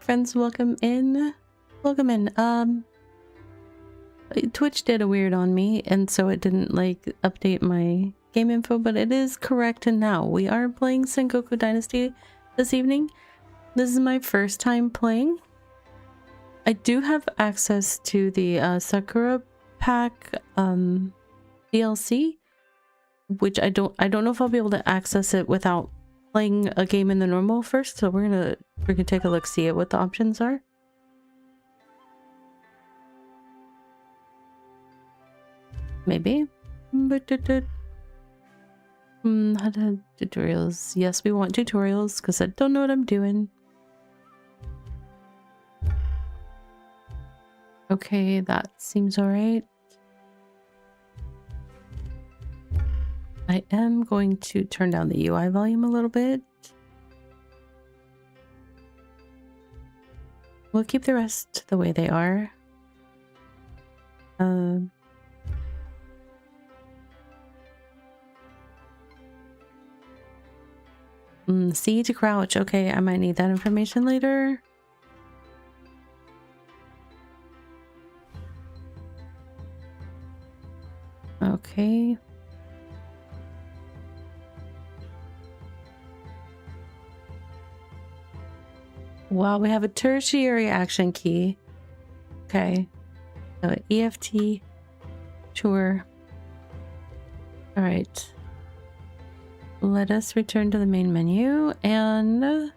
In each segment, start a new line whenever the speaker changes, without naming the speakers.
friends, welcome in. Welcome in. Twitch did a weird on me, and so it didn't like update my game info, but it is correct now. We are playing Sengoku Dynasty this evening. This is my first time playing. I do have access to the Sakura pack DLC, which I don't know if I'll be able to access it without playing a game in the normal first. So we're gonna take a look, see at what the options are. Maybe. How to tutorials? Yes, we want tutorials because I don't know what I'm doing. Okay, that seems alright. I am going to turn down the UI volume a little bit. We'll keep the rest the way they are. C to crouch. Okay, I might need that information later. Okay. Wow, we have a tertiary action key. Okay. So EFT. Sure. All right. Let us return to the main menu and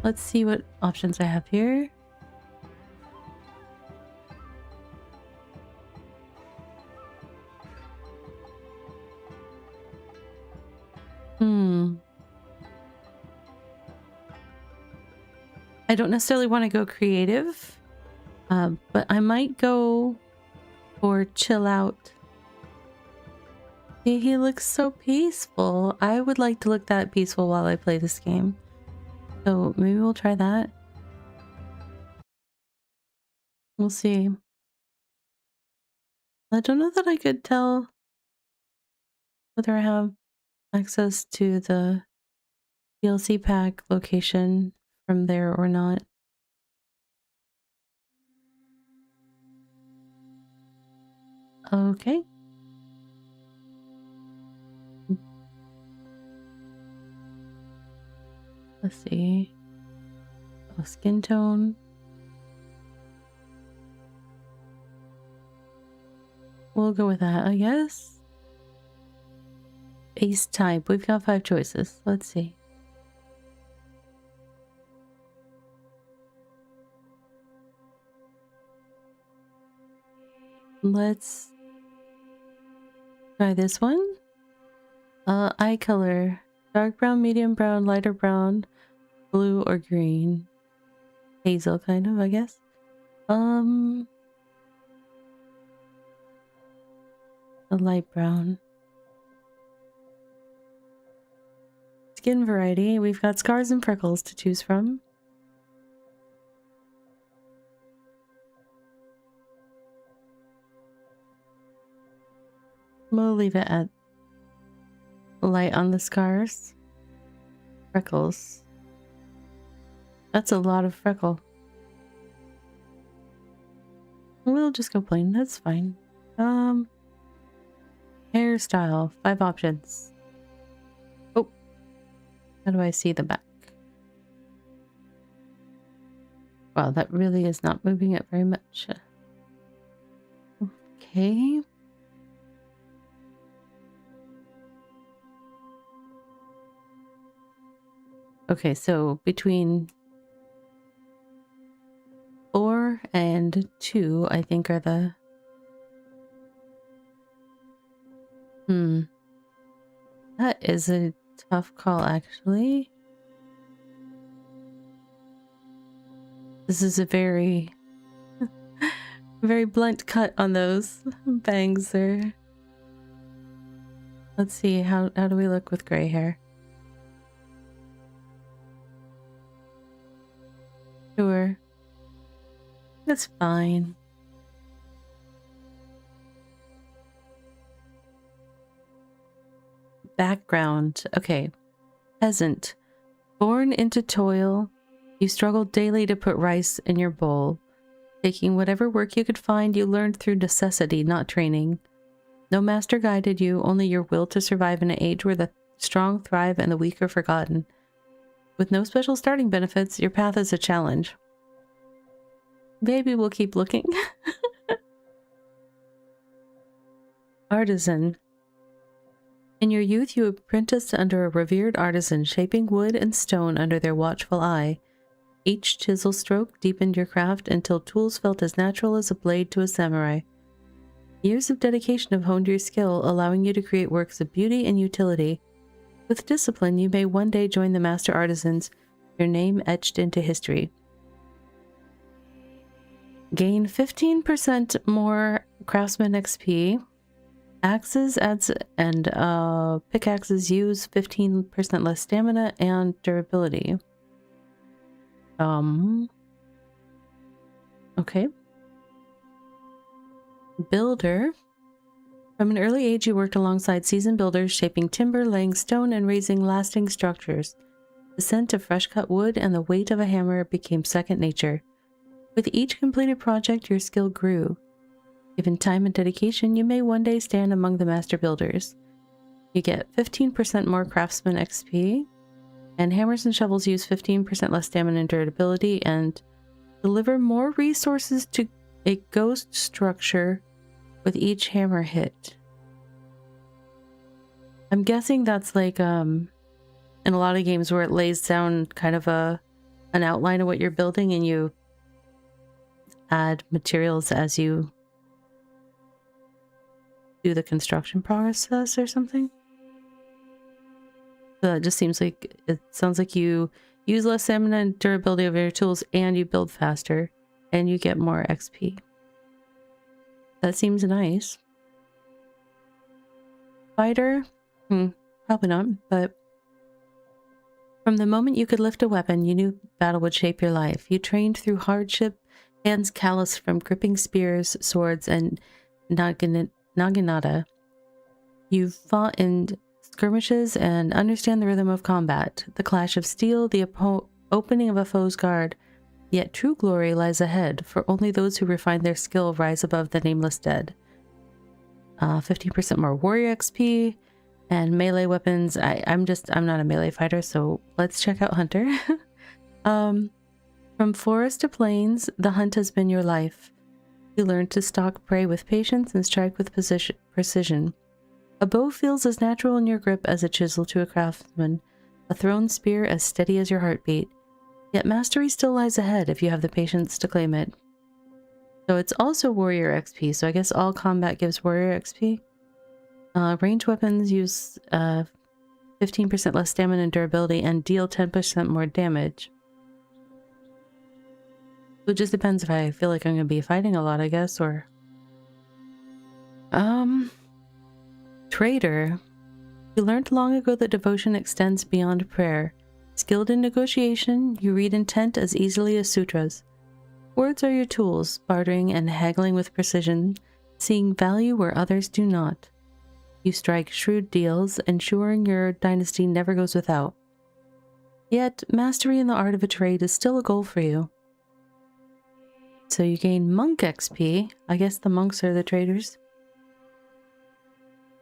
let's see what options I have here. I don't necessarily want to go creative, but I might go for chill out. He looks so peaceful. I would like to look that peaceful while I play this game. So maybe we'll try that. We'll see. I don't know that I could tell whether I have access to the DLC pack location from there or not. Okay. Let's see. Oh, skin tone. We'll go with that, I guess. Base type. We've got 5 choices. Let's see. Let's try this one. Eye color. Dark brown, medium brown, lighter brown, blue or green. Hazel kind of, I guess. A light brown. Skin variety. We've got scars and freckles to choose from. We'll leave it at light on the scars. Freckles. That's a lot of freckle. We'll just go plain. That's fine. Hairstyle. 5 options. Oh. How do I see the back? Wow, that really is not moving it very much. Okay. Okay, so between 4 and 2, I think are the... That is a tough call, actually. This is a very... very blunt cut on those bangs there. Let's see, how do we look with gray hair? Sure. That's fine. Background. Okay. Peasant. Born into toil, You struggled daily to put rice in your bowl. Taking whatever work you could find, you learned through necessity, not training. No master guided you, only your will to survive in an age where the strong thrive and the weak are forgotten. With no special starting benefits, your path is a challenge. Maybe we'll keep looking. Artisan. In your youth, you apprenticed under a revered artisan, shaping wood and stone under their watchful eye. Each chisel stroke deepened your craft until tools felt as natural as a blade to a samurai. Years of dedication have honed your skill, allowing you to create works of beauty and utility. With discipline, you may one day join the master artisans, your name etched into history. Gain 15% more craftsman XP. Axes and pickaxes use 15% less stamina and durability. Okay. Builder. From an early age, you worked alongside seasoned builders, shaping timber, laying stone, and raising lasting structures. The scent of fresh-cut wood and the weight of a hammer became second nature. With each completed project, your skill grew. Given time and dedication, you may one day stand among the master builders. You get 15% more craftsman XP, and hammers and shovels use 15% less stamina and durability, and deliver more resources to a ghost structure with each hammer hit. I'm guessing that's like in a lot of games where it lays down kind of an outline of what you're building and you add materials as you do the construction process or something. So that just seems like, it sounds like you use less stamina and durability of your tools and you build faster and you get more XP. That seems nice. Fighter? Probably not, but from the moment you could lift a weapon, you knew battle would shape your life. You trained through hardship, hands calloused from gripping spears, swords, and naginata. You fought in skirmishes and understand the rhythm of combat, the clash of steel, the opening of a foe's guard. Yet true glory lies ahead, for only those who refine their skill rise above the nameless dead. 15% more warrior XP and melee weapons. I'm not a melee fighter, so let's check out Hunter. From forest to plains, the hunt has been your life. You learned to stalk prey with patience and strike with precision. A bow feels as natural in your grip as a chisel to a craftsman, a thrown spear as steady as your heartbeat. Yet mastery still lies ahead if you have the patience to claim it. So it's also warrior XP, so I guess all combat gives warrior XP. Ranged weapons use 15% less stamina and durability and deal 10% more damage. It just depends if I feel like I'm going to be fighting a lot, I guess, or... Trader. You learned long ago that devotion extends beyond prayer. Skilled in negotiation, you read intent as easily as sutras. Words are your tools, bartering and haggling with precision, seeing value where others do not. You strike shrewd deals, ensuring your dynasty never goes without. Yet, mastery in the art of a trade is still a goal for you. So you gain monk XP. I guess the monks are the traders.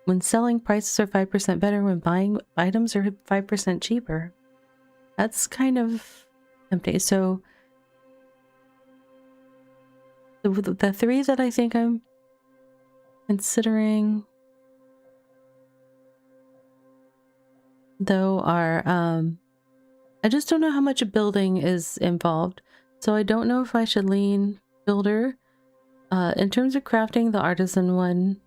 When selling, prices are 5% better. When buying, items are 5% cheaper. That's kind of tempting. So the three that I think I'm considering, though, are I just don't know how much building is involved. So I don't know if I should lean builder. In terms of crafting, the artisan one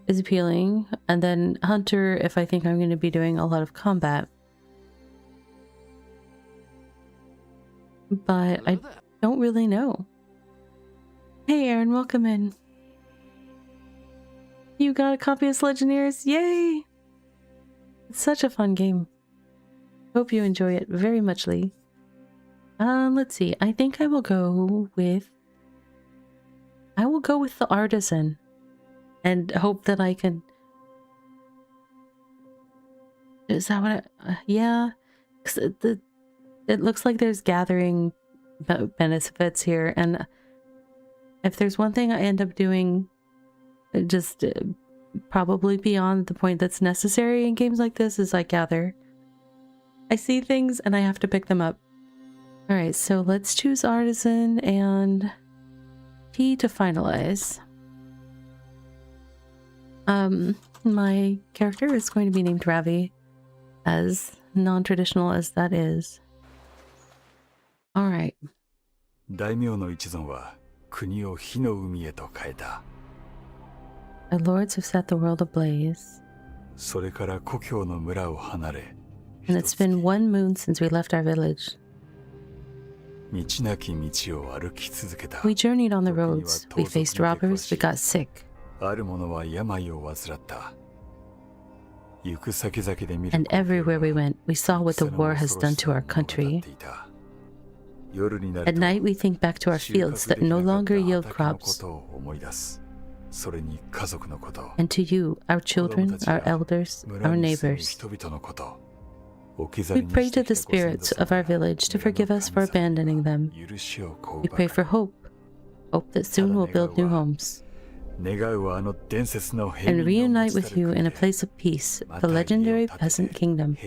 is appealing, and then hunter if I think I'm going to be doing a lot of combat. But I don't really know. Hey Aaron, welcome in. You got a copy of Legionnaires? Yay! It's such a fun game. Hope you enjoy it very muchly. Let's see. I think I will go with the artisan and hope that I can... Is that what I... yeah. 'Cause It looks like there's gathering benefits here, and if there's one thing I end up doing, just probably beyond the point that's necessary in games like this, is I gather. I see things and I have to pick them up. Alright, so let's choose Artisan and T to finalize. My character is going to be named Ravi, as non-traditional as that is. Alright. Our lords have set the world ablaze. And it's been 1 moon since we left our village. We journeyed on the roads. We faced robbers. We got sick. And everywhere we went, we saw what the war has done to our country. At night, we think back to our fields that no longer yield crops. And to you, our children, our elders, our neighbors. We pray to the spirits of our village to forgive us for abandoning them. We pray for hope, hope that soon we'll build new homes, and reunite with you in a place of peace, the legendary peasant kingdom.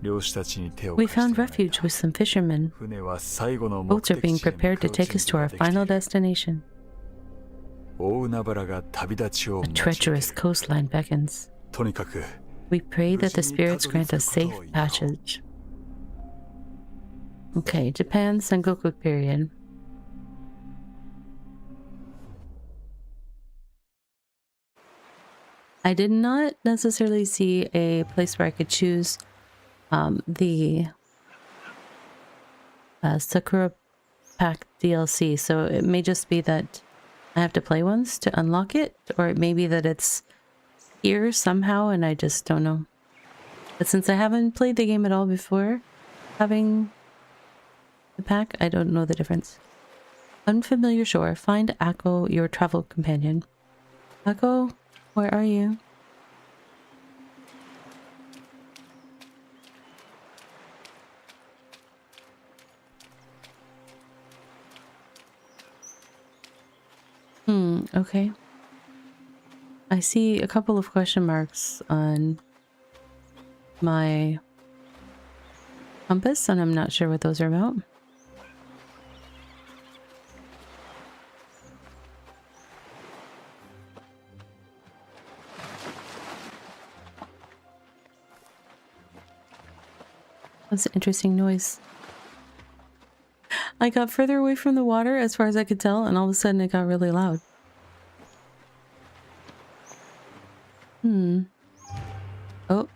We found refuge with some fishermen. Boats are being prepared to take us to our final destination. A treacherous coastline beckons. We pray that the spirits grant us safe passage. Okay, Japan Sengoku period. I did not necessarily see a place where I could choose the Sakura Pack DLC, so it may just be that I have to play once to unlock it, or it may be that it's here somehow and I just don't know. But since I haven't played the game at all before having the pack, I don't know the difference. Unfamiliar shore. Find Akko, your travel companion. Akko, where are you? Okay. I see a couple of question marks on my compass, and I'm not sure what those are about. That's an interesting noise. I got further away from the water as far as I could tell, and all of a sudden it got really loud. Oh.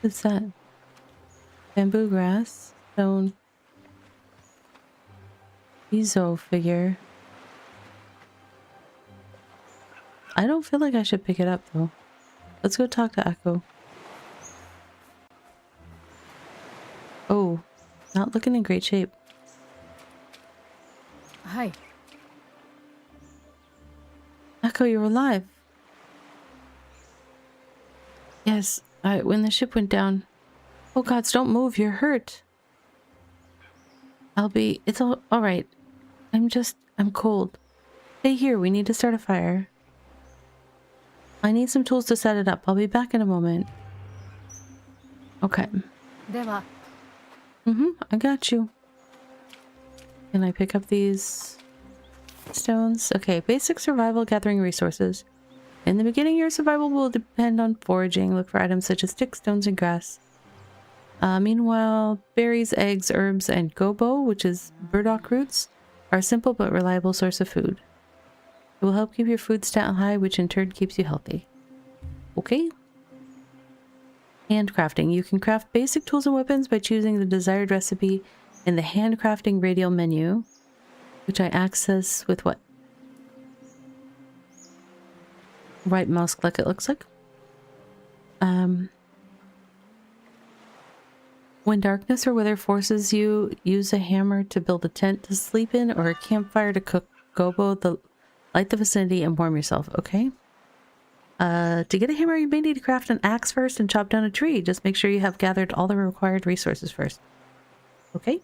What's that? Bamboo grass, stone, Izo figure. I don't feel like I should pick it up though. Let's go talk to Akko. Oh, not looking in great shape.
Hi.
Akko, you're alive. Yes, when the ship went down. Oh gods, don't move, you're hurt. It's all right. I'm cold. Stay here, we need to start a fire. I need some tools to set it up. I'll be back in a moment. Okay. I got you. Can I pick up these stones? Okay, basic survival, gathering resources. In the beginning, your survival will depend on foraging. Look for items such as sticks, stones, and grass. Meanwhile, berries, eggs, herbs, and gobo, which is burdock roots, are a simple but reliable source of food. It will help keep your food stat high, which in turn keeps you healthy. Okay. Handcrafting. You can craft basic tools and weapons by choosing the desired recipe in the handcrafting radial menu, which I access with what? Right mouse click, it looks like. When darkness or weather forces you, use a hammer to build a tent to sleep in or a campfire to cook gobo, light the vicinity and warm yourself, okay? To get a hammer, you may need to craft an axe first and chop down a tree. Just make sure you have gathered all the required resources first. Okay.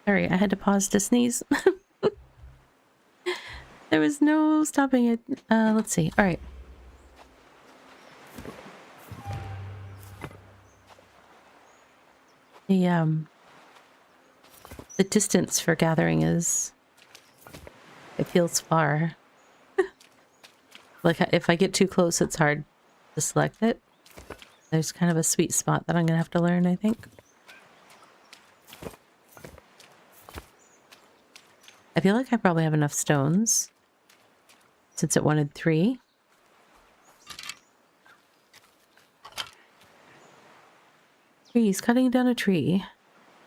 Sorry, I had to pause to sneeze. There was no stopping it. Let's see. All right. The distance for gathering is... It feels far. Like, if I get too close, it's hard to select it. There's kind of a sweet spot that I'm gonna have to learn, I think. I feel like I probably have enough stones, since it wanted 3. Trees. Cutting down a tree.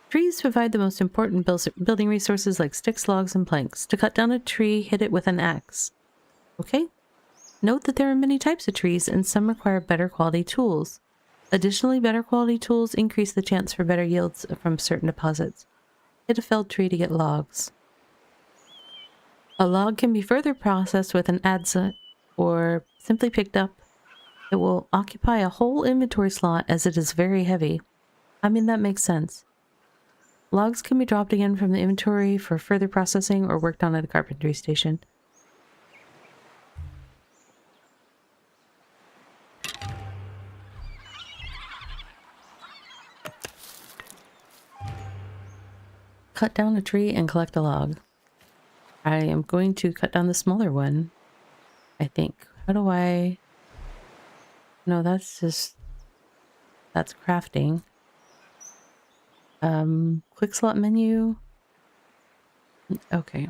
Trees provide the most important building resources like sticks, logs, and planks. To cut down a tree, hit it with an axe. Okay? Note that there are many types of trees, and some require better quality tools. Additionally, better quality tools increase the chance for better yields from certain deposits. Hit a felled tree to get logs. A log can be further processed with an adze, or simply picked up. It will occupy a whole inventory slot as it is very heavy. I mean, that makes sense. Logs can be dropped again from the inventory for further processing or worked on at a carpentry station. Cut down a tree and collect a log. I am going to cut down the smaller one, I think. How do I... No, that's just... That's crafting. Quick slot menu. Okay.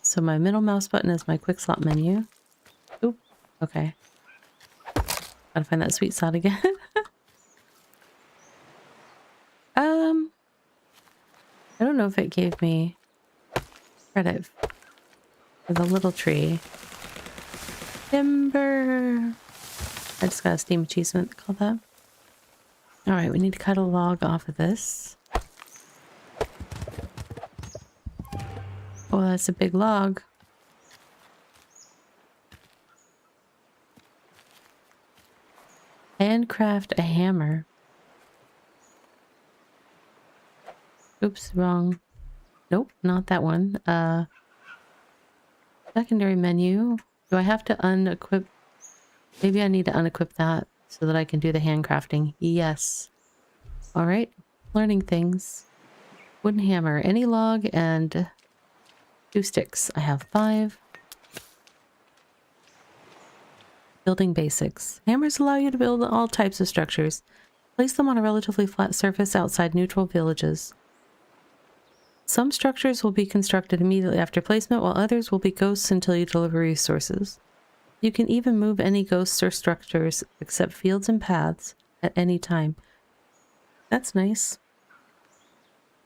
So my middle mouse button is my quick slot menu. Oop. Okay. Gotta find that sweet spot again. I don't know if it gave me credit for the little tree. Timber. I just got a Steam achievement called that. Alright, we need to cut a log off of this. Oh, that's a big log. Handcraft a hammer. Oops, wrong. Nope, not that one. Secondary menu. Do I have to unequip? Maybe I need to unequip that so that I can do the handcrafting. Yes. Alright, learning things. Wooden hammer, any log, and 2 sticks. I have 5. Building basics. Hammers allow you to build all types of structures. Place them on a relatively flat surface outside neutral villages. Some structures will be constructed immediately after placement, while others will be ghosts until you deliver resources. You can even move any ghosts or structures, except fields and paths, at any time. That's nice.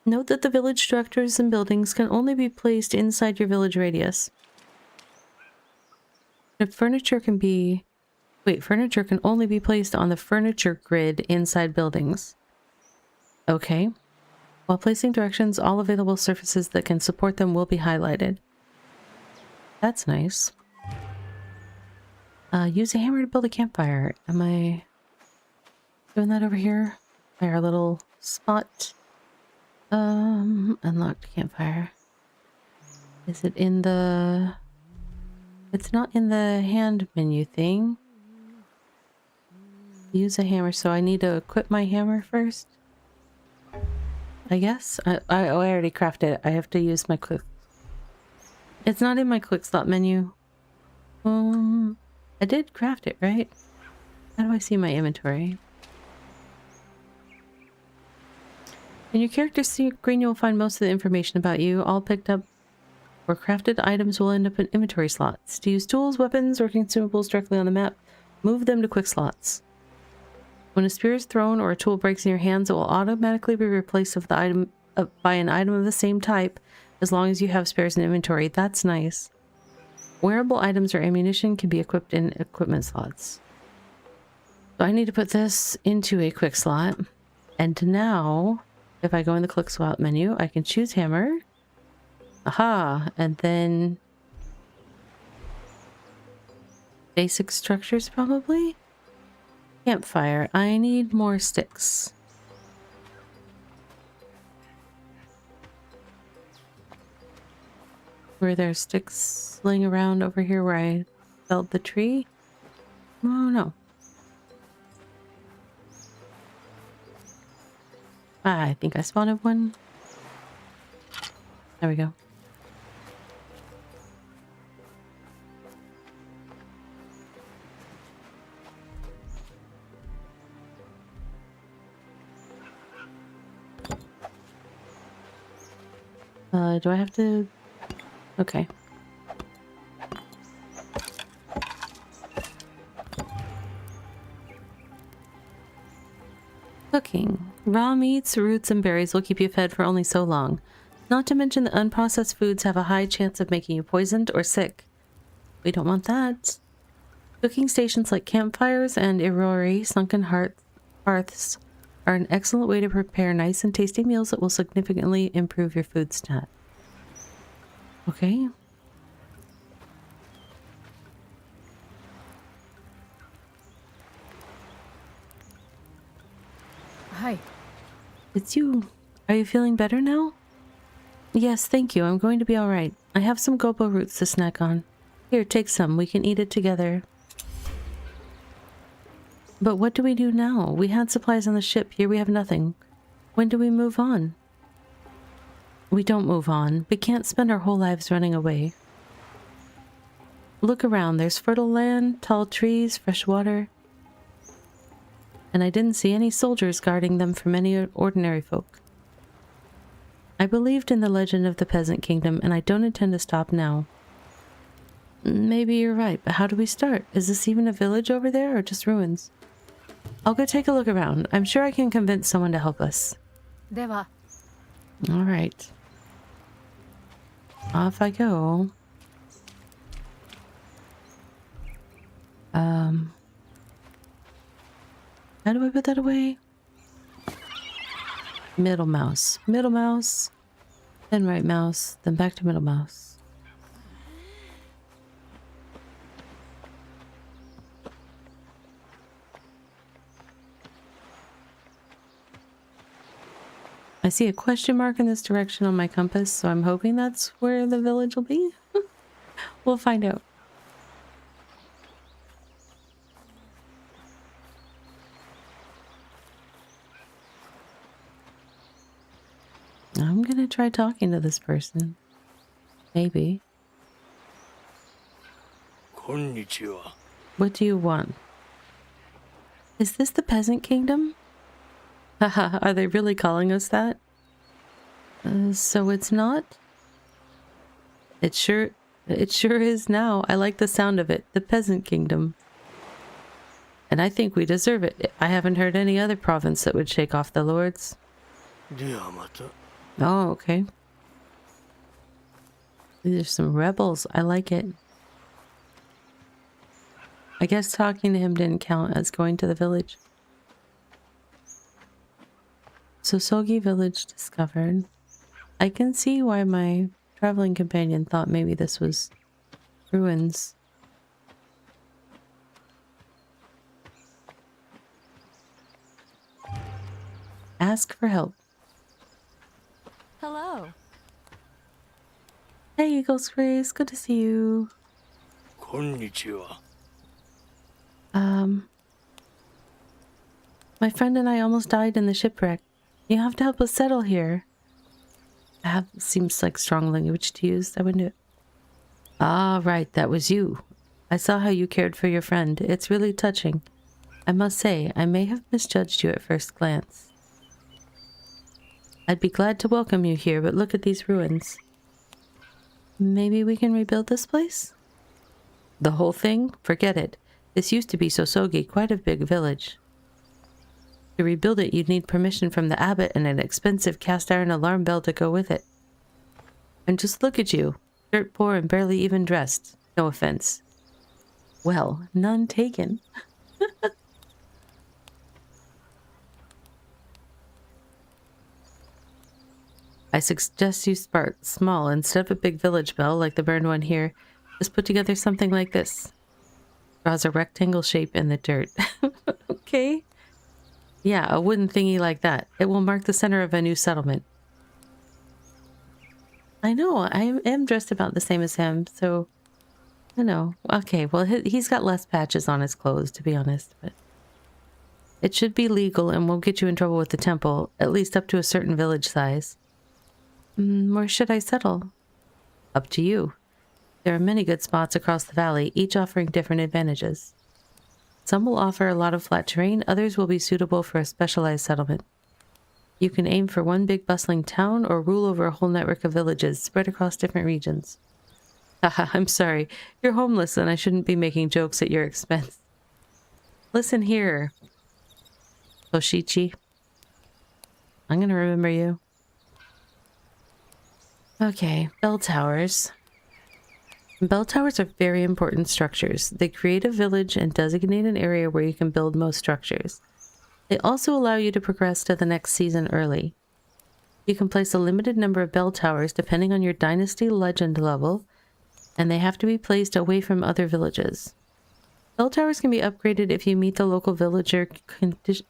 Note that the village structures and buildings can only be placed inside your village radius. Furniture can only be placed on the furniture grid inside buildings. Okay. While placing directions, all available surfaces that can support them will be highlighted. That's nice. Use a hammer to build a campfire. Am I doing that over here? By our little spot. Unlocked campfire. Is it in the... It's not in the hand menu thing. Use a hammer, so I need to equip my hammer first. I guess. I already crafted it. I have to use my quick... It's not in my quick slot menu. I did craft it, right? How do I see my inventory? In your character screen, you'll find most of the information about you. All picked up or crafted items will end up in inventory slots. To use tools, weapons, or consumables directly on the map, move them to quick slots. When a spear is thrown or a tool breaks in your hands, it will automatically be replaced with the item by an item of the same type, as long as you have spares in inventory. That's nice. Wearable items or ammunition can be equipped in equipment slots. So I need to put this into a quick slot. And now, if I go in the click swap menu, I can choose hammer. Aha! And then basic structures probably? Campfire. I need more sticks. Were there sticks laying around over here where I felled the tree? Oh no. Ah, I think I spotted one. There we go. Do I have to... Okay. Cooking. Raw meats, roots, and berries will keep you fed for only so long. Not to mention that unprocessed foods have a high chance of making you poisoned or sick. We don't want that. Cooking stations like campfires and irori, sunken hearths, are an excellent way to prepare nice and tasty meals that will significantly improve your food stat. Okay.
Hi.
It's you. Are you feeling better now? Yes, thank you. I'm going to be alright. I have some gobo roots to snack on. Here, take some. We can eat it together. But what do we do now? We had supplies on the ship. Here we have nothing. When do we move on? We don't move on. We can't spend our whole lives running away. Look around. There's fertile land, tall trees, fresh water. And I didn't see any soldiers guarding them from any ordinary folk. I believed in the legend of the peasant kingdom, and I don't intend to stop now. Maybe you're right, but how do we start? Is this even a village over there, or just ruins? I'll go take a look around. I'm sure I can convince someone to help us.
Dewa.
All right. Off I go. How do I put that away? Middle mouse. Middle mouse. Then right mouse. Then back to middle mouse. I see a question mark in this direction on my compass, so I'm hoping that's where the village will be. We'll find out. I'm gonna try talking to this person. Maybe.
Konnichiwa.
What do you want? Is this the peasant kingdom? Haha, are they really calling us that? So it's not? It sure is now. I like the sound of it. The peasant kingdom. And I think we deserve it. I haven't heard any other province that would shake off the lords. Oh, okay. These are some rebels. I like it. I guess talking to him didn't count as going to the village. Sosogi village discovered. I can see why my traveling companion thought maybe this was ruins. Ask for help.
Hello.
Hey, Eagles Grace, good to see you.
Konnichiwa.
My friend and I almost died in the shipwreck. You have to help us settle here. Seems like strong language to use. I wouldn't do it. Ah, right, that was you. I saw how you cared for your friend. It's really touching. I must say, I may have misjudged you at first glance. I'd be glad to welcome you here, but look at these ruins. Maybe we can rebuild this place? The whole thing? Forget it. This used to be Sosogi, quite a big village. To rebuild it, you'd need permission from the abbot and an expensive cast iron alarm bell to go with it. And just look at you, dirt poor and barely even dressed. No offense. Well, none taken. I suggest you start small. Instead of a big village bell like the burned one here, just put together something like this. Draws a rectangle shape in the dirt. Okay. Yeah, a wooden thingy like that. It will mark the center of a new settlement. I know, I am dressed about the same as him, so... I know. Okay, well, he's got less patches on his clothes, to be honest, but... It should be legal and won't get you in trouble with the temple, at least up to a certain village size. Where should I settle? Up to you. There are many good spots across the valley, each offering different advantages. Some will offer a lot of flat terrain, others will be suitable for a specialized settlement. You can aim for one big bustling town or rule over a whole network of villages spread across different regions. Haha, I'm sorry. You're homeless and I shouldn't be making jokes at your expense. Listen here, Toshichi. I'm gonna remember you. Okay, bell towers. Bell towers are very important structures. They create a village and designate an area where you can build most structures. They also allow you to progress to the next season early. You can place a limited number of bell towers depending on your dynasty legend level, and they have to be placed away from other villages. Bell towers can be upgraded if you meet the local villager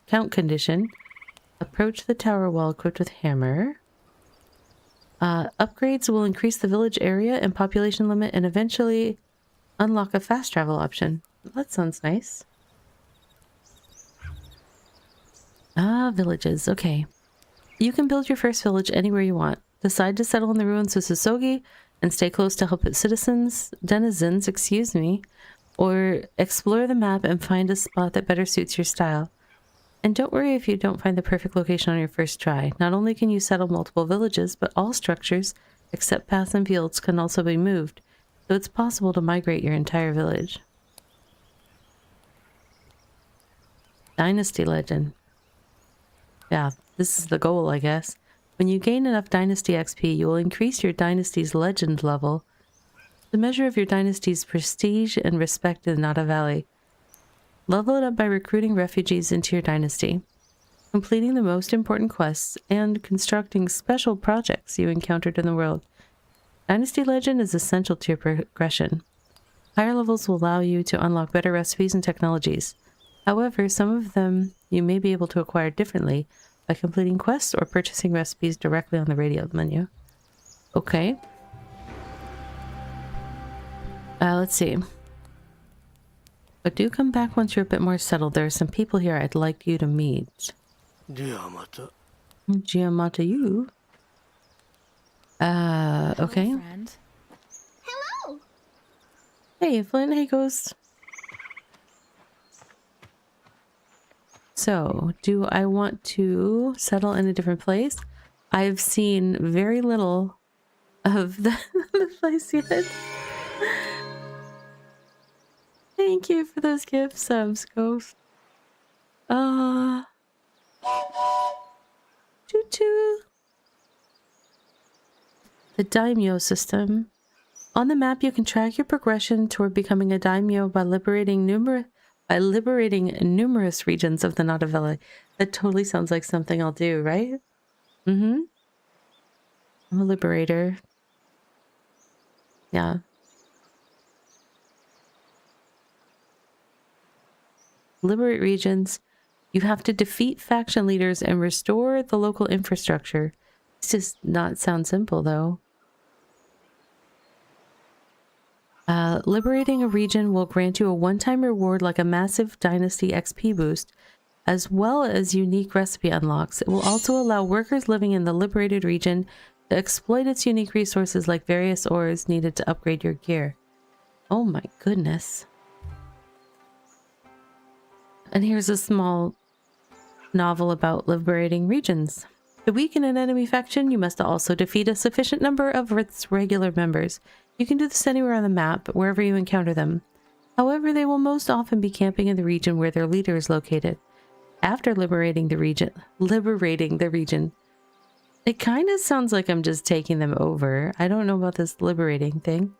count condition. Approach the tower while equipped with hammer. Upgrades will increase the village area and population limit and eventually unlock a fast travel option. That sounds nice. Villages. Okay. You can build your first village anywhere you want. Decide to settle in the ruins of Susogi and stay close to help its denizens, or explore the map and find a spot that better suits your style. And don't worry if you don't find the perfect location on your first try. Not only can you settle multiple villages, but all structures, except paths and fields, can also be moved, so it's possible to migrate your entire village. Dynasty legend. Yeah, this is the goal, I guess. When you gain enough dynasty XP, you will increase your dynasty's legend level, the measure of your dynasty's prestige and respect in Nada Valley. Level it up by recruiting refugees into your dynasty, completing the most important quests, and constructing special projects you encountered in the world. Dynasty legend is essential to your progression. Higher levels will allow you to unlock better recipes and technologies. However, some of them you may be able to acquire differently by completing quests or purchasing recipes directly on the radio menu. Okay. Let's see. But do come back once you're a bit more settled. There are some people here I'd like you to meet.
Giamata.
Giamata, you? Okay.
Hello, friend. Hello!
Hey, Flint. Hey, Ghost. So, do I want to settle in a different place? I've seen very little of the place yet. Thank you for those gift subs, Ghost. Choo-choo. The daimyo system. On the map, you can track your progression toward becoming a daimyo by liberating numerous regions of the Nada Valley. That totally sounds like something I'll do, right? I'm a liberator. Yeah. Liberate regions. You have to defeat faction leaders and restore the local infrastructure. This does not sound simple, though. Liberating a region will grant you a one-time reward like a massive Dynasty XP boost, as well as unique recipe unlocks. It will also allow workers living in the liberated region to exploit its unique resources like various ores needed to upgrade your gear. Oh my goodness. And here's a small novel about liberating regions. To weaken an enemy faction, you must also defeat a sufficient number of its regular members. You can do this anywhere on the map, wherever you encounter them. However, they will most often be camping in the region where their leader is located. After liberating the region, it kind of sounds like I'm just taking them over. I don't know about this liberating thing.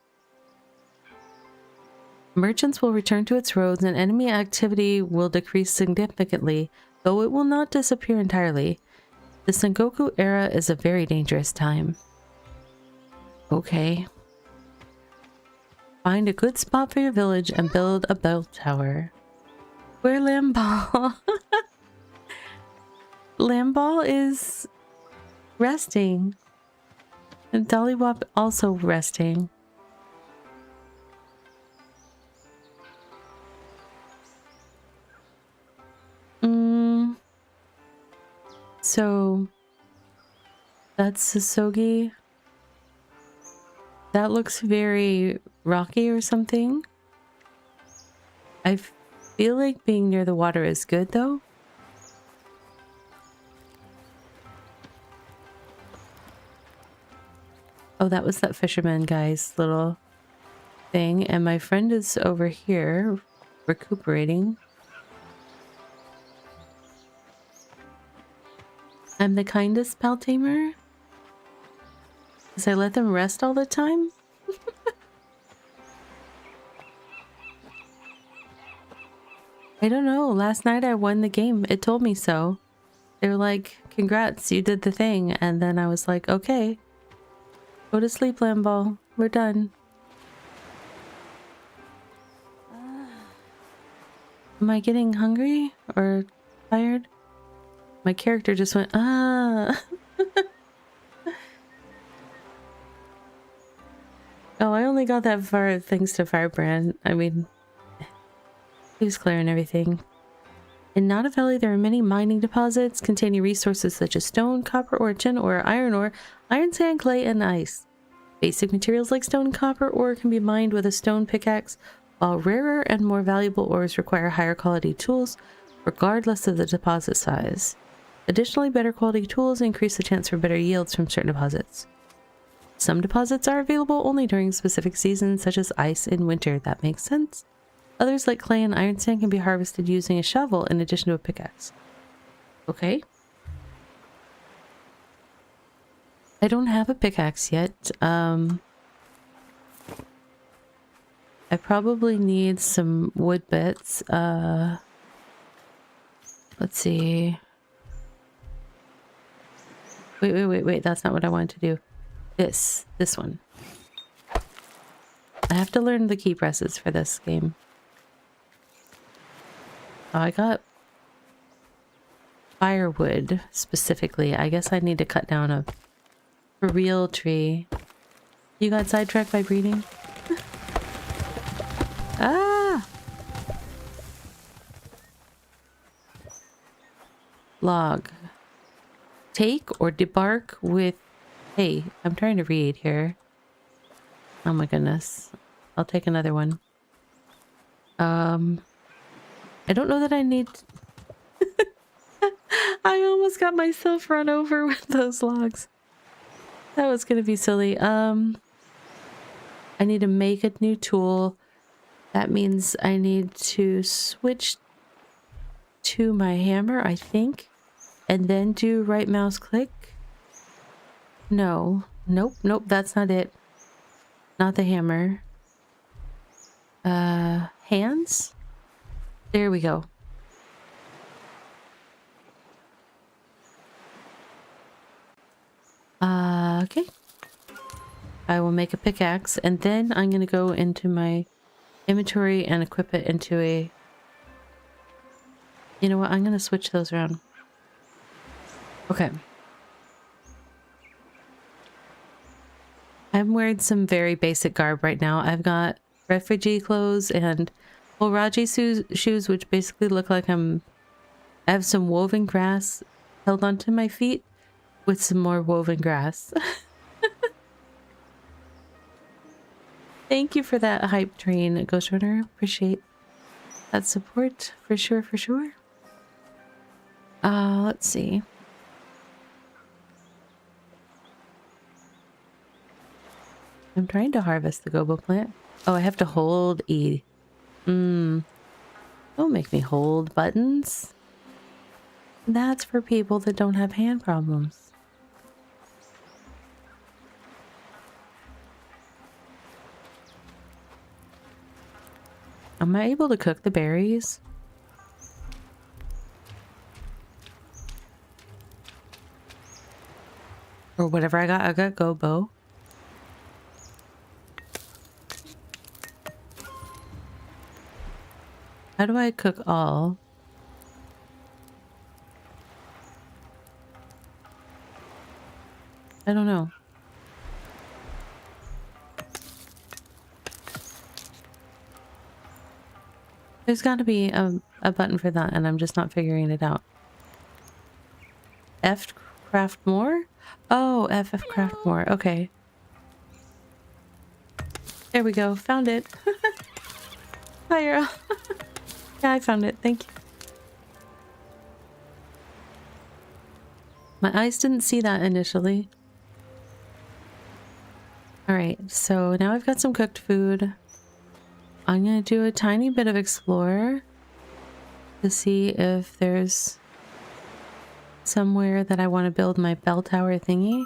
Merchants will return to its roads and enemy activity will decrease significantly, though it will not disappear entirely. The Sengoku era is a very dangerous time. Okay. Find a good spot for your village and build a bell tower. Where Lamball? Lamball is resting. And Dollywop also resting. So that's Sasogi. That looks very rocky or something. I feel like being near the water is good though. Oh, that was that fisherman guy's little thing. And my friend is over here recuperating. I'm the kindest pal tamer. Because I let them rest all the time? I don't know. Last night I won the game. It told me so. They were like, congrats, you did the thing. And then I was like, okay. Go to sleep, Lamball. We're done. Am I getting hungry or tired? My character just went, ah. Oh, I only got that far thanks to Firebrand. I mean, he was clearing everything. In Nada Valley, there are many mining deposits containing resources such as stone, copper ore, tin ore, iron sand, clay, and ice. Basic materials like stone and copper ore can be mined with a stone pickaxe, while rarer and more valuable ores require higher quality tools, regardless of the deposit size. Additionally, better quality tools increase the chance for better yields from certain deposits. Some deposits are available only during specific seasons, such as ice in winter. That makes sense. Others, like clay and iron sand, can be harvested using a shovel in addition to a pickaxe. Okay. I don't have a pickaxe yet. I probably need some wood bits. Let's see. Wait. That's not what I wanted to do. This one. I have to learn the key presses for this game. Oh, I got firewood specifically. I guess I need to cut down a real tree. You got sidetracked by breeding? Ah! Log. Take or debark with... Hey, I'm trying to read here. Oh my goodness. I'll take another one. I don't know that I need... I almost got myself run over with those logs. That was gonna be silly. I need to make a new tool. That means I need to switch to my hammer, I think. And then do right mouse click. No. Nope, that's not it. Not the hammer. Hands? There we go. Okay. I will make a pickaxe and then I'm gonna go into my inventory and equip it into a... You know what? I'm gonna switch those around. Okay. I'm wearing some very basic garb right now. I've got refugee clothes and Raji shoes, which basically look like I have some woven grass held onto my feet with some more woven grass. Thank you for that hype train, Ghost Runner. Appreciate that support for sure, for sure. Let's see. I'm trying to harvest the gobo plant. Oh, I have to hold E. Don't make me hold buttons. That's for people that don't have hand problems. Am I able to cook the berries? Or whatever I got. I got gobo. How do I cook all? I don't know. There's got to be a button for that, and I'm just not figuring it out. F craft more? Oh, F craft more. Okay. There we go. Found it. Hi, Earl. Yeah, I found it. Thank you. My eyes didn't see that initially. Alright, so now I've got some cooked food. I'm gonna do a tiny bit of explore to see if there's somewhere that I want to build my bell tower thingy,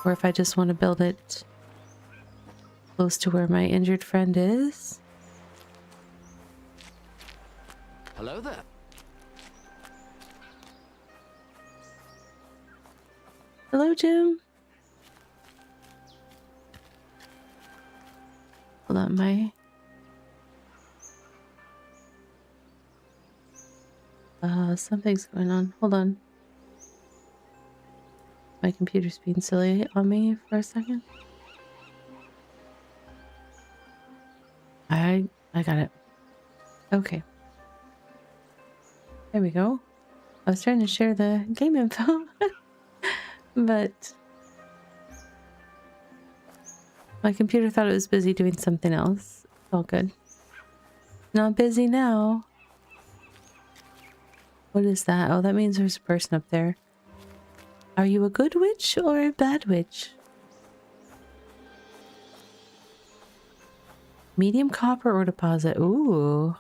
or if I just want to build it close to where my injured friend is.
Hello there.
Hello, Jim. Hold on, something's going on. Hold on. My computer's being silly on me for a second. I got it. Okay. There we go. I was trying to share the game info, but my computer thought it was busy doing something else. It's all good. Not busy now. What is that? Oh, that means there's a person up there. Are you a good witch or a bad witch? Medium copper or deposit? Ooh.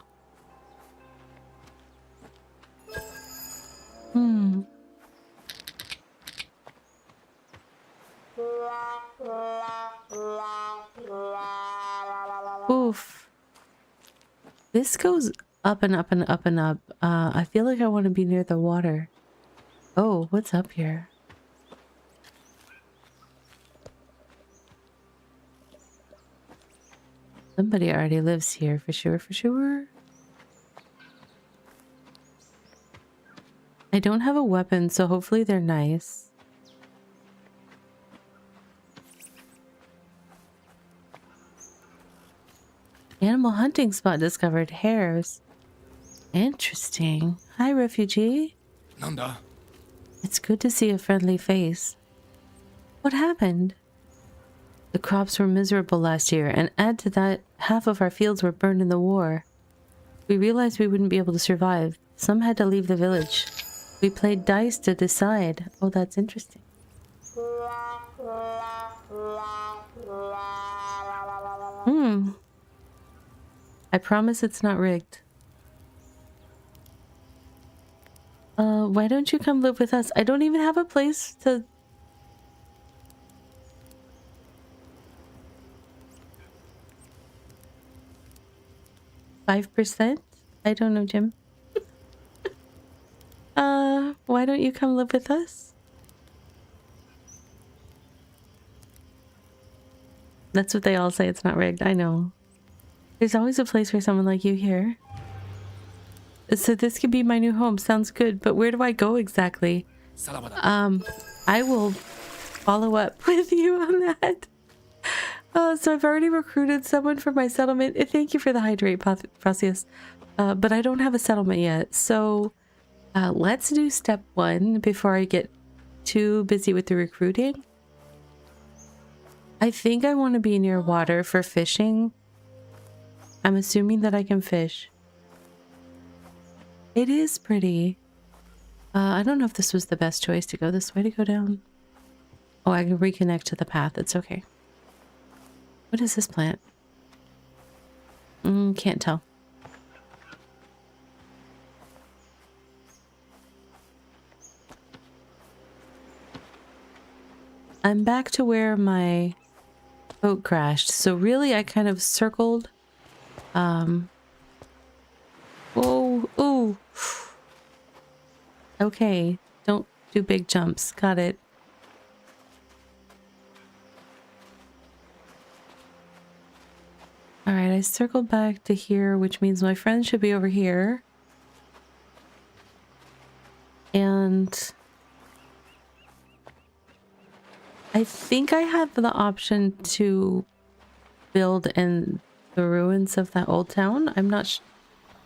Oof. This goes up and up and up and up. I feel like I want to be near the water. Oh, what's up here? Somebody already lives here for sure, for sure. I don't have a weapon, so hopefully they're nice. Animal hunting spot discovered. Hares. Interesting. Hi, refugee.
Nanda.
It's good to see a friendly face. What happened? The crops were miserable last year, and add to that, half of our fields were burned in the war. We realized we wouldn't be able to survive. Some had to leave the village. We played dice to decide. Oh, that's interesting. I promise it's not rigged. Why don't you come live with us? I don't even have a place to... 5%? I don't know, Jim. Why don't you come live with us? That's what they all say, it's not rigged. I know. There's always a place for someone like you here. So this could be my new home. Sounds good, but where do I go exactly? I will follow up with you on that. So I've already recruited someone for my settlement. Thank you for the hydrate, Process. But I don't have a settlement yet. So let's do step 1 before I get too busy with the recruiting. I think I want to be near water for fishing. I'm assuming that I can fish. It is pretty. I don't know if this was the best choice to go this way, to go down. Oh, I can reconnect to the path. It's okay. What is this plant? Can't tell. I'm back to where my boat crashed. So really, I kind of circled. Oh, ooh. Okay, don't do big jumps. Got it. circled back to here, which means my friend should be over here. And I think I have the option to build in the ruins of that old town. I'm not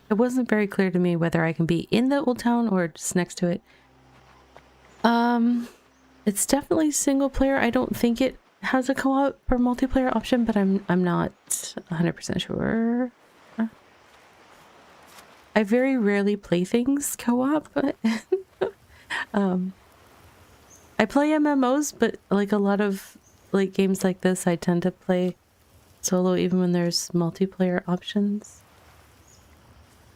it wasn't very clear to me whether I can be in the old town or just next to it. It's definitely single player. I don't think it has a co-op or multiplayer option, but I'm not 100% sure. I very rarely play things co-op. I play MMOs, but like a lot of like games like this, I tend to play solo even when there's multiplayer options.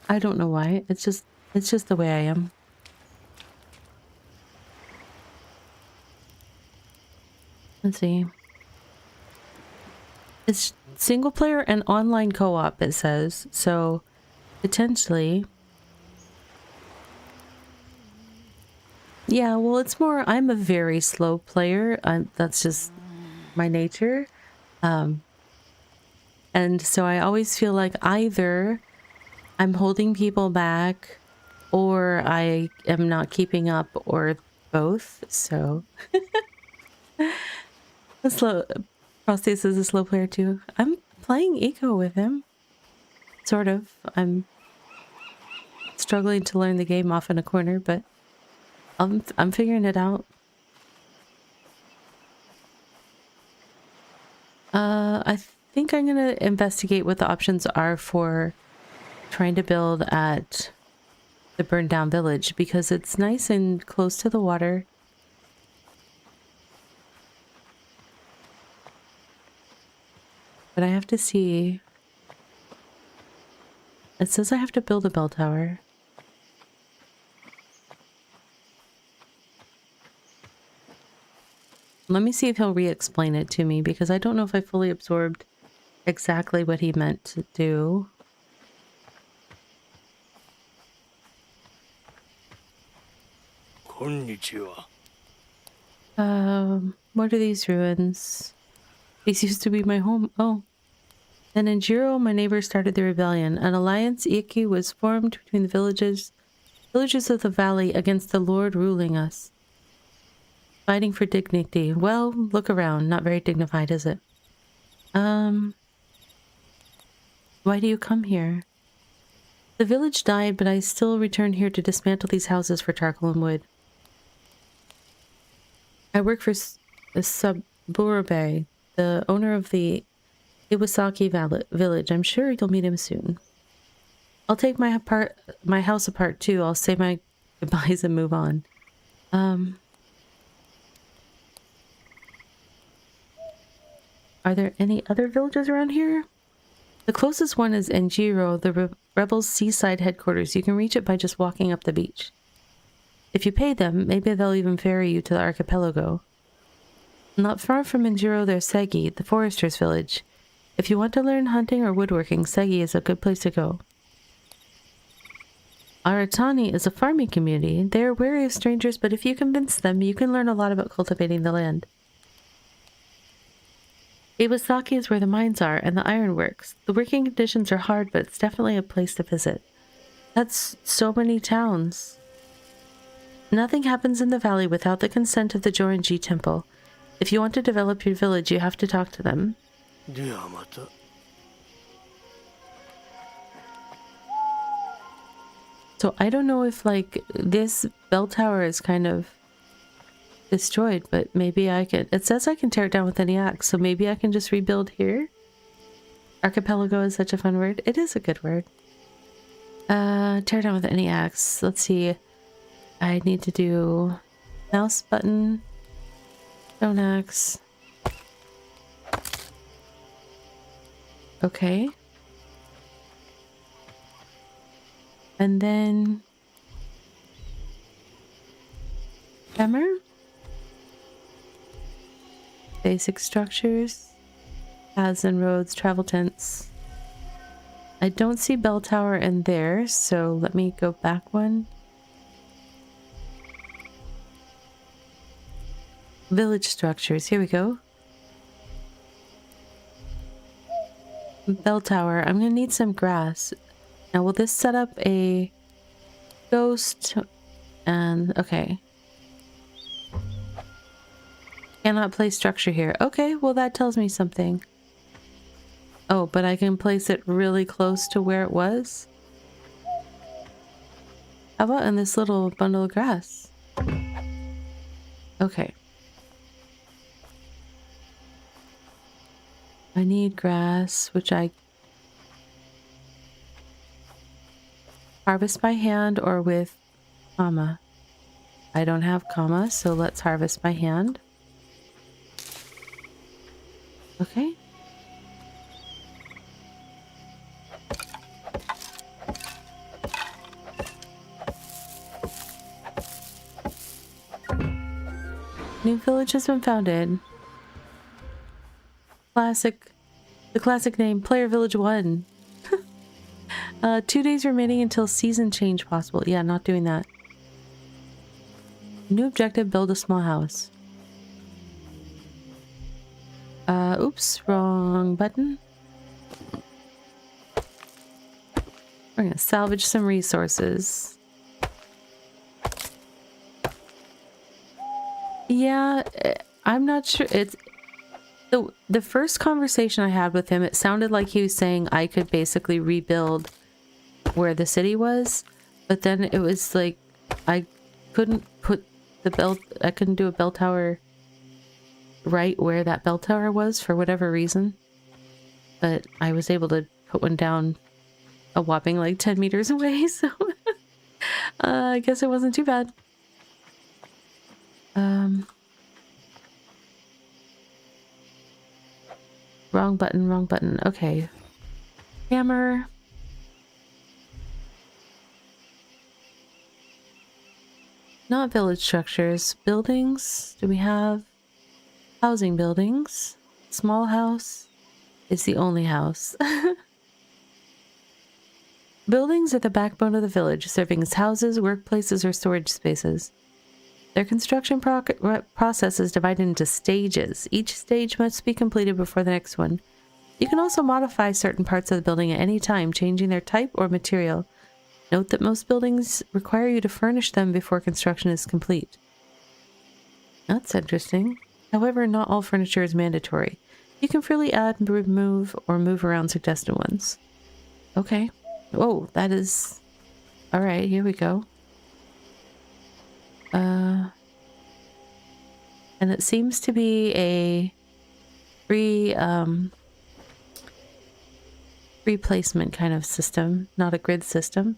I don't know why. It's just the way I am. Let's see. It's single player and online co-op, it says. So potentially. Yeah, well, it's more, I'm a very slow player. That's just my nature. And so I always feel like either I'm holding people back or I am not keeping up, or both. So the slow Prostheus is a slow player too. I'm playing eco with him. Sort of. I'm struggling to learn the game off in a corner, but I'm figuring it out. I think I'm gonna investigate what the options are for trying to build at the burned down village, because it's nice and close to the water. But I have to see. It says I have to build a bell tower. Let me see if he'll re-explain it to me, because I don't know if I fully absorbed exactly what he meant to do.
Konnichiwa.
What are these ruins? These used to be my home. Oh. Then in Jiro, my neighbors started the rebellion. An alliance, Iki, was formed between the villages of the valley against the lord ruling us. Fighting for dignity. Well, look around. Not very dignified, is it? Why do you come here? The village died, but I still return here to dismantle these houses for charcoal and wood. I work for Saburabe, the owner of the Iwasaki village. I'm sure you'll meet him soon. I'll take my house apart too. I'll say my goodbyes and move on. Are there any other villages around here? The closest one is Enjiro, the rebels' seaside headquarters. You can reach it by just walking up the beach. If you pay them, maybe they'll even ferry you to the archipelago. Not far from Enjiro, there's Segi, the forester's village. If you want to learn hunting or woodworking, Segi is a good place to go. Aratani is a farming community. They are wary of strangers, but if you convince them, you can learn a lot about cultivating the land. Iwasaki is where the mines are and the ironworks. The working conditions are hard, but it's definitely a place to visit. That's so many towns. Nothing happens in the valley without the consent of the Jorinji temple. If you want to develop your village, you have to talk to them. So I don't know if like this bell tower is kind of destroyed, but maybe I can. It says I can tear it down with any axe, so maybe I can just rebuild here. Archipelago is such a fun word. It is a good word. Tear down with any axe. Let's see. I need to do mouse button, stone axe. Okay. And then hammer. Basic structures, paths and roads, travel tents. I don't see bell tower in there, so let me go back one. Village structures, here we go. Bell tower. I'm gonna need some grass. Now, will this set up a ghost? And okay. Cannot place structure here. Okay, well that tells me something. Oh, but I can place it really close to where it was? How about in this little bundle of grass? Okay. I need grass, which I harvest by hand or with comma. I don't have comma, so let's harvest by hand. Okay. New village has been founded. The classic name, Player Village 1. 2 days remaining until season change possible. Yeah, not doing that. New objective, build a small house. Oops, wrong button. We're gonna salvage some resources. Yeah, I'm not sure. It's the first conversation I had with him, it sounded like he was saying I could basically rebuild where the city was, but then it was like I couldn't put I couldn't do a bell tower right where that bell tower was for whatever reason, but I was able to put one down a whopping like 10 meters away, so I guess it wasn't too bad. Wrong button, wrong button. Okay. Hammer. Not village structures. Buildings. Do we have housing buildings? Small house is the only house. Buildings are the backbone of the village, serving as houses, workplaces, or storage spaces. Their construction process is divided into stages. Each stage must be completed before the next one. You can also modify certain parts of the building at any time, changing their type or material. Note that most buildings require you to furnish them before construction is complete. That's interesting. However, not all furniture is mandatory. You can freely add, remove, or move around suggested ones. Okay. Whoa, that is... Alright, here we go. And it seems to be a free placement kind of system, not a grid system.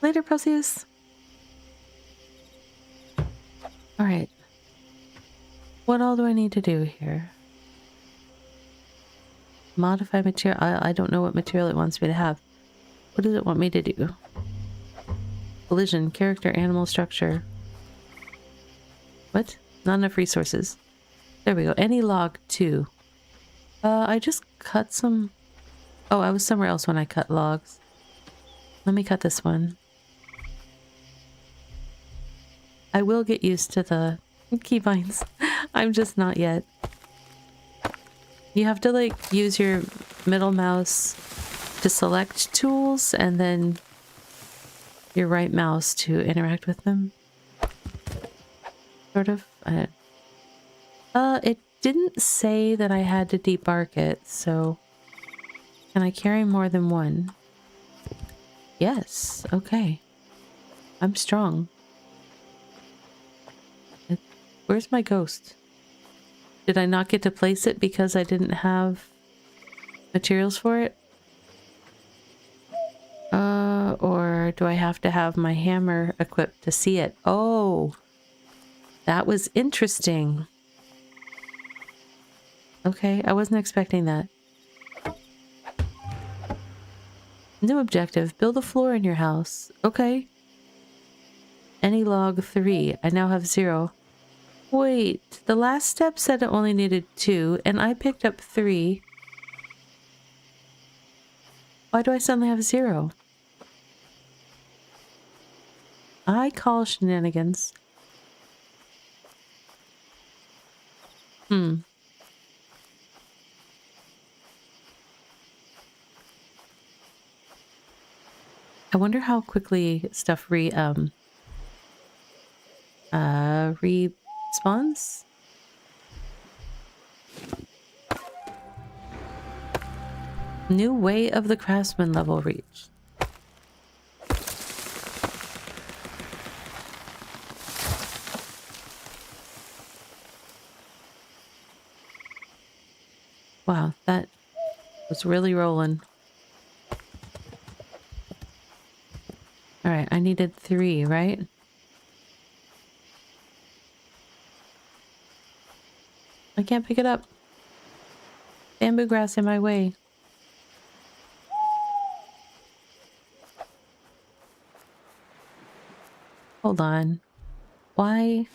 Later, Perseus. Alright. What all do I need to do here? Modify material. I don't know what material it wants me to have. What does it want me to do? Collision, character, animal, structure. What? Not enough resources. There we go. Any log 2. I just cut some... Oh, I was somewhere else when I cut logs. Let me cut this one. I will get used to the keybinds. I'm just not yet. You have to like use your middle mouse to select tools and then your right mouse to interact with them. Sort of. It didn't say that I had to debark it, so can I carry more than one? Yes, okay. I'm strong. Where's my ghost? Did I not get to place it because I didn't have materials for it? Or do I have to have my hammer equipped to see it? Oh, that was interesting. Okay, I wasn't expecting that. New objective, build a floor in your house. Okay. Any log 3. I now have 0. Wait, the last step said it only needed 2, and I picked up 3. Why do I suddenly have 0? I call shenanigans. I wonder how quickly stuff respawns. New Way of the Craftsman level reached. Wow, that was really rolling. All right, I needed 3, right? I can't pick it up. Bamboo grass in my way. Hold on. Why?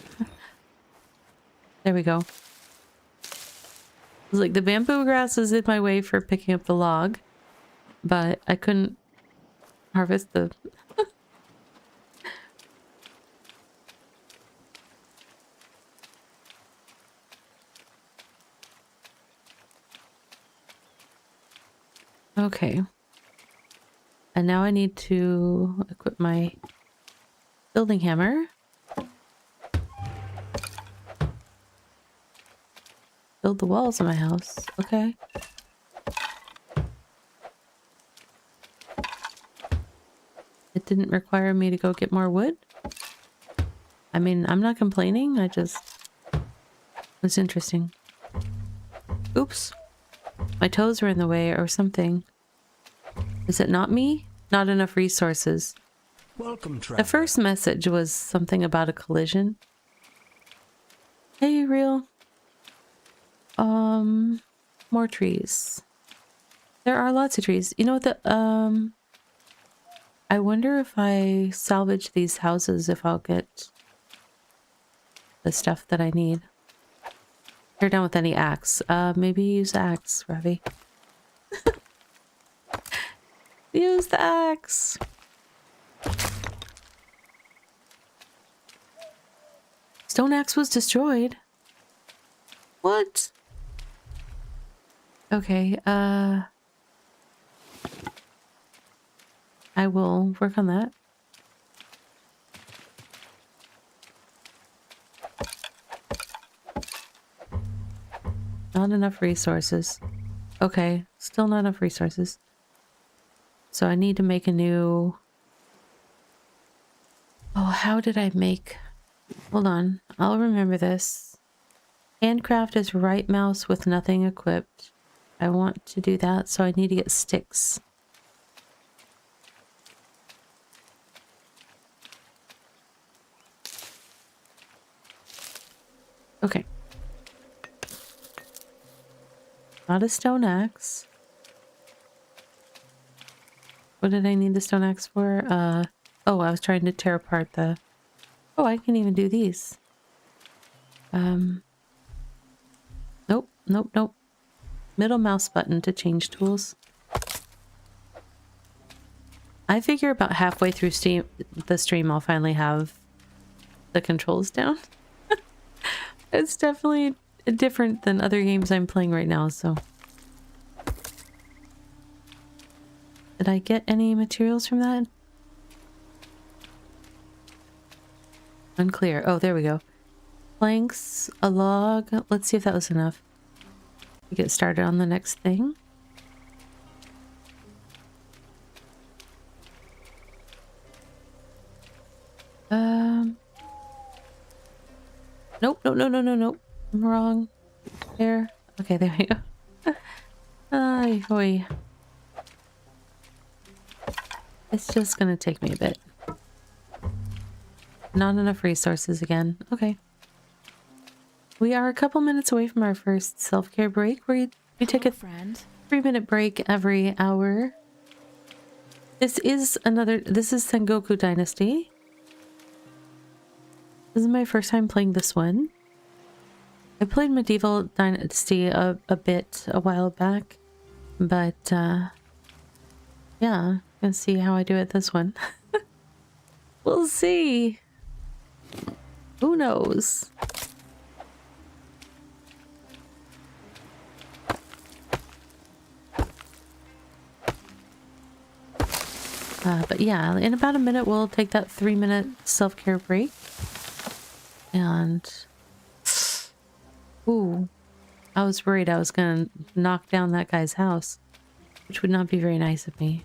There we go. It's like the bamboo grass is in my way for picking up the log, but I couldn't harvest the... Okay. And now I need to equip my building hammer. Build the walls of my house. Okay. It didn't require me to go get more wood. I mean, I'm not complaining. It's interesting. Oops. My toes were in the way or something. Is it not me? Not enough resources.
Welcome, traveler.
The first message was something about a collision. Hey, real. More trees. There are lots of trees. You know what I wonder if I salvage these houses if I'll get the stuff that I need. Tear down with any axe. Maybe use the axe, Ravi. Use the axe. Stone axe was destroyed. What? Okay, I will work on that. Not enough resources. Okay, still not enough resources. So I need to make a new... Oh, how did I make... Hold on, I'll remember this. Handcraft is right mouse with nothing equipped. I want to do that, so I need to get sticks. Okay. Not a stone axe. What did I need the stone axe for? Oh, I was trying to tear apart the... Oh, I can even do these. Nope, nope, nope. Middle mouse button to change tools. I figure about halfway through the stream I'll finally have the controls down. It's definitely different than other games I'm playing right now, so... Did I get any materials from that? Unclear. Oh, there we go. Planks, a log. Let's see if that was enough. We get started on the next thing. Nope, no, no, no, no, no. I'm wrong. There. Okay, there we go. Ay, boy. It's just gonna take me a bit. Not enough resources again. Okay. We are a couple minutes away from our first self-care break. We take a 3-minute break every hour. This is Sengoku Dynasty. This is my first time playing this one. I played Medieval Dynasty a bit a while back, but yeah, gonna see how I do it this one. We'll see. Who knows? But yeah, in about a minute, we'll take that 3-minute self-care break. And... Ooh. I was worried I was gonna knock down that guy's house, which would not be very nice of me.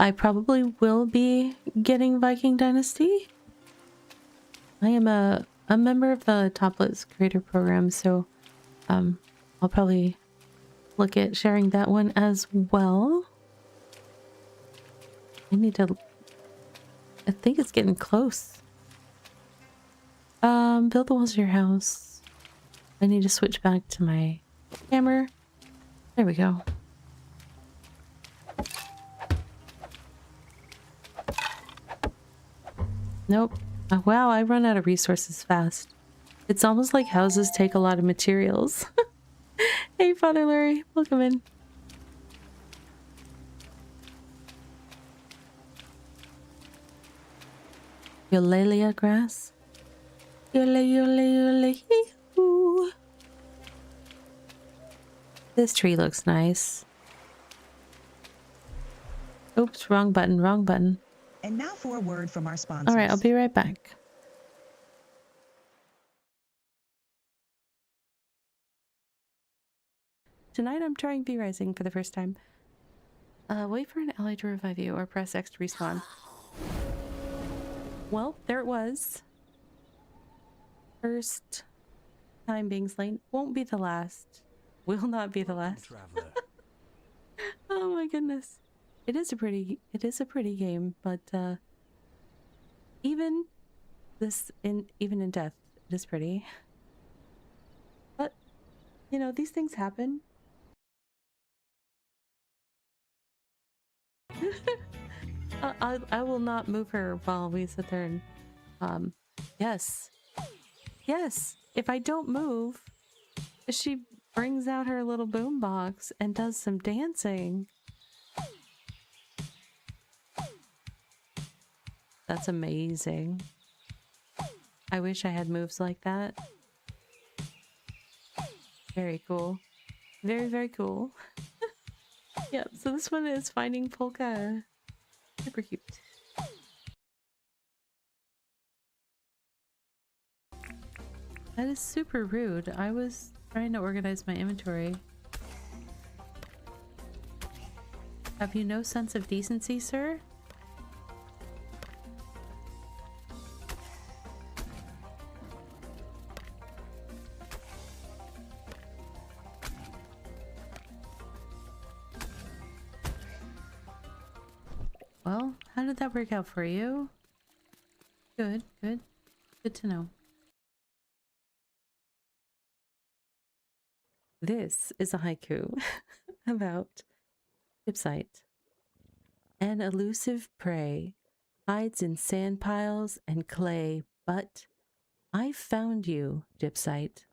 I probably will be getting Viking Dynasty. I am a member of the Toplets Creator Program, so I'll probably look at sharing that one as well. I think it's getting close. Build the walls of your house. I need to switch back to my hammer. There we go. Nope. Oh, wow, I run out of resources fast. It's almost like houses take a lot of materials. Hey, Father Larry, welcome in. Eulalia grass. Eulalia. This tree looks nice. Oops, wrong button, wrong button.
And now for a word from our sponsors.
All right, I'll be right back. Tonight I'm trying V-Rising for the first time. Wait for an ally to revive you or press X to respawn. Well, there it was. First time being slain. Won't be the last. Will not be the last. Oh my goodness. It is a pretty game, but even in death, it is pretty. But you know, these things happen. I will not move her while we sit there and yes. If I don't move, she brings out her little boombox and does some dancing. That's amazing. I wish I had moves like that. Very cool. Very, very cool. Yeah, so this one is Finding Polka. Super cute. That is super rude. I was trying to organize my inventory. Have you no sense of decency, sir? Well, how did that work out for you? Good, good. Good to know. This is a haiku about Dipsite. An elusive prey hides in sand piles and clay, but I found you, Dipsite.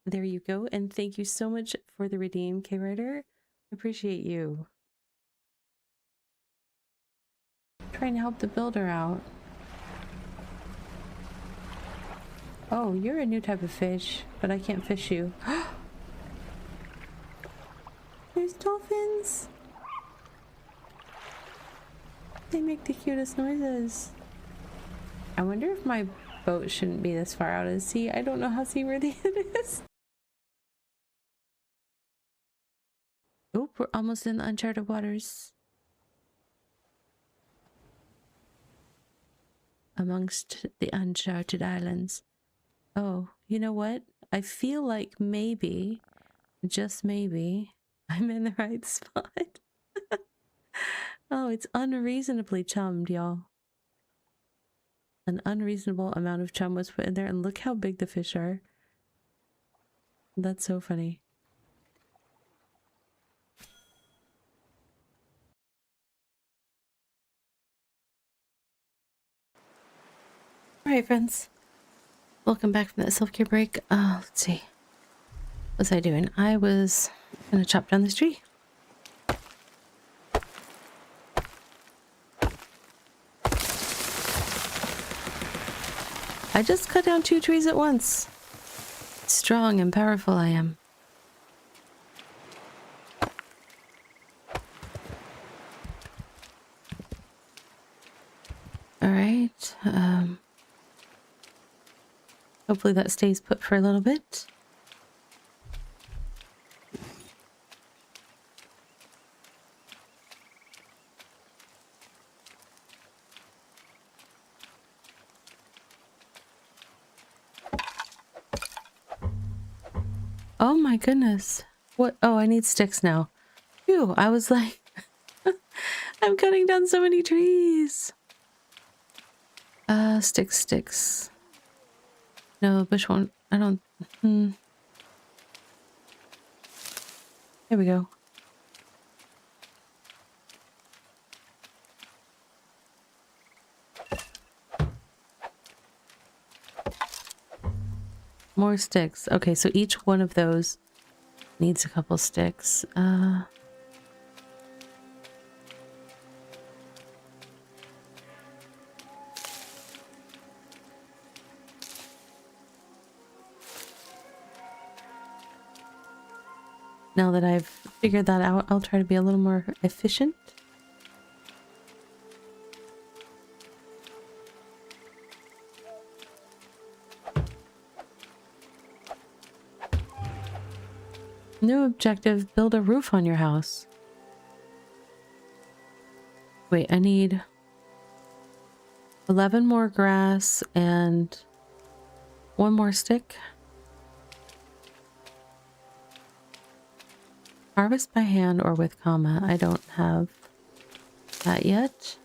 There you go, and thank you so much for the redeem, K-Writer. Appreciate you. Trying to help the builder out. Oh, you're a new type of fish, but I can't fish you. There's dolphins! They make the cutest noises. I wonder if my boat shouldn't be this far out at sea. I don't know how seaworthy it is. Oh, we're almost in the uncharted waters. Amongst the uncharted islands. Oh, you know what? I feel like maybe, just maybe, I'm in the right spot. Oh, it's unreasonably chummed, y'all. An unreasonable amount of chum was put in there, and look how big the fish are. That's so funny. Alright, friends. Welcome back from that self-care break. Let's see. What was I doing? I was gonna chop down this tree. I just cut down 2 trees at once. Strong and powerful I am. All right. Hopefully that stays put for a little bit. Oh my goodness. What? Oh, I need sticks now. Phew, I was like, I'm cutting down so many trees. Sticks. No, bush won't. I don't. Here we go. More sticks. Okay, so each one of those needs a couple sticks. Now that I've figured that out, I'll try to be a little more efficient. New objective, build a roof on your house. Wait, I need 11 more grass and 1 more stick. Harvest by hand or with comma. I don't have that yet.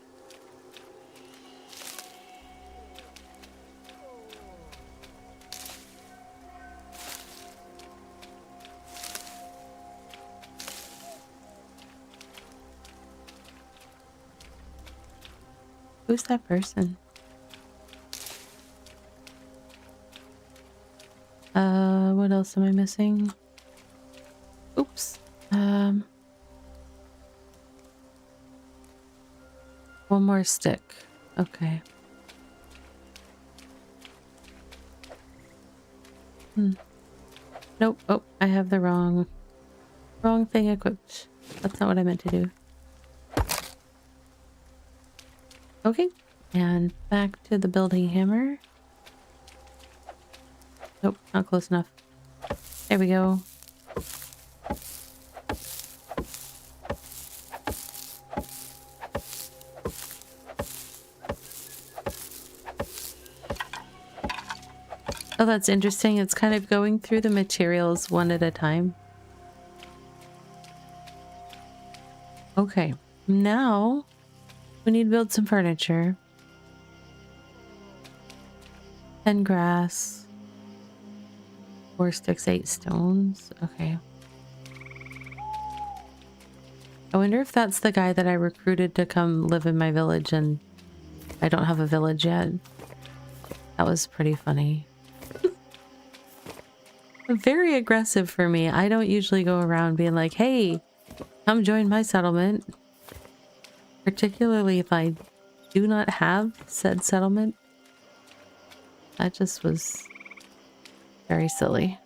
Who's that person? What else am I missing? Oops. One more stick. Okay. Nope. Oh, I have the wrong thing equipped. That's not what I meant to do. Okay. And back to the building hammer. Nope, not close enough. There we go. Oh, that's interesting. It's kind of going through the materials one at a time. Okay, now we need to build some furniture. 10 grass. 4 sticks, 8 stones. Okay. I wonder if that's the guy that I recruited to come live in my village and I don't have a village yet. That was pretty funny. Very aggressive for me. I don't usually go around being like, hey, come join my settlement. Particularly if I do not have said settlement. That just was very silly.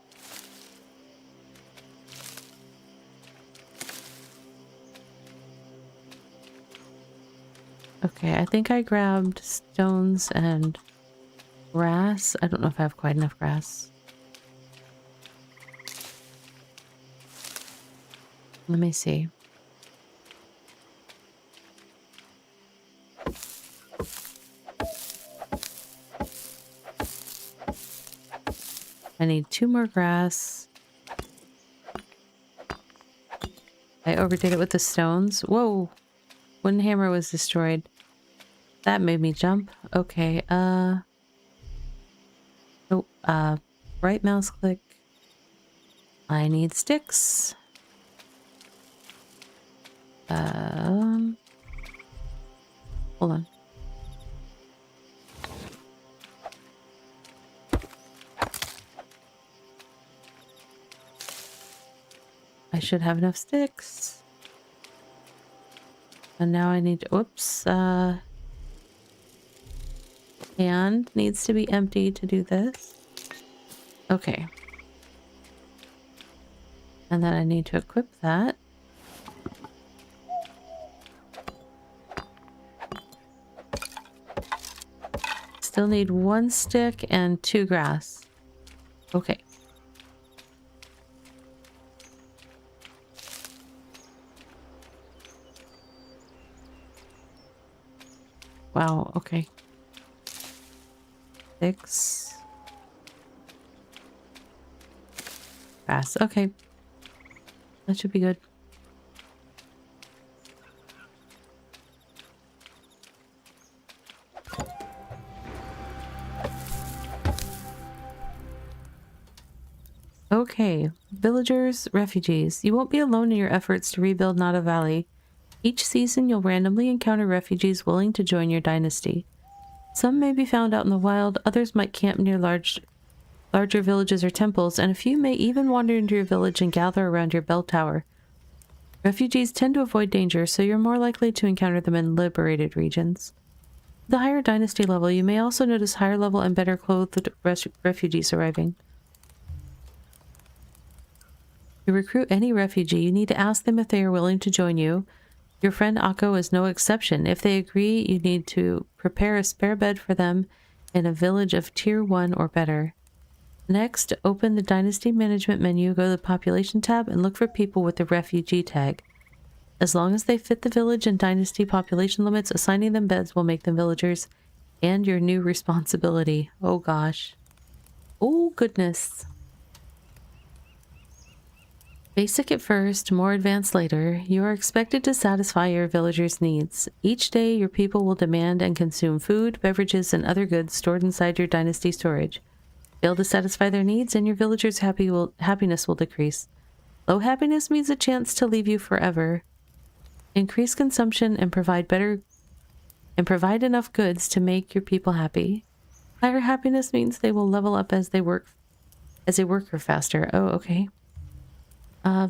Okay, I think I grabbed stones and grass. I don't know if I have quite enough grass. Let me see. I need 2 more grass. I overdid it with the stones. Whoa! Wooden hammer was destroyed. That made me jump. Okay, oh, right mouse click. I need sticks. Hold on. I should have enough sticks. And now I need to, whoops, And needs to be empty to do this. Okay. And then I need to equip that. Still need 1 stick and 2 grass. Okay. Wow, okay. 6 grass. Okay. That should be good. Okay, villagers, refugees. You won't be alone in your efforts to rebuild Nada Valley. Each season, you'll randomly encounter refugees willing to join your dynasty. Some may be found out in the wild, others might camp near larger villages or temples, and a few may even wander into your village and gather around your bell tower. Refugees tend to avoid danger, so you're more likely to encounter them in liberated regions. The higher dynasty level, you may also notice higher level and better clothed refugees arriving. To recruit any refugee, you need to ask them if they are willing to join you. Your friend Akko is no exception. If they agree, you need to prepare a spare bed for them in a village of tier 1 or better. Next, open the Dynasty Management menu, go to the Population tab, and look for people with the refugee tag. As long as they fit the village and dynasty population limits, assigning them beds will make them villagers and your new responsibility. Oh gosh. Oh goodness. Basic at first, more advanced later, you are expected to satisfy your villagers' needs. Each day, your people will demand and consume food, beverages, and other goods stored inside your dynasty storage. Fail to satisfy their needs, and your villagers' happiness will decrease. Low happiness means a chance to leave you forever. Increase consumption and provide enough goods to make your people happy. Higher happiness means they will level up as a worker faster. Oh, okay.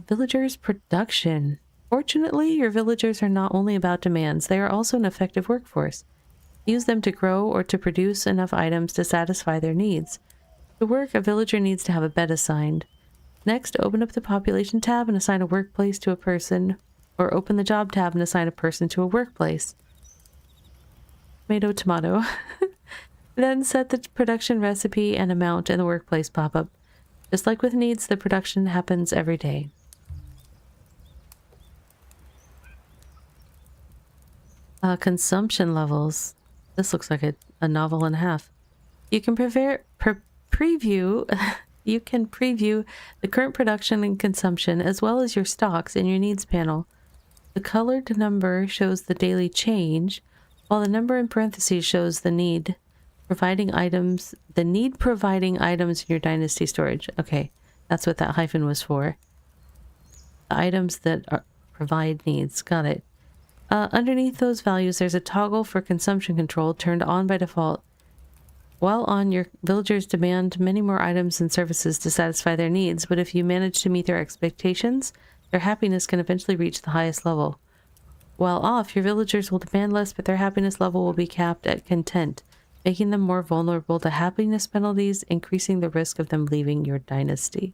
Villagers' production. Fortunately, your villagers are not only about demands, they are also an effective workforce. Use them to grow or to produce enough items to satisfy their needs. To work, a villager needs to have a bed assigned. Next, open up the Population tab and assign a workplace to a person, or open the Job tab and assign a person to a workplace. Tomato, tomato. Then set the production recipe and amount in the workplace pop-up. Just like with needs, the production happens every day. Consumption levels. This looks like a novel and a half. You can preview you can preview the current production and consumption as well as your stocks in your needs panel. The colored number shows the daily change, while the number in parentheses shows the need providing items in your dynasty storage. Okay, that's what that hyphen was for. The items that provide needs. Got it. Underneath those values, there's a toggle for consumption control turned on by default. While on, your villagers demand many more items and services to satisfy their needs, but if you manage to meet their expectations, their happiness can eventually reach the highest level. While off, your villagers will demand less, but their happiness level will be capped at content, making them more vulnerable to happiness penalties, increasing the risk of them leaving your dynasty.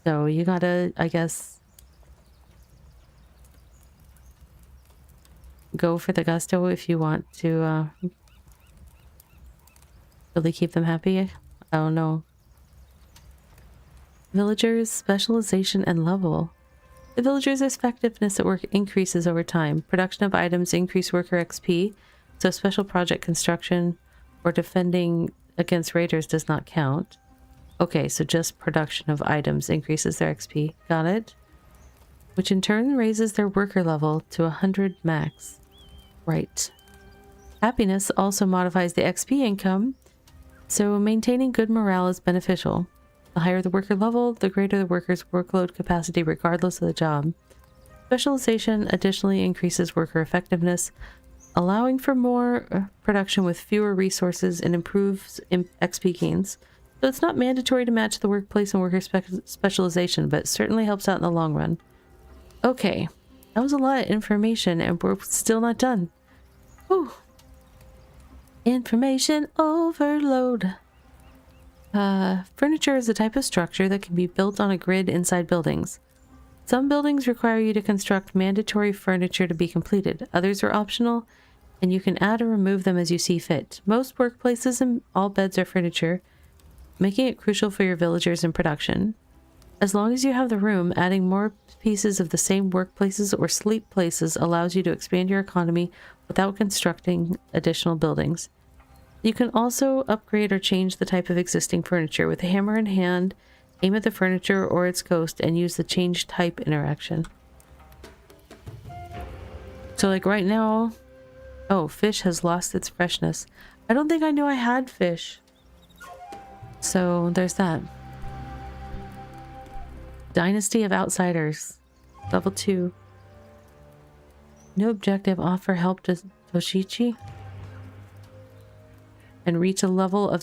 So you gotta, I guess, go for the gusto if you want to really keep them happy. I don't know. Villagers' specialization and level. The villagers' effectiveness at work increases over time. Production of items increase worker XP, so special project construction or defending against raiders does not count. Okay, so just production of items increases their XP. Got it. Which in turn raises their worker level to 100 max. Right. Happiness also modifies the XP income, so maintaining good morale is beneficial. The higher the worker level, the greater the worker's workload capacity regardless of the job. Specialization additionally increases worker effectiveness, allowing for more production with fewer resources and improves XP gains. So it's not mandatory to match the workplace and worker specialization, but it certainly helps out in the long run. Okay, that was a lot of information and we're still not done. Whew. Information overload. Furniture is a type of structure that can be built on a grid inside buildings. Some buildings require you to construct mandatory furniture to be completed. Others are optional, and you can add or remove them as you see fit. Most workplaces and all beds are furniture, making it crucial for your villagers in production. As long as you have the room, adding more pieces of the same workplaces or sleep places allows you to expand your economy without constructing additional buildings. You can also upgrade or change the type of existing furniture. With a hammer in hand, aim at the furniture or its ghost and use the change type interaction. So like right now, oh, fish has lost its freshness. I don't think I knew I had fish. So there's that. Dynasty of Outsiders. Level 2. New objective, offer help to Toshichi. And reach level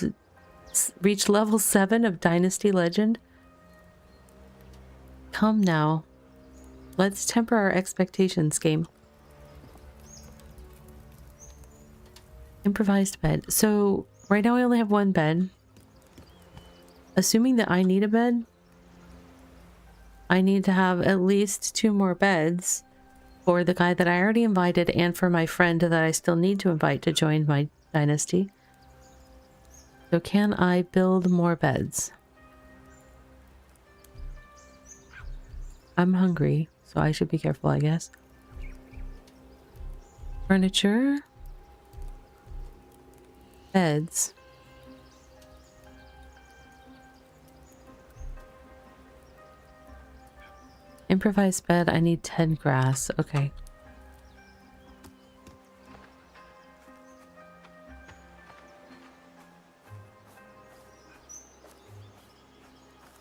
7 of Dynasty Legend. Come now. Let's temper our expectations, game. Improvised bed. So right now I only have one bed. Assuming that I need a bed, I need to have at least 2 more beds for the guy that I already invited and for my friend that I still need to invite to join my dynasty. So can I build more beds? I'm hungry, so I should be careful, I guess. Furniture. Beds. Improvised bed, I need 10 grass. Okay.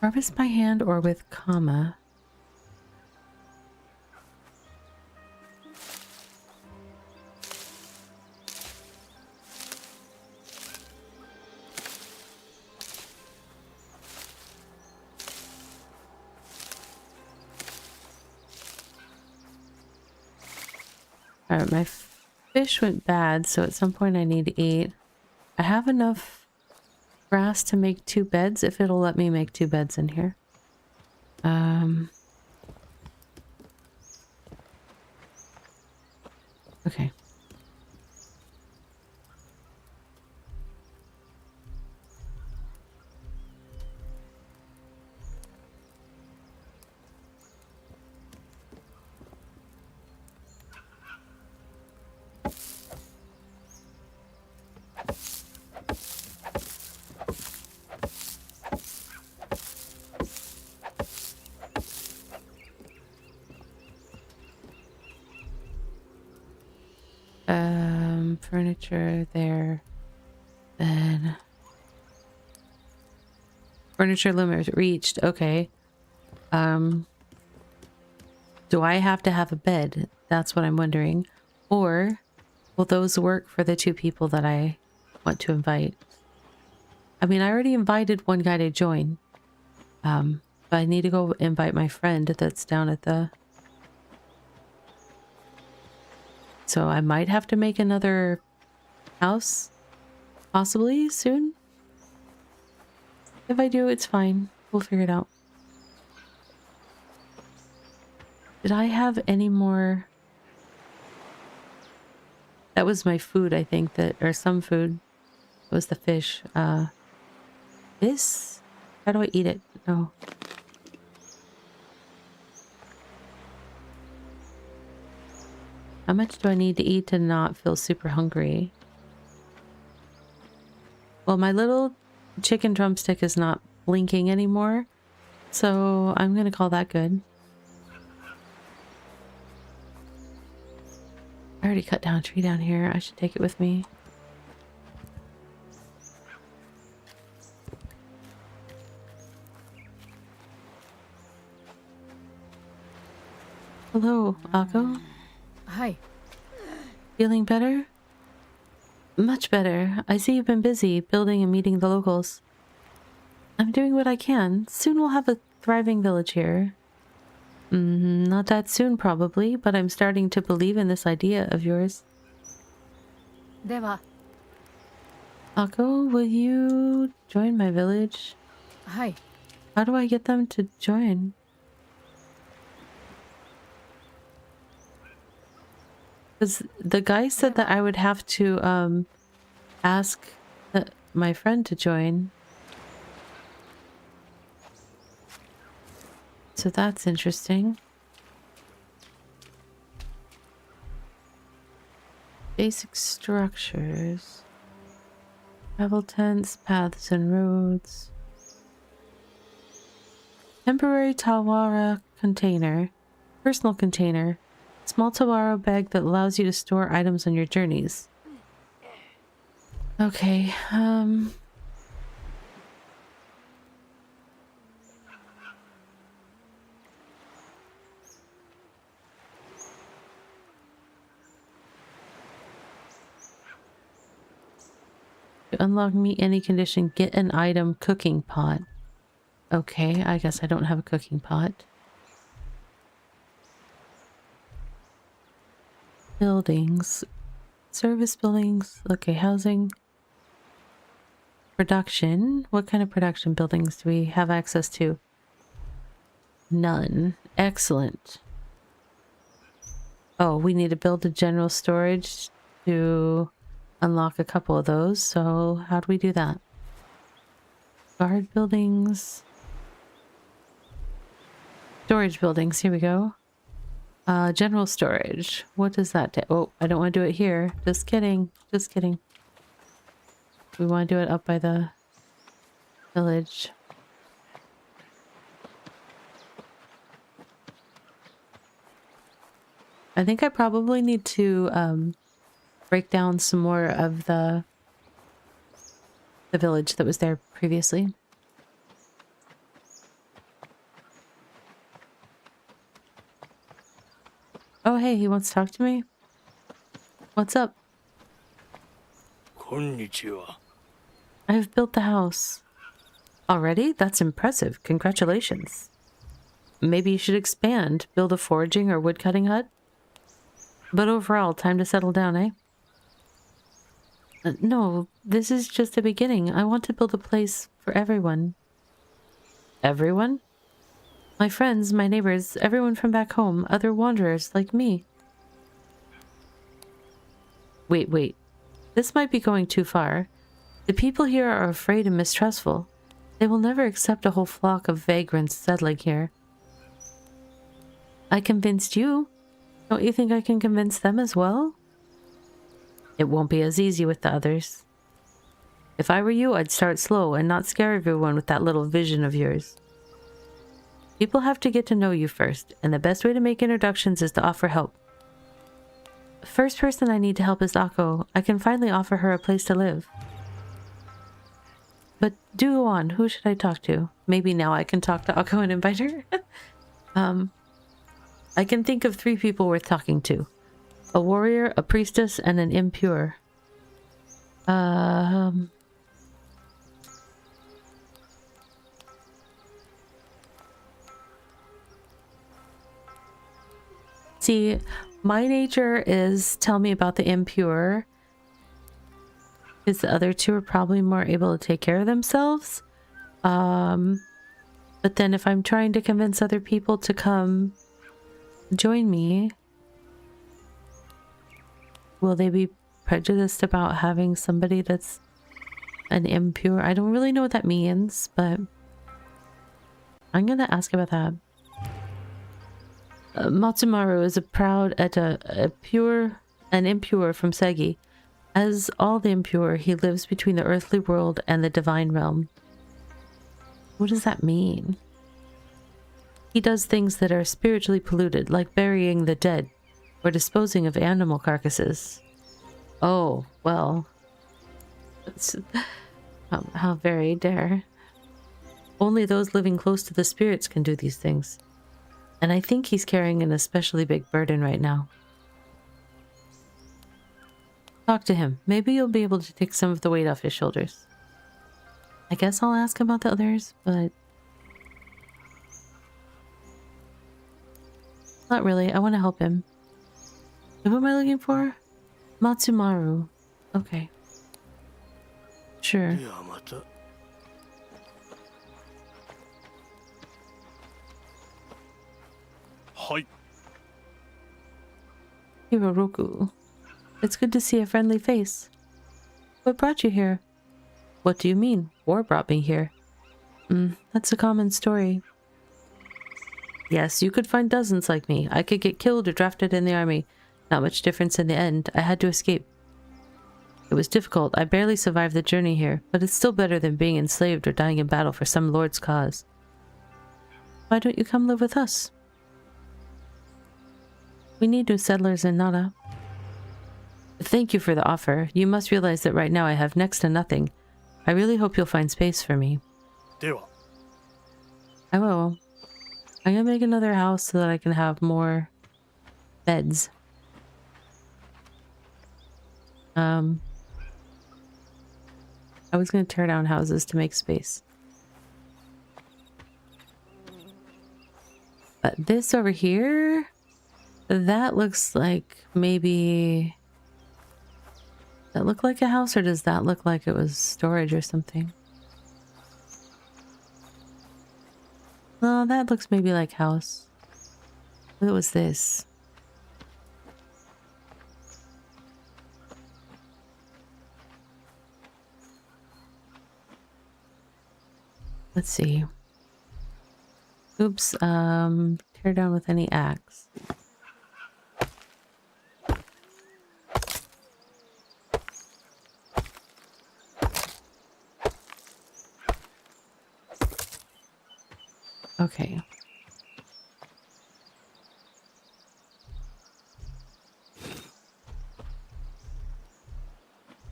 Harvest by hand or with comma. Alright, my fish went bad, so at some point I need to eat. I have enough grass to make 2 beds, if it'll let me make 2 beds in here. Okay. Furniture there. Then furniture limit reached. Okay. Do I have to have a bed? That's what I'm wondering. Or will those work for the 2 people that I want to invite? I mean, I already invited one guy to join. But I need to go invite my friend that's down at the... So I might have to make another house, possibly soon. If I do, it's fine. We'll figure it out. Did I have any more? That was my food, I think, that, or some food. It was the fish. This? How do I eat it? No. How much do I need to eat to not feel super hungry? Well, my little chicken drumstick is not blinking anymore, so I'm gonna call that good. I already cut down a tree down here. I should take it with me. Hello, Akko.
Hi.
Feeling better? Much better. I see you've been busy building and meeting the locals. I'm doing what I can. Soon we'll have a thriving village here. Not that soon probably, but I'm starting to believe in this idea of yours.
では、
Akko, will you join my village?
Hi.
How do I get them to join? Because the guy said that I would have to ask my friend to join. So that's interesting. Basic structures. Travel tents, paths and roads. Temporary Tawara container. Personal container. Small Tawara bag that allows you to store items on your journeys. Okay, to unlock meet any condition, get an item cooking pot. Okay, I guess I don't have a cooking pot. Buildings. Service buildings. Okay, housing. Production. What kind of production buildings do we have access to? None. Excellent. Oh, we need to build a general storage to unlock a couple of those. So how do we do that? Guard buildings. Storage buildings. Here we go. General storage. What does that do? Oh, I don't want to do it here. Just kidding. Just kidding. We want to do it up by the village. I think I probably need to break down some more of the village that was there previously. Oh, hey, he wants to talk to me? What's up?
こんにちは。
I've built the house. Already? That's impressive. Congratulations. Maybe you should expand, build a foraging or woodcutting hut? But overall, time to settle down, eh? No, this is just a beginning. I want to build a place for everyone. Everyone? My friends, my neighbors, everyone from back home, other wanderers like me. Wait. This might be going too far. The people here are afraid and mistrustful. They will never accept a whole flock of vagrants settling here. I convinced you. Don't you think I can convince them as well? It won't be as easy with the others. If I were you, I'd start slow and not scare everyone with that little vision of yours. People have to get to know you first, and the best way to make introductions is to offer help. The first person I need to help is Akko. I can finally offer her a place to live. But do go on. Who should I talk to? Maybe now I can talk to Akko and invite her? I can think of 3 people worth talking to. A warrior, a priestess, and an impure. See, my nature is tell me about the impure. Because the other 2 are probably more able to take care of themselves. But then if I'm trying to convince other people to come join me, will they be prejudiced about having somebody that's an impure? I don't really know what that means, but I'm gonna ask about that. Matsumaru is an impure from Segi. As all the impure, he lives between the earthly world and the divine realm. What does that mean? He does things that are spiritually polluted, like burying the dead or disposing of animal carcasses. Oh, well. How very dare. Only those living close to the spirits can do these things. And I think he's carrying an especially big burden right now. Talk to him. Maybe you'll be able to take some of the weight off his shoulders. I guess I'll ask about the others, but... not really. I want to help him. Who am I looking for? Matsumaru. Okay. Sure.
ではまた。はい。
Hiroroku. It's good to see a friendly face. What brought you here? What do you mean? War brought me here. That's a common story. Yes, you could find dozens like me. I could get killed or drafted in the army. Not much difference in the end. I had to escape. It was difficult. I barely survived the journey here, but it's still better than being enslaved or dying in battle for some lord's cause. Why don't you come live with us? We need new settlers in Nara. Thank you for the offer. You must realize that right now I have next to nothing. I really hope you'll find space for me.
では。
I will. I'm gonna make another house so that I can have more beds. I was gonna tear down houses to make space. But this over here, that looks like maybe... Does that look like a house, or does that look like it was storage or something? No, that looks maybe like house. What was this? Let's see. Oops, tear down with any axe. Okay.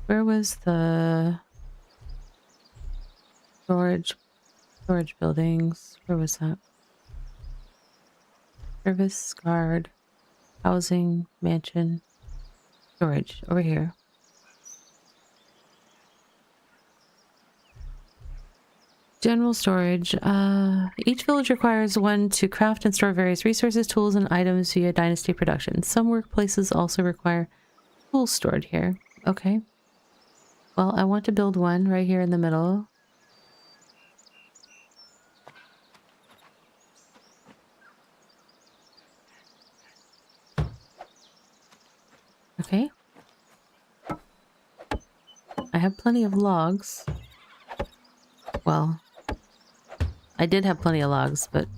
Where was the storage buildings? Where was that? Service, guard, housing, mansion, storage. Over here. General storage. Each village requires one to craft and store various resources, tools, and items via dynasty production. Some workplaces also require tools stored here. Okay. Well, I want to build one right here in the middle. Okay. I have plenty of logs. Well, I did have plenty of logs, but...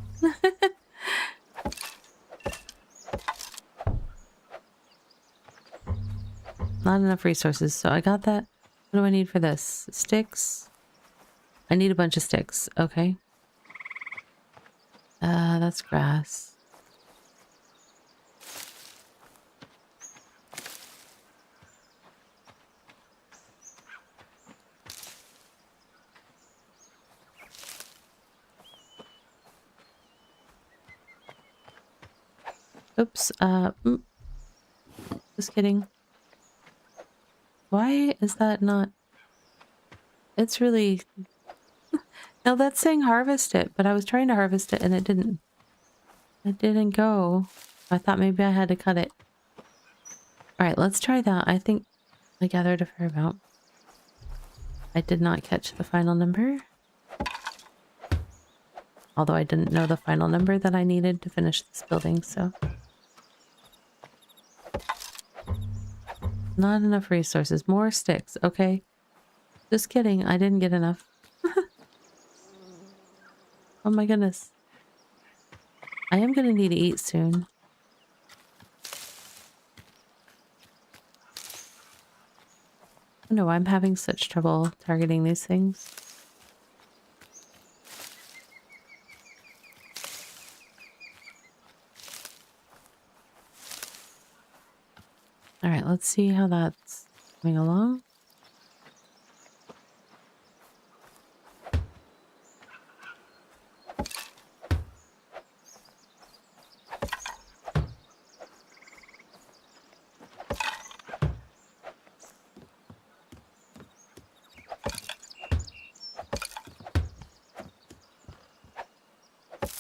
not enough resources, so I got that. What do I need for this? Sticks? I need a bunch of sticks. Okay. That's grass. Oops, just kidding. Why is that not... It's really... Now that's saying harvest it, but I was trying to harvest it and it didn't. It didn't go. I thought maybe I had to cut it. Alright, let's try that. I think I gathered a fair amount. I did not catch the final number. Although I didn't know the final number that I needed to finish this building, so... Not enough resources. More sticks. Okay. Just kidding. I didn't get enough. Oh my goodness. I am gonna need to eat soon. Oh no, I'm having such trouble targeting these things. Alright, let's see how that's coming along.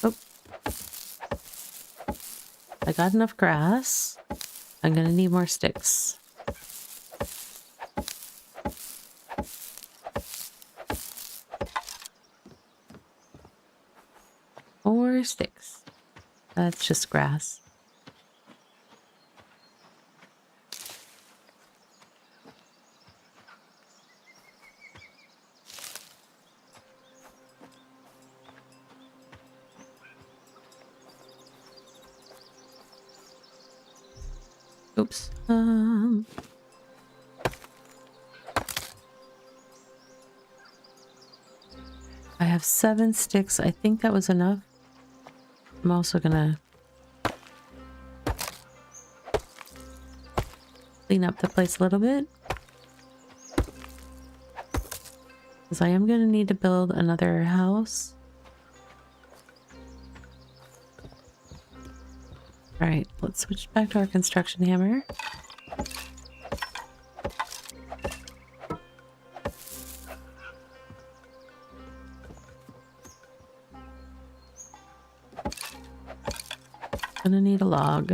Oh. I got enough grass. I'm gonna need more sticks. Or sticks. That's just grass. Oops. I have 7 sticks. I think that was enough. I'm also gonna clean up the place a little bit, because I am gonna need to build another house. All right, let's switch back to our construction hammer. Gonna need a log.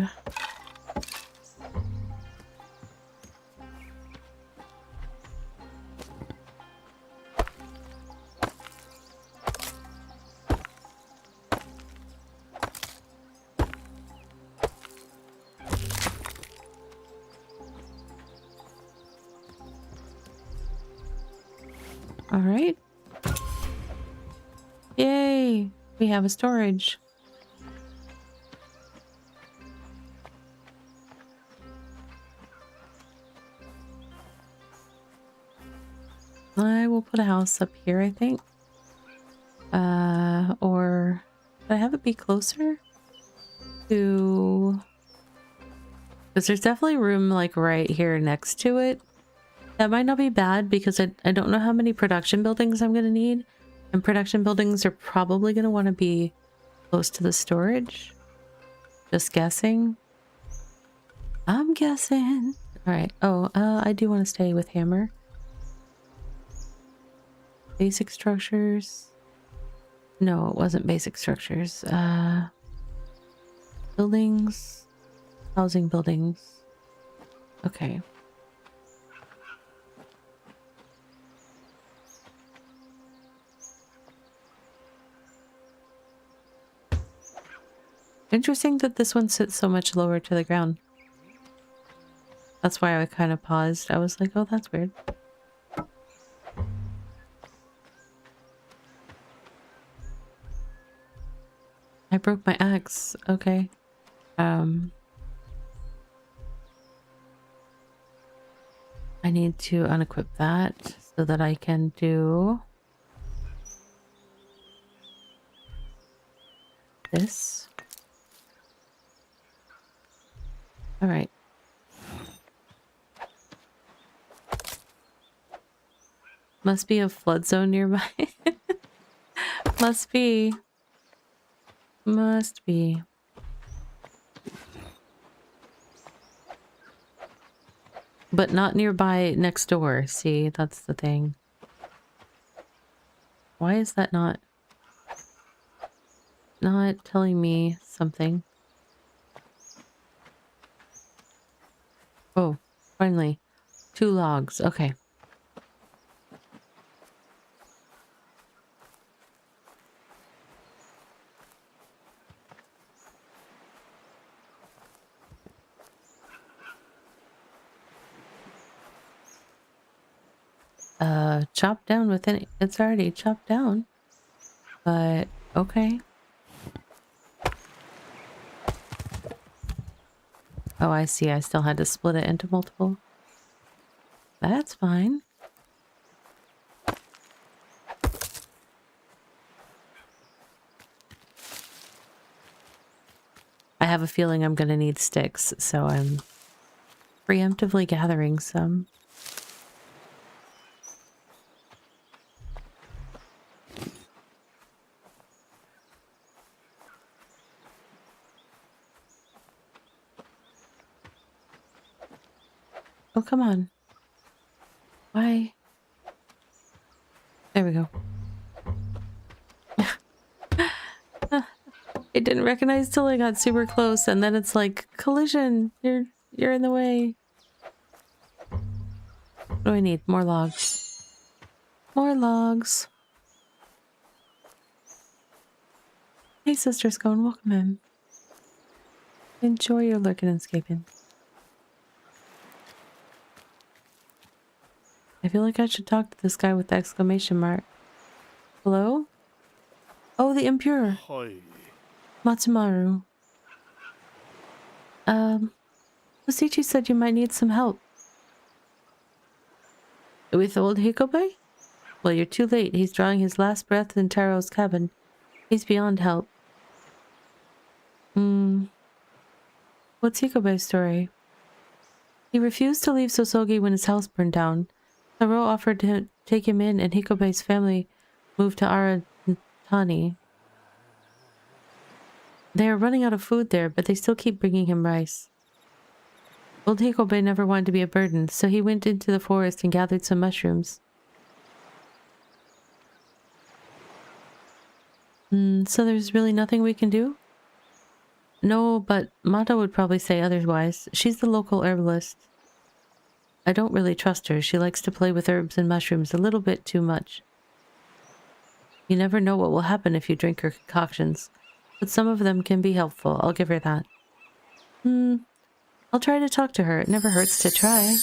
All right. Yay! We have a storage. I will put a house up here, I think. Or should I have it be closer to... Because there's definitely room like right here next to it. That might not be bad because I don't know how many production buildings I'm going to need. And production buildings are probably going to want to be close to the storage. Just guessing. I'm guessing. All right. Oh, I do want to stay with hammer. Basic structures. No, it wasn't basic structures. Buildings. Housing buildings. Okay. Interesting that this one sits so much lower to the ground. That's why I kind of paused. I was like, oh, that's weird. I broke my axe. Okay. I need to unequip that so that I can do this. All right. Must be a flood zone nearby. Must be. Must be. But not nearby next door. See, that's the thing. Why is that not telling me something? Oh, finally. 2 logs. Okay. Chopped down within it. It's already chopped down. But, okay. Oh, I see. I still had to split it into multiple. That's fine. I have a feeling I'm going to need sticks, so I'm preemptively gathering some. Oh, come on. Why? There we go. It didn't recognize till I got super close, and then it's like, collision! You're in the way. What do I need? More logs. More logs. Hey, Sister Scone, welcome in. Enjoy your lurking and escaping. I feel like I should talk to this guy with the exclamation mark. Hello? Oh, the Impure.
はい。
Matsumaru. Osichi said you might need some help. With old Hikobe? Well, you're too late. He's drawing his last breath in Taro's cabin. He's beyond help. What's Hikobe's story? He refused to leave Sosogi when his house burned down. Taro offered to take him in, and Hikobe's family moved to Aratani. They are running out of food there, but they still keep bringing him rice. Old Hikobe never wanted to be a burden, so he went into the forest and gathered some mushrooms. So there's really nothing we can do? No, but Mata would probably say otherwise. She's the local herbalist. I don't really trust her. She likes to play with herbs and mushrooms a little bit too much. You never know what will happen if you drink her concoctions, but some of them can be helpful. I'll give her that. I'll try to talk to her. It never hurts to try.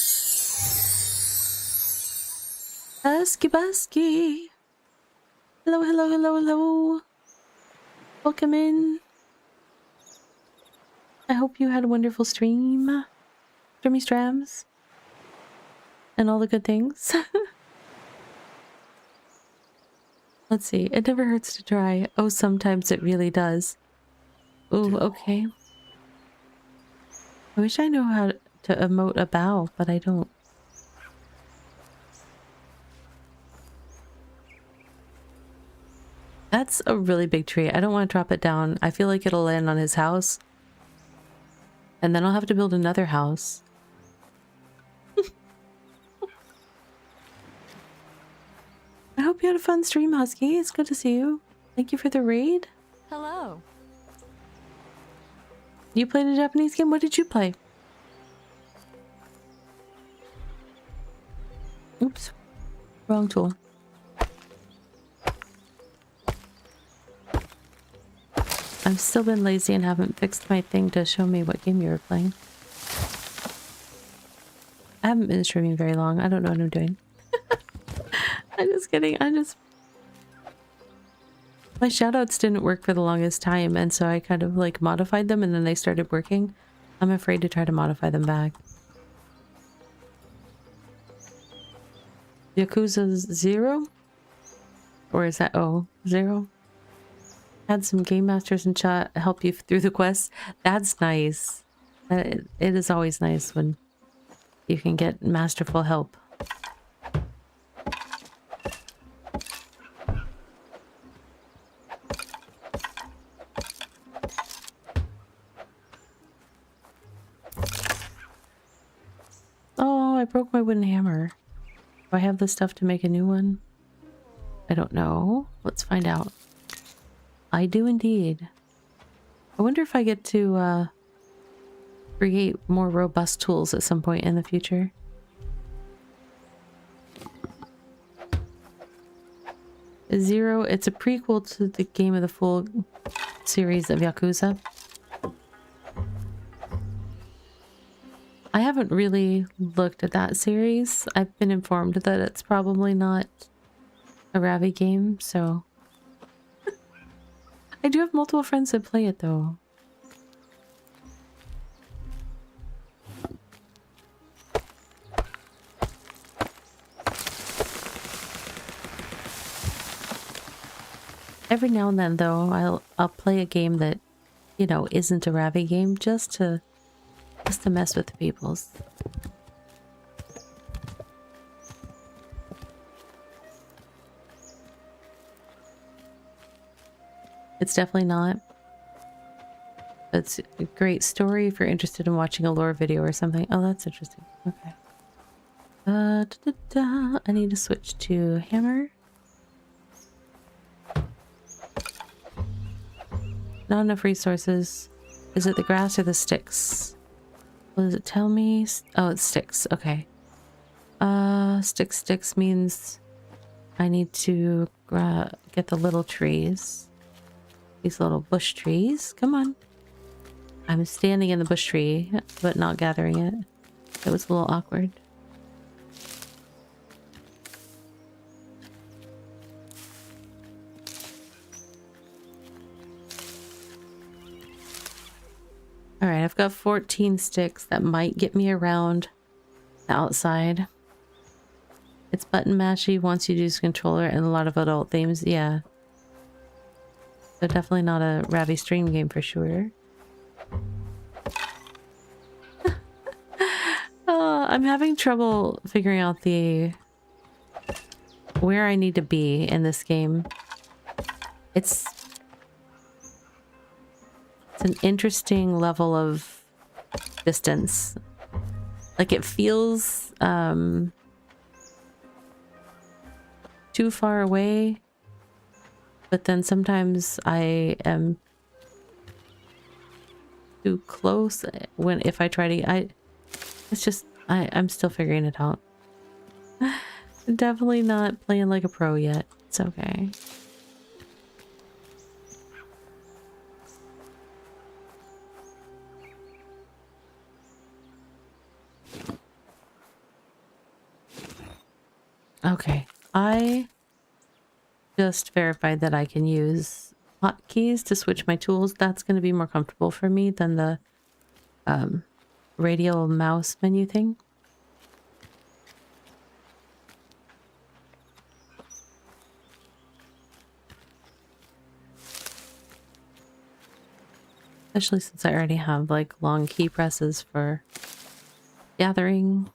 Basky. Hello, hello, hello, hello. Welcome in. I hope you had a wonderful stream. Streamy strams. And all the good things. Let's see. It never hurts to try. Oh, sometimes it really does. Ooh, okay. I wish I knew how to emote a bow, but I don't. That's a really big tree. I don't want to drop it down. I feel like it'll land on his house. And then I'll have to build another house. I hope you had a fun stream, Husky. It's good to see you. Thank you for the raid.
Hello.
You played a Japanese game? What did you play? Oops. Wrong tool. I've still been lazy and haven't fixed my thing to show me what game you were playing. I haven't been streaming very long. I don't know what I'm doing. I'm just kidding. My shoutouts didn't work for the longest time, and so I kind of like modified them and then they started working. I'm afraid to try to modify them back. Yakuza 0? Or is that 0? Had some game masters in chat help you through the quests. That's nice. It is always nice when you can get masterful help. Oh, I broke my wooden hammer. Do I have the stuff to make a new one? I don't know. Let's find out. I do indeed. I wonder if I get to create more robust tools at some point in the future. Zero, it's a prequel to the game of the full series of Yakuza. I haven't really looked at that series. I've been informed that it's probably not a Ravi game, so... I do have multiple friends that play it, though. Every now and then, though, I'll play a game that, you know, isn't a Ravi game just to mess with the peoples. It's definitely not. It's a great story if you're interested in watching a lore video or something. Oh, that's interesting. Okay. I need to switch to hammer. Not enough resources. Is it the grass or the sticks? What does it tell me? Oh, it's sticks. Okay. Sticks means I need to get the little trees. These little bush trees. Come on. I'm standing in the bush tree, but not gathering it. It was a little awkward. Alright, I've got 14 sticks that might get me around the outside. It's button mashy once you use controller and a lot of adult themes, yeah. So definitely not a Ravi stream game for sure. I'm having trouble figuring out where I need to be in this game. It's an interesting level of distance. Like it feels too far away, but then sometimes I am too close if I try to. It's just I'm still figuring it out. Definitely not playing like a pro yet. It's okay. Okay, I just verified that I can use hotkeys to switch my tools. That's going to be more comfortable for me than the radial mouse menu thing. Especially since I already have like long key presses for gathering.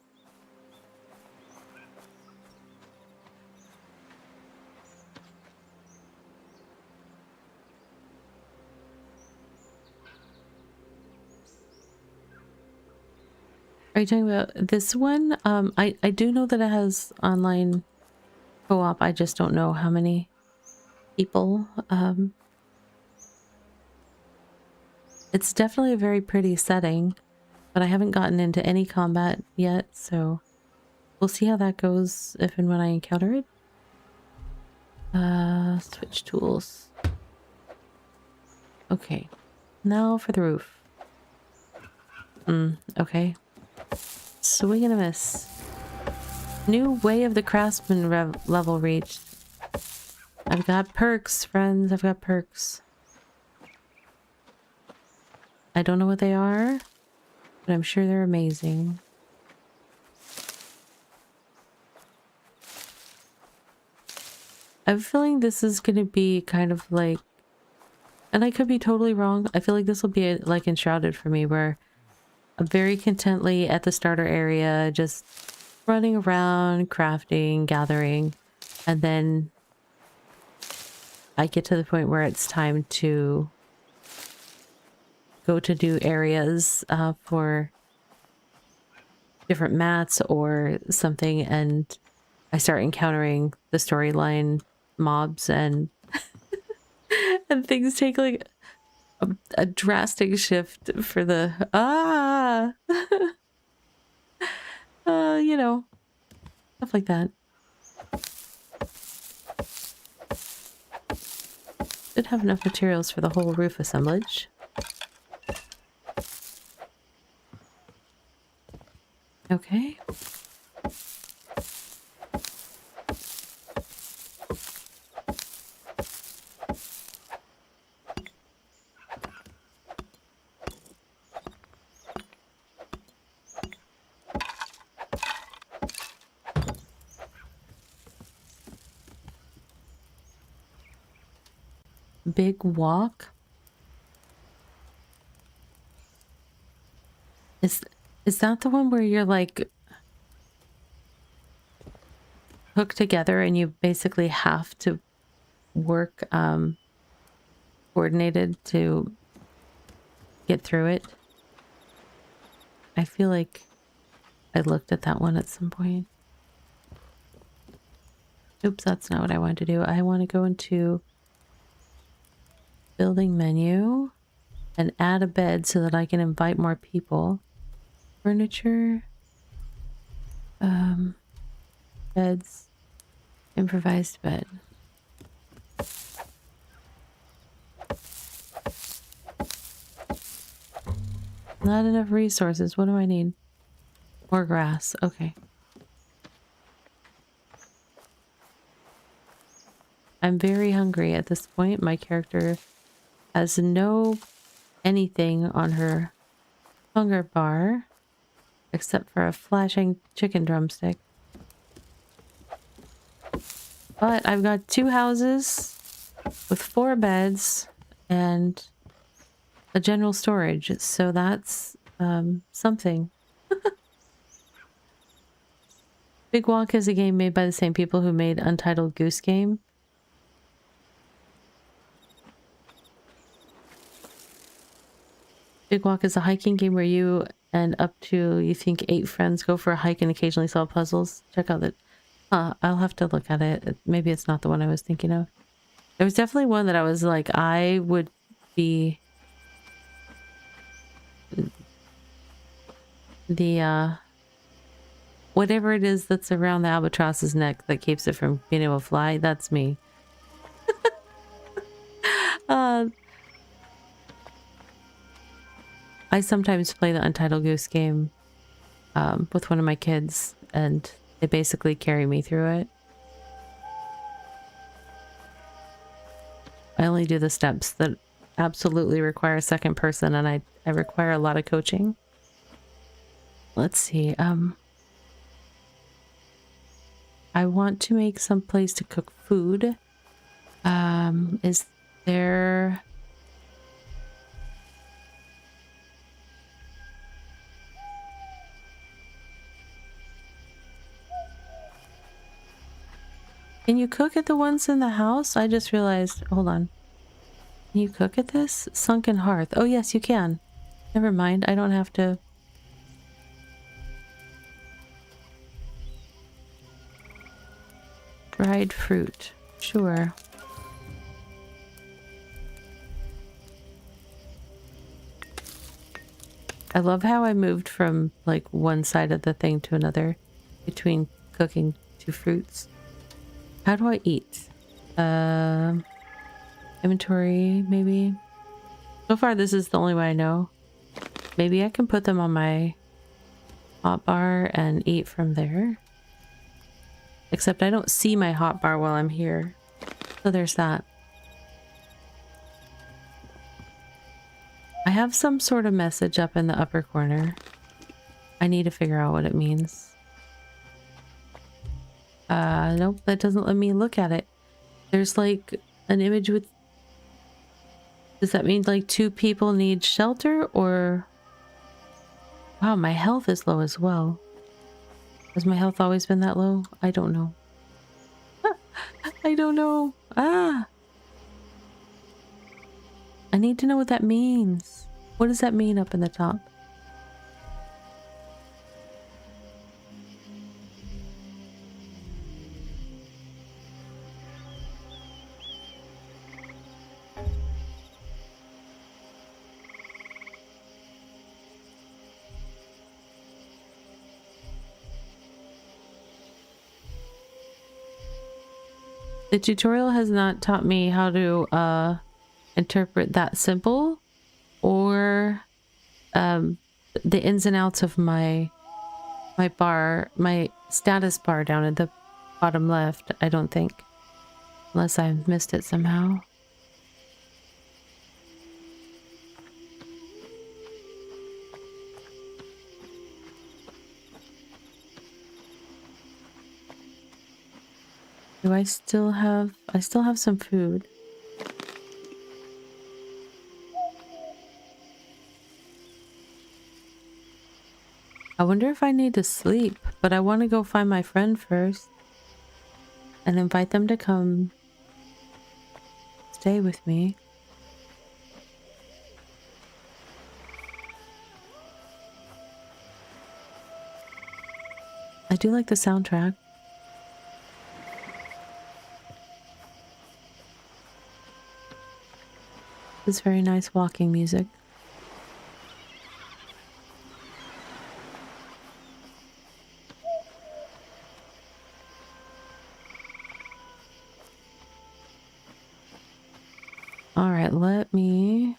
Are you talking about this one? I do know that it has online co-op. I just don't know how many people. It's definitely a very pretty setting, but I haven't gotten into any combat yet, so we'll see how that goes if and when I encounter it. Switch tools. Okay, now for the roof. Okay. Swing and a miss. New Way of the Craftsman level reached. I've got perks, friends. I've got perks. I don't know what they are, but I'm sure they're amazing. I have a feeling this is going to be kind of like, and I could be totally wrong. I feel like this will be like Enshrouded for me, where I'm very contently at the starter area, just running around, crafting, gathering, and then I get to the point where it's time to go to new areas for different mats or something, and I start encountering the storyline mobs and and things take like a drastic shift for the you know, stuff like that. Should have enough materials for the whole roof assemblage. Okay. Big walk. Is that the one where you're like hooked together and you basically have to work coordinated to get through it? I feel like I looked at that one at some point. Oops, that's not what I wanted to do. I want to go into building menu and add a bed so that I can invite more people. Furniture, beds, improvised bed. Not enough resources. What do I need? More grass. Okay. I'm very hungry at this point. My character has no anything on her hunger bar except for a flashing chicken drumstick. But I've got 2 houses with 4 beds and a general storage, so that's something. Big Walk is a game made by the same people who made Untitled Goose Game. Big Walk is a hiking game where you and up to, you think, 8 friends go for a hike and occasionally solve puzzles. Check out that. I'll have to look at it. Maybe it's not the one I was thinking of. There was definitely one that I was like, I would be the whatever it is that's around the albatross's neck that keeps it from being able to fly. That's me. I sometimes play the Untitled Goose Game with one of my kids, and they basically carry me through it. I only do the steps that absolutely require a second person, and I require a lot of coaching. Let's see. I want to make some place to cook food. Is there... Can you cook at the ones in the house? I just realized. Hold on. Can you cook at this? Sunken hearth. Oh, yes, you can. Never mind. I don't have to... Dried fruit. Sure. I love how I moved from, like, one side of the thing to another between cooking 2 fruits. How do I eat? Inventory, maybe? So far, this is the only way I know. Maybe I can put them on my hotbar and eat from there. Except I don't see my hotbar while I'm here. So there's that. I have some sort of message up in the upper corner. I need to figure out what it means. Nope, that doesn't let me look at it. There's like an image with... Does that mean like 2 people need shelter or... Wow, my health is low as well. Has my health always been that low? I don't know. I don't know. Ah! I need to know what that means. What does that mean up in the top? The tutorial has not taught me how to interpret that symbol or the ins and outs of my bar, my status bar down at the bottom left, I don't think. Unless I missed it somehow. Do I still have... I still have some food. I wonder if I need to sleep, but I want to go find my friend first. And invite them to come stay with me. I do like the soundtrack. It's very nice walking music. All right, let me...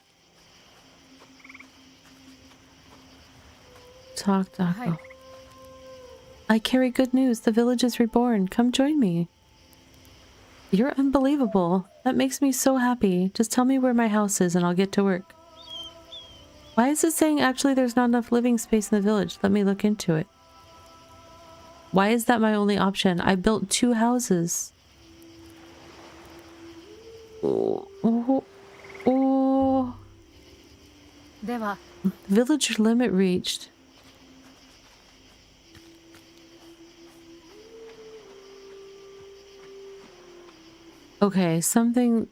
Talk, Taco.
Hi.
I carry good news. The village is reborn. Come join me. You're unbelievable. That makes me so happy. Just tell me where my house is and I'll get to work. Why is it saying actually there's not enough living space in the village? Let me look into it. Why is that my only option? I built 2 houses. Oh. Village limit reached. Okay, something...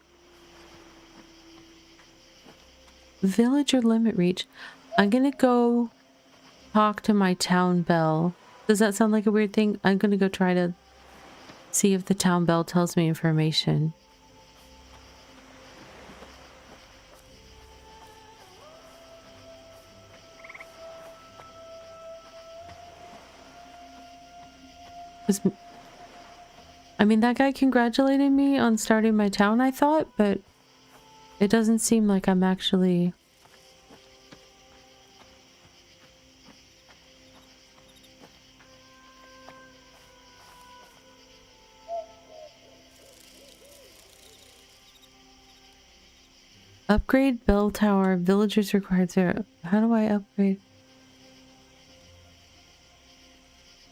Villager limit reach. I'm gonna go talk to my town bell. Does that sound like a weird thing? I'm gonna go try to see if the town bell tells me information. I mean, that guy congratulated me on starting my town, I thought, but it doesn't seem like I'm actually... Upgrade bell tower. Villagers required 0. How do I upgrade?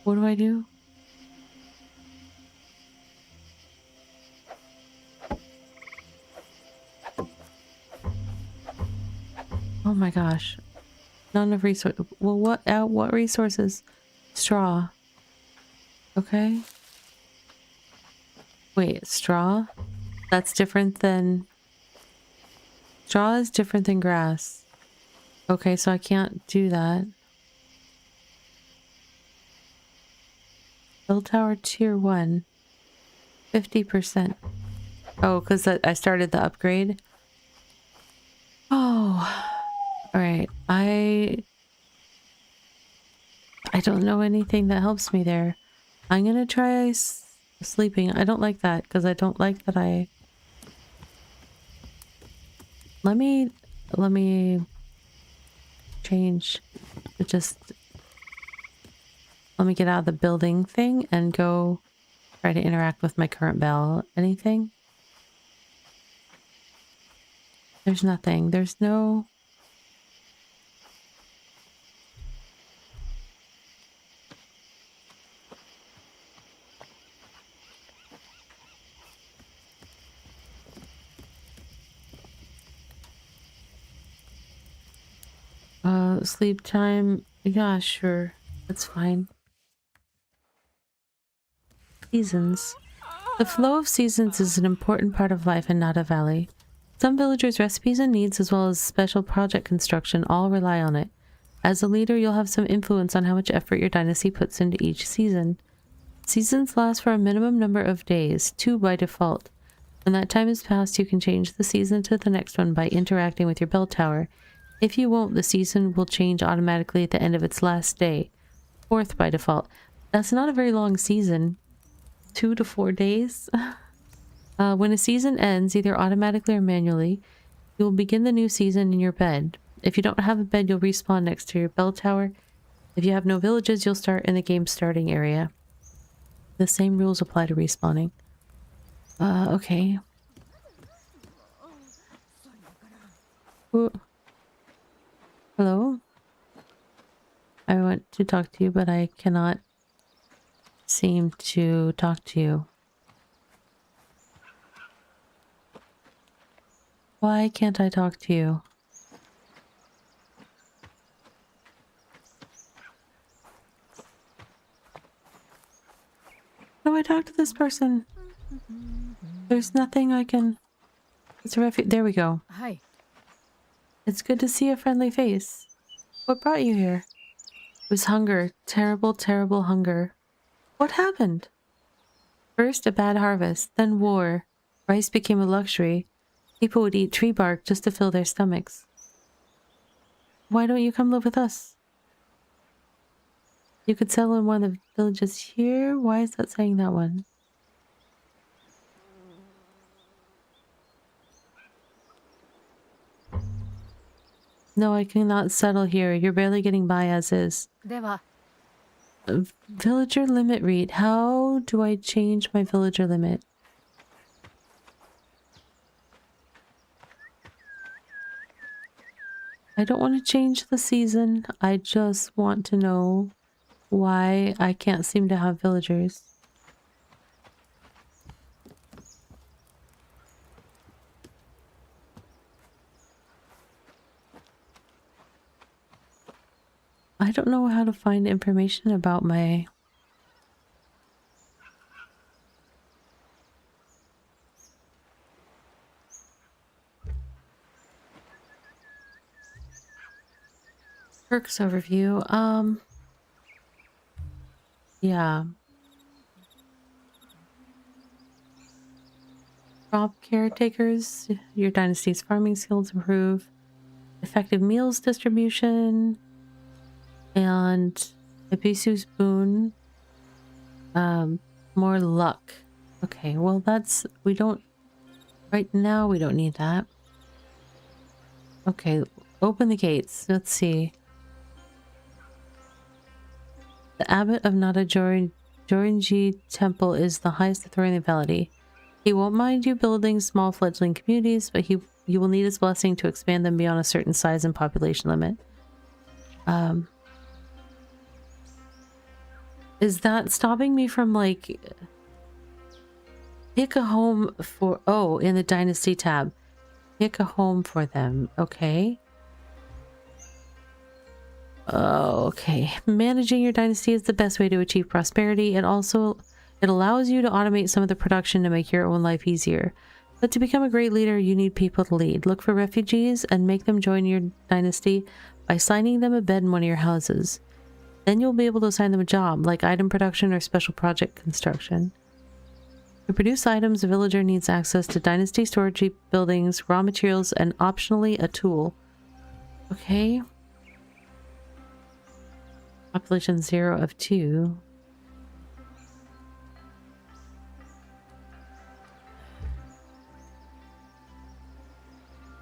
What do I do? Oh my gosh. Not enough resource. Well, what resources? Straw. Okay. Wait, straw? That's different than... Straw is different than grass. Okay, so I can't do that. Bell tower tier 1. 50%. Oh, because I started the upgrade. Oh. Alright, I don't know anything that helps me there. I'm gonna try sleeping. I don't like that because I don't like that I... Let me change. Just let me get out of the building thing and go try to interact with my current bell. Anything? There's nothing. There's no... sleep time. Yeah, sure. That's fine. Seasons. The flow of seasons is an important part of life in Nada Valley. Some villagers' recipes and needs, as well as special project construction, all rely on it. As a leader, you'll have some influence on how much effort your dynasty puts into each season. Seasons last for a minimum number of days, 2 by default. When that time is passed, you can change the season to the next one by interacting with your bell tower. If you won't, the season will change automatically at the end of its last day. 4th by default. That's not a very long season. 2 to 4 days. When a season ends, either automatically or manually, you will begin the new season in your bed. If you don't have a bed, you'll respawn next to your bell tower. If you have no villages, you'll start in the game starting area. The same rules apply to respawning. Okay. Ooh. Hello? I want to talk to you, but I cannot seem to talk to you. Why can't I talk to you? How do I talk to this person? There's nothing I can... It's a refuge. There we go.
Hi.
It's good to see a friendly face. What brought you here? It was hunger. Terrible, terrible hunger. What happened? First, a bad harvest, then war. Rice became a luxury. People would eat tree bark just to fill their stomachs. Why don't you come live with us? You could settle in one of the villages here? Why is that saying that one? No, I cannot settle here. You're barely getting by as is.
では
Villager limit read. How do I change my villager limit? I don't want to change the season. I just want to know why I can't seem to have villagers. I don't know how to find information about my... Perks overview. Yeah. Crop caretakers. Your dynasty's farming skills improve. Effective meals distribution. And Ebisu's boon. More luck. Okay, well that's... We don't... Right now we don't need that. Okay, open the gates. Let's see. The abbot of Nada Jorinji Temple is the highest authority in the valley. He won't mind you building small fledgling communities, but you will need his blessing to expand them beyond a certain size and population limit. Is that stopping me from, like... Pick a home for... Oh, in the Dynasty tab. Pick a home for them. Okay. Oh, okay. Managing your dynasty is the best way to achieve prosperity. It allows you to automate some of the production to make your own life easier. But to become a great leader, you need people to lead. Look for refugees and make them join your dynasty by assigning them a bed in one of your houses. Then you'll be able to assign them a job, like item production or special project construction. To produce items, a villager needs access to dynasty storage buildings, raw materials, and optionally a tool. Okay. Population 0 of 2.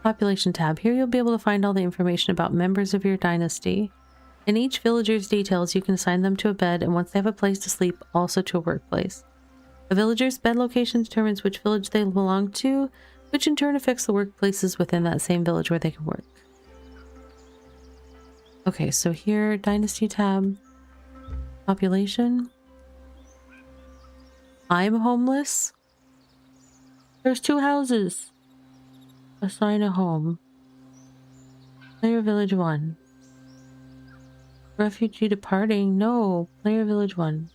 Population tab. Here you'll be able to find all the information about members of your dynasty. In each villager's details, you can assign them to a bed, and once they have a place to sleep, also to a workplace. A villager's bed location determines which village they belong to, which in turn affects the workplaces within that same village where they can work. Okay, so here, Dynasty tab, population. I'm homeless. There's 2 houses. Assign a home. Player village 1. Refugee departing. No, player village 1.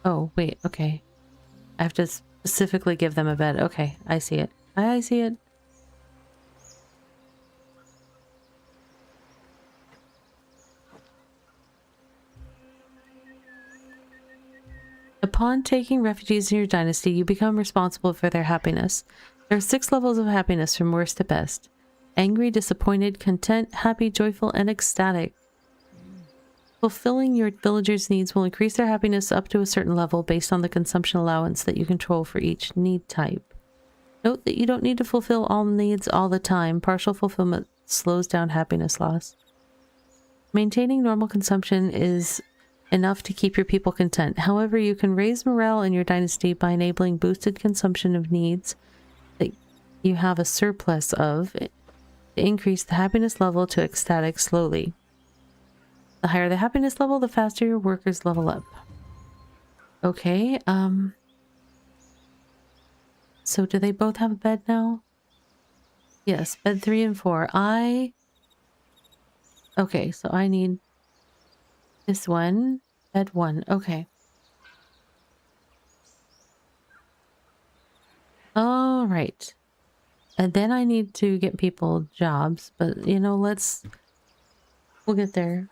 Oh, wait, okay. I have to specifically give them a bed. Okay, I see it. I see it. Upon taking refugees in your dynasty, you become responsible for their happiness. There are 6 levels of happiness from worst to best. Angry, disappointed, content, happy, joyful, and ecstatic. Fulfilling your villagers' needs will increase their happiness up to a certain level based on the consumption allowance that you control for each need type. Note that you don't need to fulfill all needs all the time. Partial fulfillment slows down happiness loss. Maintaining normal consumption is enough to keep your people content. However, you can raise morale in your dynasty by enabling boosted consumption of needs that you have a surplus of to increase the happiness level to ecstatic slowly. The higher the happiness level, the faster your workers level up. Okay, so do they both have a bed now? Yes, bed 3 and 4. Okay, so I need this one, bed 1. Okay. All right. And then I need to get people jobs, but you know, we'll get there.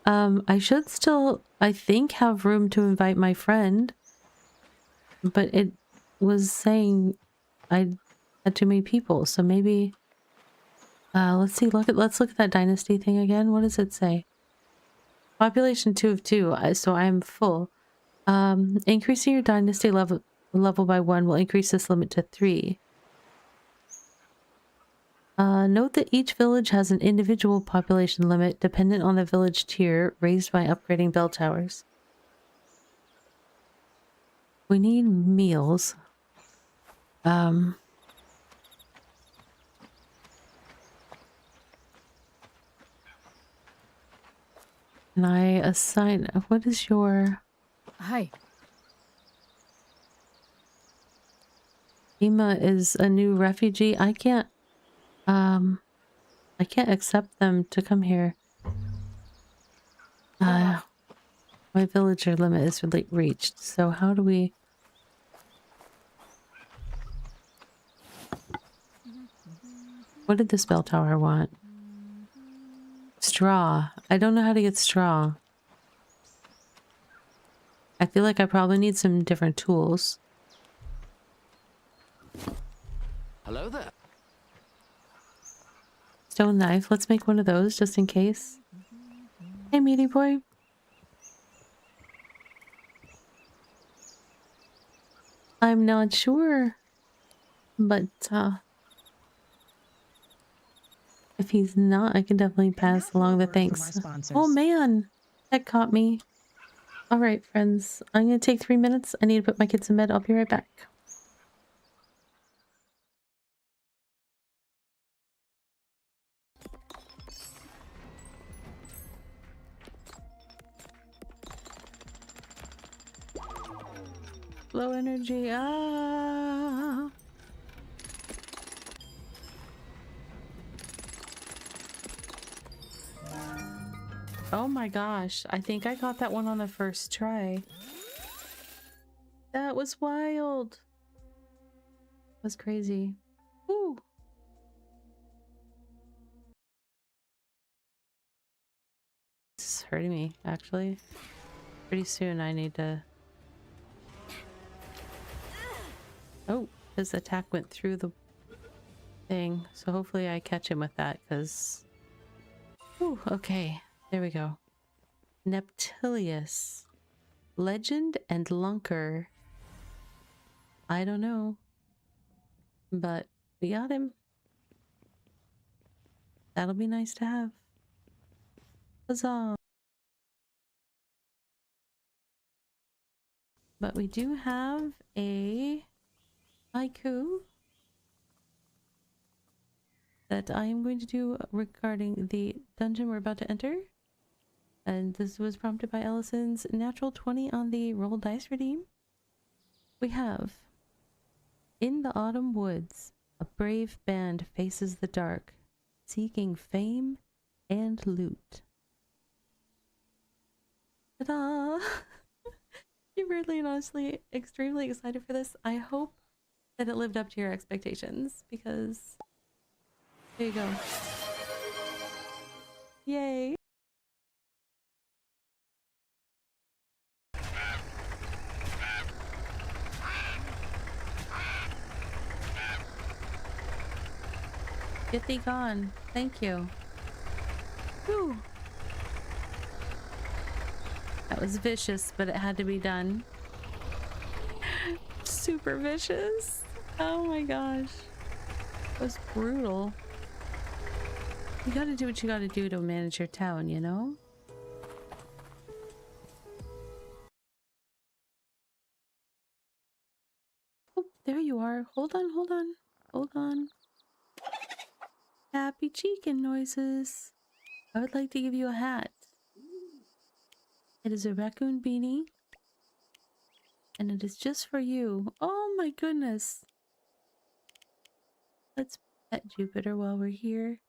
I should still, I think, have room to invite my friend, but it was saying I had too many people, so maybe let's look at that dynasty thing again. What does it say? Population 2 of 2, so I am full. Increasing your dynasty level level by 1 will increase this limit to 3. Note that each village has an individual population limit dependent on the village tier raised by upgrading bell towers. We need meals. Can I assign... What is your...
Hi.
Ema is a new refugee. I can't accept them to come here. My villager limit is really reached, so how do we... What did this bell tower want? Straw. I don't know how to get straw. I feel like I probably need some different tools.
Hello there.
Stone knife. Let's make one of those just in case. Hey, meaty boy. I'm not sure. But, if he's not, I can definitely pass along the thanks. Oh man, that caught me. Alright, friends. I'm gonna take 3 minutes. I need to put my kids in bed. I'll be right back. Low energy. Ah. Oh my gosh, I think I got that one on the first try. That was wild. That was crazy. Woo. This is hurting me, actually. Pretty soon I need to... Oh, his attack went through the thing. So hopefully I catch him with that, because... Ooh, okay. There we go. Neptilius. Legend and Lunker. I don't know. But we got him. That'll be nice to have. Huzzah. But we do have a haiku that I am going to do regarding the dungeon we're about to enter. And this was prompted by Ellison's natural 20 on the roll dice redeem. We have: in the autumn woods, a brave band faces the dark, seeking fame and loot. Ta-da! You're really and honestly extremely excited for this. I hope that it lived up to your expectations, because there you go. Yay! Get thee gone. Thank you. Whew. That was vicious, but it had to be done. Super vicious. Oh my gosh. That was brutal. You gotta do what you gotta do to manage your town, you know? Oh, there you are. Hold on, hold on. Hold on. Happy chicken noises. I would like to give you a hat. It is a raccoon beanie. And it is just for you. Oh my goodness. Let's pet Jupiter while we're here.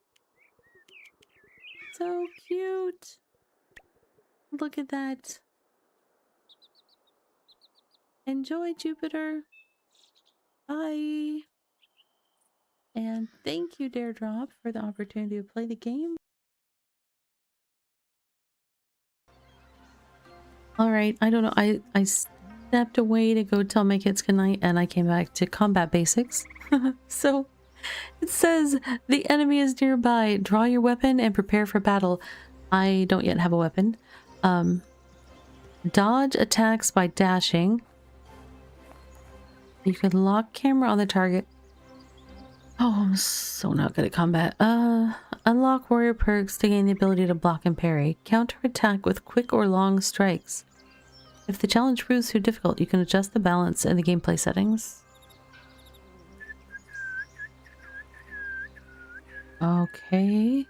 So cute. Look at that. Enjoy, Jupiter. Bye. And thank you, Daredrop, for the opportunity to play the game. Alright, I don't know. I stepped away to go tell my kids goodnight, and I came back to combat basics. So it says the enemy is nearby. Draw your weapon and prepare for battle. I don't yet have a weapon. Dodge attacks by dashing. You could lock camera on the target. Oh, I'm so not good at combat. Unlock warrior perks to gain the ability to block and parry. Counterattack with quick or long strikes. If the challenge proves too difficult, you can adjust the balance in the gameplay settings. Okay.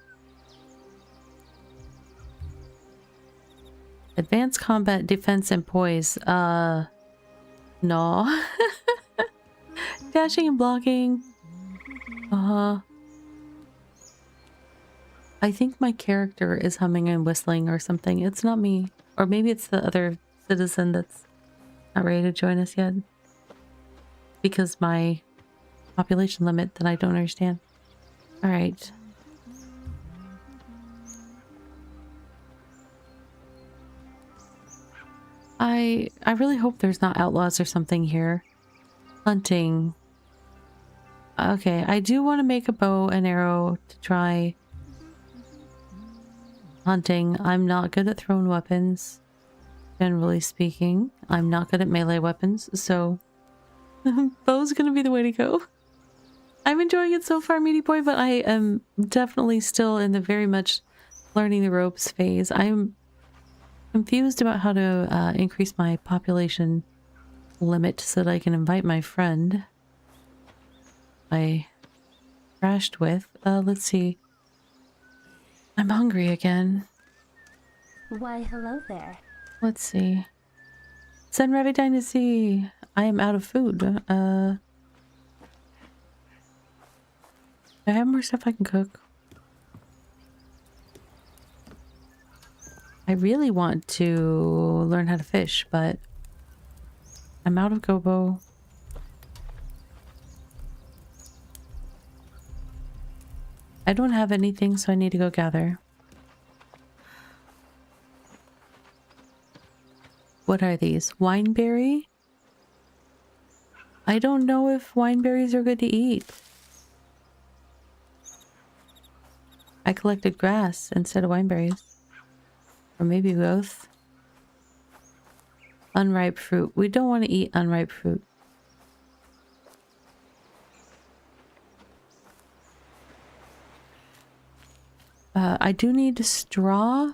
Advanced combat, defense, and poise. No. Dashing and blocking. I think my character is humming and whistling or something. It's not me. Or maybe it's the other citizen that's not ready to join us yet. Because my population limit that I don't understand. Alright. I really hope there's not outlaws or something here. Hunting. Okay, I do want to make a bow and arrow to try hunting. I'm not good at thrown weapons, generally speaking. I'm not good at melee weapons, so bow's gonna be the way to go. I'm enjoying it so far, Meaty Boy, but I am definitely still in the very much learning the ropes phase. I'm confused about how to increase my population limit so that I can invite my friend I crashed with. Let's see. I'm hungry again.
Why, hello there.
Let's see. Sengoku Dynasty. I am out of food. Do I have more stuff I can cook? I really want to learn how to fish, but I'm out of gobo. I don't have anything, so I need to go gather. What are these? Wineberry? I don't know if wineberries are good to eat. I collected grass instead of wineberries. Or maybe both. Unripe fruit. We don't want to eat unripe fruit. I do need straw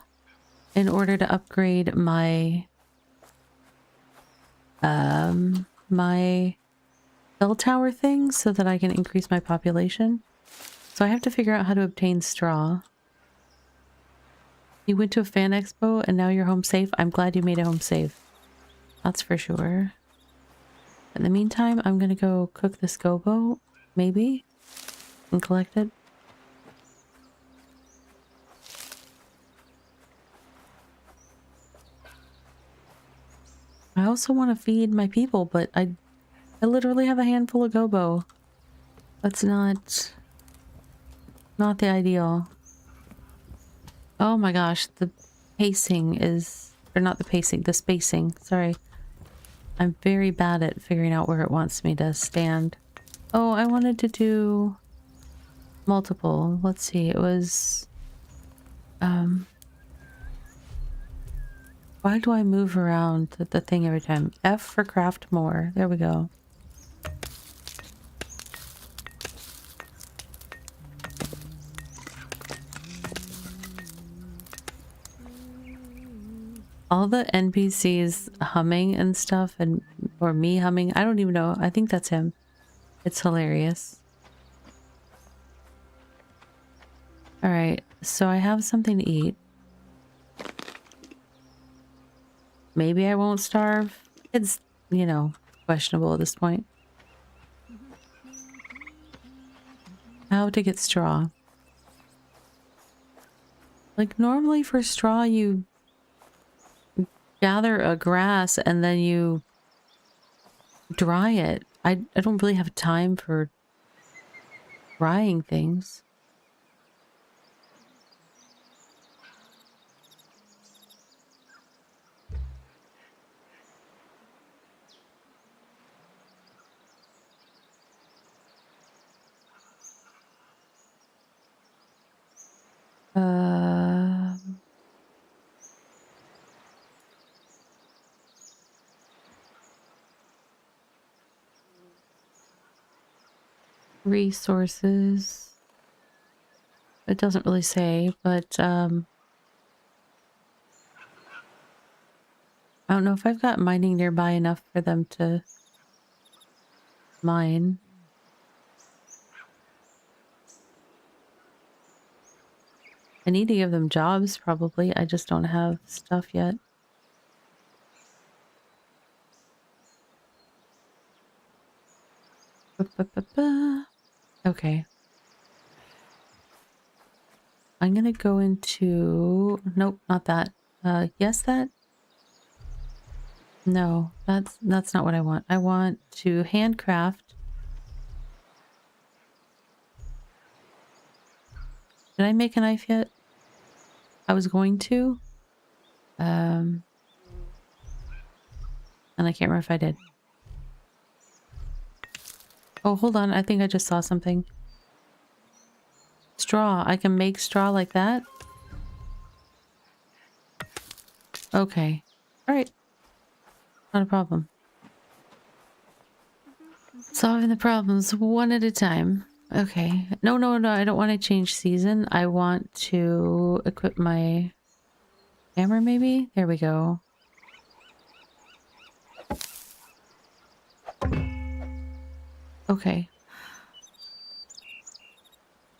in order to upgrade my my bell tower thing so that I can increase my population. So I have to figure out how to obtain straw. You went to a fan expo and now you're home safe. I'm glad you made it home safe. That's for sure. In the meantime, I'm gonna go cook this gobo, maybe, and collect it. I also want to feed my people, but I literally have a handful of gobo. That's not the ideal. Oh my gosh, the pacing is, or not the pacing, the spacing. Sorry. I'm very bad at figuring out where it wants me to stand. Oh, I wanted to do multiple. Let's see. It was why do I move around the thing every time? F for craft more. There we go. All the NPCs humming and stuff, and or me humming, I don't even know. I think that's him. It's hilarious. Alright, so I have something to eat. Maybe I won't starve. It's, you know, questionable at this point. How to get straw. Like, normally for straw, you gather a grass and then you dry it. I don't really have time for drying things. Resources. It doesn't really say, but I don't know if I've got mining nearby enough for them to mine. I need to give them jobs, probably. I just don't have stuff yet. Okay. I'm gonna go into... Nope, not that. Yes, that? No, that's not what I want. I want to handcraft. Did I make a knife yet? I was going to. And I can't remember if I did. Oh, hold on. I think I just saw something. Straw. I can make straw like that? Okay. Alright. Not a problem. Solving the problems one at a time. Okay. No, no, no. I don't want to change season. I want to equip my hammer, maybe? There we go. Okay.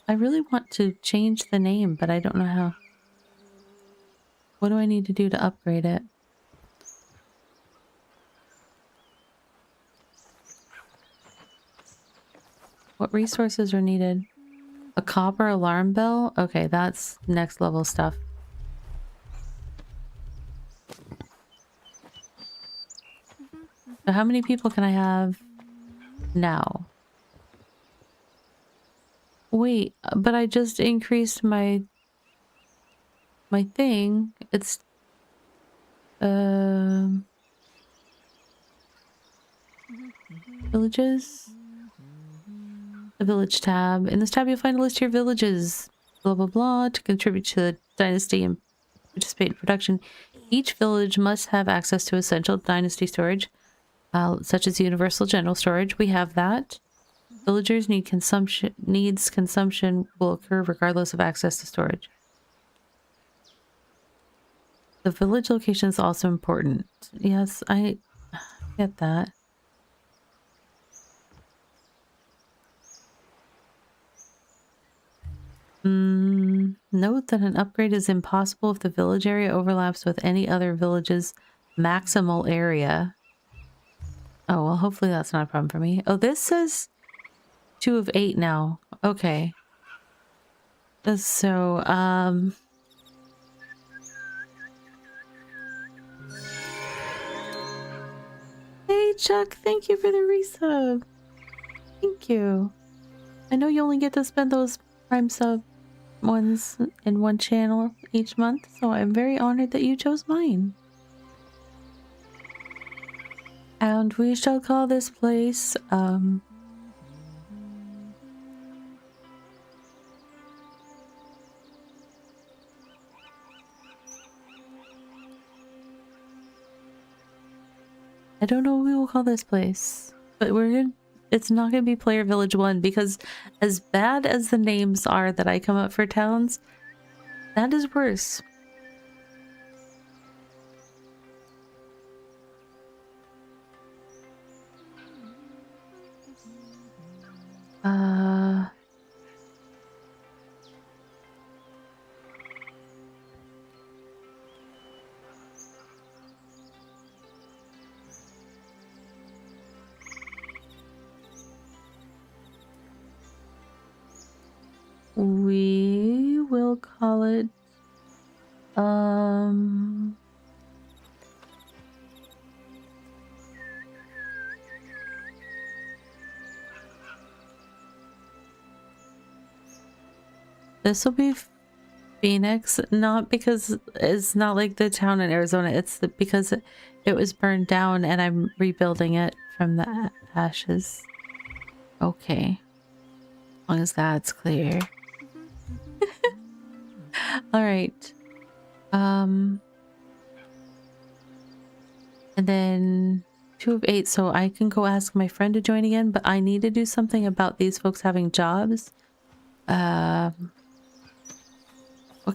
I really want to change the name, but I don't know how. What do I need to do to upgrade it? What resources are needed? A copper alarm bell? Okay, that's next level stuff. So how many people can I have now? Wait, but I just increased my thing. It's villages. The village tab. In this tab, you'll find a list of your villages. Blah blah blah. To contribute to the dynasty and participate in production, each village must have access to essential dynasty storage, such as universal general storage. We have that. Villagers need consumption. Consumption will occur regardless of access to storage. The village location is also important. Yes, I get that. Note that an upgrade is impossible if the village area overlaps with any other village's maximal area. Oh, well, hopefully that's not a problem for me. Oh, this says 2 of 8 now. Okay. So, Hey, Chuck, thank you for the resub. Thank you. I know you only get to spend those Prime sub ones in one channel each month, so I'm very honored that you chose mine. And we shall call this place, I don't know what we will call this place, but it's not gonna be Player Village 1 because as bad as the names are that I come up for towns, that is worse. We will call it, this will be Phoenix, not because it's not like the town in Arizona, it's because it was burned down and I'm rebuilding it from the ashes. Okay. As long as that's clear. Alright. And then 2 of 8, so I can go ask my friend to join again, but I need to do something about these folks having jobs. What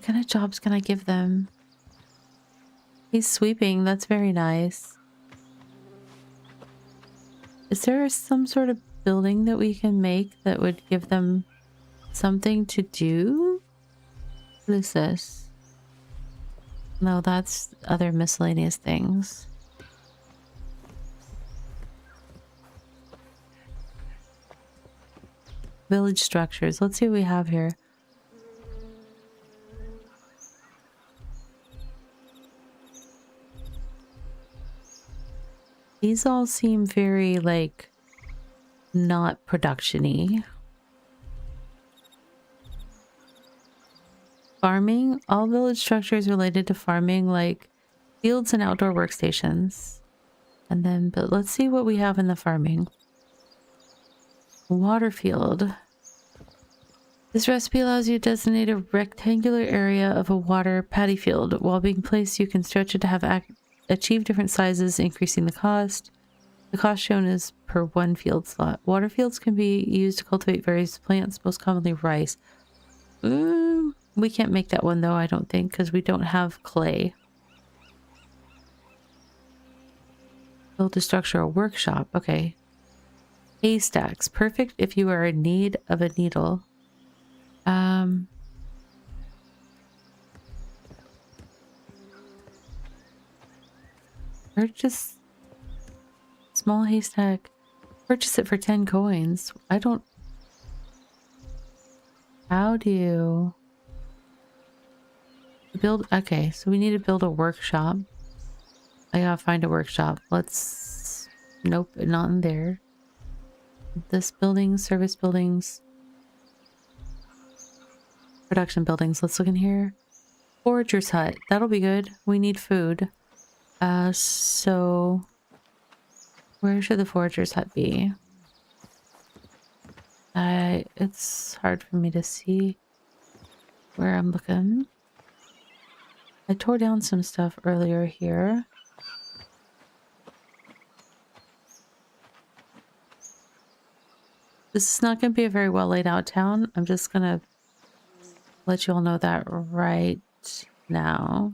kind of jobs can I give them? He's sweeping. That's very nice. Is there some sort of building that we can make that would give them something to do? What is this? No, that's other miscellaneous things. Village structures. Let's see what we have here. These all seem very, like, not production-y. Farming. All village structures related to farming, like fields and outdoor workstations. And then, but let's see what we have in the farming. Water field. This recipe allows you to designate a rectangular area of a water paddy field. While being placed, you can stretch it to have achieve different sizes, increasing the cost. The cost shown is per 1 field slot. Water fields can be used to cultivate various plants, most commonly rice. We can't make that one though, I don't think, because we don't have clay. Build a structure, a workshop. Okay. Haystacks. Perfect if you are in need of a needle. Purchase small haystack. Purchase it for 10 coins. I don't... How do you... Build... Okay, so we need to build a workshop. I gotta find a workshop. Let's... Nope, not in there. This building, service buildings. Production buildings. Let's look in here. Forager's hut. That'll be good. We need food. So... Where should the forager's hut be? It's hard for me to see where I'm looking. I tore down some stuff earlier here. This is not going to be a very well laid out town. I'm just going to let you all know that right now.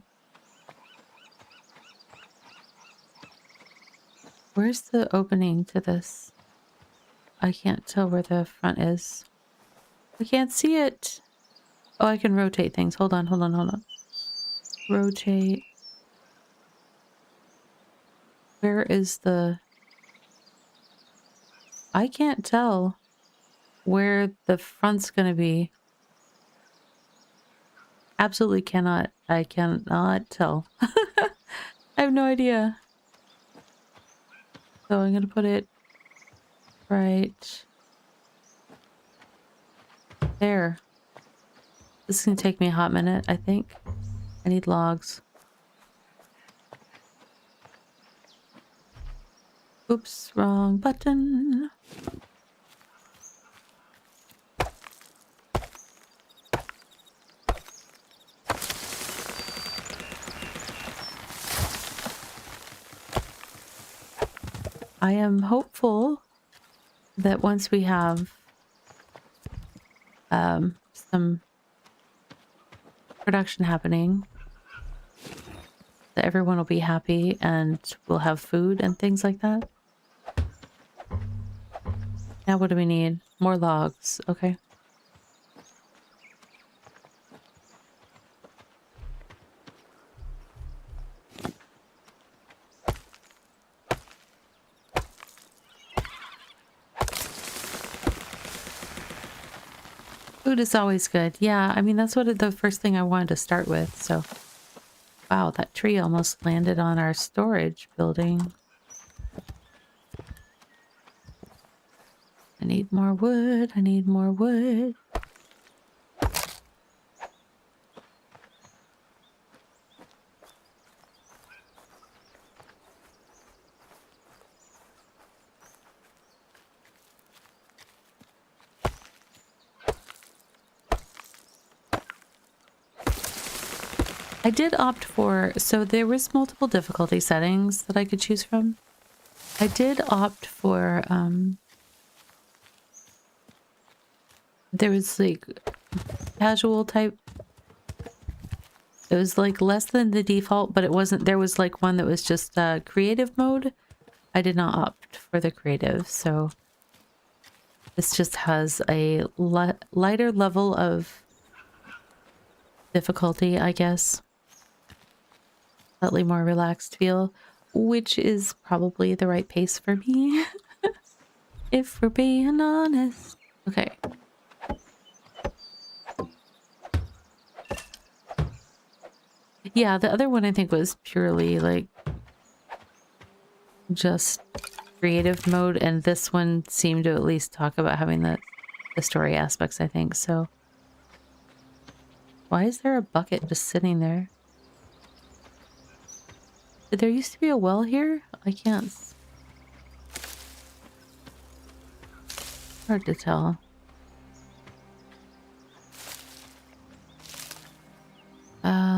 Where's the opening to this? I can't tell where the front is. I can't see it. Oh, I can rotate things. Hold on, hold on, hold on. Rotate. Where is the... I can't tell where the front's gonna be. Absolutely cannot. I cannot tell. I have no idea. So I'm gonna put it right there. This is gonna take me a hot minute, I think. I need logs. Oops, wrong button. I am hopeful that once we have some production happening, that everyone will be happy and we'll have food and things like that. Now what do we need? More logs. Okay. Food is always good. Yeah, I mean, that's what the first thing I wanted to start with, so... Wow, that tree almost landed on our storage building. I need more wood. I need more wood. I did opt for, so there was multiple difficulty settings that I could choose from. I did opt for, there was like casual type. It was like less than the default, but it wasn't, there was like one that was just creative mode. I did not opt for the creative, so this just has a lighter level of difficulty, I guess. Slightly more relaxed feel, which is probably the right pace for me, if we're being honest. Okay. Yeah, the other one I think was purely like just creative mode, and this one seemed to at least talk about having the story aspects, I think. So why is there a bucket just sitting there? Did there used to be a well here? I can't. Hard to tell.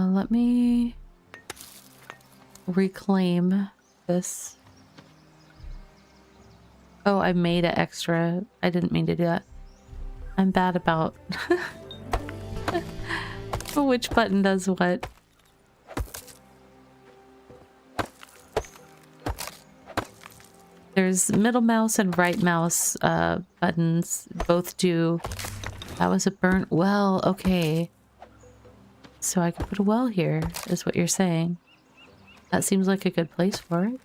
Let me reclaim this. Oh, I made it extra. I didn't mean to do that. I'm bad about which button does what. There's middle mouse and right mouse buttons. Both do. That was a burnt well. Okay. So I could put a well here, is what you're saying. That seems like a good place for it.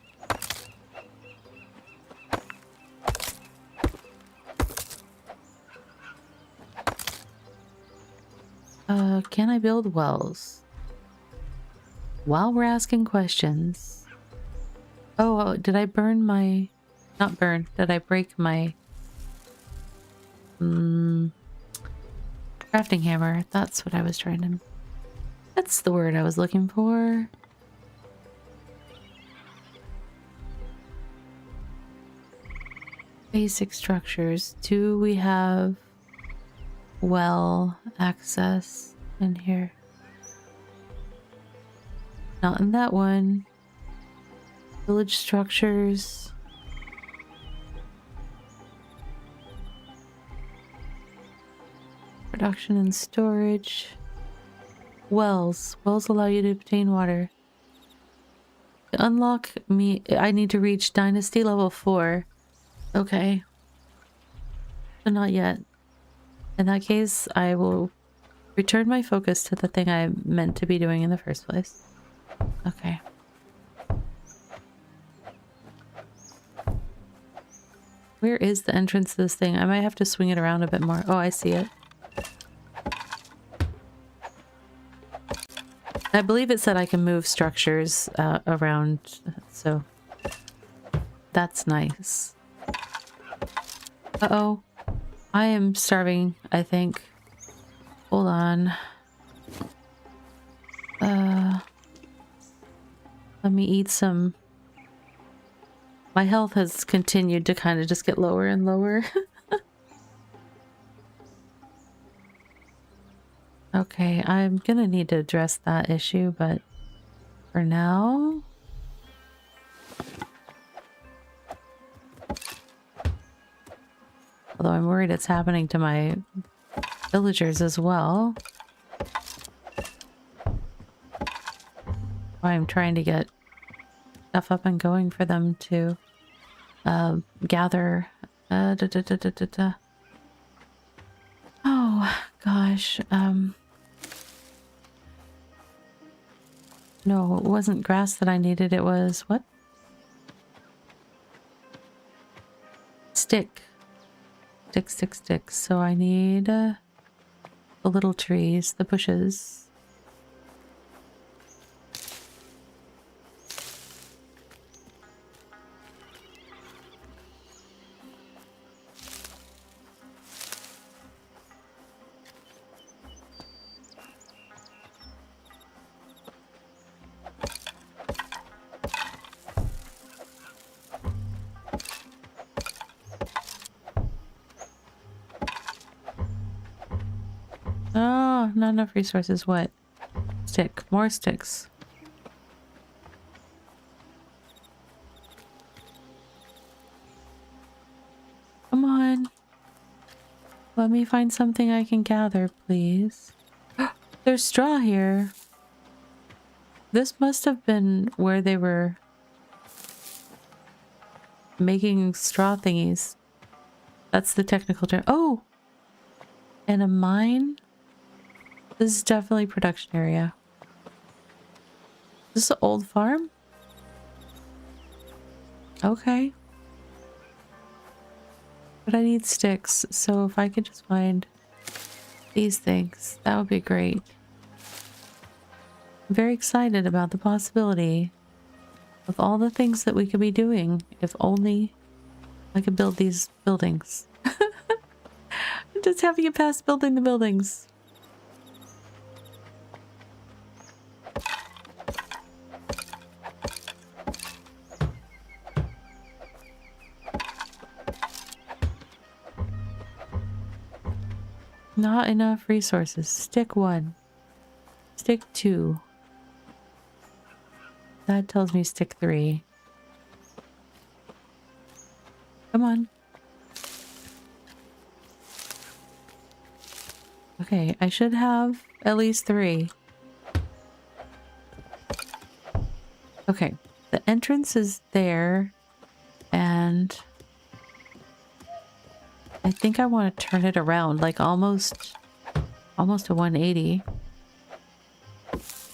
Can I build wells? While we're asking questions. Oh, did I burn my... Not burn. Did I break my... crafting hammer? That's what I was trying to... That's the word I was looking for. Basic structures. Do we have well access in here? Not in that one. Village structures. Production and storage. Wells. Wells allow you to obtain water. To unlock me, I need to reach Dynasty level 4. Okay. But not yet. In that case, I will return my focus to the thing I meant to be doing in the first place. Okay. Where is the entrance to this thing? I might have to swing it around a bit more. Oh, I see it. I believe it said I can move structures around, so that's nice. Uh-oh. I am starving, I think. Hold on. Let me eat some. My health has continued to kind of just get lower and lower. Okay, I'm gonna need to address that issue, but for now... Although I'm worried it's happening to my villagers as well. I'm trying to get stuff up and going for them to gather. Oh, gosh. No, it wasn't grass that I needed. It was what? Stick. Sticks. So I need the little trees, the bushes. Oh, not enough resources. What? Stick. More sticks. Let me find something I can gather, please. There's straw here. This must have been where they were making straw thingies. That's the technical term. Oh! And a mine? This is definitely production area. Is this an old farm? Okay. But I need sticks, so if I could just find these things, that would be great. I'm very excited about the possibility of all the things that we could be doing if only I could build these buildings. I'm just having it past building the buildings. Not enough resources. Stick 1. Stick 2. That tells me stick 3. Come on. Okay, I should have at least 3. Okay, the entrance is there, and I think I want to turn it around, like almost a 180.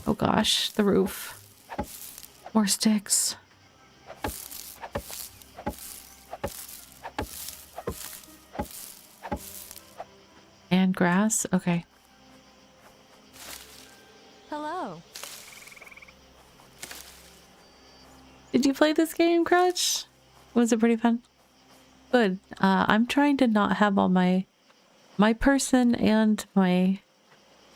Oh gosh, the roof. More sticks. And grass? Okay.
Hello.
Did you play this game, Crutch? Was it pretty fun? Good. I'm trying to not have all my person and my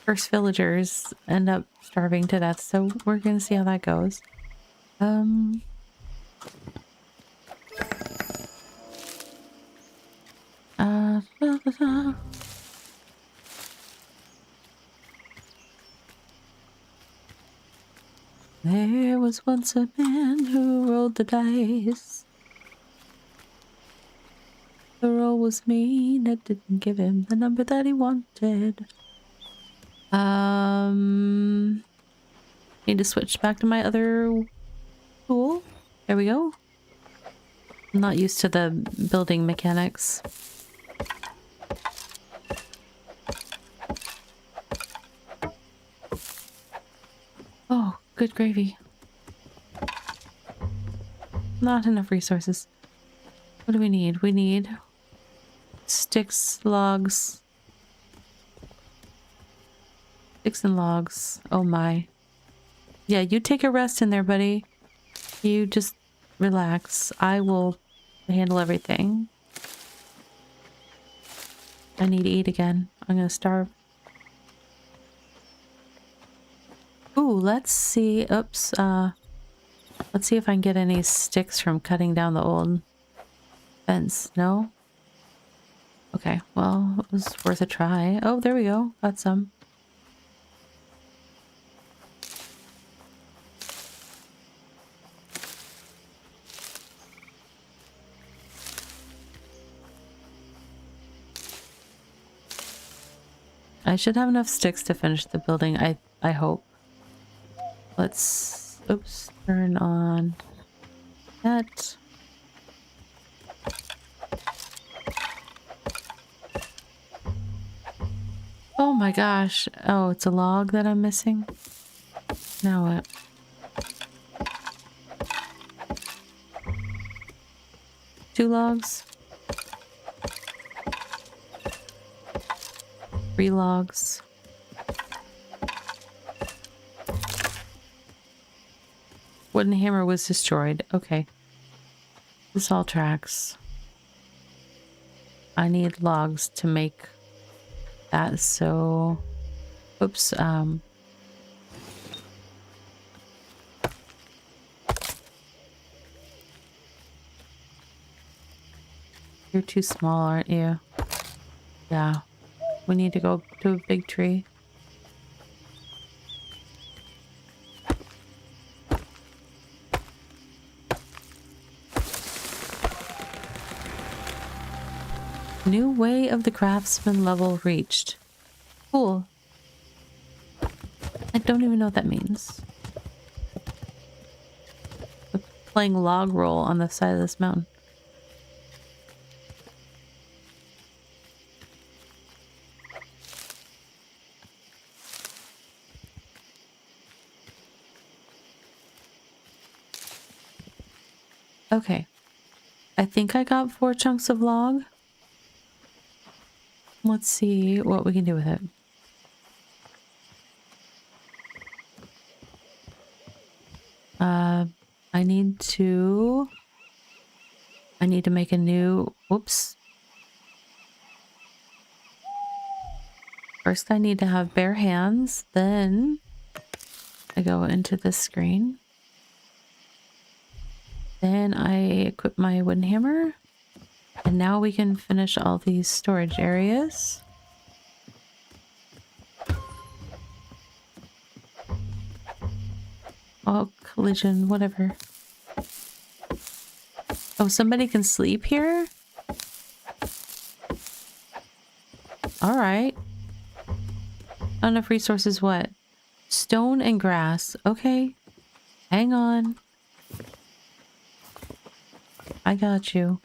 first villagers end up starving to death, so we're gonna see how that goes. There was once a man who rolled the dice. The roll was mean, it didn't give him the number that he wanted. Need to switch back to my other tool. There we go. I'm not used to the building mechanics. Oh, good gravy. Not enough resources. What do we need? We need sticks, logs. Sticks and logs. Oh my. Yeah, you take a rest in there, buddy. You just relax. I will handle everything. I need to eat again. I'm gonna starve. Ooh, let's see. Oops. Let's see if I can get any sticks from cutting down the old fence. No? Okay, well, it was worth a try. Oh, there we go. Got some. I should have enough sticks to finish the building, I hope. Let's, oops, turn on that. Oh my gosh. Oh, it's a log that I'm missing. Now what? Two logs? 3 logs. Wooden hammer was destroyed. Okay. This all tracks. I need logs to make that, so... Oops, You're too small, aren't you? Yeah. We need to go to a big tree. New way of the craftsman level reached. Cool. I don't even know what that means. We're playing log roll on the side of this mountain. Okay. I think I got 4 chunks of log. Let's see what we can do with it. I need to make a new, whoops. First I need to have bare hands, then I go into this screen. Then I equip my wooden hammer. And now we can finish all these storage areas. Oh, collision, whatever. Oh, somebody can sleep here? Alright. Not enough resources, what? Stone and grass. Okay. Hang on. I got you.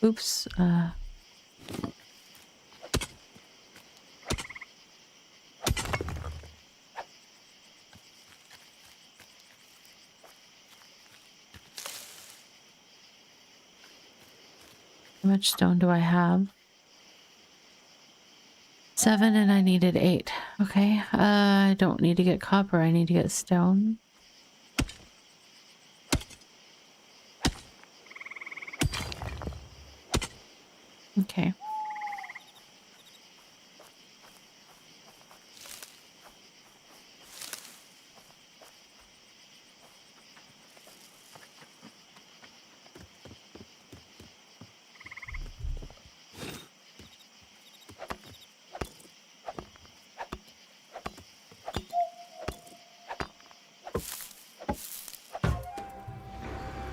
Oops. How much stone do I have? 7 and I needed 8. Okay. I don't need to get copper. I need to get stone. Okay.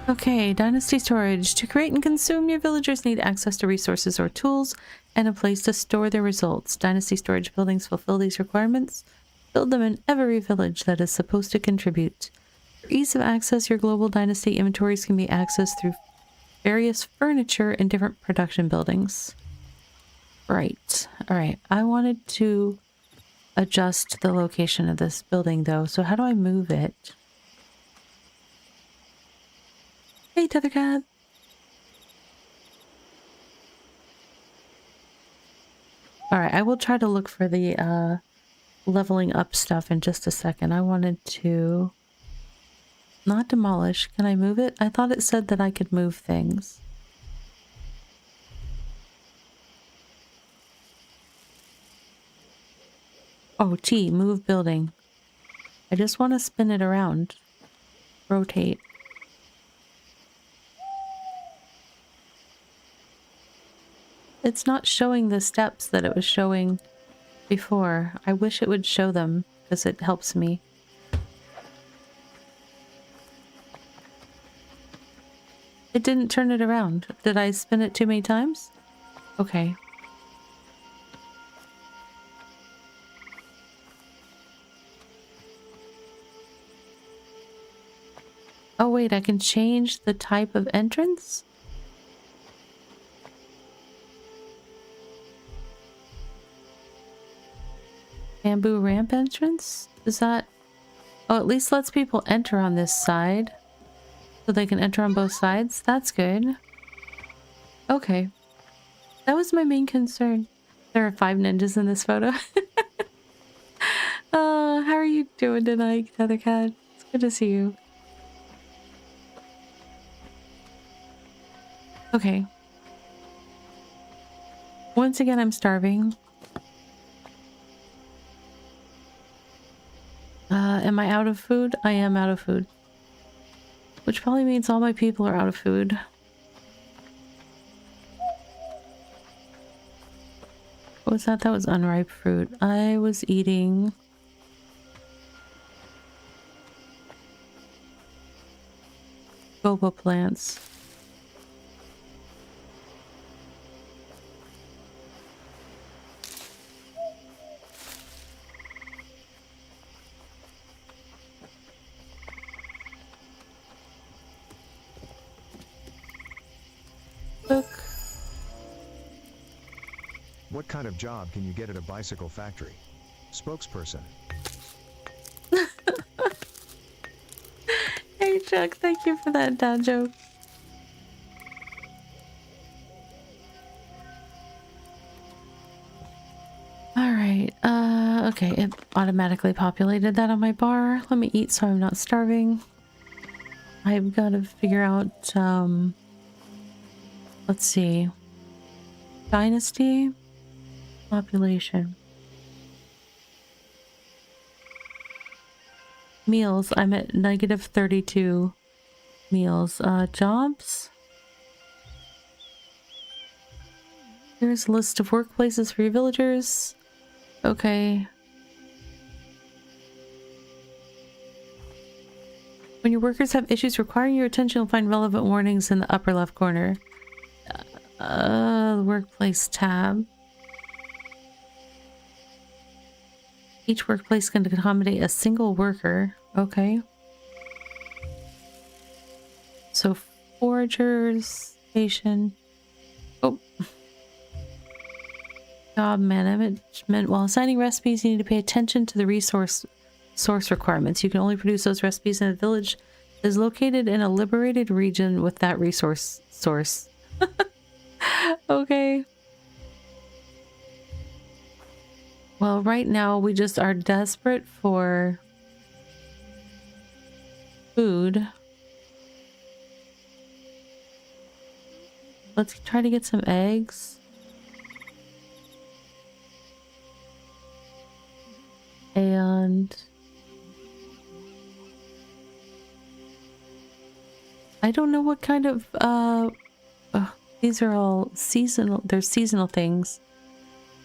Okay, Dynasty Storage. To create and consume, your villagers need access to resources or tools and a place to store their results. Dynasty Storage buildings fulfill these requirements. Build them in every village that is supposed to contribute. For ease of access, your global Dynasty inventories can be accessed through various furniture in different production buildings. Right. Alright, I wanted to adjust the location of this building though, so how do I move it? Hey, Tethercat. Alright, I will try to look for the leveling up stuff in just a second. I wanted to not demolish. Can I move it? I thought it said that I could move things. Oh, T, move building. I just want to spin it around. Rotate. It's not showing the steps that it was showing before. I wish it would show them because it helps me. It didn't turn it around. Did I spin it too many times? Okay. Oh wait, I can change the type of entrance? Bamboo ramp entrance? Is that... Oh, at least lets people enter on this side. So they can enter on both sides? That's good. Okay. That was my main concern. There are 5 ninjas in this photo. How are you doing tonight, Tethercat? It's good to see you. Okay. Once again, I'm starving. Am I out of food? I am out of food. Which probably means all my people are out of food. What was that? That was unripe fruit. I was eating boba plants. Look.
What kind of job can you get at a bicycle factory? Spokesperson.
Hey Chuck, thank you for that dad joke. Alright, okay, it automatically populated that on my bar. Let me eat so I'm not starving. I've got to figure out, let's see. Dynasty? Population. Meals, I'm at negative 32 meals. Jobs? Here's a list of workplaces for your villagers. Okay. When your workers have issues requiring your attention, you'll find relevant warnings in the upper left corner. Workplace tab. Each workplace can accommodate a single worker. Okay. So foragers, station. Oh. Job management. While assigning recipes, you need to pay attention to the resource source requirements. You can only produce those recipes in a village that is located in a liberated region with that resource source. Okay. Well, right now we just are desperate for food. Let's try to get some eggs. And I don't know what kind of these are all seasonal. There's seasonal things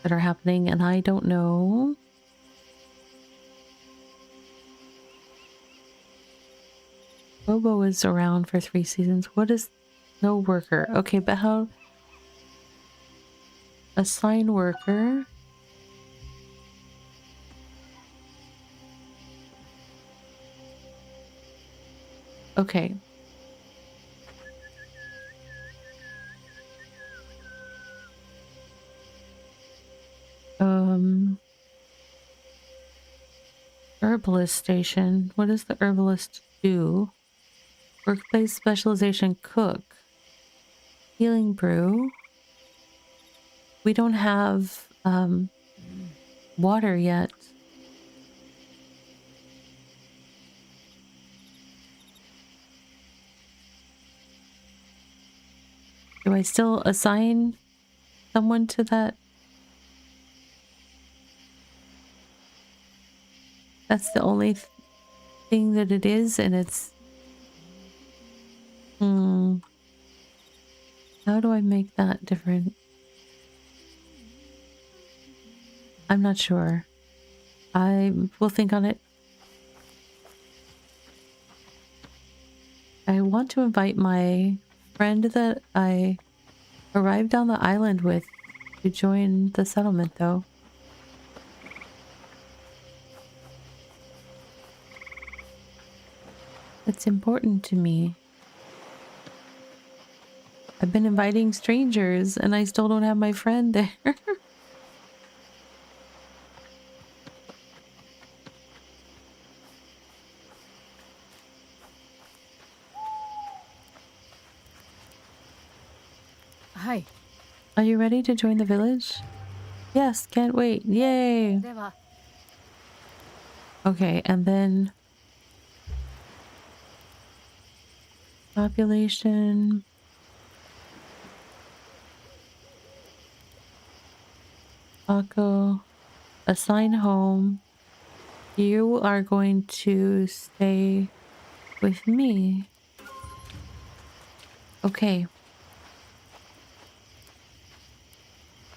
that are happening and I don't know. Bobo is around for 3 seasons. What is no worker? Okay, but how assign worker? Okay. Herbalist station. What does the herbalist do? Workplace specialization cook. Healing brew. We don't have water yet. Do I still assign someone to that? That's the only thing that it is, and it's... How do I make that different? I'm not sure. I will think on it. I want to invite my friend that I arrived on the island with to join the settlement, though. It's important to me. I've been inviting strangers and I still don't have my friend there.
Hi.
Are you ready to join the village? Yes, can't wait. Yay! Okay, and then... population... Taco... assign home. You are going to stay with me. Okay.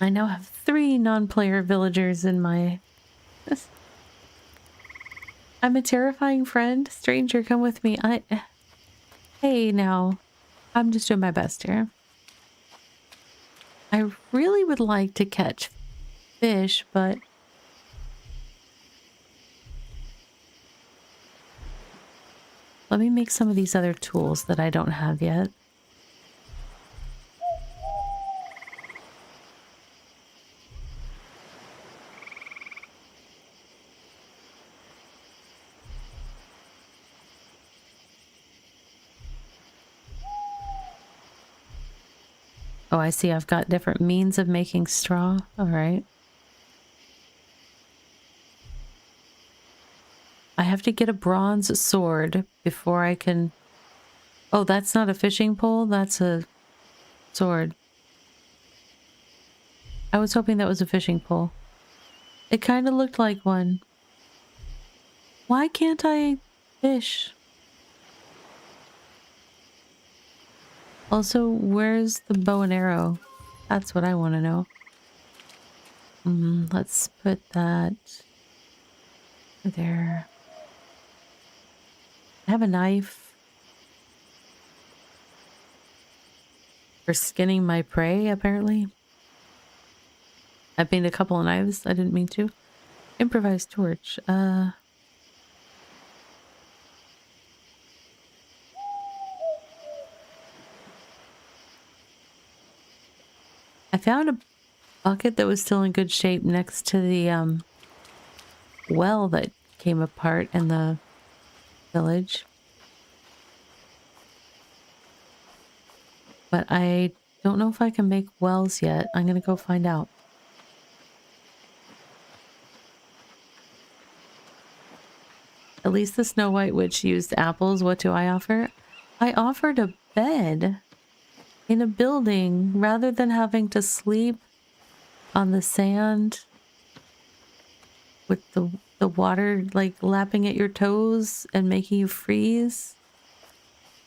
I now have 3 non-player villagers in my... I'm a terrifying friend. Stranger, come with me. Hey, now. I'm just doing my best here. I really would like to catch fish, but... Let me make some of these other tools that I don't have yet. Oh, I see. I've got different means of making straw. All right. I have to get a bronze sword before I can... Oh, that's not a fishing pole. That's a sword. I was hoping that was a fishing pole. It kind of looked like one. Why can't I fish? Also, where's the bow and arrow? That's what I want to know. Let's put that there. I have a knife for skinning my prey, apparently. I've made a couple of knives. I didn't mean to. Improvised torch. I found a bucket that was still in good shape next to the well that came apart in the village. But I don't know if I can make wells yet. I'm gonna go find out. At least the Snow White Witch used apples. What do I offer? I offered a bed in a building rather than having to sleep on the sand with the water like lapping at your toes and making you freeze.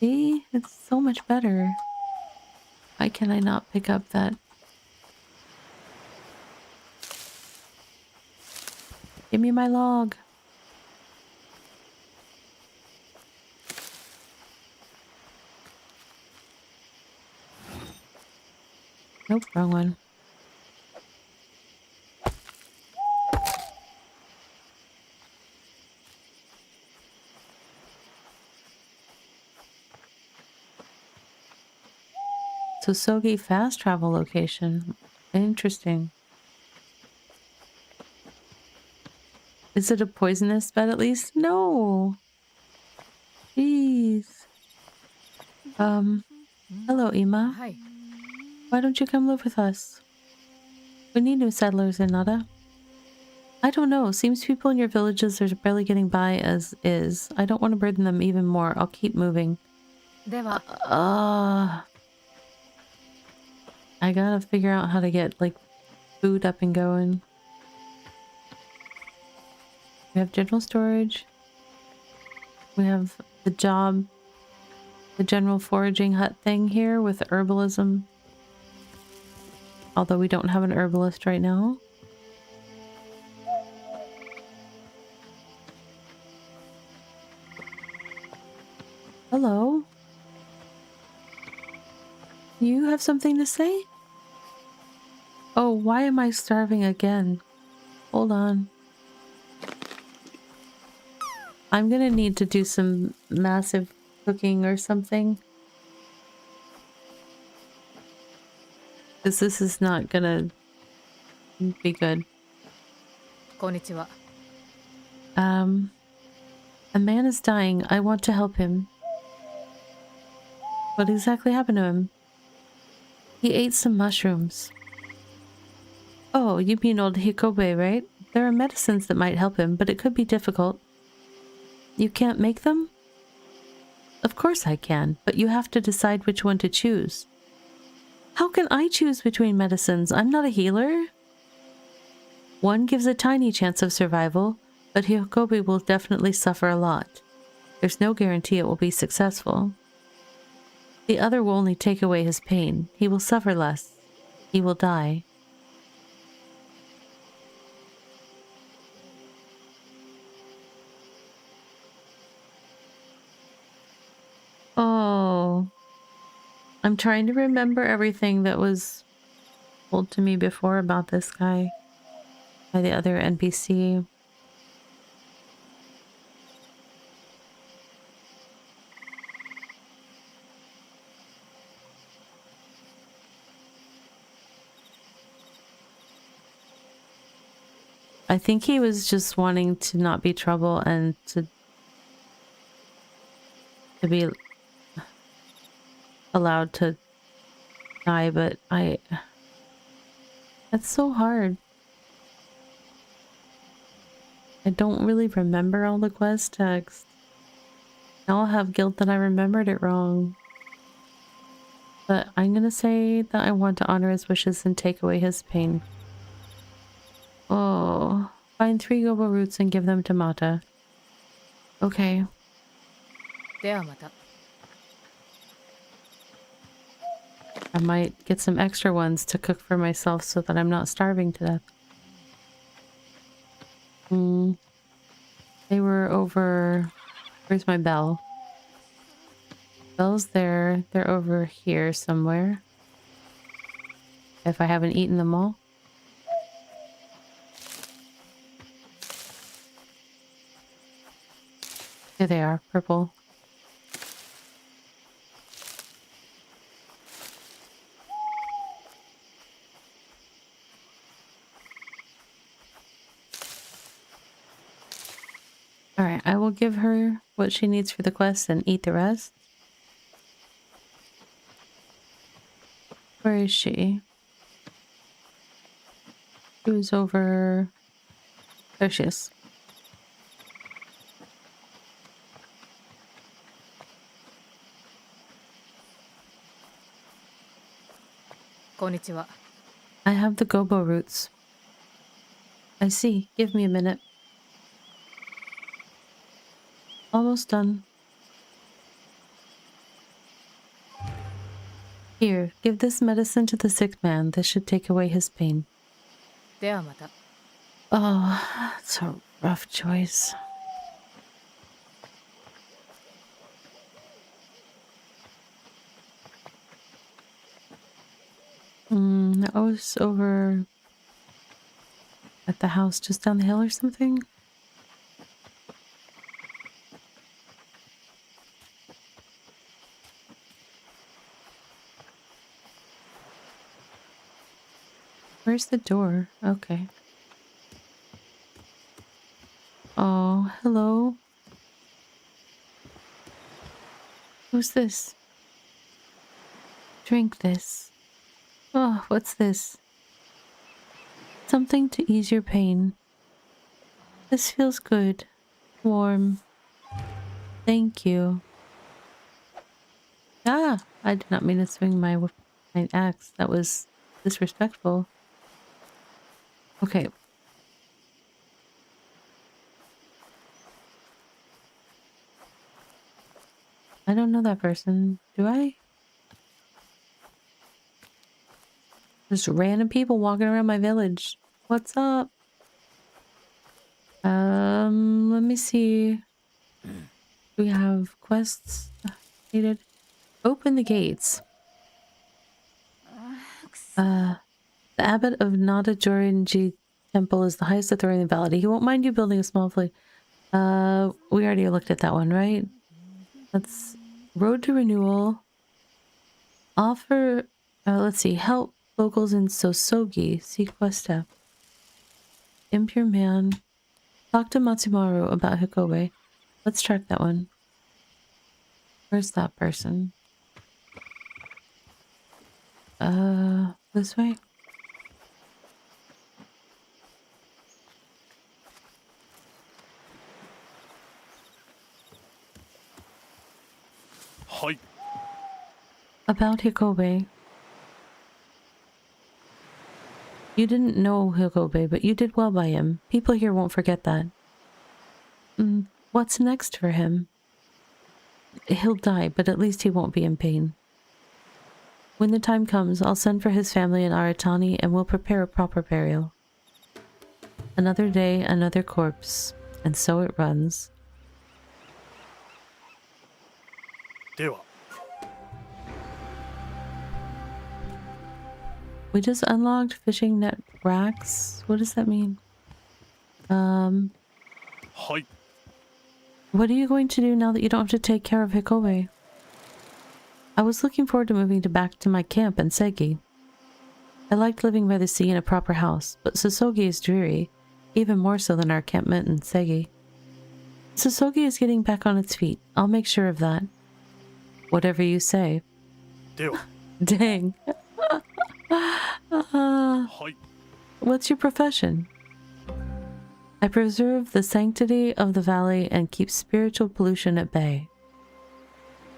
See? It's so much better. Why can I not pick up that? Give me my log. Nope, wrong one. So Sogi fast travel location. Interesting. Is it a poisonous bed at least? No. Jeez. Hello, Ima.
Hi.
Why don't you come live with us? We need new settlers in Nada. I don't know. Seems people in your villages are barely getting by as is. I don't want to burden them even more. I'll keep moving. I gotta figure out how to get, like, food up and going. We have general storage. We have the job, the general foraging hut thing here with herbalism. Although we don't have an herbalist right now. Hello? You have something to say? Oh, why am I starving again? Hold on. I'm gonna need to do some massive cooking or something. Because this is not gonna be good.
Konnichiwa.
A man is dying. I want to help him. What exactly happened to him? He ate some mushrooms. Oh, you mean old Hikobe, right? There are medicines that might help him, but it could be difficult. You can't make them? Of course I can, but you have to decide which one to choose. How can I choose between medicines? I'm not a healer. One gives a tiny chance of survival, but Hikobe will definitely suffer a lot. There's no guarantee it will be successful. The other will only take away his pain. He will suffer less. He will die. I'm trying to remember everything that was told to me before about this guy by the other NPC. I think he was just wanting to not be trouble and to be allowed to die, but that's so hard. I don't really remember all the quest text. Now I'll have guilt that I remembered it wrong. But I'm gonna say that I want to honor his wishes and take away his pain. Oh, find 3 gobo roots and give them to Mata. Okay.
ではまた。
I might get some extra ones to cook for myself so that I'm not starving to death. They were over... Where's my bell? Bell's there. They're over here somewhere. If I haven't eaten them all. Here they are, purple. Alright, I will give her what she needs for the quest and eat the rest. Where is she? She was over... There she is.
Konnichiwa.
I have the gobo roots. I see. Give me a minute. Almost done. Here, give this medicine to the sick man. This should take away his pain.
ではまた。
Oh, it's a rough choice. I was over at the house just down the hill or something. Where's the door? Okay. Oh, hello. Who's this? Drink this. Oh, what's this? Something to ease your pain. This feels good. Warm. Thank you. Ah! I did not mean to swing my axe. That was disrespectful. Okay. I don't know that person. Do I? Just random people walking around my village. What's up? Let me see. We have quests needed. Open the gates. The abbot of Nadajorinji Temple is the highest authority in the valley. He won't mind you building a small fleet. We already looked at that one, right? Let's... Road to renewal. Offer... let's see. Help locals in Sosogi. Seek quest step. Impure man. Talk to Matsumaru about Hikobe. Let's track that one. Where's that person? This way?
Hi.
About Hikobe. You didn't know Hikobe, but you did well by him. People here won't forget that. What's next for him? He'll die, but at least he won't be in pain. When the time comes, I'll send for his family in Aratani and we'll prepare a proper burial. Another day, another corpse. And so it runs.
では
We just unlocked fishing net racks. What does that mean?
はい。
What are you going to do now that you don't have to take care of Hikobe? I was looking forward to moving back to my camp in Segi. I liked living by the sea in a proper house, but Sosogi is dreary, even more so than our encampment in Segi. Sosogi is getting back on its feet. I'll make sure of that. Whatever you say.
では。
Dang.
はい。
What's your profession? I preserve the sanctity of the valley and keep spiritual pollution at bay.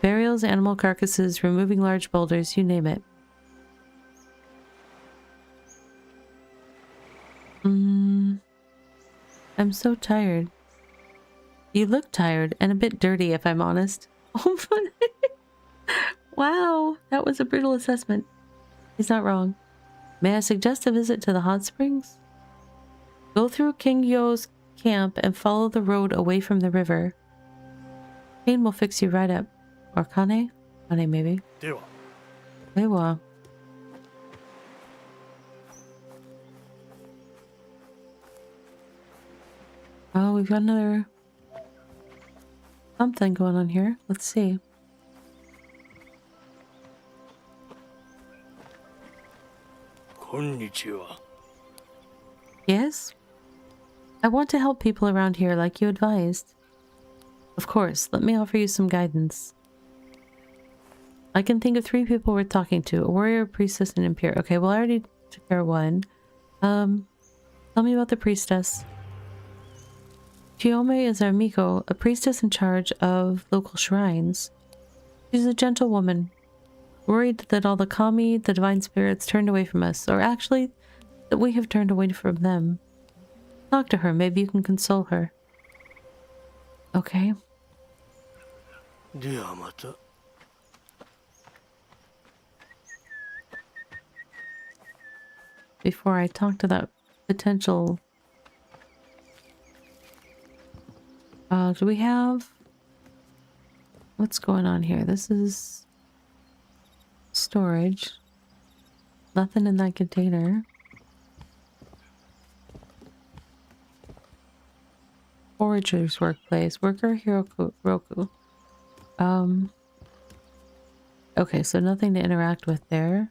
Burials, animal carcasses, removing large boulders, you name it. I'm so tired. You look tired and a bit dirty, if I'm honest. Oh, wow, that was a brutal assessment. He's not wrong. May I suggest a visit to the hot springs? Go through King Yo's camp and follow the road away from the river. Kane will fix you right up. Or Kane? Kane, maybe.
では。
Dewa. Oh, we've got another something going on here. Let's see.
Konnichiwa.
Yes? I want to help people around here like you advised. Of course, let me offer you some guidance. I can think of 3 people worth talking to. A warrior, a priestess, and an impure. Okay, well I already took care of one. Tell me about the priestess. Chiome is our Miko, a priestess in charge of local shrines. She's a gentle woman, worried that all the kami, the divine spirits, turned away from us, or actually, that we have turned away from them. Talk to her, maybe you can console her. Okay.
ではまた。
Before I talk to that potential... do we have... What's going on here? This is... storage. Nothing in that container. Forager's workplace. Worker Roku. Okay, so nothing to interact with there.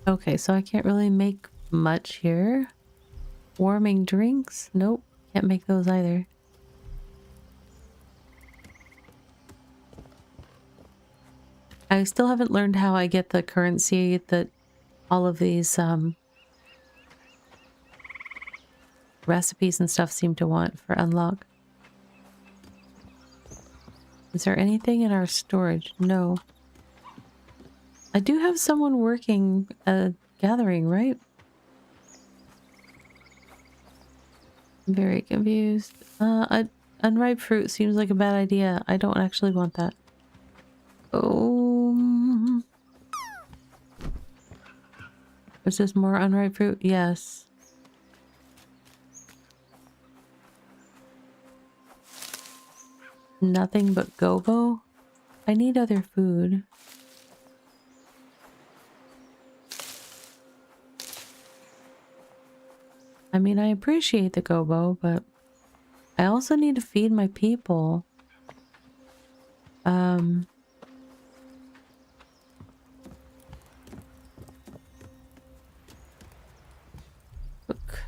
Okay, so I can't really make much here. Warming drinks? Nope, can't make those either. I still haven't learned how I get the currency that all of these recipes and stuff seem to want for unlock. Is there anything in our storage? No. I do have someone working a gathering, right? I'm very confused. Unripe fruit seems like a bad idea. I don't actually want that. Oh. Is this more unripe fruit? Yes. Nothing but gobo? I need other food. I mean, I appreciate the gobo, but I also need to feed my people. Look.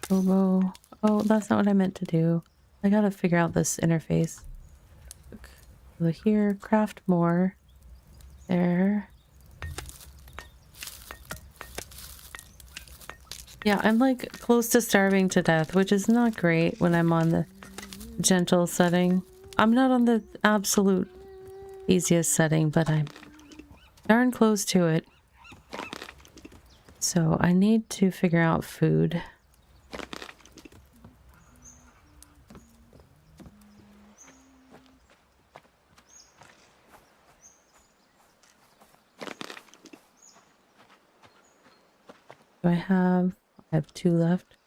Gobo. Oh, that's not what I meant to do. I gotta figure out this interface. Look here, craft more. There. Yeah, I'm like close to starving to death, which is not great when I'm on the gentle setting. I'm not on the absolute easiest setting, but I'm darn close to it. So I need to figure out food. Do I have 2 left.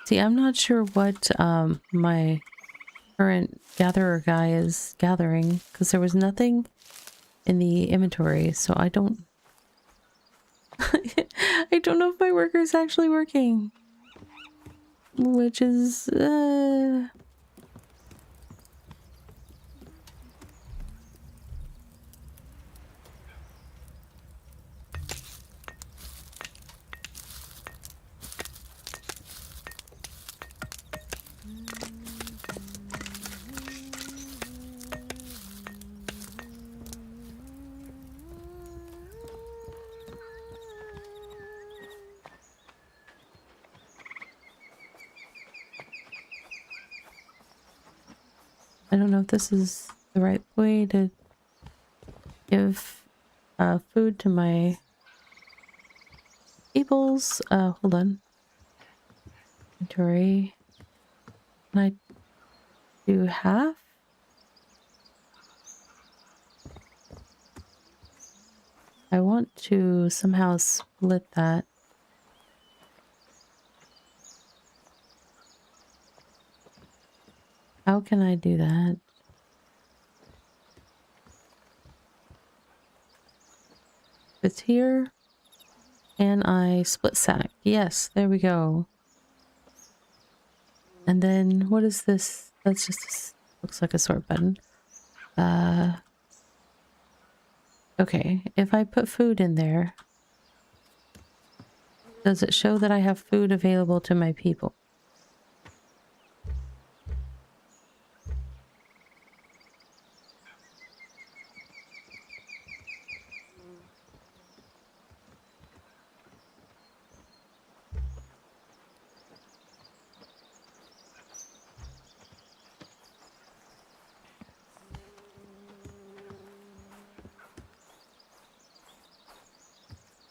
See, I'm not sure what my current gatherer guy is gathering because there was nothing in the inventory, so I don't I don't know if my worker is actually working, which is I don't know if this is the right way to give food to my peoples. Hold on. Inventory. Can I do half? I want to somehow split that. How can I do that? It's here. And I split sack. Yes, there we go. And then what is this? That's just looks like a sort button. Okay, if I put food in there, does it show that I have food available to my people?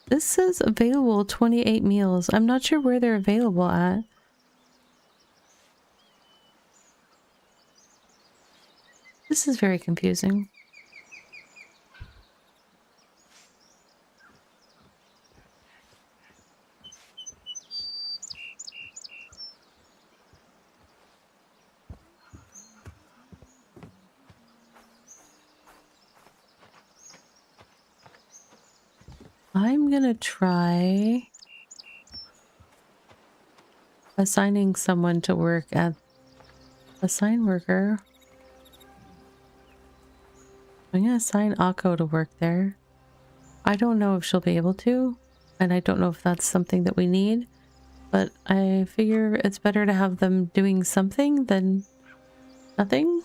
This says available 28 meals. I'm not sure where they're available at. This is very confusing. I'm gonna try assigning someone to work at assign worker. I'm gonna assign Akko to work there. I don't know if she'll be able to, and I don't know if that's something that we need, but I figure it's better to have them doing something than nothing.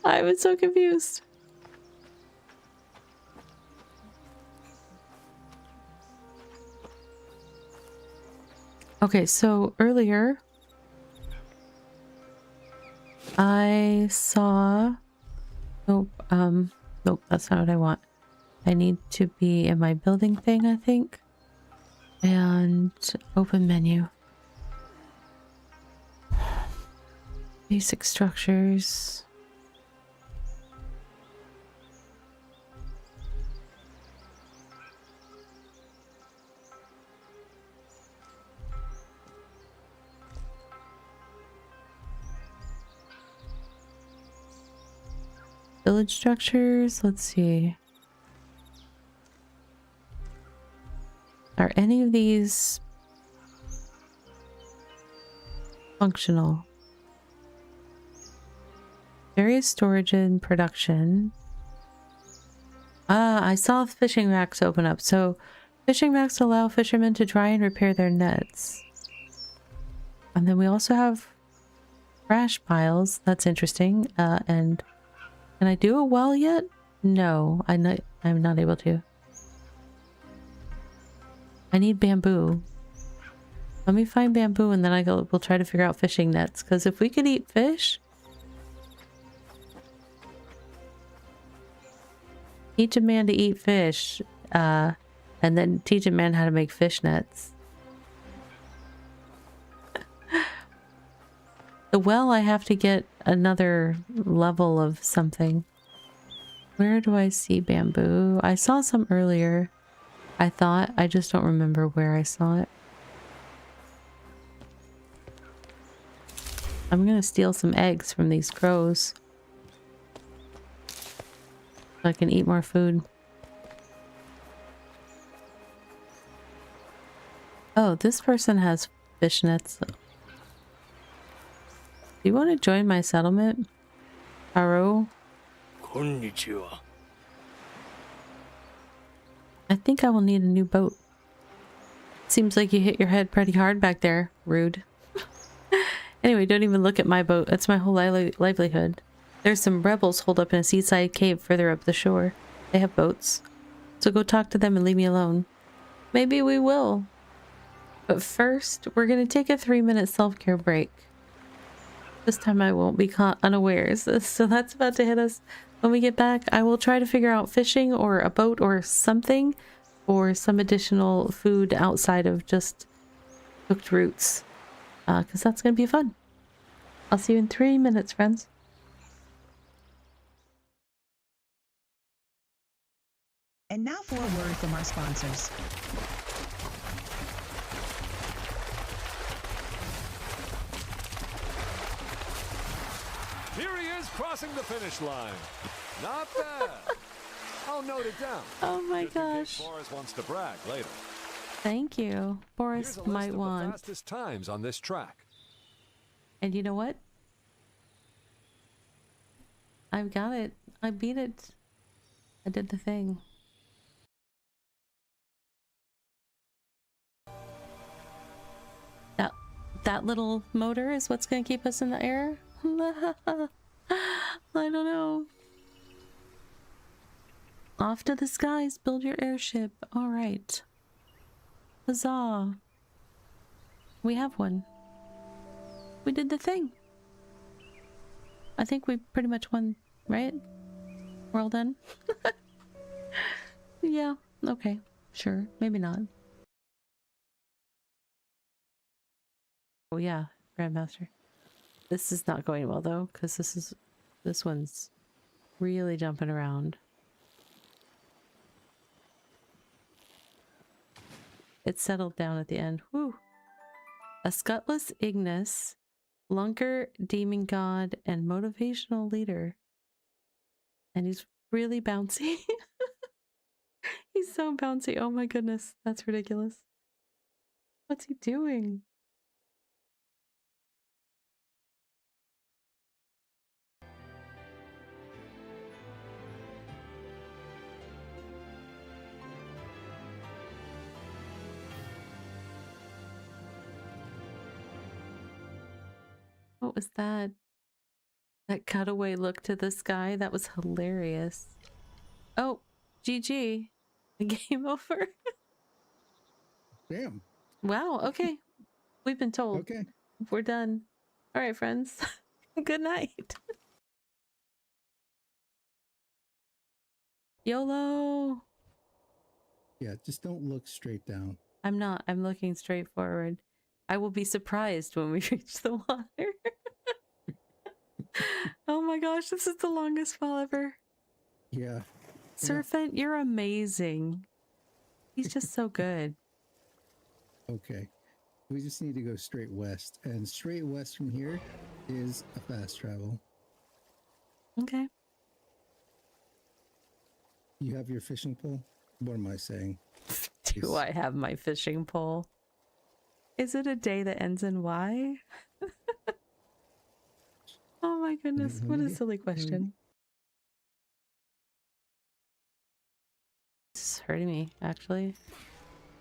I was so confused. Okay, so earlier I saw nope, nope, that's not what I want. I need to be in my building thing, I think. And open menu. Basic structures. Village structures, let's see. Are any of these functional? Various storage and production. Ah, I saw fishing racks open up. So fishing racks allow fishermen to dry and repair their nets. And then we also have trash piles. That's interesting. And can I do a well yet? No, I'm not able to. I need bamboo. Let me find bamboo and then we'll try to figure out fishing nets. Because if we could eat fish, teach a man to eat fish, and then teach a man how to make fish nets. The well, I have to get another level of something. Where do I see bamboo? I saw some earlier. I thought. I just don't remember where I saw it. I'm gonna steal some eggs from these crows so I can eat more food. Oh, this person has fishnets. Do you want to join my settlement? Haro?
Konnichiwa.
I think I will need a new boat. Seems like you hit your head pretty hard back there. Rude. Anyway, don't even look at my boat. That's my whole livelihood. There's some rebels holed up in a seaside cave further up the shore. They have boats. So go talk to them and leave me alone. Maybe we will. But first, we're going to take a 3-minute self-care break. This time I won't be caught unawares. So that's about to hit us. When we get back, I will try to figure out fishing or a boat or something, or some additional food outside of just cooked roots. Because that's going to be fun. I'll see you in 3 minutes, friends.
And now for a word from our sponsors.
Here he is crossing the finish line. Not bad. I'll note it down.
Oh my
Just in case
gosh.
Boris wants to brag later.
Thank you. Boris
Here's a list
might
of
want.
the fastest times on this track.
And you know what? I've got it. I beat it. I did the thing. That little motor is what's going to keep us in the air? I don't know. Off to the skies, build your airship. All right. Huzzah. We have one. We did the thing. I think we pretty much won, right? We're all done? Yeah, okay. Sure, maybe not. Oh yeah, Grandmaster. This is not going well though, because this one's really jumping around. It settled down at the end. Whew. A Scutless Ignis, Lunker, Demon God, and Motivational Leader. And he's really bouncy. He's so bouncy. Oh my goodness. That's ridiculous. What's he doing? What was that? That cutaway look to the sky? That was hilarious. Oh, GG. Game over.
Damn.
Wow, okay. We've been told.
Okay.
We're done. All right, friends. Good night. YOLO.
Yeah, just don't look straight down.
I'm not. I'm looking straight forward. I will be surprised when we reach the water. Oh my gosh, this is the longest fall ever.
Yeah.
Serpent, you're amazing. He's just so good.
Okay. We just need to go straight west. And straight west from here is a fast travel.
Okay.
You have your fishing pole? What am I saying?
Do I have my fishing pole? Is it a day that ends in Y? Oh my goodness, what a silly question. This is hurting me, actually.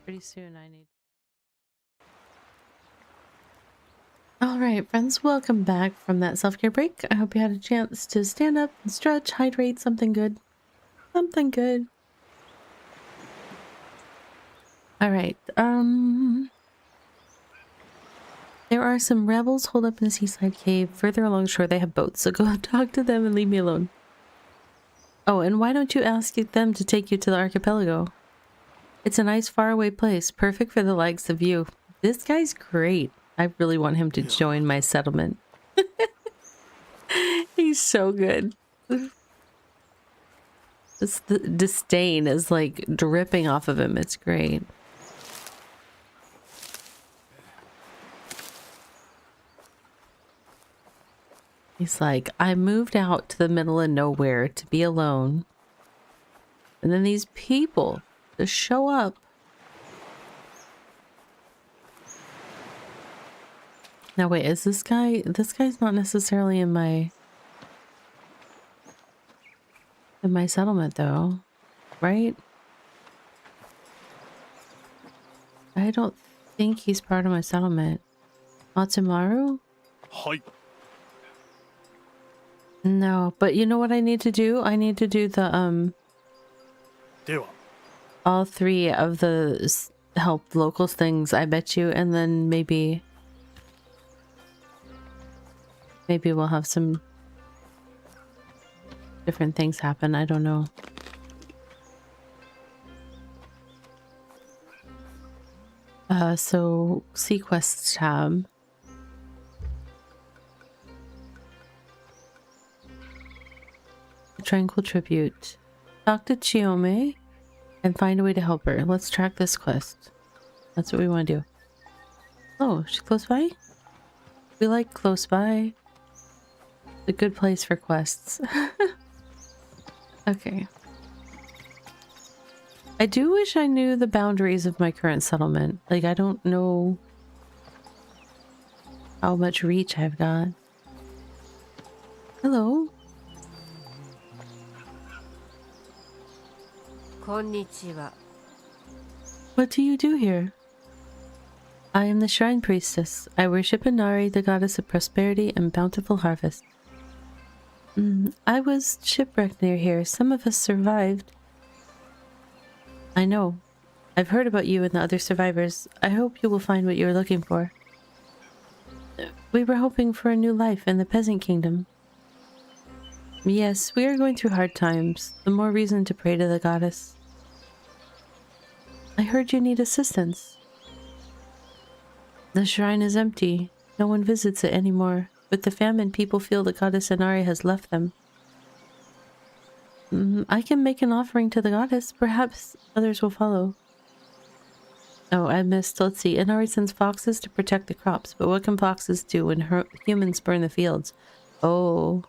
Pretty soon I need... Alright, friends, welcome back from that self-care break. I hope you had a chance to stand up and stretch, hydrate, something good. Something good. Alright, there are some rebels holed up in a seaside cave. Further along shore, they have boats, so go talk to them and leave me alone. Oh, and why don't you ask them to take you to the archipelago? It's a nice faraway place, perfect for the likes of you. This guy's great. I really want him to join my settlement. He's so good. The disdain is like dripping off of him. It's great. He's like, I moved out to the middle of nowhere to be alone. And then these people just show up. Now wait, is this guy's not necessarily in my settlement though, right? I don't think he's part of my settlement. Matsumaru?
はい
No, but you know what I need to do? I need to do the
では
all three of the help locals things, I bet you, and then maybe we'll have some different things happen. I don't know. So see quests tab. Tranquil tribute. Talk to Chiome and find a way to help her. Let's track this quest. That's what we want to do. Oh, she's close by? We like close by. It's a good place for quests. Okay. I do wish I knew the boundaries of my current settlement. Like, I don't know how much reach I've got. Hello.
こんにちは。
What do you do here? I am the shrine priestess. I worship Inari, the goddess of prosperity and bountiful harvest. I was shipwrecked near here. Some of us survived. I know. I've heard about you and the other survivors. I hope you will find what you are looking for. We were hoping for a new life in the peasant kingdom. Yes, we are going through hard times. The more reason to pray to the goddess. I heard you need assistance. The shrine is empty. No one visits it anymore. With the famine, people feel the goddess Inari has left them. I can make an offering to the goddess. Perhaps others will follow. Oh, I missed. Let's see. Inari sends foxes to protect the crops. But what can foxes do when humans burn the fields? Oh.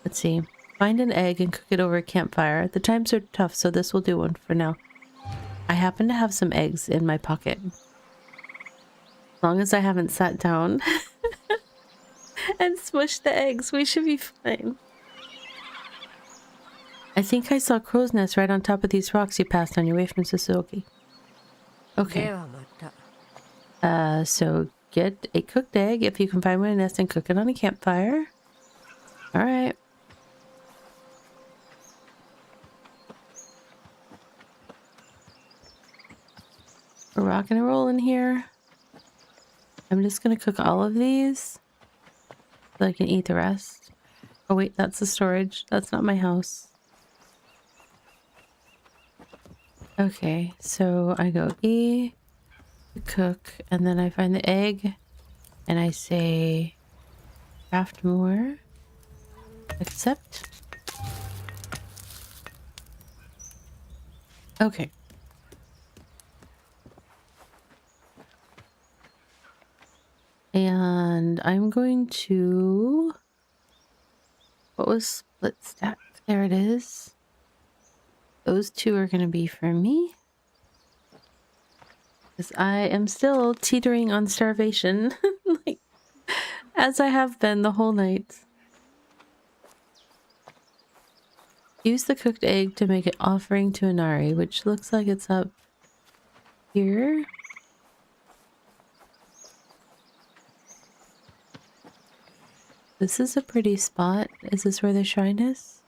Let's see. Find an egg and cook it over a campfire. The times are tough, so this will do one for now. I happen to have some eggs in my pocket. As long as I haven't sat down and smushed the eggs, we should be fine. I think I saw crow's nests right on top of these rocks you passed on your way from Suzuki. Okay.
ではまた。
So get a cooked egg if you can find one nest and cook it on a campfire. Alright. We're rocking and rolling here. I'm just gonna cook all of these so I can eat the rest. Oh wait, that's the storage. That's not my house. Okay, so I go E, cook, and then I find the egg, and I say craft more, accept. Okay. And I'm going to... What was split stack? There it is. Those two are going to be for me. Because I am still teetering on starvation. Like, as I have been the whole night. Use the cooked egg to make an offering to Inari, which looks like it's up here. This is a pretty spot. Is this where the shrine is?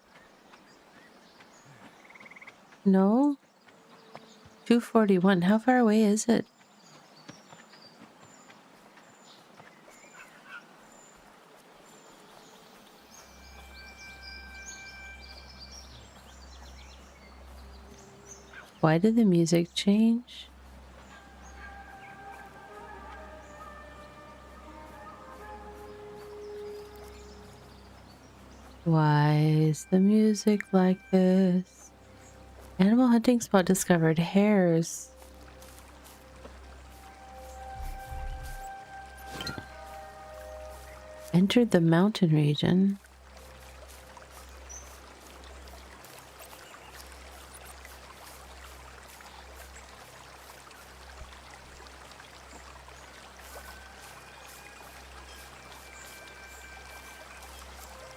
No? 241. How far away is it? Why did the music change? Why is the music like this? Animal hunting spot discovered. Hares. Entered the mountain region.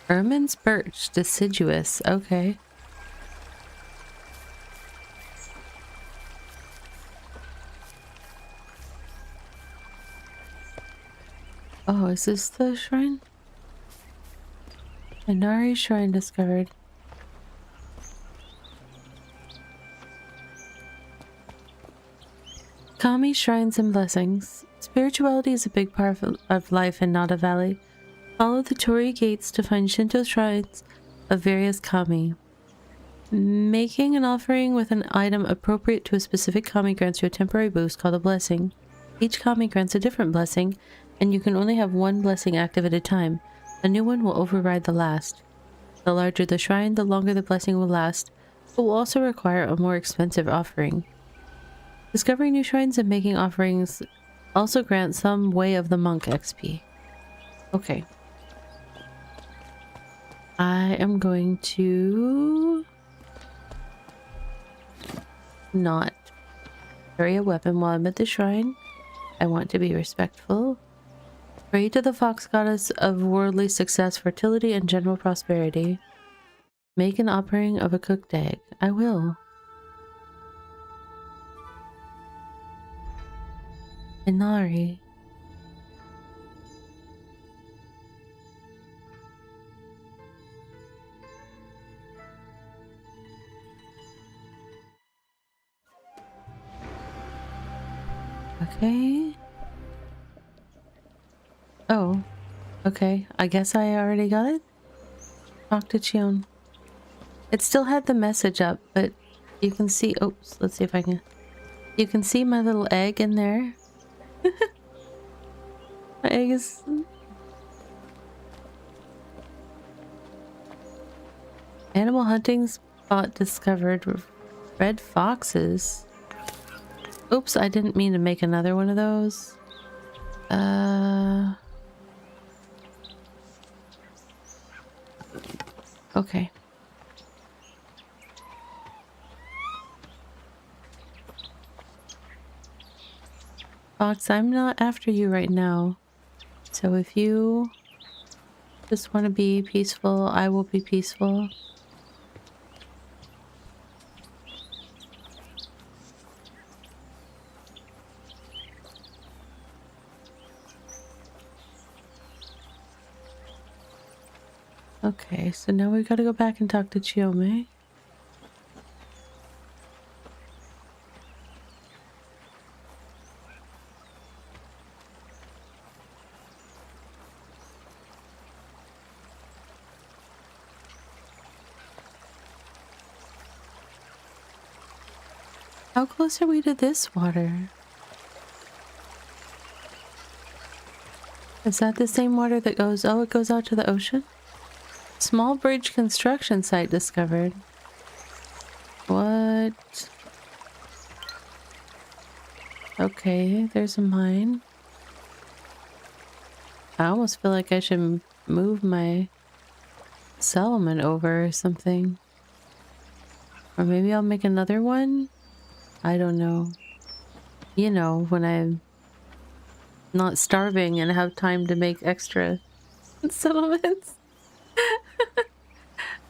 Ermin's birch, deciduous. Okay. Oh, is this the shrine? Inari shrine discovered. Kami shrines and blessings. Spirituality is a big part of life in Nada Valley. Follow the Torii gates to find Shinto shrines of various kami. Making an offering with an item appropriate to a specific kami grants you a temporary boost called a blessing. Each kami grants a different blessing, and you can only have one blessing active at a time. A new one will override the last. The larger the shrine, the longer the blessing will last, but will also require a more expensive offering. Discovering new shrines and making offerings also grant some Way of the Monk XP. Okay. I am going to not carry a weapon while I'm at the shrine. I want to be respectful. Pray to the fox goddess of worldly success, fertility, and general prosperity. Make an offering of a cooked egg. I will. Inari. Okay. Oh. Okay. I guess I already got it? Talk to Chion. It still had the message up, but you can see... Oops. Let's see if I can... You can see my little egg in there. My egg is... Animal hunting spot discovered. Red foxes. Oops, I didn't mean to make another one of those. Okay. Fox, I'm not after you right now. So if you just want to be peaceful, I will be peaceful. Okay, so now we gotta go back and talk to Chiome. How close are we to this water? Is that the same water that goes... Oh, it goes out to the ocean? Small bridge construction site discovered. What? Okay, there's a mine. I almost feel like I should move my settlement over or something. Or maybe I'll make another one? I don't know. You know, when I'm not starving and have time to make extra settlements.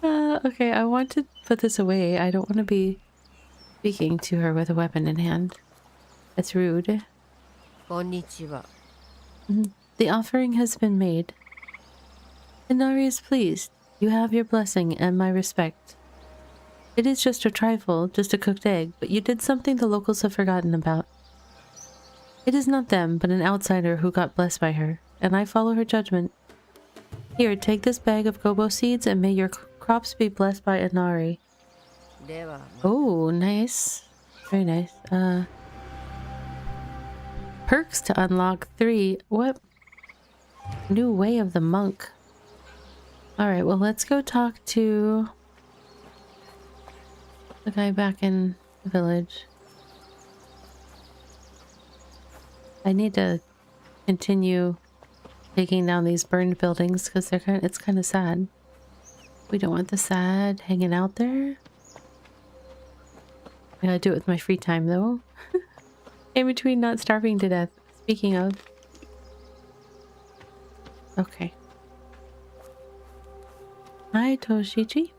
Okay, I want to put this away. I don't want to be speaking to her with a weapon in hand. That's rude.
Konnichiwa.
The offering has been made. Inari is pleased. You have your blessing and my respect. It is just a trifle, just a cooked egg, but you did something the locals have forgotten about. It is not them, but an outsider who got blessed by her, and I follow her judgment. Here, take this bag of gobo seeds and may your crops be blessed by Inari. Oh, nice. Very nice. Perks to unlock 3. What? New Way of the Monk. Alright, well, let's go talk to the guy back in the village. I need to continue taking down these burned buildings because it's kind of sad. We don't want the sad hanging out there. I gotta do it with my free time though. In between not starving to death. Speaking of. Okay. Hi, Toshichi.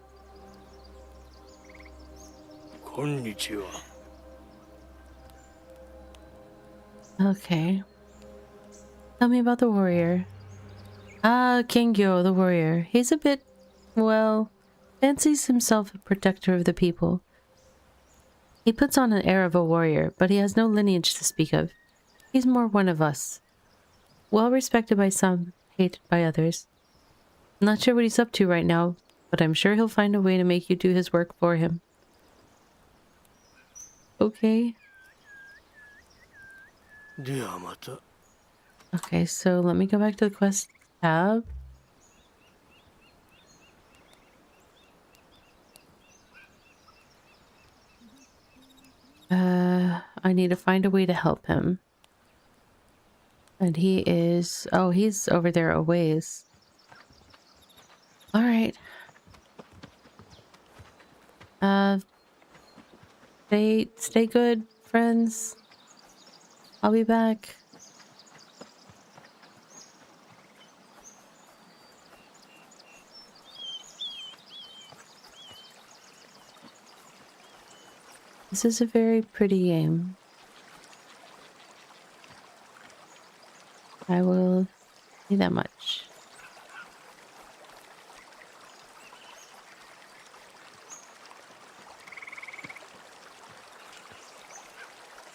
こんにちは。
Okay. Tell me about the warrior. Ah, Kengyo, the warrior. He's a bit, well, fancies himself a protector of the people. He puts on an air of a warrior, but he has no lineage to speak of. He's more one of us. Well respected by some, hated by others. Not sure what he's up to right now, but I'm sure he'll find a way to make you do his work for him. Okay.
ではまた。
Okay, so let me go back to the quest tab. I need to find a way to help him. And he is... Oh, he's over there a ways. Alright. Stay good, friends. I'll be back. This is a very pretty game. I will say that much.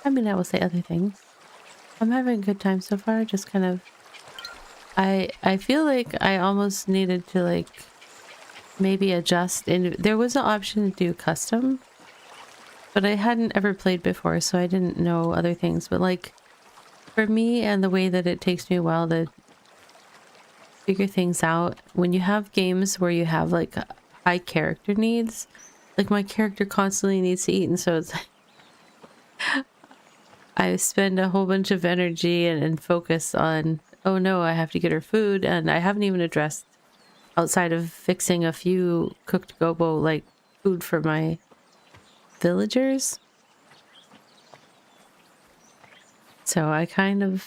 I mean, I will say other things. I'm having a good time so far, just kind of... I feel like I almost needed to, like, maybe adjust. There was an option to do custom, but I hadn't ever played before, so I didn't know other things. But, like, for me and the way that it takes me a while to figure things out, when you have games where you have, like, high character needs, like, my character constantly needs to eat, and so it's... I spend a whole bunch of energy and focus on, oh no, I have to get her food, and I haven't even addressed, outside of fixing a few cooked gobo, like, food for my villagers. So I kind of,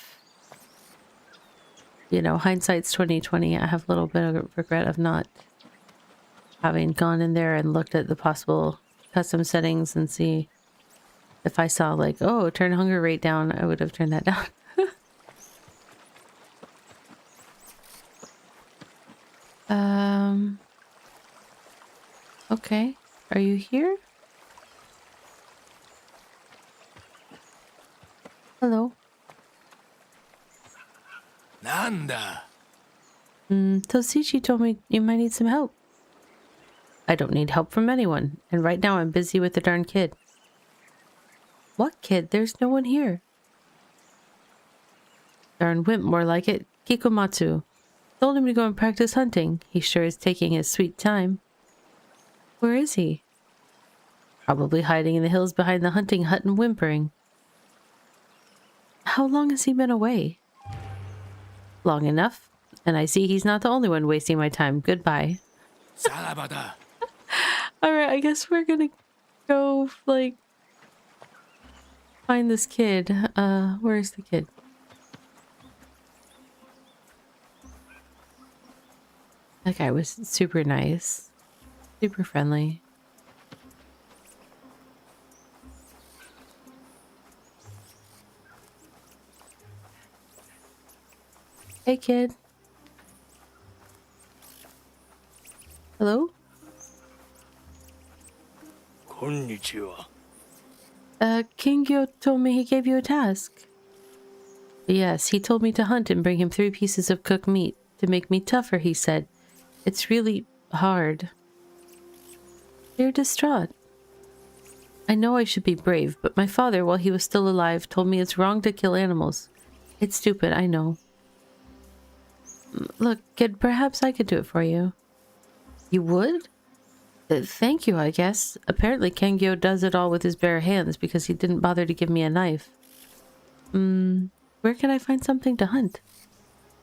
you know, hindsight's 2020. I have a little bit of regret of not having gone in there and looked at the possible custom settings and see if I saw, like, oh, turn hunger rate down, I would have turned that down. Okay. Are you here? Hello.
なんだ。
Toshichi told me you might need some help. I don't need help from anyone, and right now I'm busy with the darn kid. What kid? There's no one here. Darn wimp, more like it. Kikomatsu. Told him to go and practice hunting. He sure is taking his sweet time. Where is he? Probably hiding in the hills behind the hunting hut and whimpering. How long has he been away? Long enough. And I see he's not the only one wasting my time. Goodbye.
さらばだ。
Alright, I guess we're gonna go, like, find this kid. Where's the kid? That guy was super nice. Super friendly. Hey, kid. Hello?
こんにちは。
Kingyo told me he gave you a task. Yes, he told me to hunt and bring him 3 pieces of cooked meat to make me tougher, he said. It's really hard. You're distraught. I know I should be brave, but my father, while he was still alive, told me it's wrong to kill animals. It's stupid, I know. Look, kid, perhaps I could do it for you. You would? Thank you, I guess. Apparently Kengyo does it all with his bare hands because he didn't bother to give me a knife. Where can I find something to hunt?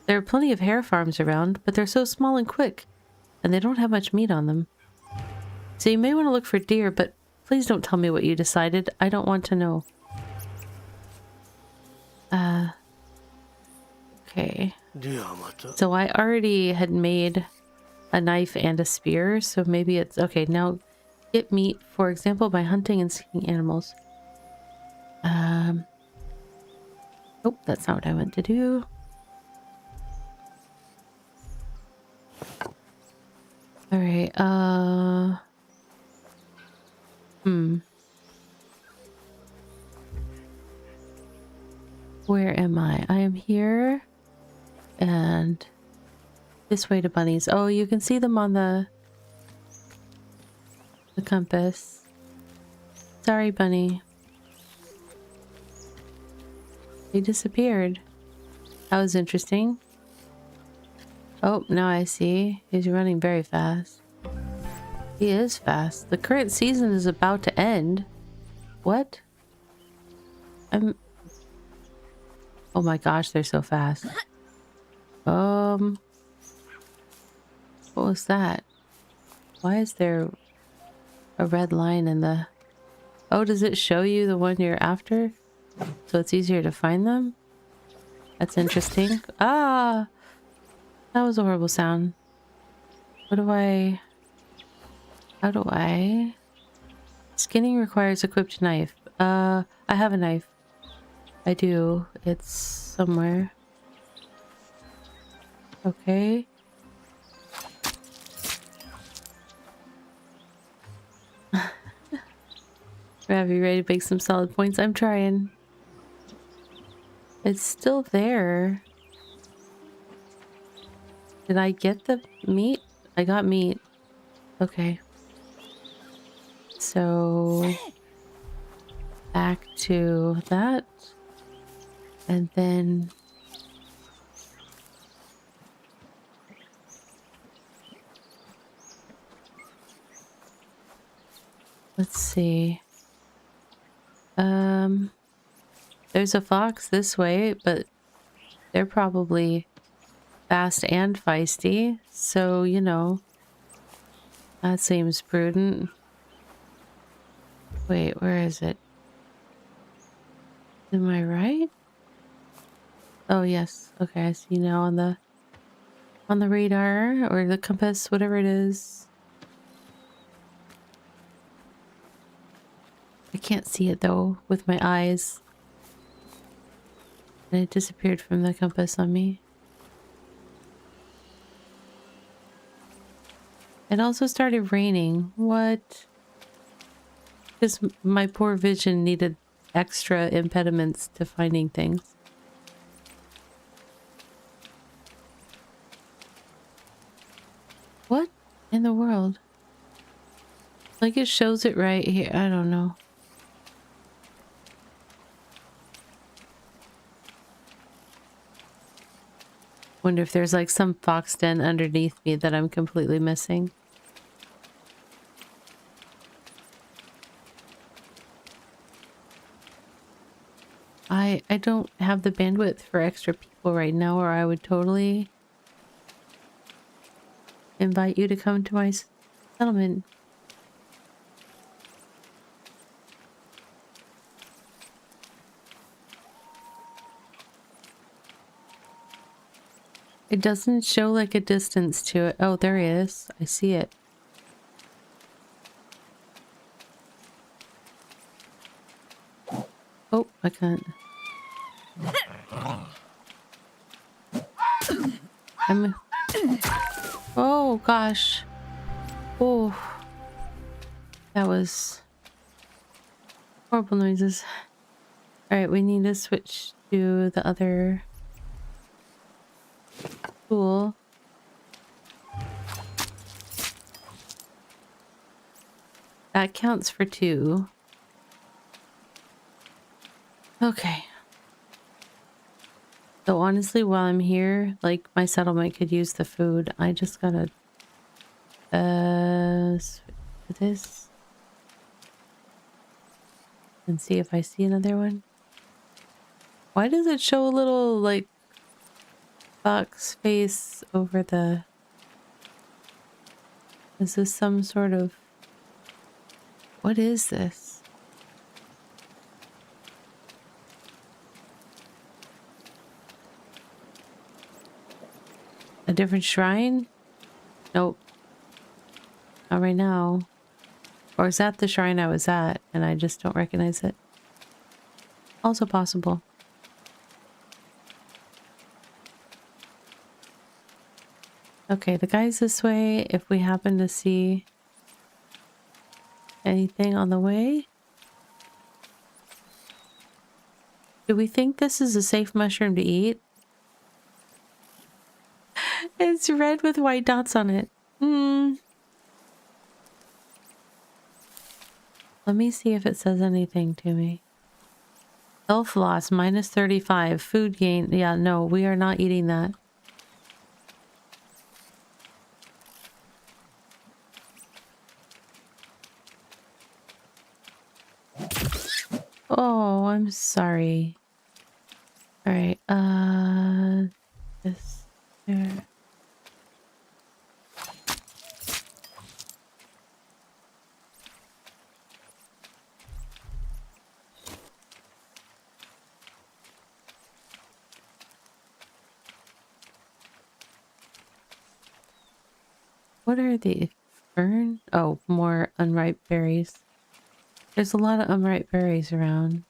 There are plenty of hare farms around, but they're so small and quick, and they don't have much meat on them. So you may want to look for deer, but please don't tell me what you decided. I don't want to know. Okay.
ではまた
So I already had made a knife and a spear, so maybe it's... Okay, now get meat, for example, by hunting and seeking animals. Oh, that's not what I meant to do. Alright, Where am I? I am here. And this way to bunnies. Oh, you can see them on the compass. Sorry, bunny. He disappeared. That was interesting. Oh, now I see. He's running very fast. He is fast. The current season is about to end. What? Oh my gosh, they're so fast. What was that? Why is there a red line in the... Oh, does it show you the one you're after? So it's easier to find them? That's interesting. Ah! That was a horrible sound. What do I... How do I... Skinning requires equipped knife. I have a knife. I do. It's somewhere. Okay. Rav, you ready to make some solid points? I'm trying. It's still there. Did I get the meat? I got meat. Okay. So... Back to that. And then... Let's see. There's a fox this way, but they're probably fast and feisty, so you know, that seems prudent. Wait, where is it? Am I right? Oh yes. Okay, I see now on the radar or the compass, whatever it is. I can't see it though with my eyes. And it disappeared from the compass on me. It also started raining. What? Because my poor vision needed extra impediments to finding things. What in the world? Like it shows it right here. I don't know. Wonder if there's like some fox den underneath me that I'm completely missing. I don't have the bandwidth for extra people right now, or I would totally invite you to come to my settlement. It doesn't show like a distance to it. Oh, there he is. I see it. Oh, I can't. Oh, gosh. Oh. That was horrible noises. Alright, we need to switch to the other tool. That counts for 2. Okay. So honestly, while I'm here, like my settlement could use the food. I just gotta switch to this and see if I see another one. Why does it show a little like box face over the... Is this some sort of... What is this? A different shrine? Nope. Not right now. Or is that the shrine I was at and I just don't recognize it? Also possible. Okay, the guy's this way. If we happen to see anything on the way. Do we think this is a safe mushroom to eat? It's red with white dots on it. Let me see if it says anything to me. Health loss, minus 35. Food gain. Yeah, no, we are not eating that. Oh, I'm sorry. Alright, this there. What are these? Fern? Oh, more unripe berries. There's a lot of unripe berries around.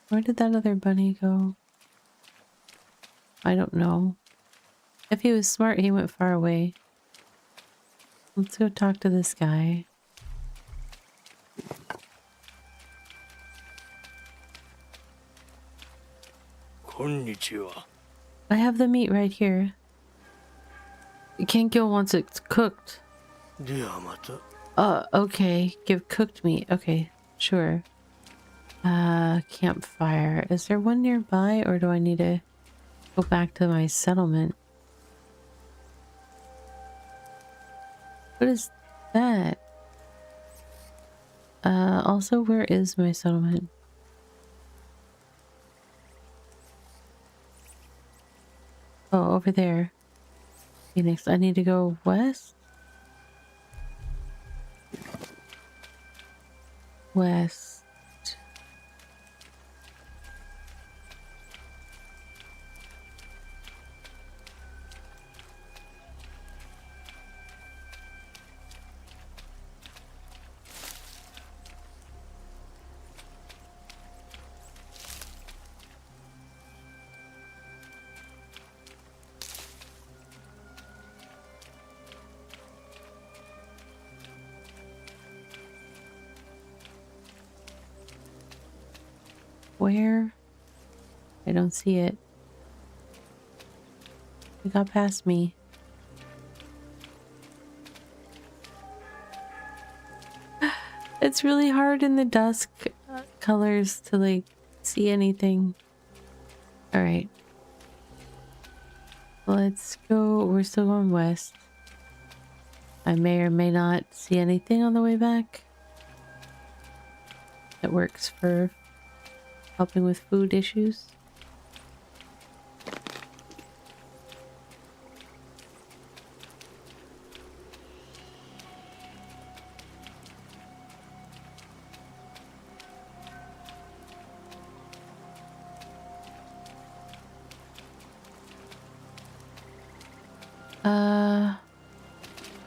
Where did that other bunny go? I don't know. If he was smart, he went far away. Let's go talk to this guy.
Konnichiwa.
I have the meat right here. You can't kill once it's cooked.
ではまた。
Okay. Give cooked meat. Okay, sure. Campfire. Is there one nearby or do I need to go back to my settlement? What is that? Also, where is my settlement? Oh, over there. Phoenix, I need to go west? West. Where? I don't see it. It got past me. It's really hard in the dusk colors to like see anything. All right. Let's go. We're still going west. I may or may not see anything on the way back. That works for helping with food issues.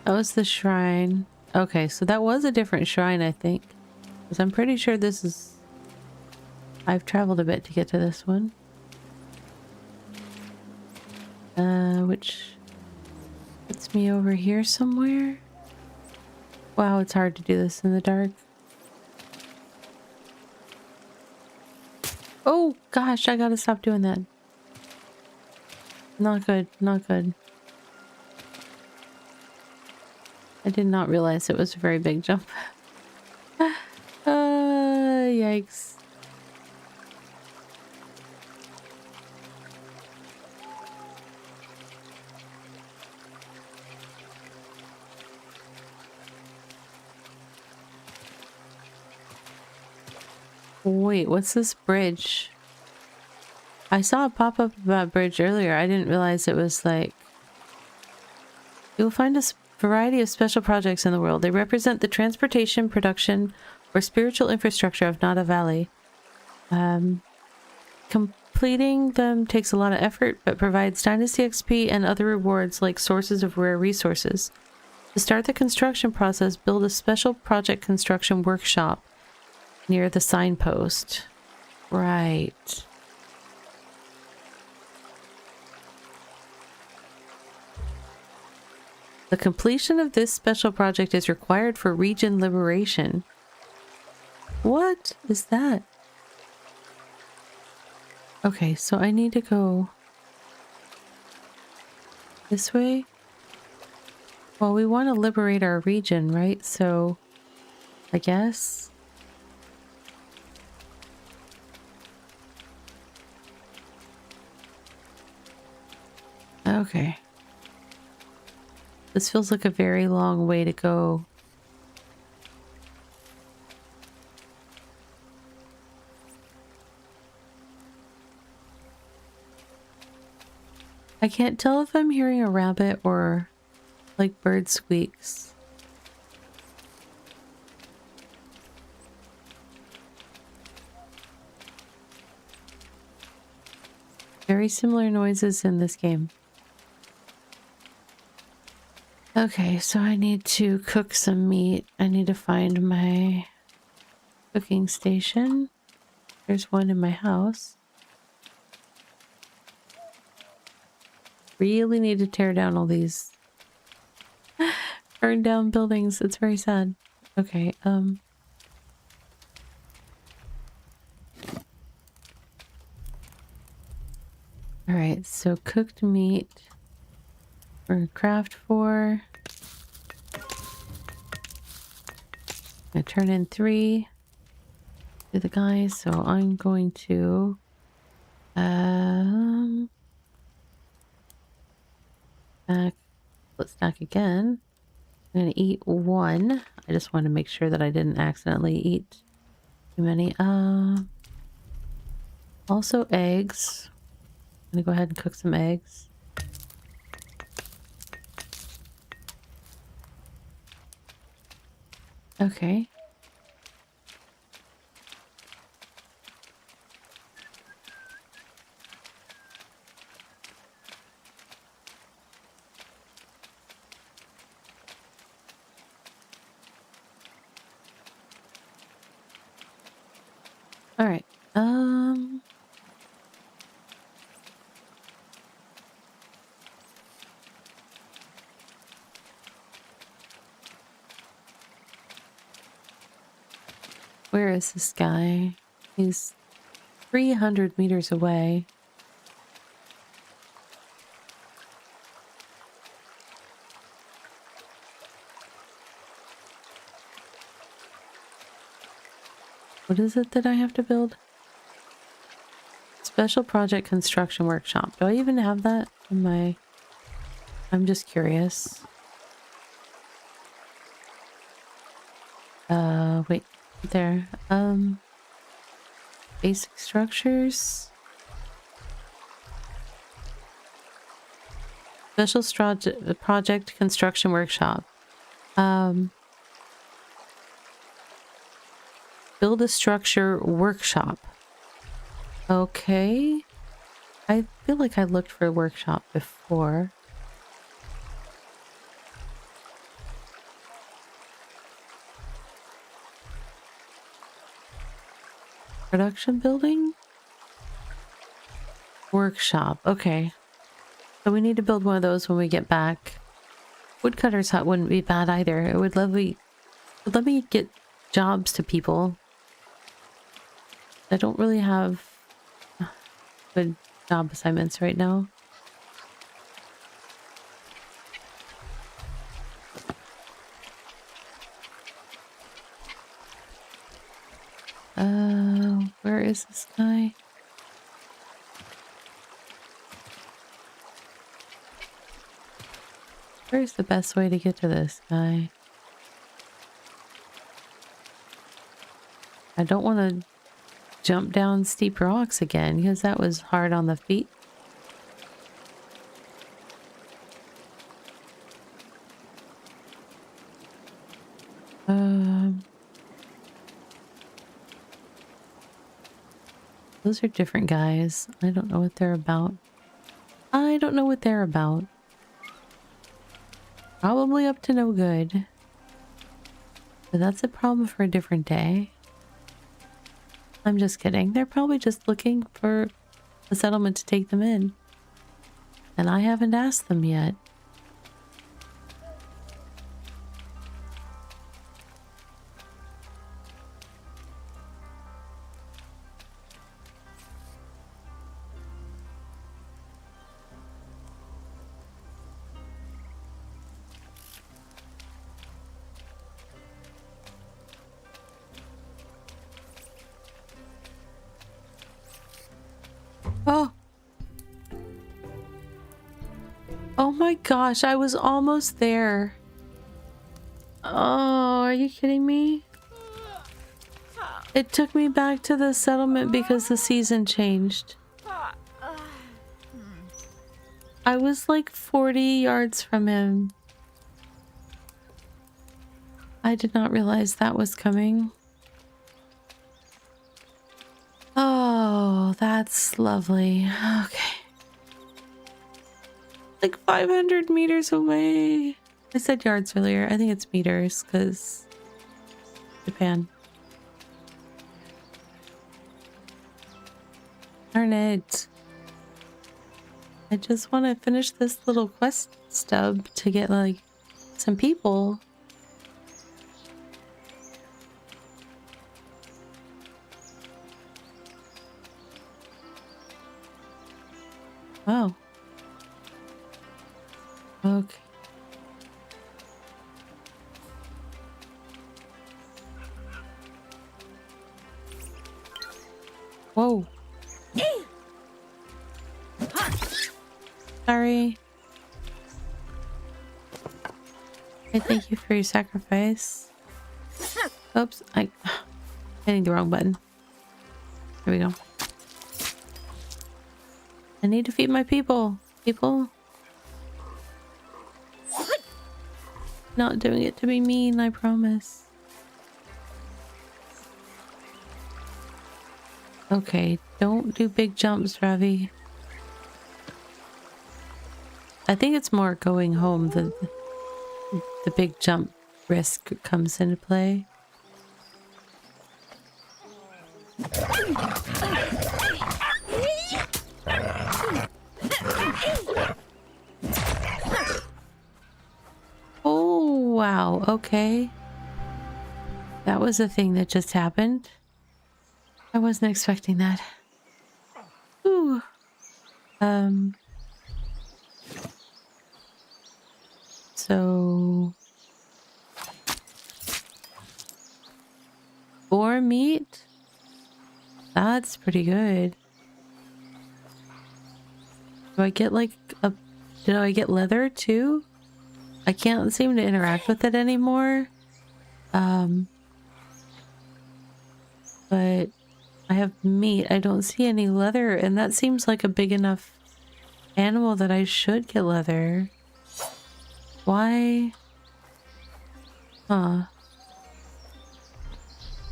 That was the shrine. Okay, so that was a different shrine, I think. Because I'm pretty sure this is... I've traveled a bit to get to this one. Which puts me over here somewhere. Wow, it's hard to do this in the dark. Oh gosh, I gotta stop doing that. Not good, not good. I did not realize it was a very big jump. Yikes. Wait, what's this bridge? I saw a pop-up about bridge earlier. I didn't realize it was like... You will find a variety of special projects in the world. They represent the transportation, production, or spiritual infrastructure of Nada Valley. Completing them takes a lot of effort, but provides Dynasty XP and other rewards like sources of rare resources. To start the construction process, build a special project construction workshop near the signpost. Right. The completion of this special project is required for region liberation. What is that? Okay, so I need to go this way. Well, we want to liberate our region, right? So, I guess. Okay. This feels like a very long way to go. I can't tell if I'm hearing a rabbit or like bird squeaks. Very similar noises in this game. Okay, so I need to cook some meat. I need to find my cooking station. There's one in my house. Really need to tear down all these burned down buildings. It's very sad. Okay, Alright, so cooked meat. We're gonna craft 4. I'm gonna turn in 3 to the guys, so I'm going to let's stack again. I'm gonna eat 1. I just want to make sure that I didn't accidentally eat too many. Also eggs. I'm gonna go ahead and cook some eggs. Okay. All right. Where is this guy? He's 300 meters away. What is it that I have to build? Special project construction workshop. Do I even have that in my... I'm just curious. Wait. There. Basic structures. Special project construction workshop. Build a structure workshop. Okay. I feel like I looked for a workshop before. Production building? Workshop. Okay. So we need to build one of those when we get back. Woodcutter's hut wouldn't be bad either. It would let me get jobs to people. I don't really have good job assignments right now. Where is this guy? Where's the best way to get to this guy? I don't want to jump down steep rocks again because that was hard on the feet. Those are different guys. I don't know what they're about. I don't know what they're about. Probably up to no good. But that's a problem for a different day. I'm just kidding. They're probably just looking for a settlement to take them in. And I haven't asked them yet. Oh. Oh my gosh, I was almost there. Oh, are you kidding me? It took me back to the settlement because the season changed. I was like 40 yards from him. I did not realize that was coming. Oh, that's lovely. Okay. Like 500 meters away. I said yards earlier. I think it's meters because Japan. Darn it. I just want to finish this little quest stub to get like some people. Oh. Okay. Whoa. Sorry. I thank you for your sacrifice. Oops, I'm hitting the wrong button. There we go. I need to feed my people. People. Not doing it to be mean, I promise. Okay, don't do big jumps, Ravi. I think it's more going home that the big jump risk comes into play. Oh, wow. Okay. That was a thing that just happened. I wasn't expecting that. Ooh. So... boar meat? That's pretty good. Do I get like a... did I get leather too? I can't seem to interact with it anymore. But I have meat. I don't see any leather, and that seems like a big enough animal that I should get leather. Why? Huh.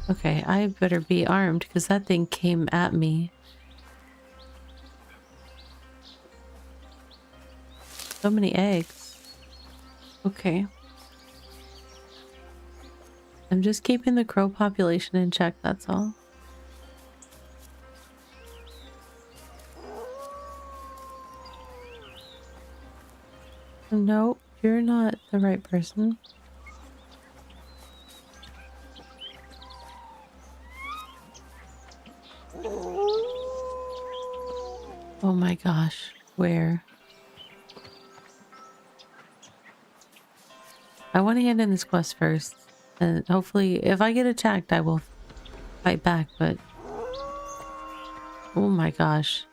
Okay, I better be armed because that thing came at me. So many eggs. Okay. I'm just keeping the crow population in check, that's all. Nope, you're not the right person. Oh my gosh, where? I want to hand in this quest first. And hopefully, if I get attacked, I will fight back, but... oh my gosh.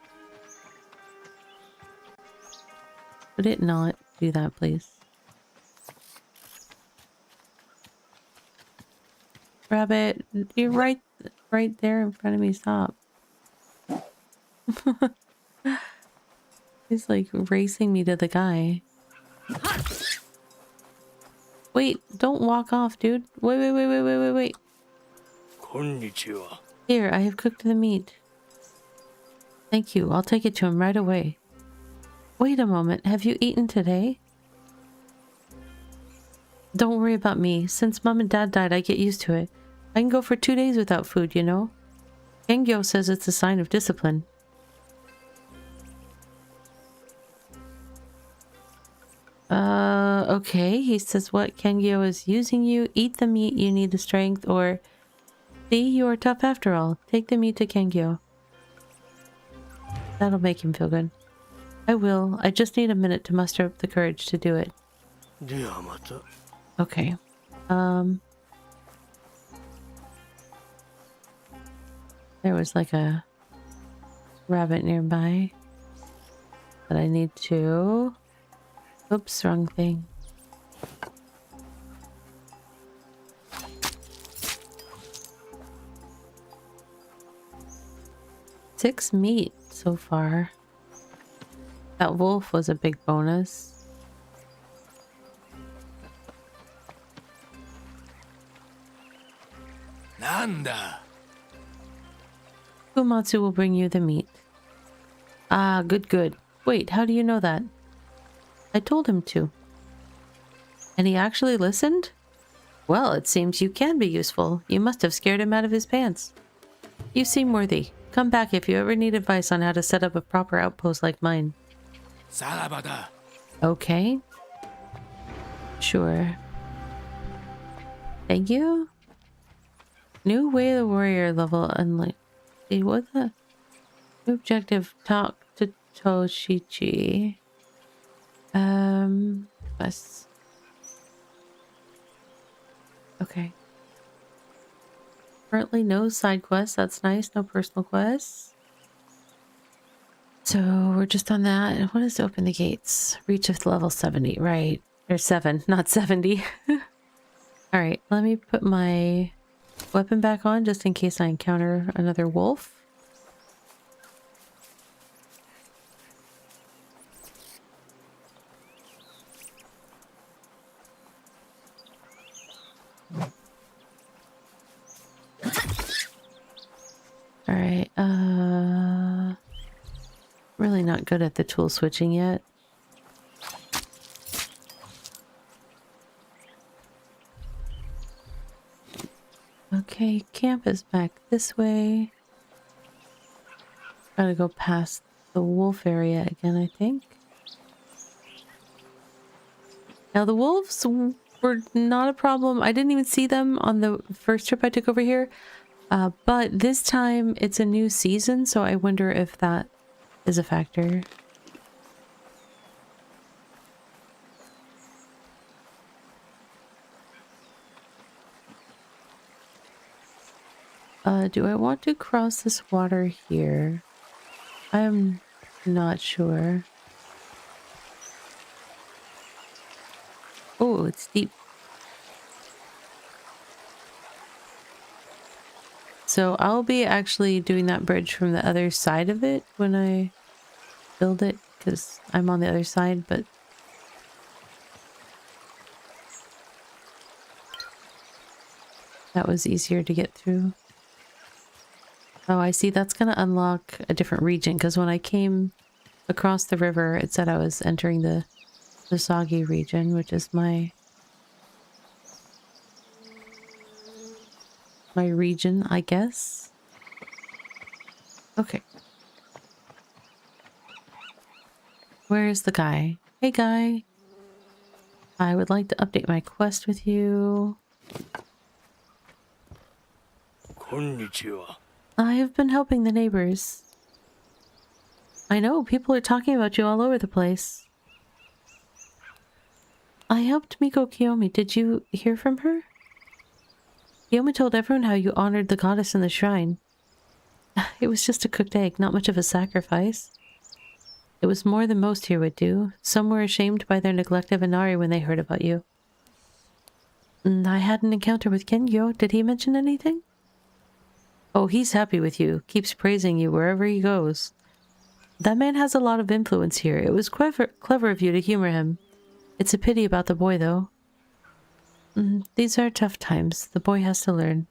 Would it not do that, please? Rabbit, you're right there in front of me. Stop. He's like racing me to the guy. Wait, don't walk off, dude. Wait.
こんにちは。
Here, I have cooked the meat. Thank you. I'll take it to him right away. Wait a moment. Have you eaten today? Don't worry about me. Since Mom and Dad died, I get used to it. I can go for 2 days without food, you know? Kengyo says it's a sign of discipline. Okay. He says what? Kengyo is using you. Eat the meat, you need the strength, or... See, you are tough after all. Take the meat to Kengyo. That'll make him feel good. I will. I just need a minute to muster up the courage to do it.
ではまた。
Okay. There was like a rabbit nearby that I need to... Oops, wrong thing. Six meat so far. That wolf was a big bonus.
Nanda.
Fumatsu will bring you the meat. Ah, good. Wait, how do you know that? I told him to. And he actually listened? Well, it seems you can be useful. You must have scared him out of his pants. You seem worthy. Come back if you ever need advice on how to set up a proper outpost like mine.
Salabada.
Okay. Sure. Thank you. New Way of the Warrior level unlike. What the? New objective. Talk to Toshichi. Quests. Okay. Currently no side quests. That's nice. No personal quests. So we're just on that. What is to open the gates? Reach of level 70. Right. Or 7, not 70. Alright, let me put my weapon back on just in case I encounter another wolf. Alright, really not good at the tool switching yet. Okay, camp is back this way. Gotta go past the wolf area again, I think. Now the wolves were not a problem. I didn't even see them on the first trip I took over here. But this time it's a new season, so I wonder if that is a factor. Do I want to cross this water here? I'm not sure. Oh, it's deep. So I'll be actually doing that bridge from the other side of it when I build it, because I'm on the other side, but that was easier to get through. Oh, I see. That's going to unlock a different region, because when I came across the river, it said I was entering the Soggy region, which is my region, I guess. Okay. Where is the guy? Hey, guy. I would like to update my quest with you.
こんにちは。
I have been helping the neighbors. I know, people are talking about you all over the place. I helped Miko Kiyomi. Did you hear from her? Kiyomi told everyone how you honored the goddess in the shrine. It was just a cooked egg, not much of a sacrifice. It was more than most here would do. Some were ashamed by their neglect of Inari when they heard about you. I had an encounter with Kengyo. Did he mention anything? Oh, he's happy with you. Keeps praising you wherever he goes. That man has a lot of influence here. It was clever of you to humor him. It's a pity about the boy, though. These are tough times. The boy has to learn.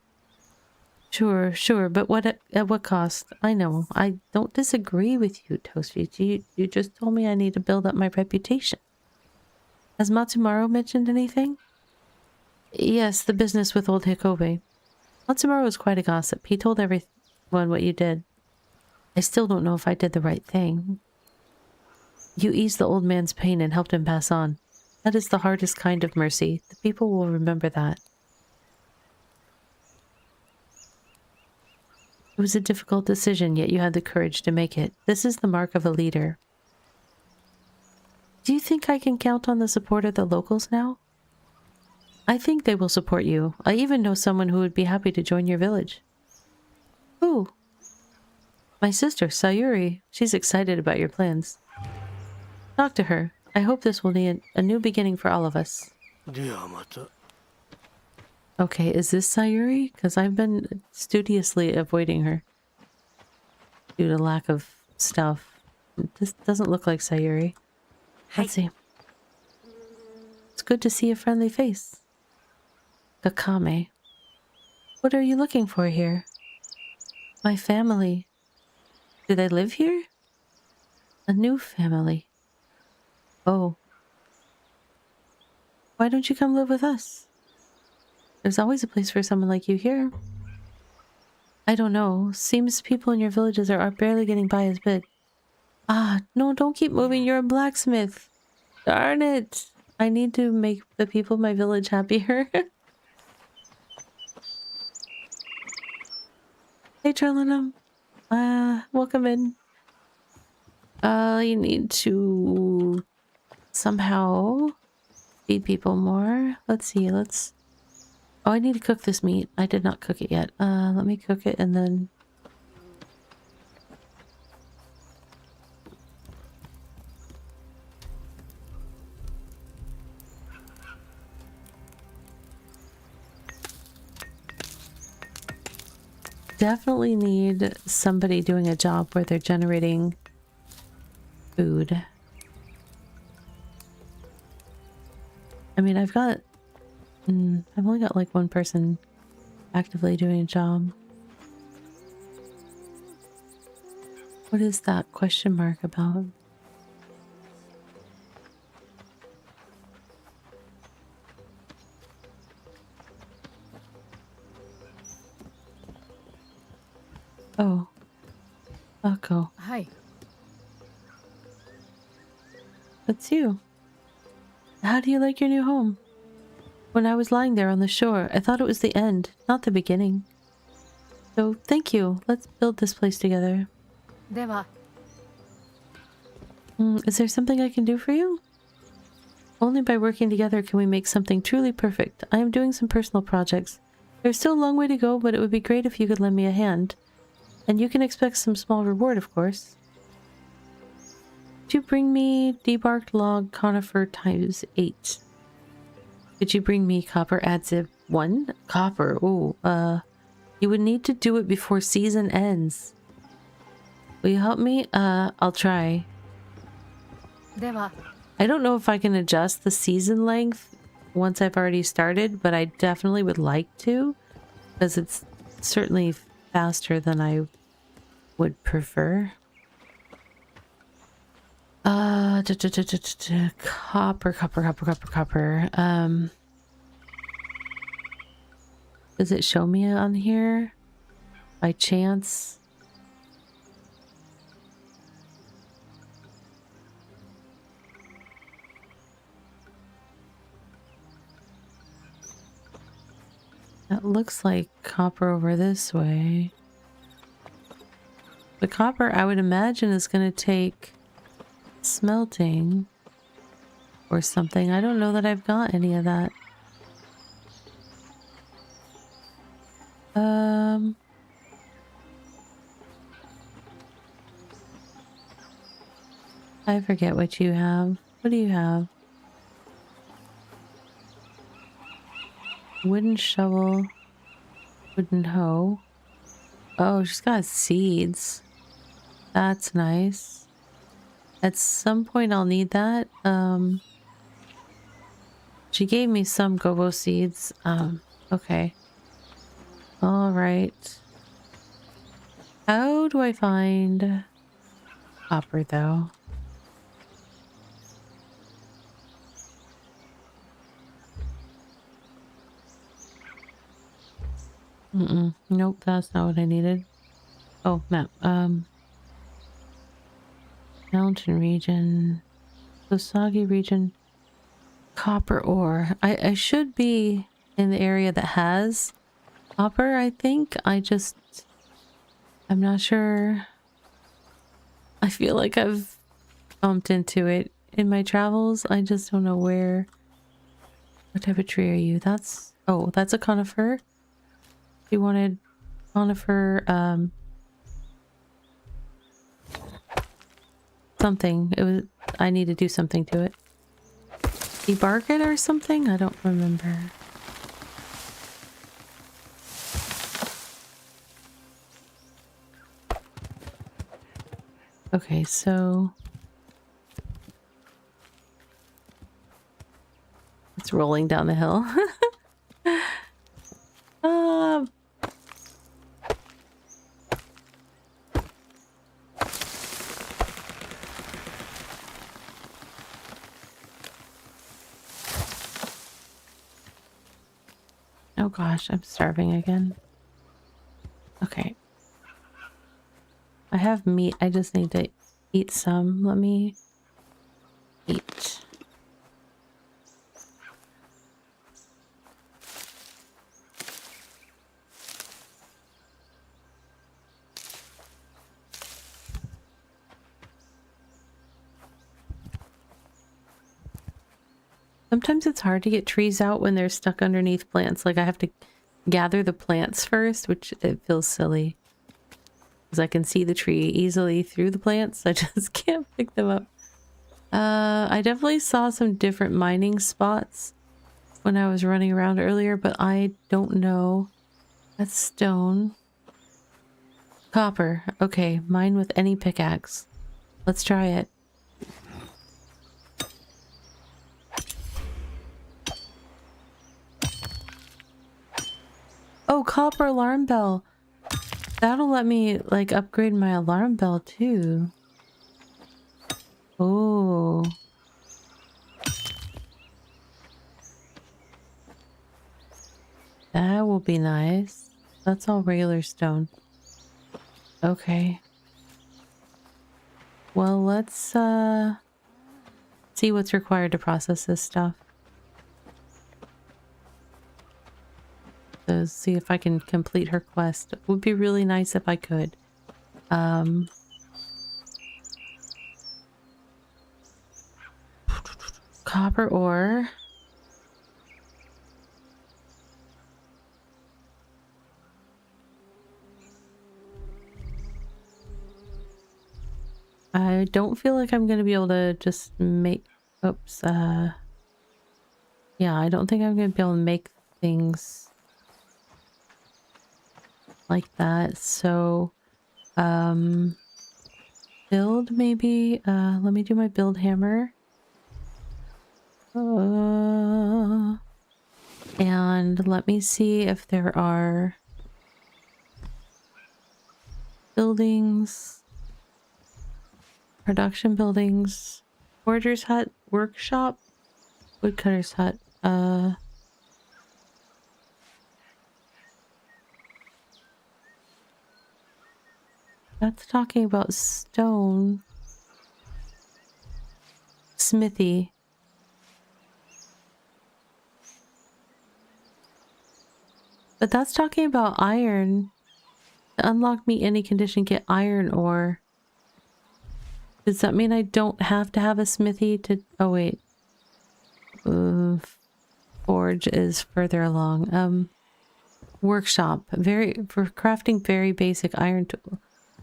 Sure, but at what cost? I know. I don't disagree with you, Toshi. You just told me I need to build up my reputation. Has Matsumaru mentioned anything? Yes, the business with old Hikobe. Matsumaru was quite a gossip. He told everyone what you did. I still don't know if I did the right thing. You eased the old man's pain and helped him pass on. That is the hardest kind of mercy. The people will remember that. It was a difficult decision, yet you had the courage to make it. This is the mark of a leader. Do you think I can count on the support of the locals now? I think they will support you. I even know someone who would be happy to join your village. Who? My sister, Sayuri. She's excited about your plans. Talk to her. I hope this will be a new beginning for all of us.
ではまた。
Okay, is this Sayuri? Because I've been studiously avoiding her due to lack of stuff. This doesn't look like Sayuri. Let's see. It's good to see a friendly face. Kakame. What are you looking for here? My family. Do they live here? A new family. Oh. Why don't you come live with us? There's always a place for someone like you here. I don't know. Seems people in your villages are barely getting by as bid. Ah, no, don't keep moving. You're a blacksmith. Darn it. I need to make the people of my village happier. Hey, Trellinum. Welcome in. You need to somehow feed people more. Let's see, Oh, I need to cook this meat. I did not cook it yet. Let me cook it and then... Definitely need somebody doing a job where they're generating food. I mean, I've only got like one person actively doing a job. What is that question mark about? Oh. Akko.
Hi.
It's you. How do you like your new home? When I was lying there on the shore, I thought it was the end, not the beginning. So, thank you. Let's build this place together.
では
Is there something I can do for you? Only by working together can we make something truly perfect. I am doing some personal projects. There's still a long way to go, but it would be great if you could lend me a hand. And you can expect some small reward, of course. Could you bring me debarked log conifer times 8? Could you bring me copper adze 1? Copper, ooh, you would need to do it before season ends. Will you help me? I'll try.
では
I don't know if I can adjust the season length once I've already started, but I definitely would like to, because it's certainly faster than I would prefer. Copper. Does it show me on here by chance? That looks like copper over this way. The copper, I would imagine, is going to take smelting or something. I don't know that I've got any of that. I forget what you have. What do you have? Wooden shovel. Wooden hoe. Oh, she's got seeds. That's nice. At some point I'll need that. She gave me some gobo seeds. Okay. All right. How do I find copper though? Nope, that's not what I needed. Oh, map. Mountain region. Osagi region. Copper ore. I should be in the area that has copper, I think. I'm not sure. I feel like I've bumped into it in my travels. I just don't know where. What type of tree are you? That's a conifer. You wanted conifer, something. I need to do something to it. Debark it or something? I don't remember. Okay, so it's rolling down the hill. Oh gosh, I'm starving again. Okay. I have meat. I just need to eat some. Let me eat. Sometimes it's hard to get trees out when they're stuck underneath plants. Like I have to gather the plants first, which it feels silly. Because I can see the tree easily through the plants. I just can't pick them up. I definitely saw some different mining spots when I was running around earlier, but I don't know. That's stone. Copper. Okay, mine with any pickaxe. Let's try it. Oh, copper alarm bell. That'll let me, like, upgrade my alarm bell, too. Oh. That will be nice. That's all regular stone. Okay. Well, let's, see what's required to process this stuff. To see if I can complete her quest. It would be really nice if I could. Copper ore. I don't feel like I'm gonna be able to just make... Oops, yeah, I don't think I'm gonna be able to make things like that, so build maybe. Let me do my build hammer, and let me see if there are buildings, production buildings, forger's hut, workshop, woodcutter's hut. That's talking about stone. Smithy. But that's talking about iron. To unlock meet any condition, get iron ore. Does that mean I don't have to have a smithy to... Oh, wait. Forge is further along. Workshop. For crafting very basic iron tool.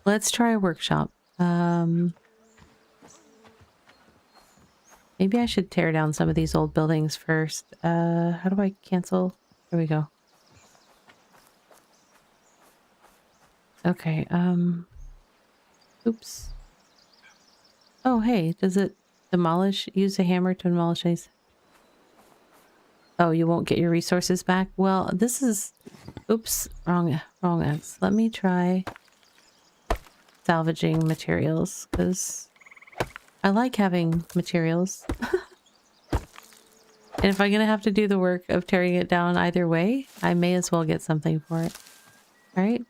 Let's try a workshop. Maybe I should tear down some of these old buildings first. How do I cancel Here we go. Okay, oops. Oh, hey, does it demolish? Use a hammer to demolish these. Oh, you won't get your resources back? Well, this is... Oops, wrong X. Let me try salvaging materials, because I like having materials. And if I'm gonna have to do the work of tearing it down either way, I may as well get something for it. Alright?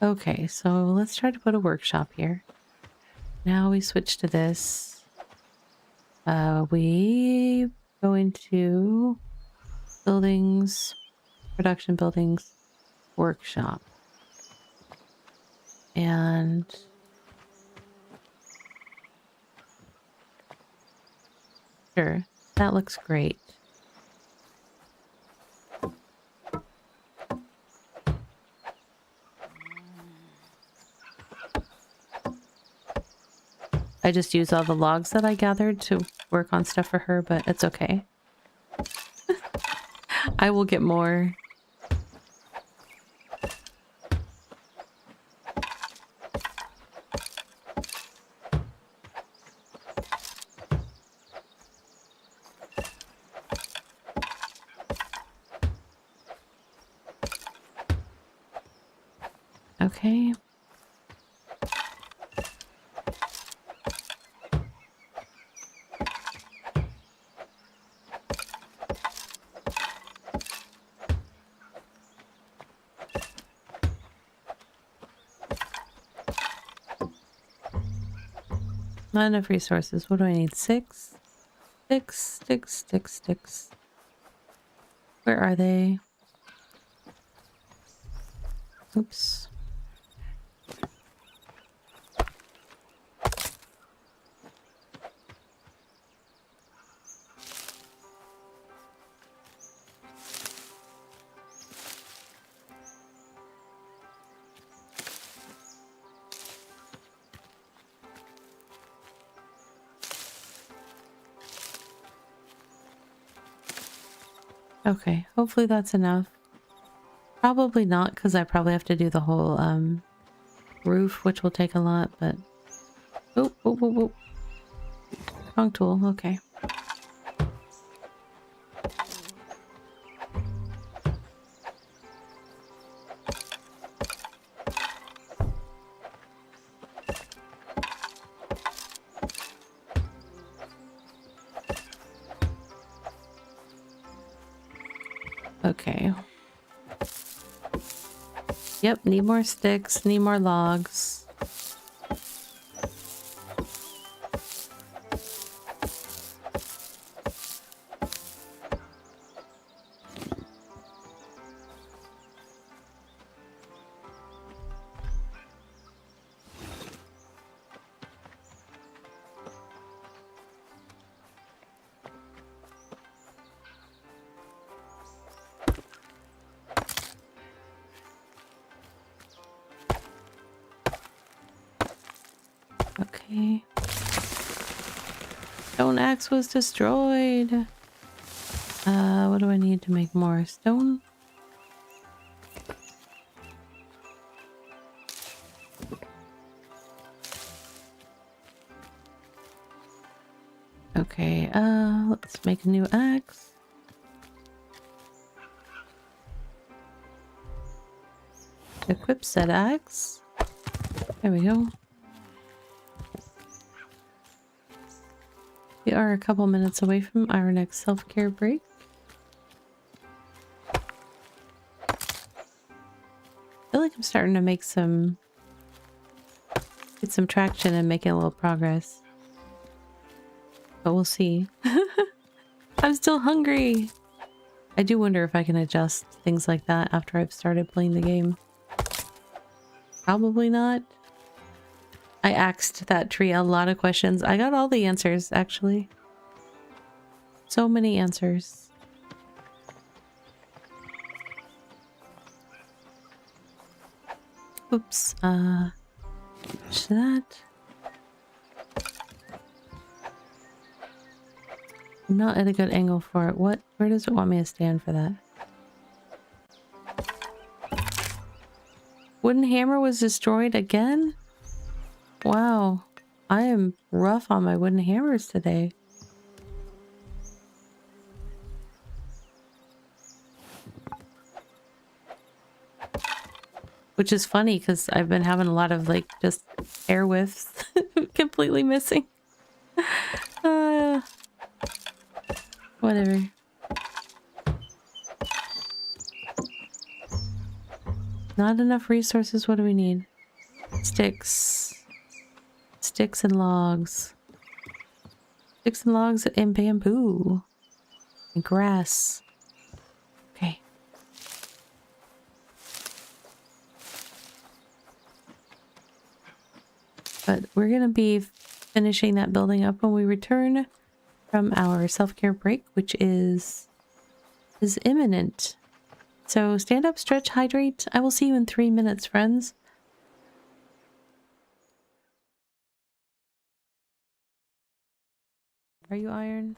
Okay, so let's try to put a workshop here. Now we switch to this. We go into buildings, production buildings, workshop. And sure, that looks great. I just used all the logs that I gathered to work on stuff for her, but it's okay. I will get more. Okay. Not enough resources. What do I need? 6? Sticks. Where are they? Oops. Okay, hopefully that's enough. Probably not, because I probably have to do the whole roof, which will take a lot, but... Oh. Wrong tool, okay. Okay. Yep, need more sticks, need more logs. Okay. Stone axe was destroyed. What do I need to make more stone? Okay, let's make a new axe. Equip said axe. There we go. We are a couple minutes away from our next self-care break. I feel like I'm starting to make get some traction and making a little progress. But we'll see. I'm still hungry. I do wonder if I can adjust things like that after I've started playing the game. Probably not. I asked that tree a lot of questions. I got all the answers, actually. So many answers. Oops. That. I'm not at a good angle for it. Where does it want me to stand for that? Wooden hammer was destroyed again? Wow. I am rough on my wooden hammers today. Which is funny because I've been having a lot of like just air whiffs completely missing. Whatever. Not enough resources. What do we need? Sticks. Sticks and logs. Sticks and logs and bamboo. And grass. Okay. But we're going to be finishing that building up when we return from our self-care break, which is imminent. So stand up, stretch, hydrate. I will see you in 3 minutes, friends. Are you Iron?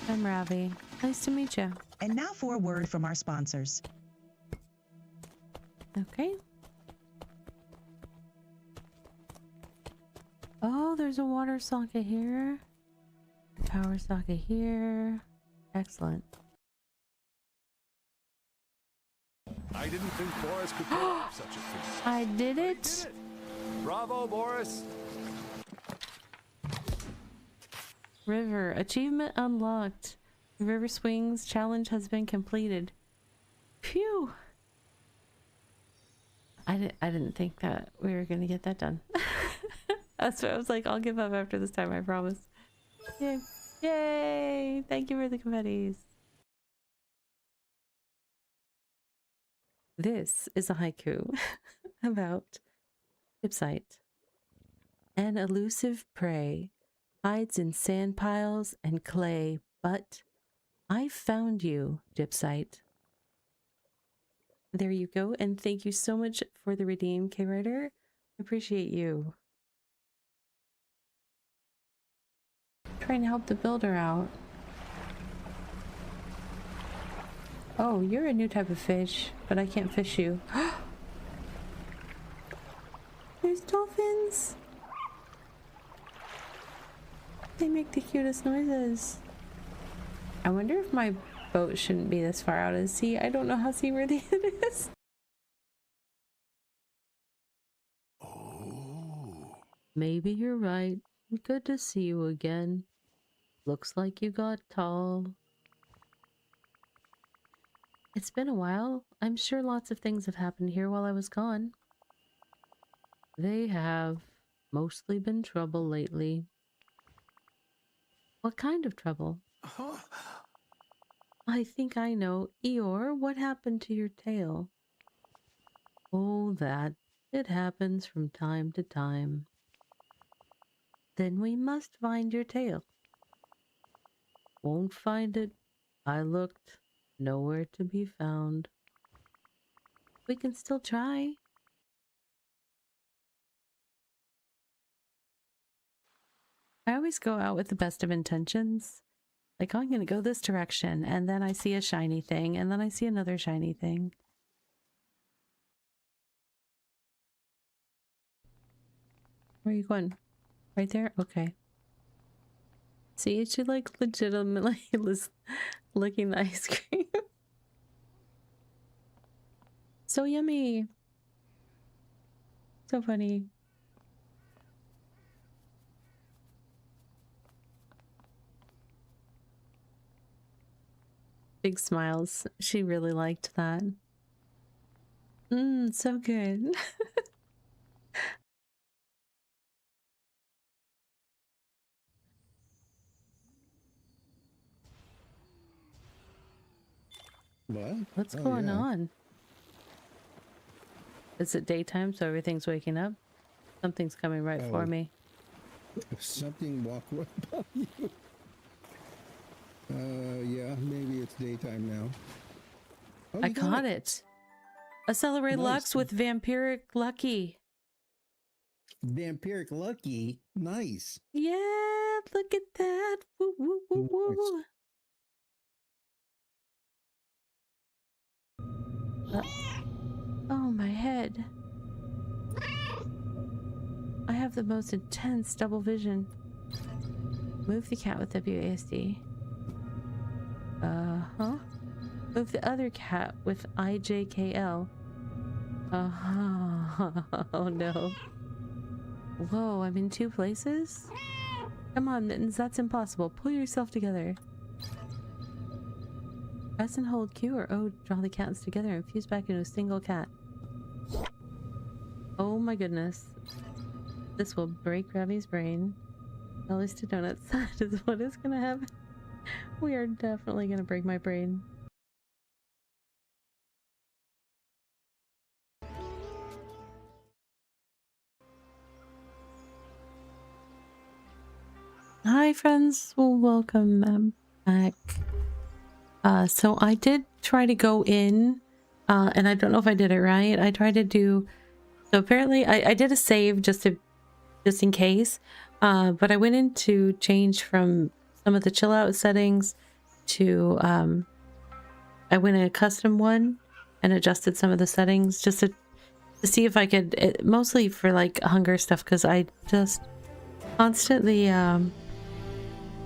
I'm Ravi. Nice to meet you.
And now for a word from our sponsors.
Okay. Oh, there's a water socket here. Power socket here. Excellent.
I didn't think Boris could pull off such a feat.
I did
He
it.
did it. Bravo, Boris.
River. Achievement unlocked. The River Swings challenge has been completed. Phew. I didn't think that we were going to get that done. That's why I was like, I'll give up after this time, I promise. Yay. Yay! Thank you for the confettis. This is a haiku about Gypsite. An elusive prey hides in sand piles and clay, but I found you, Gypsite. There you go, and thank you so much for the redeem, K-Writer. Appreciate you. Trying to help the builder out. Oh, you're a new type of fish, but I can't fish you. There's dolphins! They make the cutest noises. I wonder if my boat shouldn't be this far out at sea. I don't know how seaworthy it is.
Oh.
Maybe you're right. Good to see you again. Looks like you got tall. It's been a while. I'm sure lots of things have happened here while I was gone. They have mostly been trouble lately. What kind of trouble? I think I know. Eeyore, what happened to your tail? Oh, that. It happens from time to time. Then we must find your tail. Won't find it. I looked. Nowhere to be found. We can still try. I always go out with the best of intentions. Like, oh, I'm going to go this direction, and then I see a shiny thing, and then I see another shiny thing. Where are you going? Right there? Okay. See, she like legitimately was licking the ice cream. So yummy. So funny. Big smiles. She really liked that. So good.
What?
What's
Oh,
going
yeah.
on? Is it daytime, so everything's waking up? Something's coming right for
Oh.
me.
Something walk right by you. Yeah, maybe it's daytime now. Oh,
I
you got
caught it. Accelerate
Nice.
Lux with Vampiric Lucky.
Vampiric Lucky. Nice.
Yeah, Look at that. Woo, woo, woo, woo. Oh, my head. I have the most intense double vision. Move the cat with WASD. Uh-huh. Move the other cat with IJKL. Uh-huh. Oh, no. Whoa, I'm in 2 places? Come on, Mittens, that's impossible. Pull yourself together. Press and hold Q or O to draw the cats together and fuse back into a single cat. Oh my goodness. This will break Ravi's brain. At least to donuts. That is what is gonna happen. We are definitely gonna break my brain. Hi friends, well, welcome back. So I did try to go in, and I don't know if I did it right. I tried to do, so apparently I did a save just in case, but I went in to change from some of the chill out settings to, I went in a custom one and adjusted some of the settings just to see if I could, mostly for like hunger stuff, because I just constantly,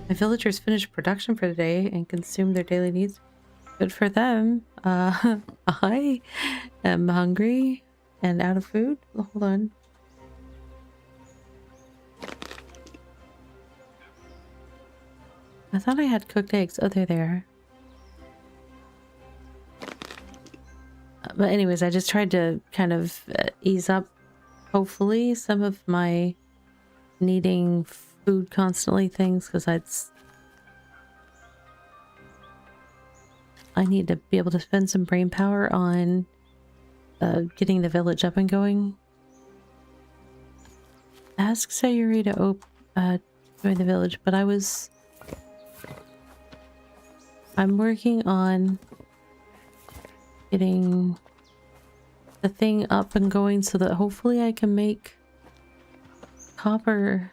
my villagers finish production for the day and consume their daily needs. Good for them. I am hungry and out of food. Hold on. I thought I had cooked eggs. Oh, they're there. But anyways, I just tried to kind of ease up, hopefully, some of my needing food constantly things, because I need to be able to spend some brain power on getting the village up and going. Ask Sayuri to join the village, but I'm working on getting the thing up and going so that hopefully I can make copper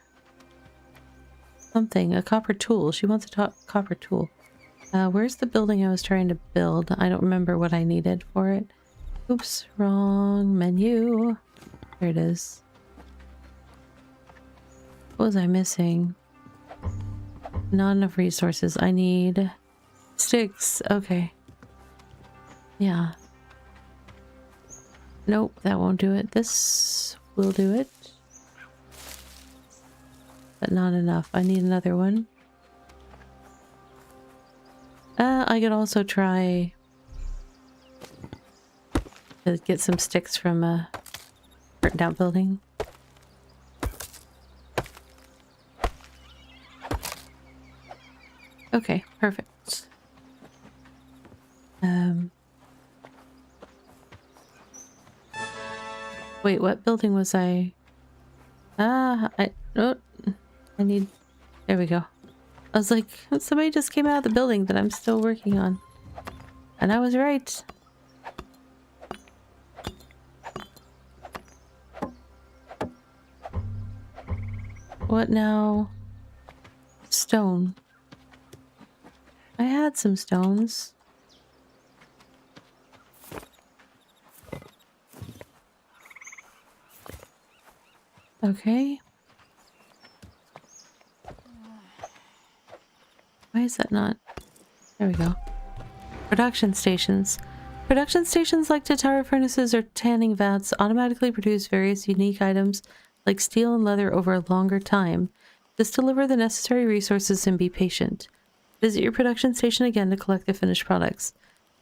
something, a copper tool. She wants a copper tool. Where's the building I was trying to build? I don't remember what I needed for it. Oops, wrong menu. There it is. What was I missing? Not enough resources. I need sticks. Okay. Yeah. Nope, that won't do it. This will do it. But not enough. I need another one. I could also try to get some sticks from a burnt down building. Okay, perfect. Wait, what building was I? I need, there we go. I was like, somebody just came out of the building that I'm still working on. And I was right. What now? Stone. I had some stones. Okay. Why is that not? There we go. Production stations. Production stations like Tatara furnaces or tanning vats automatically produce various unique items like steel and leather over a longer time. Just deliver the necessary resources and be patient. Visit your production station again to collect the finished products.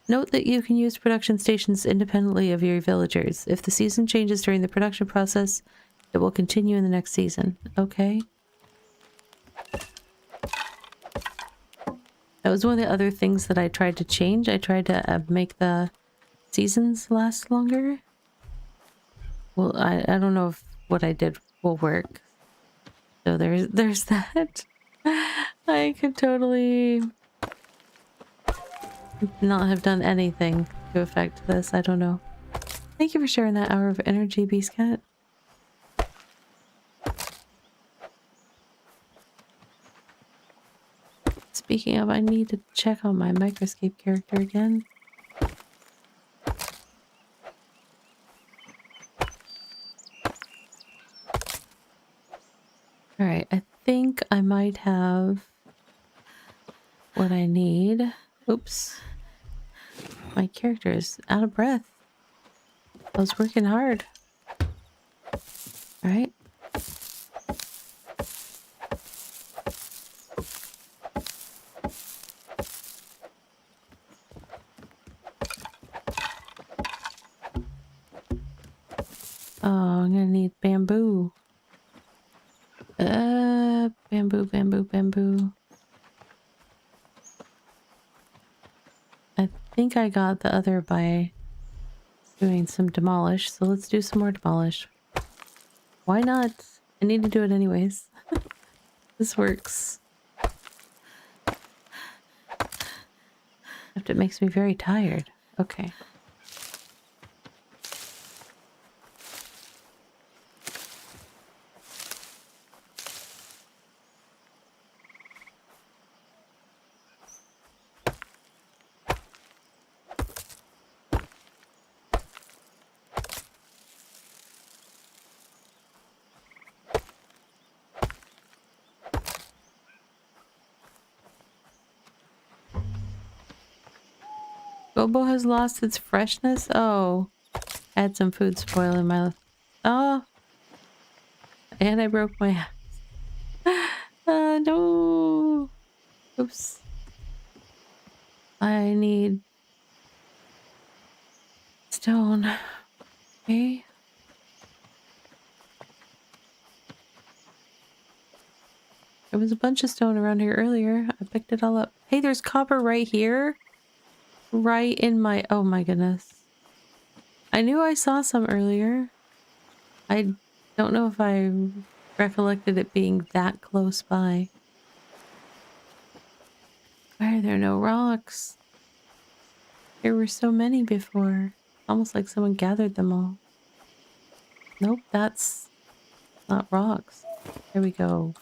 Note that you can use production stations independently of your villagers. If the season changes during the production process, it will continue in the next season. Okay. That was one of the other things that I tried to change. I tried to make the seasons last longer. Well, I don't know if what I did will work. So there's that. I could totally not have done anything to affect this. I don't know. Thank you for sharing that hour of energy, Beast Cat. Speaking of, I need to check on my microscape character again. Alright, I think I might have what I need. Oops. My character is out of breath. I was working hard. Alright. Oh, I'm gonna need bamboo. Bamboo. I think I got the other by doing some demolish, so let's do some more demolish. Why not? I need to do it anyways. This works. Except it makes me very tired. Okay. Bobo has lost its freshness? Oh. Had some food spoil in my... Oh. And I broke my axe. No. Oops. I need... stone. Okay. There was a bunch of stone around here earlier. I picked it all up. Hey, there's copper right here. Right in my... Oh my goodness. I knew I saw some earlier. I don't know if I recollected it being that close by. Why are there no rocks? There were so many before. Almost like someone gathered them all. Nope, that's not rocks. There we go.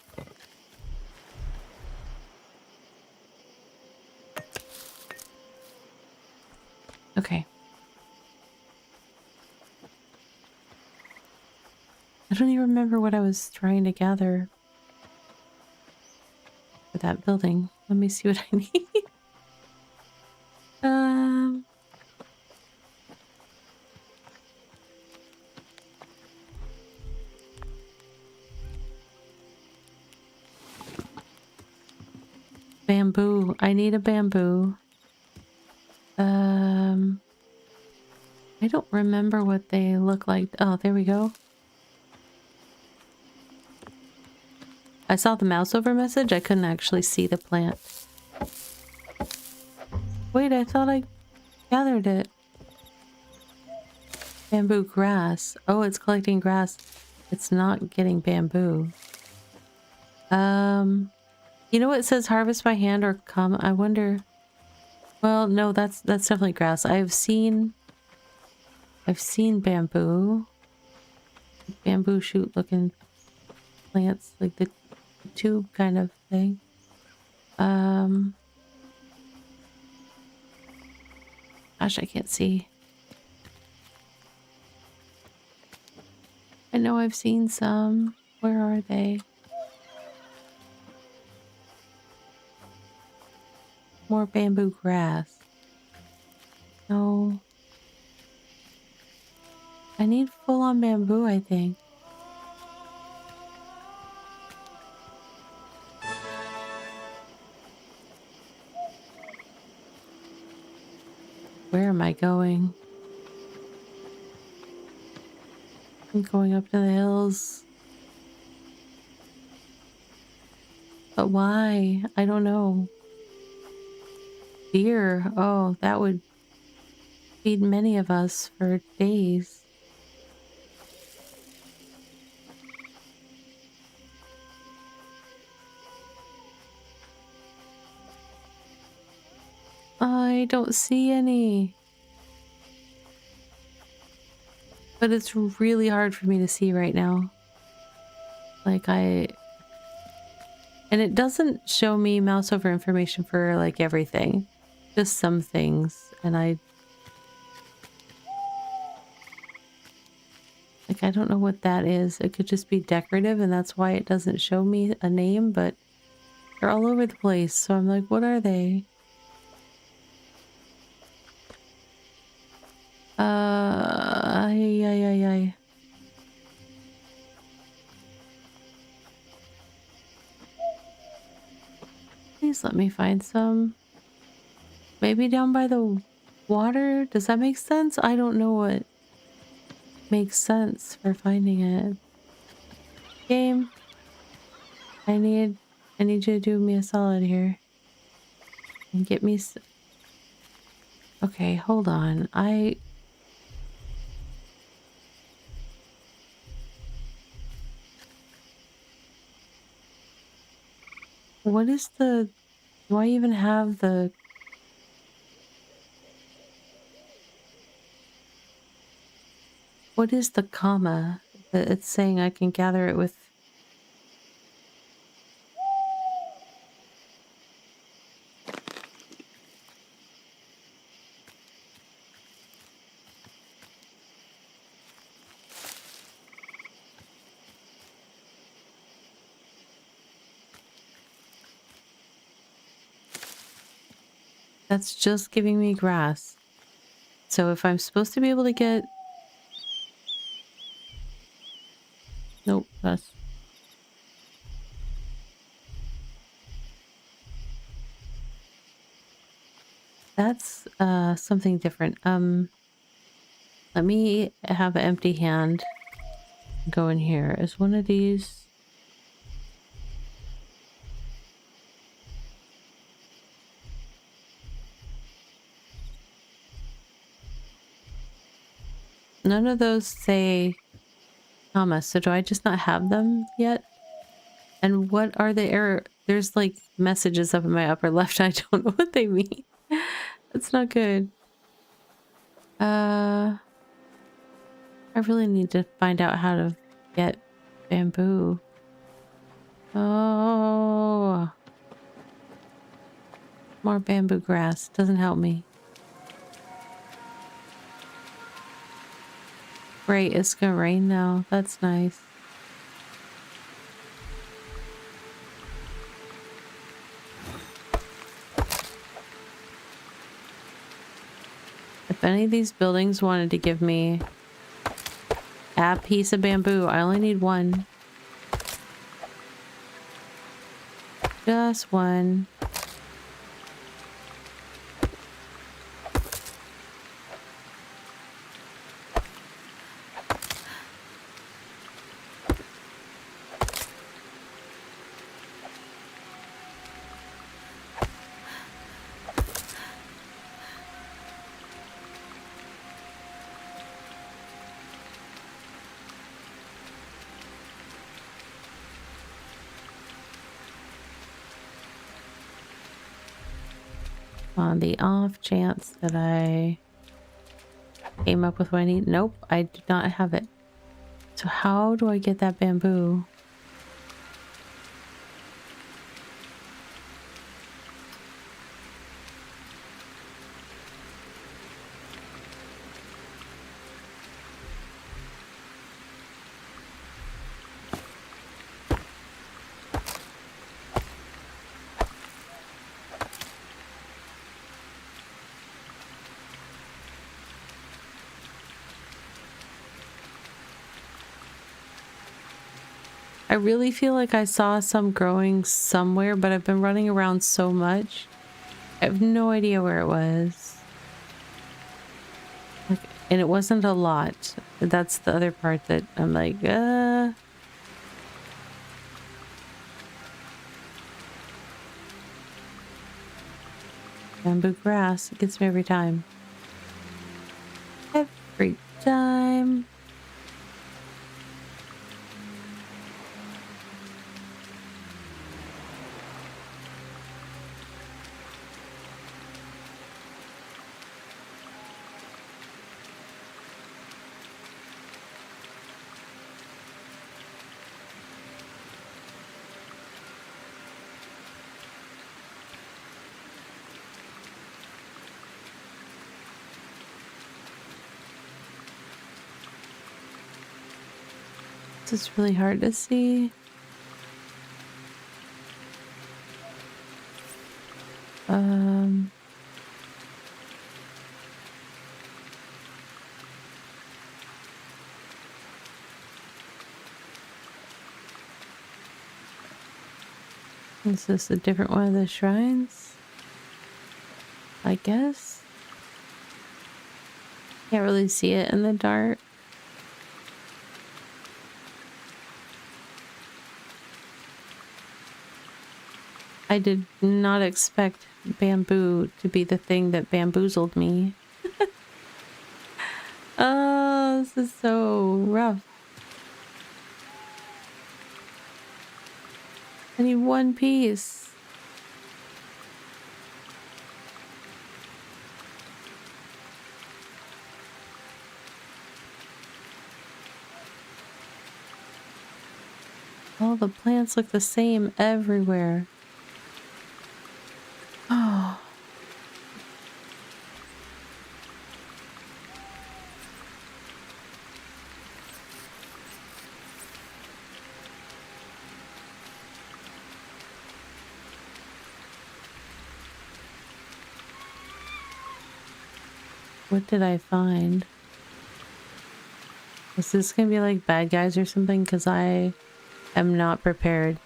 Okay. I don't even remember what I was trying to gather for that building. Let me see what I need. Bamboo. I need a bamboo. I don't remember what they look like. Oh, there we go. I saw the mouse over message. I couldn't actually see the plant. Wait, I thought I gathered it. Bamboo grass. Oh, it's collecting grass. It's not getting bamboo. You know what, it says harvest by hand or come. I wonder. Well, no, that's definitely grass. I've seen bamboo. Bamboo shoot looking plants, like the tube kind of thing. Gosh, I can't see. I know I've seen some. Where are they? More bamboo grass. No. I need full-on bamboo, I think. Where am I going? I'm going up to the hills. But why? I don't know. Deer. Oh, that would feed many of us for days. I don't see any. But it's really hard for me to see right now. Like And it doesn't show me mouse over information for like everything, just some things. And I don't know what that is. It could just be decorative and that's why it doesn't show me a name, but they're all over the place. So I'm like, what are they? Ay, ay, ay, ay. Please let me find some. Maybe down by the water? Does that make sense? I don't know what makes sense for finding it. Game. I need you to do me a solid here. And get me okay, hold on. What is the... Do I even have the... What is the comma that it's saying I can gather it with? That's just giving me grass. So if I'm supposed to be able to get... Nope, that's something different. Let me have an empty hand. Go in here. Is one of these... None of those say comma, so do I just not have them yet? And what are the error? There's like messages up in my upper left. I don't know what they mean. That's not good. I really need to find out how to get bamboo. Oh, more bamboo grass doesn't help me. Great, it's gonna rain now. That's nice. If any of these buildings wanted to give me a piece of bamboo, I only need one. Just one. On the off chance that I came up with what I need. Nope, I do not have it. So how do I get that bamboo? I really feel like I saw some growing somewhere, but I've been running around so much. I have no idea where it was. Like, and it wasn't a lot. That's the other part that I'm like, Bamboo grass. It gets me every time. Every time. This is really hard to see. Is this a different one of the shrines? I guess. Can't really see it in the dark. I did not expect bamboo to be the thing that bamboozled me. Oh, this is so rough. I need one piece. All the plants look the same everywhere. Oh. What did I find? Is this gonna be like bad guys or something? Because I am not prepared.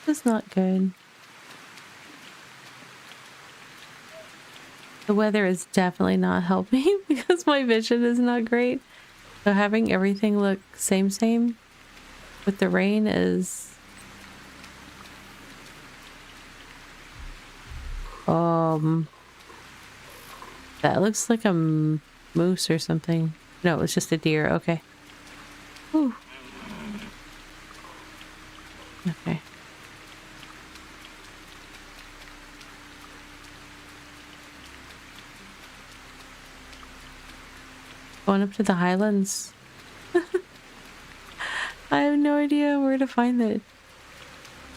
This is not good. The weather is definitely not helping because my vision is not great. So having everything look same with the rain is... That looks like a moose or something. No, it's just a deer. Okay. Whew. Okay. Going up to the highlands. I have no idea where to find it.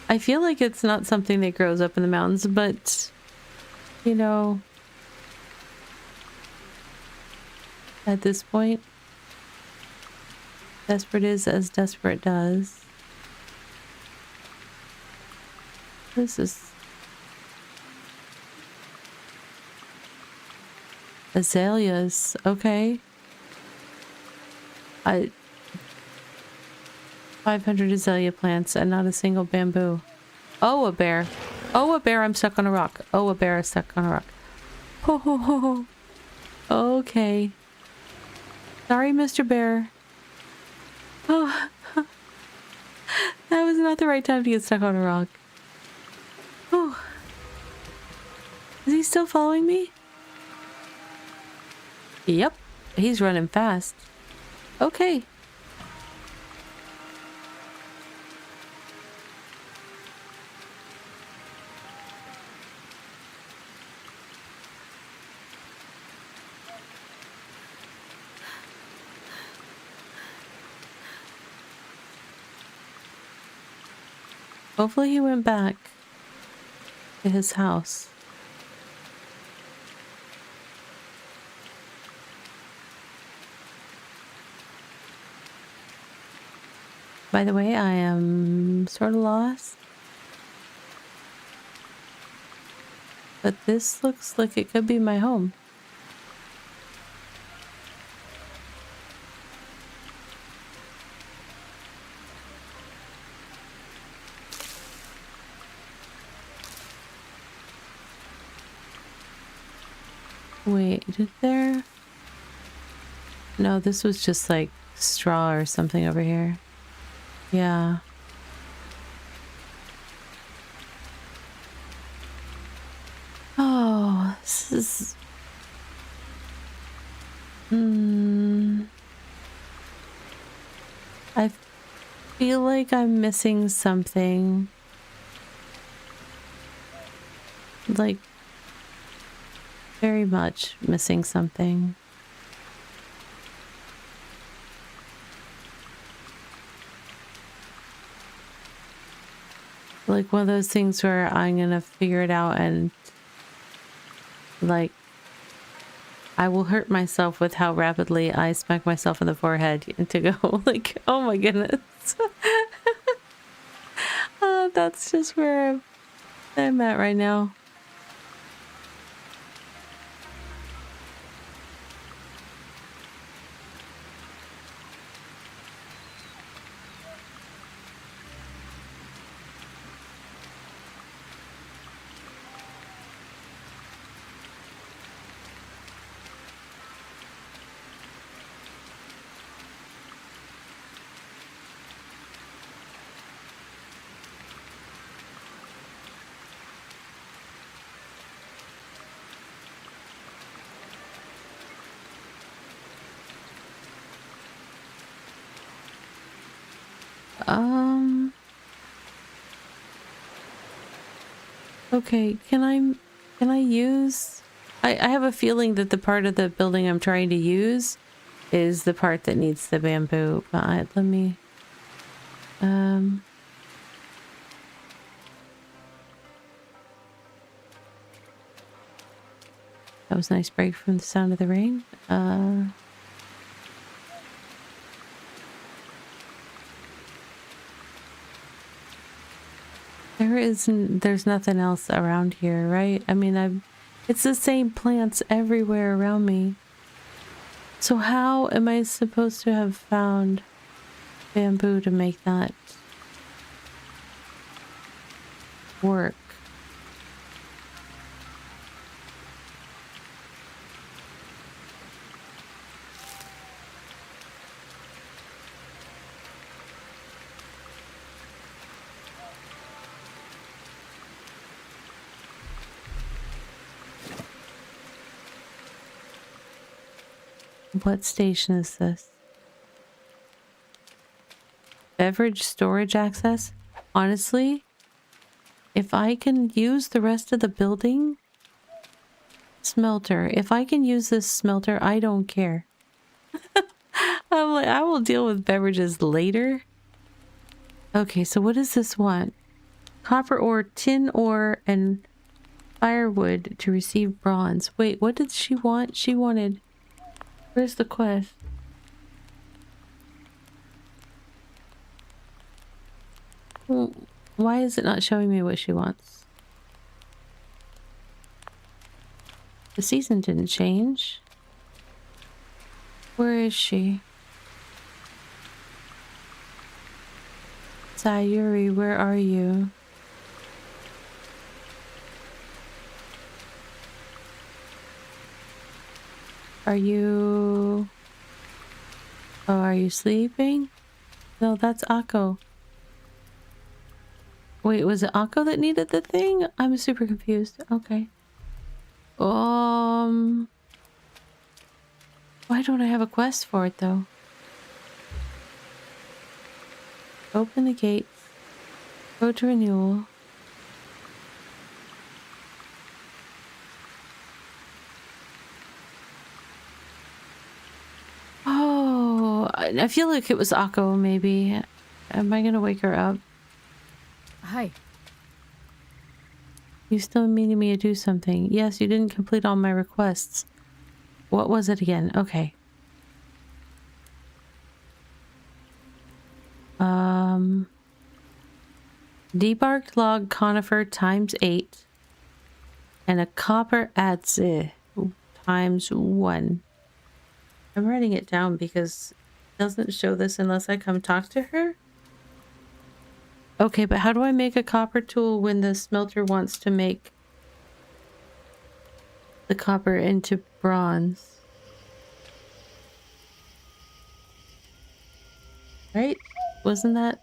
I feel like it's not something that grows up in the mountains, but you know, at this point, desperate is as desperate does. This is azaleas. Okay. 500 azalea plants and not a single bamboo. Oh, a bear. Oh, a bear, I'm stuck on a rock. Oh, a bear is stuck on a rock. Ho, ho, ho, ho. Okay. Sorry, Mr. Bear. Oh, that was not the right time to get stuck on a rock. Oh. Is he still following me? Yep. He's running fast. Okay. Hopefully he went back to his house. By the way, I am sort of lost. But this looks like it could be my home. Wait, did there... No, this was just like straw or something over here. Yeah. Oh, this is... I feel like I'm missing something. Like, very much missing something. like one of those things where I'm gonna figure it out and like I will hurt myself with how rapidly I smack myself in the forehead and to go like, oh my goodness. That's just where I'm at right now. Okay, can I use I have a feeling that the part of the building I'm trying to use is the part that needs the bamboo, but let me that was a nice break from the sound of the rain. There's nothing else around here, right? I mean, it's the same plants everywhere around me. So how am I supposed to have found bamboo to make that work? What station is this? Beverage storage access? Honestly, if I can use the rest of the building... Smelter. If I can use this smelter, I don't care. I'm like, I will deal with beverages later. Okay, so what does this want? Copper ore, tin ore, and firewood to receive bronze. Wait, what did she want? She wanted... Where's the quest? Well, why is it not showing me what she wants? The season didn't change. Where is she? Sayuri, where are you? Are you... Oh, are you sleeping? No, that's Akko. Wait, was it Akko that needed the thing? I'm super confused. Okay. Why don't I have a quest for it, though? Open the gates. Go to renewal. Oh, I feel like it was Akko, maybe. Am I gonna wake her up?
Hi.
You still needed me to do something. Yes, you didn't complete all my requests. What was it again? Okay. Debarked log conifer times 8. And a copper adze times 1. I'm writing it down because it doesn't show this unless I come talk to her. Okay, but how do I make a copper tool when the smelter wants to make the copper into bronze? Right? Wasn't that?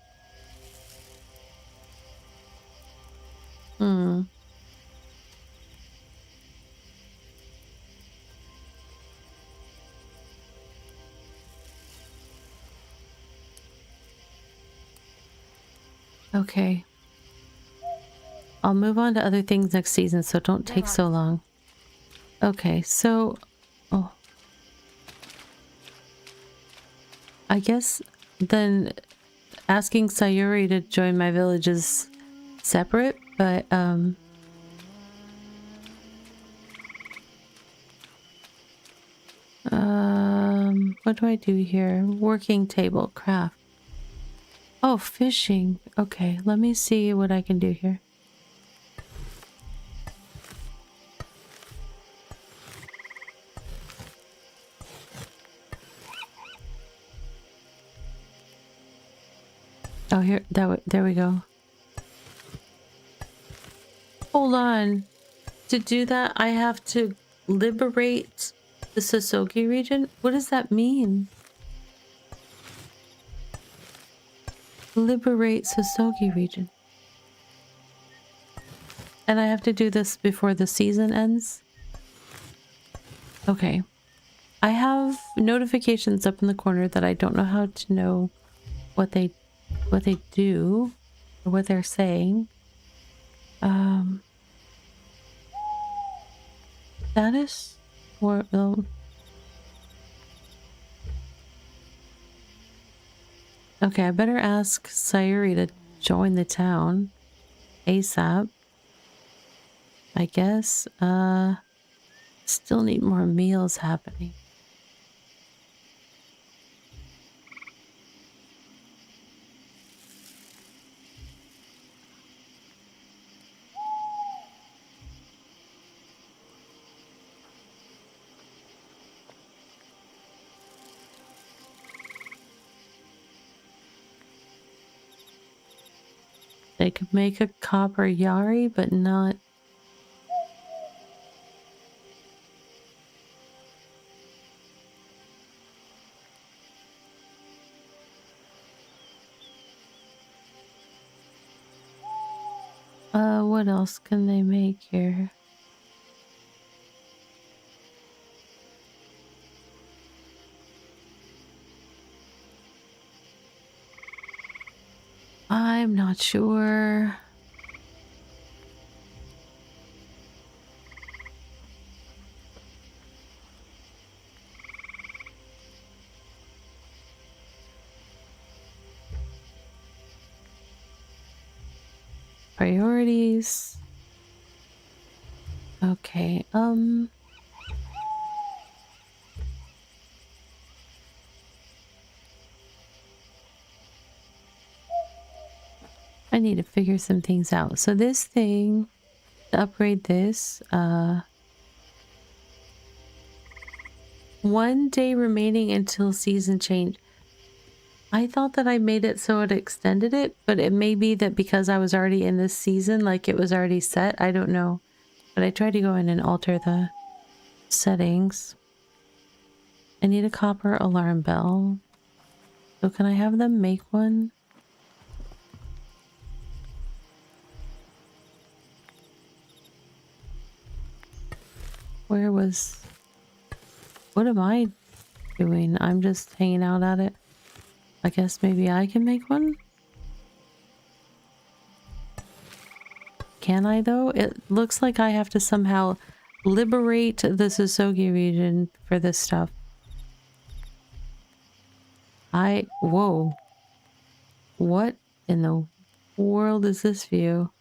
Okay. I'll move on to other things next season, so don't take so long. Okay, so... Oh. I guess then asking Sayuri to join my village is separate, but what do I do here? Working table, craft. Oh, fishing. Okay, let me see what I can do here. Oh, here, there we go. Hold on. To do that, I have to liberate the Sosogi region? What does that mean? Liberate Sosogi region. And I have to do this before the season ends? Okay. I have notifications up in the corner that I don't know how to know what they do or what they're saying. Status or okay, I better ask Sayuri to join the town ASAP. I guess. Still need more meals happening. They could make a copper yari, but not... what else can they make here? I'm not sure. Priorities. Okay, I need to figure some things out. So this thing, to upgrade this, 1 day remaining until season change. I thought that I made it so it extended it, but it may be that because I was already in this season, like it was already set. I don't know. But I tried to go in and alter the settings. I need a copper alarm bell. So can I have them make one? Where was... What am I doing? I'm just hanging out at it. I guess maybe I can make one? Can I though? It looks like I have to somehow liberate the Sosogi region for this stuff. Whoa. What in the world is this view?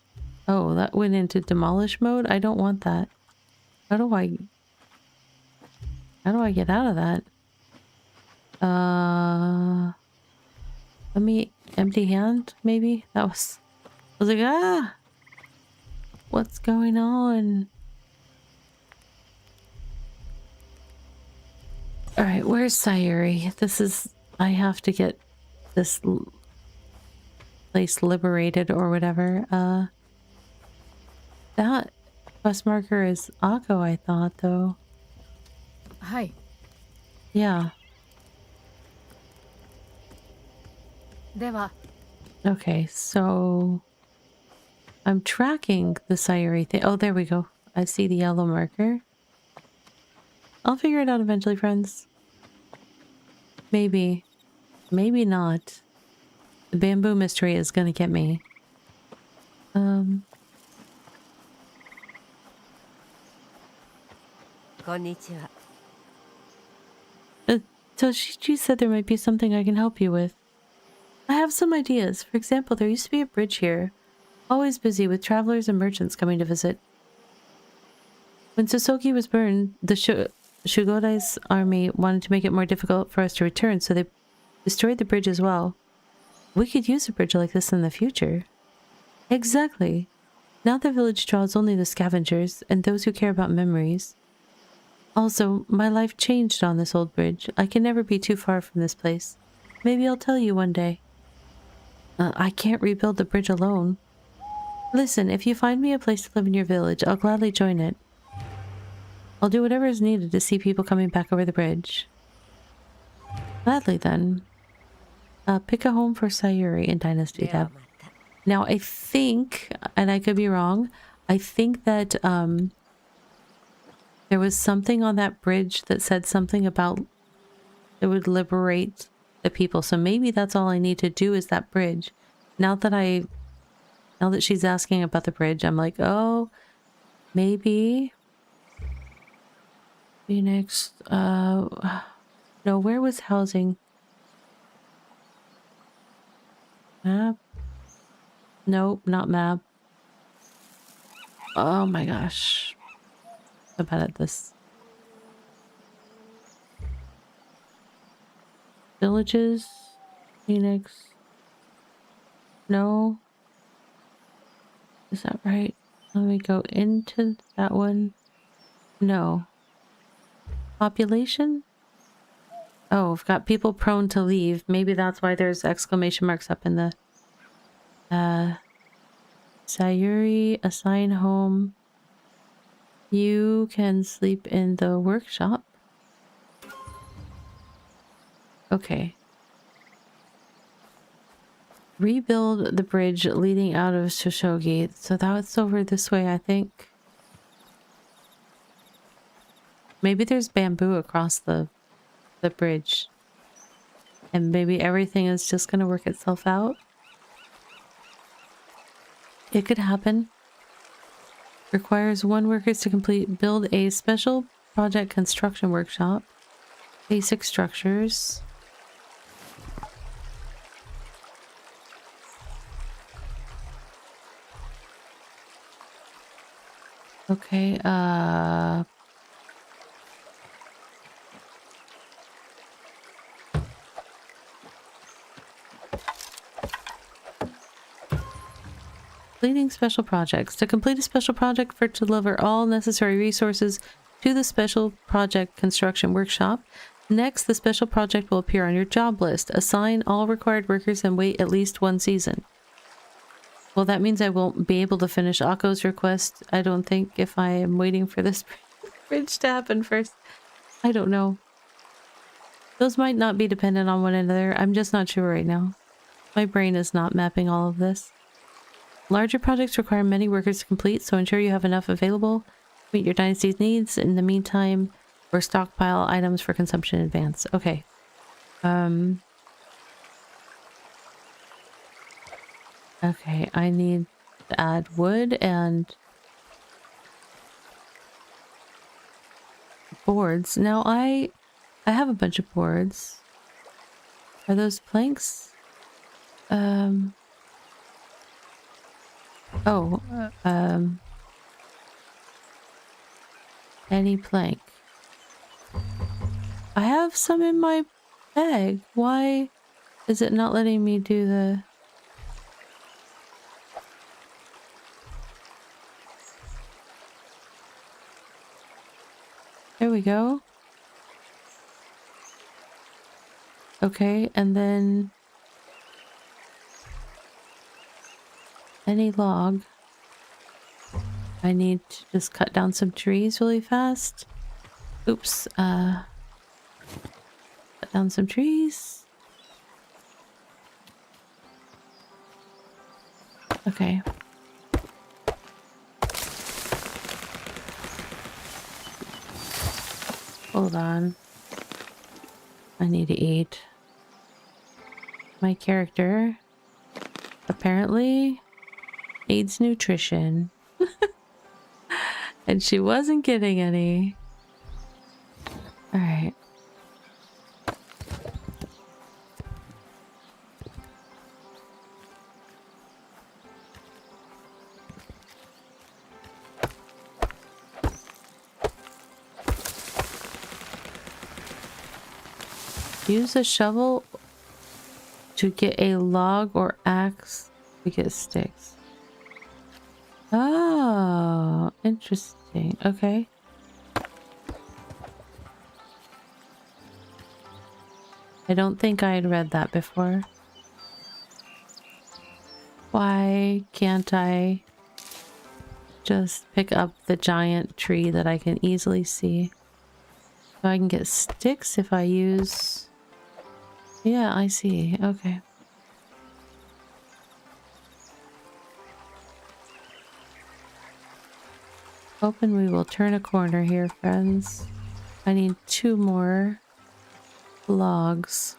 Oh, that went into demolish mode? I don't want that. How do I get out of that? Let me empty hand, maybe? I was like, ah! What's going on? Alright, where's Sayuri? I have to get this place liberated or whatever. That quest marker is Akko, I thought, though.
Hi.
Yeah.
では
Okay, so I'm tracking the Sayuri thing. Oh, there we go. I see the yellow marker. I'll figure it out eventually, friends. Maybe. Maybe not. The bamboo mystery is gonna get me.
Konnichiwa.
Toshichi said there might be something I can help you with. I have some ideas. For example, there used to be a bridge here Always busy with travelers and merchants coming to visit. When Sosoki was burned, the Shugodai's army wanted to make it more difficult for us to return, so they destroyed the bridge as well. We could use a bridge like this in the future. Exactly. Now the village draws only the scavengers and those who care about memories. Also, my life changed on this old bridge. I can never be too far from this place. Maybe I'll tell you one day. I can't rebuild the bridge alone. Listen, if you find me a place to live in your village, I'll gladly join it. I'll do whatever is needed to see people coming back over the bridge. Gladly then. Pick a home for Sayuri in Dynasty
では
Deb.
また
Now I think, and I could be wrong, I think that there was something on that bridge that said something about it would liberate the people. So maybe that's all I need to do is that bridge. Now that she's asking about the bridge, I'm like, oh, maybe Phoenix. No, where was housing? Map? Nope, not map. Oh my gosh. I'm bad at this. Villages? Phoenix? No. Is that right? Let me go into that one. No. Population? Oh, I've got people prone to leave. Maybe that's why there's exclamation marks up in the... Sayuri, assign home. You can sleep in the workshop. Okay. Rebuild the bridge leading out of Shoshogi. So that's over this way, I think. Maybe there's bamboo across the bridge. And maybe everything is just gonna work itself out. It could happen. Requires 1 worker to build a special project construction workshop. Basic structures. Okay, completing special projects. To complete a special project to deliver all necessary resources to the special project construction workshop. Next, the special project will appear on your job list. Assign all required workers and wait at least 1 season. Well, that means I won't be able to finish Akko's request, I don't think, if I am waiting for this bridge to happen first. I don't know. Those might not be dependent on one another. I'm just not sure right now. My brain is not mapping all of this. Larger projects require many workers to complete, so ensure you have enough available to meet your dynasty's needs. In the meantime, or stockpile items for consumption in advance. Okay. Okay, I need to add wood and boards. Now I have a bunch of boards. Are those planks? Any plank. I have some in my bag. Why is it not letting me do the... There we go. Okay, and then... any log. I need to just cut down some trees really fast. Oops, cut down some trees. Okay. Hold on. I need to eat. My character apparently needs nutrition. And she wasn't getting any. Alright. Use a shovel to get a log or axe to get sticks. Oh, interesting. Okay. I don't think I had read that before. Why can't I just pick up the giant tree that I can easily see? So I can get sticks if I use... Yeah, I see. Okay. Hoping we will turn a corner here, friends. I need 2 more logs.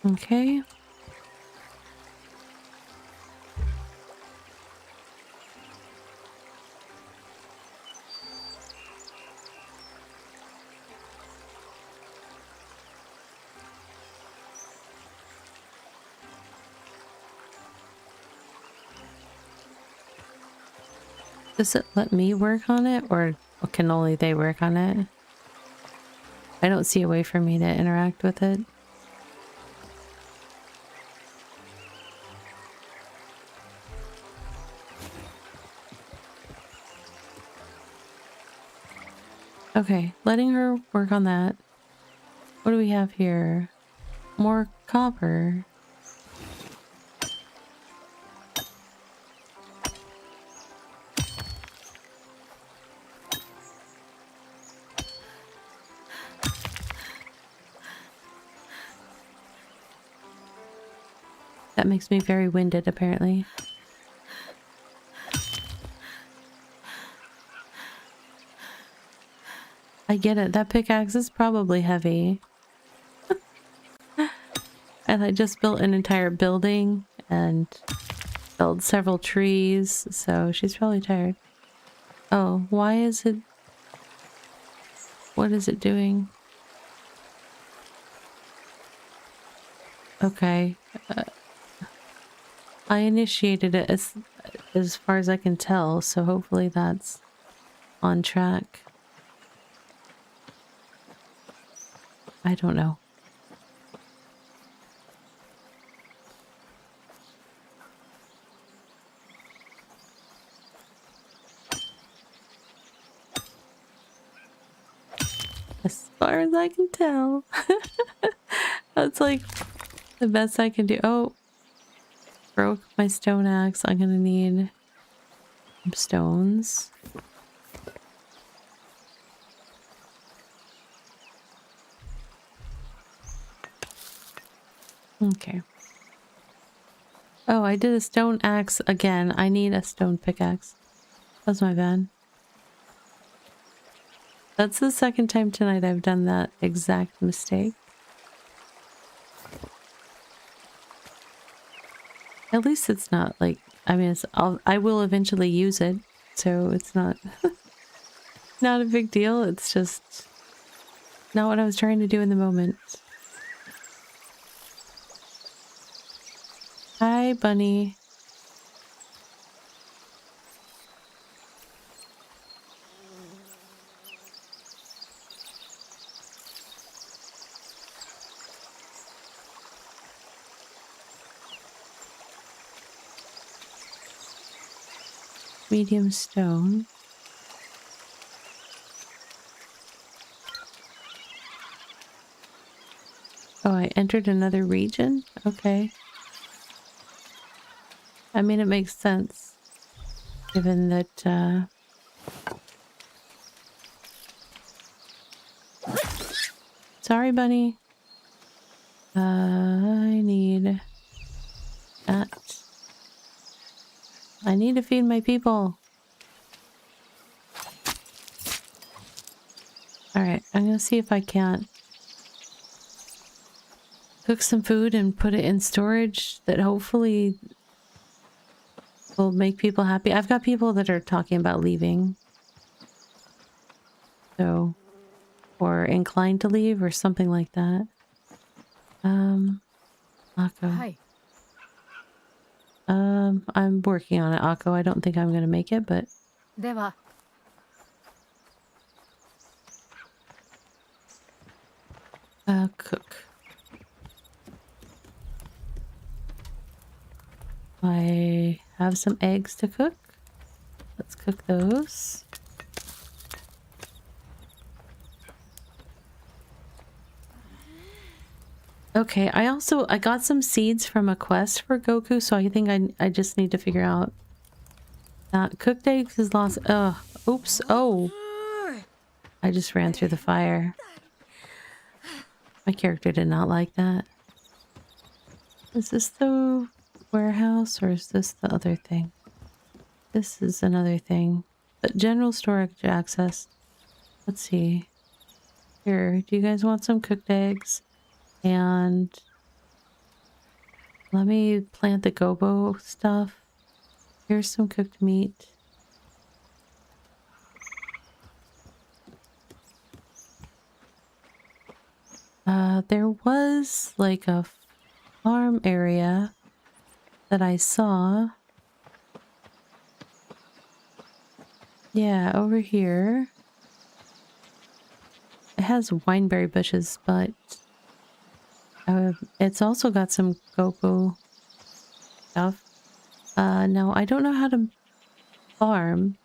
Okay. Does it let me work on it, or can only they work on it? I don't see a way for me to interact with it. Okay, letting her work on that. What do we have here? More copper. That makes me very winded, apparently. I get it. That pickaxe is probably heavy. And I just built an entire building and felled several trees, so she's probably tired. Oh, why is it... What is it doing? Okay. I initiated it as far as I can tell, so hopefully that's on track. I don't know. As far as I can tell. That's like the best I can do. Oh, broke my stone axe. I'm gonna need some stones. Okay. Oh, I did a stone axe again. I need a stone pickaxe. That's my bad. That's the second time tonight I've done that exact mistake. At least it's not like, I mean, I will eventually use it, so it's not not a big deal. It's just not what I was trying to do in the moment. Hi, bunny. Medium stone. Oh, I entered another region? Okay. I mean, it makes sense, given that, Sorry, bunny. I need that. I need to feed my people. Alright, I'm gonna see if I can't cook some food and put it in storage that hopefully will make people happy. I've got people that are talking about leaving, So, or inclined to leave or something like that. Akko.
はい
I'm working on it, Akko. I don't think I'm gonna make it, but
では
cook. I have some eggs to cook. Let's cook those. Okay, I got some seeds from a quest for Goku, so I think I just need to figure out that cooked eggs is lost. Oops. Oh. I just ran through the fire. My character did not like that. Is this the warehouse or is this the other thing? This is another thing. But general storage access. Let's see. Here, do you guys want some cooked eggs? And let me plant the gobo stuff. Here's some cooked meat. There was like a farm area that I saw. Yeah, over here. It has wineberry bushes, but it's also got some gobo stuff. No, I don't know how to farm.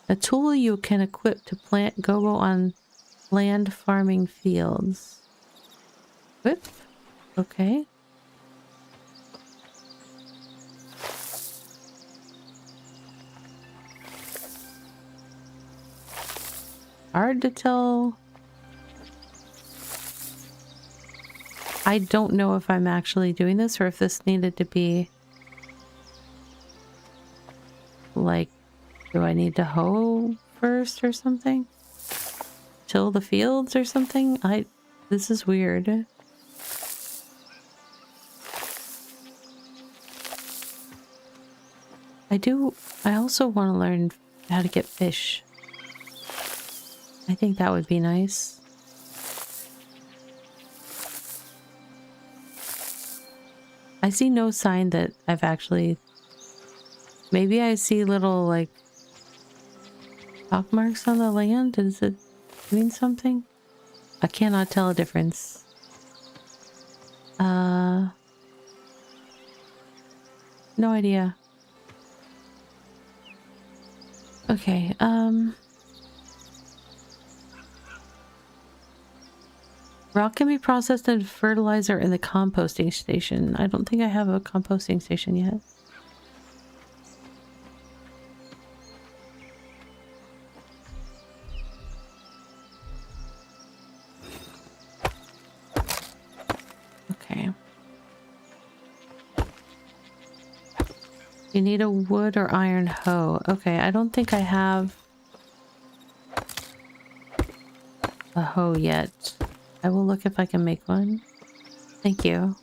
A tool you can equip to plant gobo on land farming fields. Whip? Okay. Hard to tell. I don't know if I'm actually doing this or if this needed to be like, do I need to hoe first or something? Till the fields or something? This is weird. I also want to learn how to get fish. I think that would be nice. I see no sign that I've actually... Maybe I see little, like, chalk marks on the land? Is it doing something? I cannot tell a difference. No idea. Okay, rock can be processed into fertilizer in the composting station. I don't think I have a composting station yet. Okay. You need a wood or iron hoe. Okay, I don't think I have a hoe yet. I will look if I can make one. Thank you.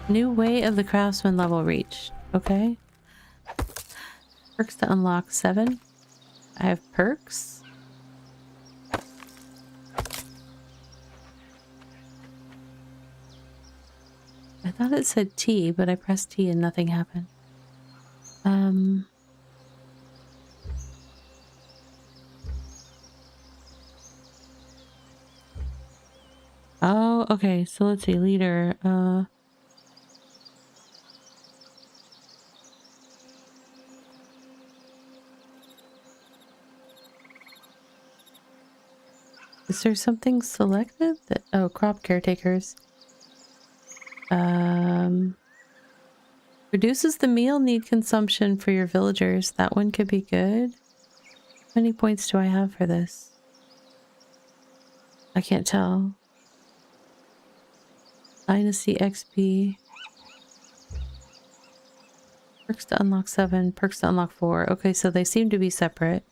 New way of the craftsman level reached. Okay. Perks to unlock 7. I have perks. I thought it said T, but I pressed T and nothing happened. Oh, okay. So let's see. Leader. Is there something selected that... Oh, crop caretakers. Reduces the meal need consumption for your villagers. That one could be good. How many points do I have for this? I can't tell. Dynasty XP. Perks to unlock 7. Perks to unlock 4. Okay, so they seem to be separate.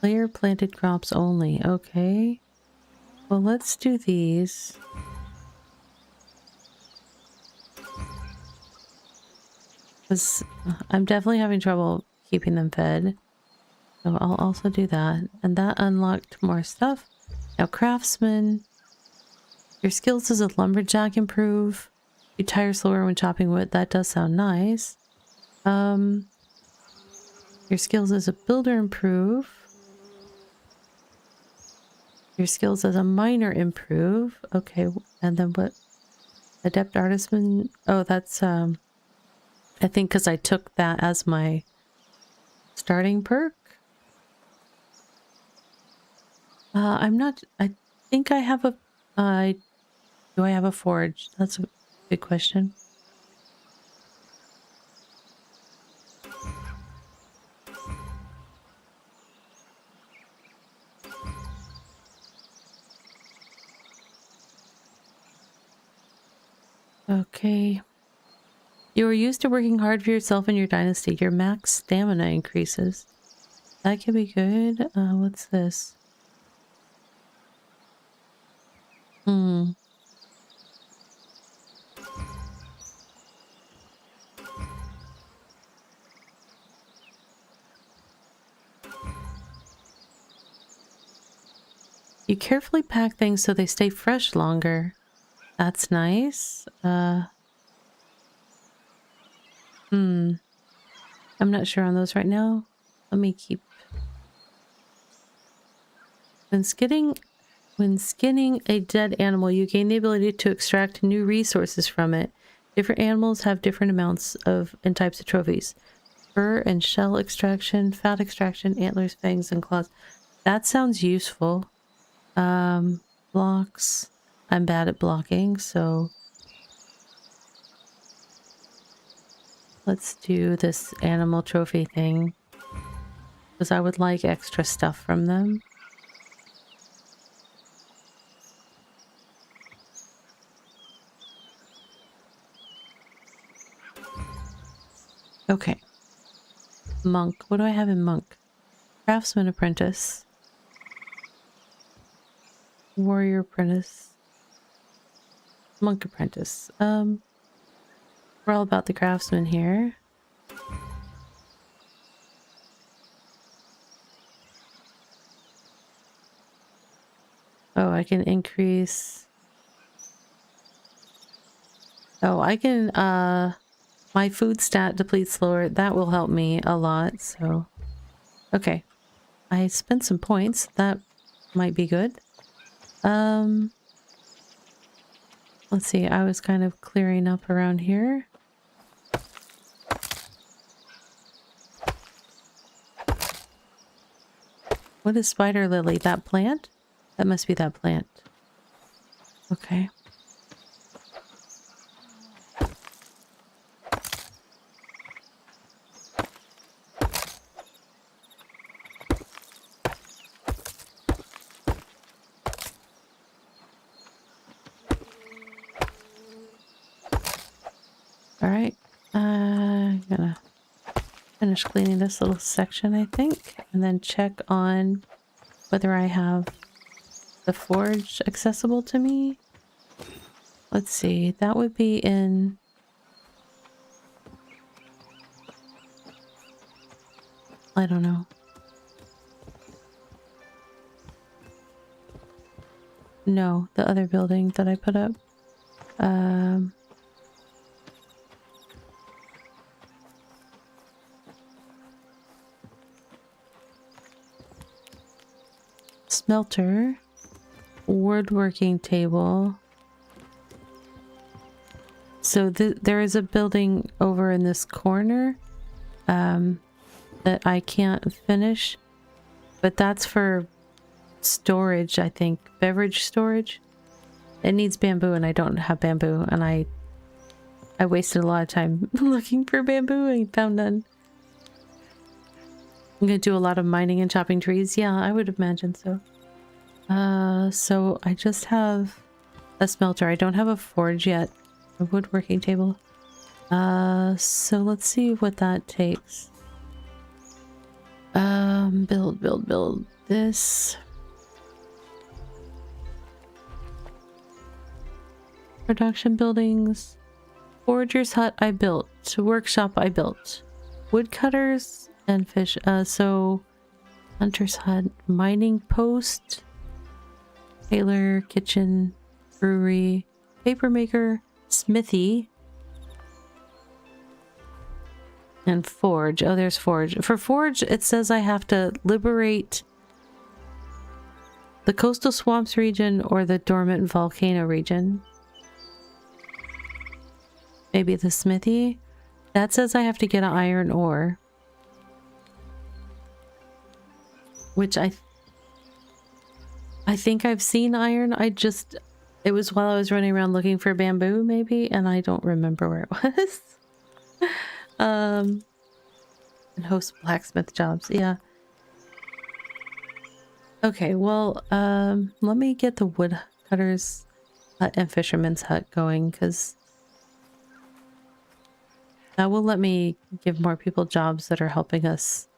Player planted crops only. Okay. Well, let's do these. Because I'm definitely having trouble keeping them fed. So I'll also do that. And that unlocked more stuff. Now, craftsman. Your skills as a lumberjack improve. You tire slower when chopping wood. That does sound nice. Your skills as a builder improve. Your skills as a miner improve. Okay, and then what? Adept artisan. Oh, that's I think because I took that as my starting perk. I'm not. I think I have a. Do I have a forge? That's a big question. Okay. You are used to working hard for yourself and your dynasty. Your max stamina increases. That could be good. What's this? You carefully pack things so they stay fresh longer. That's nice. I'm not sure on those right now. Let me keep. When skinning a dead animal, you gain the ability to extract new resources from it. Different animals have different amounts of and types of trophies. Fur and shell extraction, fat extraction, antlers, fangs, and claws. That sounds useful. Blocks. I'm bad at blocking, so let's do this animal trophy thing. Because I would like extra stuff from them. Okay. Monk. What do I have in monk? Craftsman apprentice. Warrior apprentice. Monk apprentice. We're all about the craftsman here. Oh, I can increase. Oh, I can, my food stat depletes slower. That will help me a lot, so. Okay. I spent some points. That might be good. Let's see. I was kind of clearing up around here. What is spider lily? That plant? That must be that plant. Okay. Alright. I'm gonna finish cleaning this little section, I think, and then check on whether I have the forge accessible to me. Let's see. That would be in... I don't know. No, the other building that I put up. Smelter. Woodworking table. So there is a building over in this corner that I can't finish, but that's for storage, I think. Beverage storage. It needs bamboo and I don't have bamboo, and I wasted a lot of time looking for bamboo and found none. I'm gonna do a lot of mining and chopping trees. Yeah, I would imagine so. So I just have a smelter. I don't have a forge yet. A woodworking table. So let's see what that takes. Build. this. Production buildings. Forager's hut I built. Workshop I built. Woodcutters and fish. So hunter's hut. Mining post. Tailor. Kitchen. Brewery. Paper maker. Smithy. And forge. Oh, there's forge. For forge, it says I have to liberate the coastal swamps region or the dormant volcano region. Maybe the smithy. That says I have to get an iron ore. Which I think I've seen iron. It was while I was running around looking for bamboo, maybe, and I don't remember where it was. And host blacksmith jobs, yeah. Okay, well, let me get the woodcutter's hut and fisherman's hut going, because that will let me give more people jobs that are helping us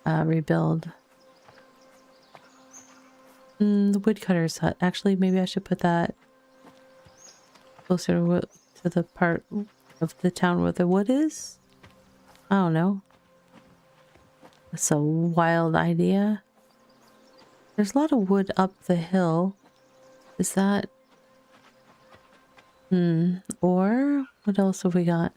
rebuild. The woodcutter's hut. Actually, maybe I should put that closer to the part of the town where the wood is. I don't know. That's a wild idea. There's a lot of wood up the hill. Is that... Or what else have we got?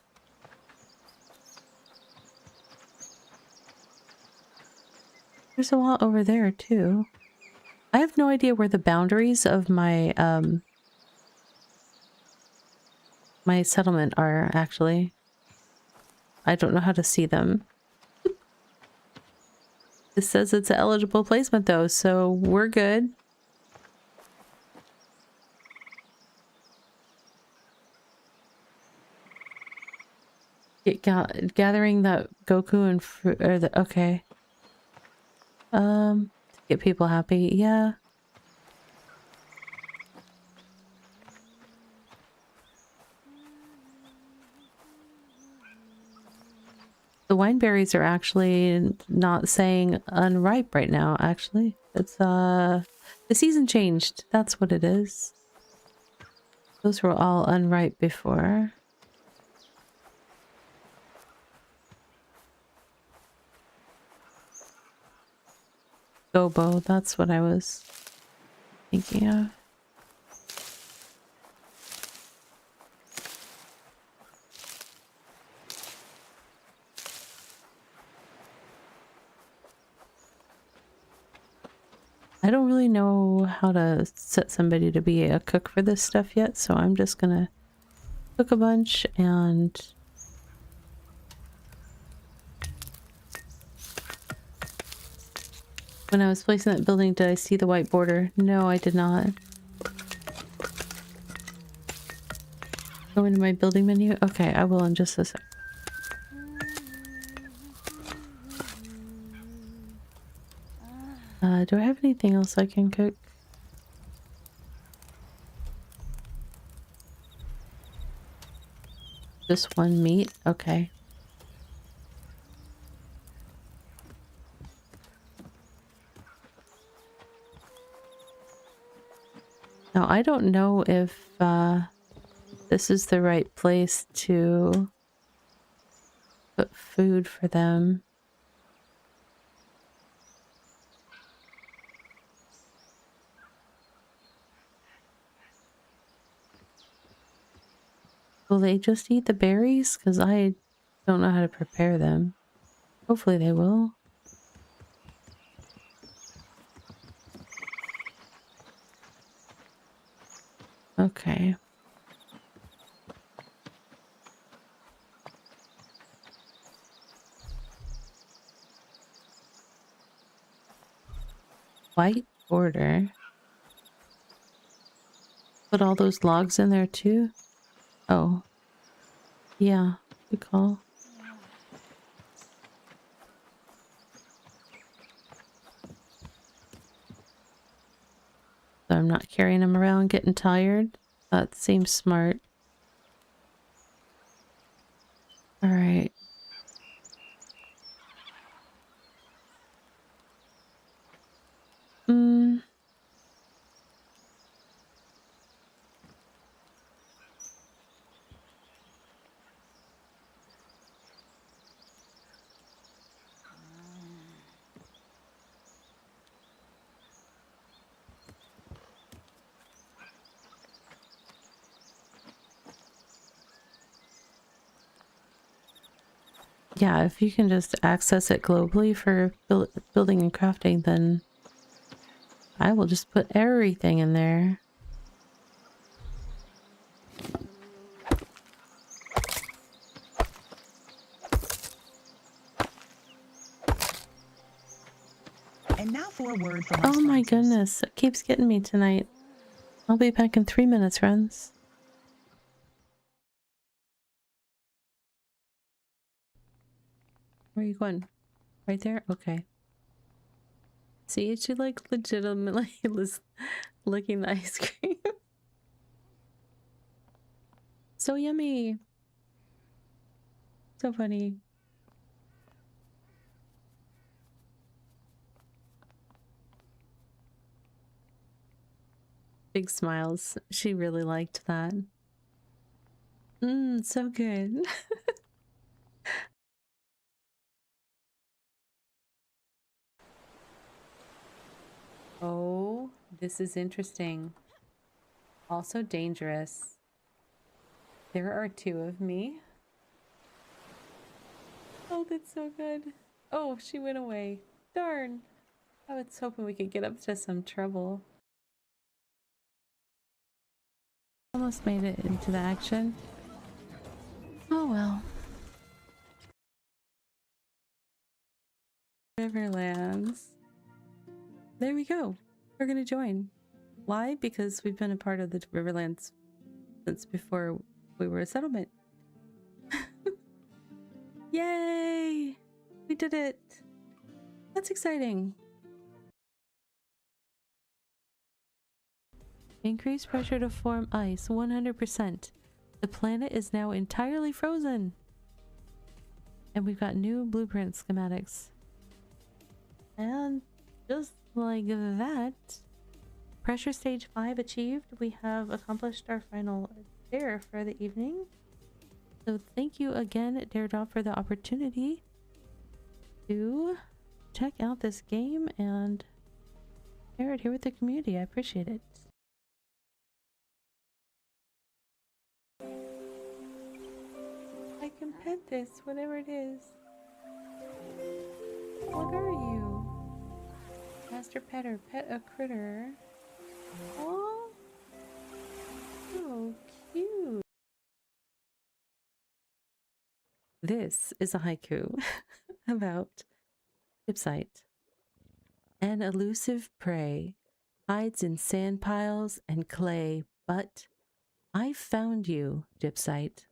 There's a lot over there too. I have no idea where the boundaries of my my settlement are, actually. I don't know how to see them. This says it's an eligible placement though, so we're good. Gathering that Goku and or the okay. To get people happy, yeah. The wine berries are actually not saying unripe right now, actually. It's the season changed. That's what it is. Those were all unripe before. Gobo, that's what I was thinking of. I don't really know how to set somebody to be a cook for this stuff yet, so I'm just gonna cook a bunch and... When I was placing that building, did I see the white border? No, I did not. Go into my building menu? Okay, I will in just a sec. Do I have anything else I can cook? Just one meat? Okay. Now, I don't know if this is the right place to put food for them. Will they just eat the berries? Because I don't know how to prepare them. Hopefully they will. Okay. White border. Put all those logs in there too? Oh. Yeah, good call. So I'm not carrying them around getting tired. That seems smart. Alright. Mm. Yeah, if you can just access it globally for building and crafting, then I will just put everything in there.
And now for a word from our
Oh my
sponsors.
goodness, it keeps getting me tonight. I'll be back in 3 minutes, friends. Where are you going? Right there? Okay. See, she like legitimately was licking the ice cream. So yummy. So funny. Big smiles. She really liked that. So good. Oh, this is interesting. Also dangerous. There are 2 of me. Oh, that's so good. Oh, she went away. Darn. I was hoping we could get up to some trouble. Almost made it into the action. Oh well. Riverlands. There we go. We're gonna join. Why? Because we've been a part of the Riverlands since before we were a settlement. Yay! We did it! That's exciting. Increased pressure to form ice 100%. The planet is now entirely frozen. And we've got new blueprint schematics. And just like that, pressure stage 5 achieved. We have accomplished our final dare for the evening. So thank you again, Daredog, for the opportunity to check out this game and share it here with the community. I appreciate it. I can pet this, whatever it is. What are you? Master Petter, pet a critter. Oh, so cute. This is a haiku about Dipsite. An elusive prey hides in sand piles and clay, but I found you, Dipsite.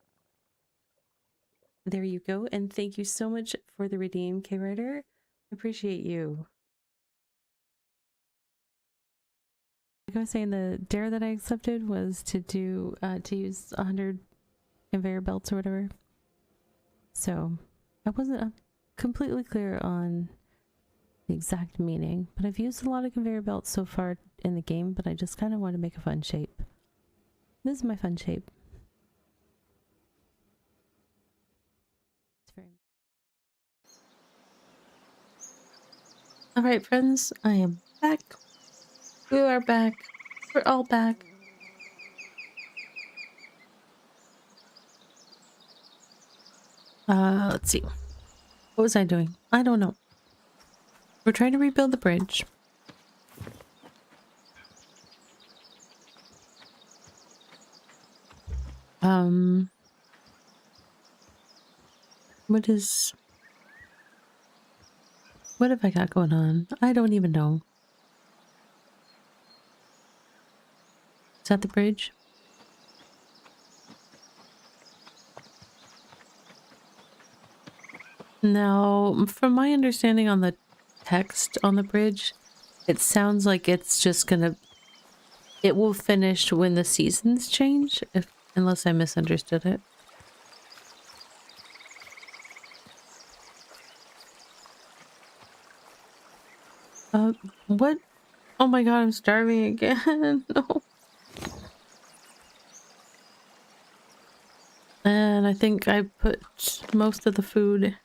There you go, and thank you so much for the redeem, K-Writer. Appreciate you. Like I was saying, the dare that I accepted was to do to use 100 conveyor belts or whatever. So I wasn't completely clear on the exact meaning, but I've used a lot of conveyor belts so far in the game, but I just kind of want to make a fun shape. This is my fun shape. It's very... All right, friends, I am back. We are back. We're all back. Let's see. What was I doing? I don't know. We're trying to rebuild the bridge. What have I got going on? I don't even know. Is that the bridge? Now, from my understanding on the text on the bridge, it sounds like it's just gonna... It will finish when the seasons change, unless I misunderstood it. What Oh my god, I'm starving again. No. And I think I put most of the food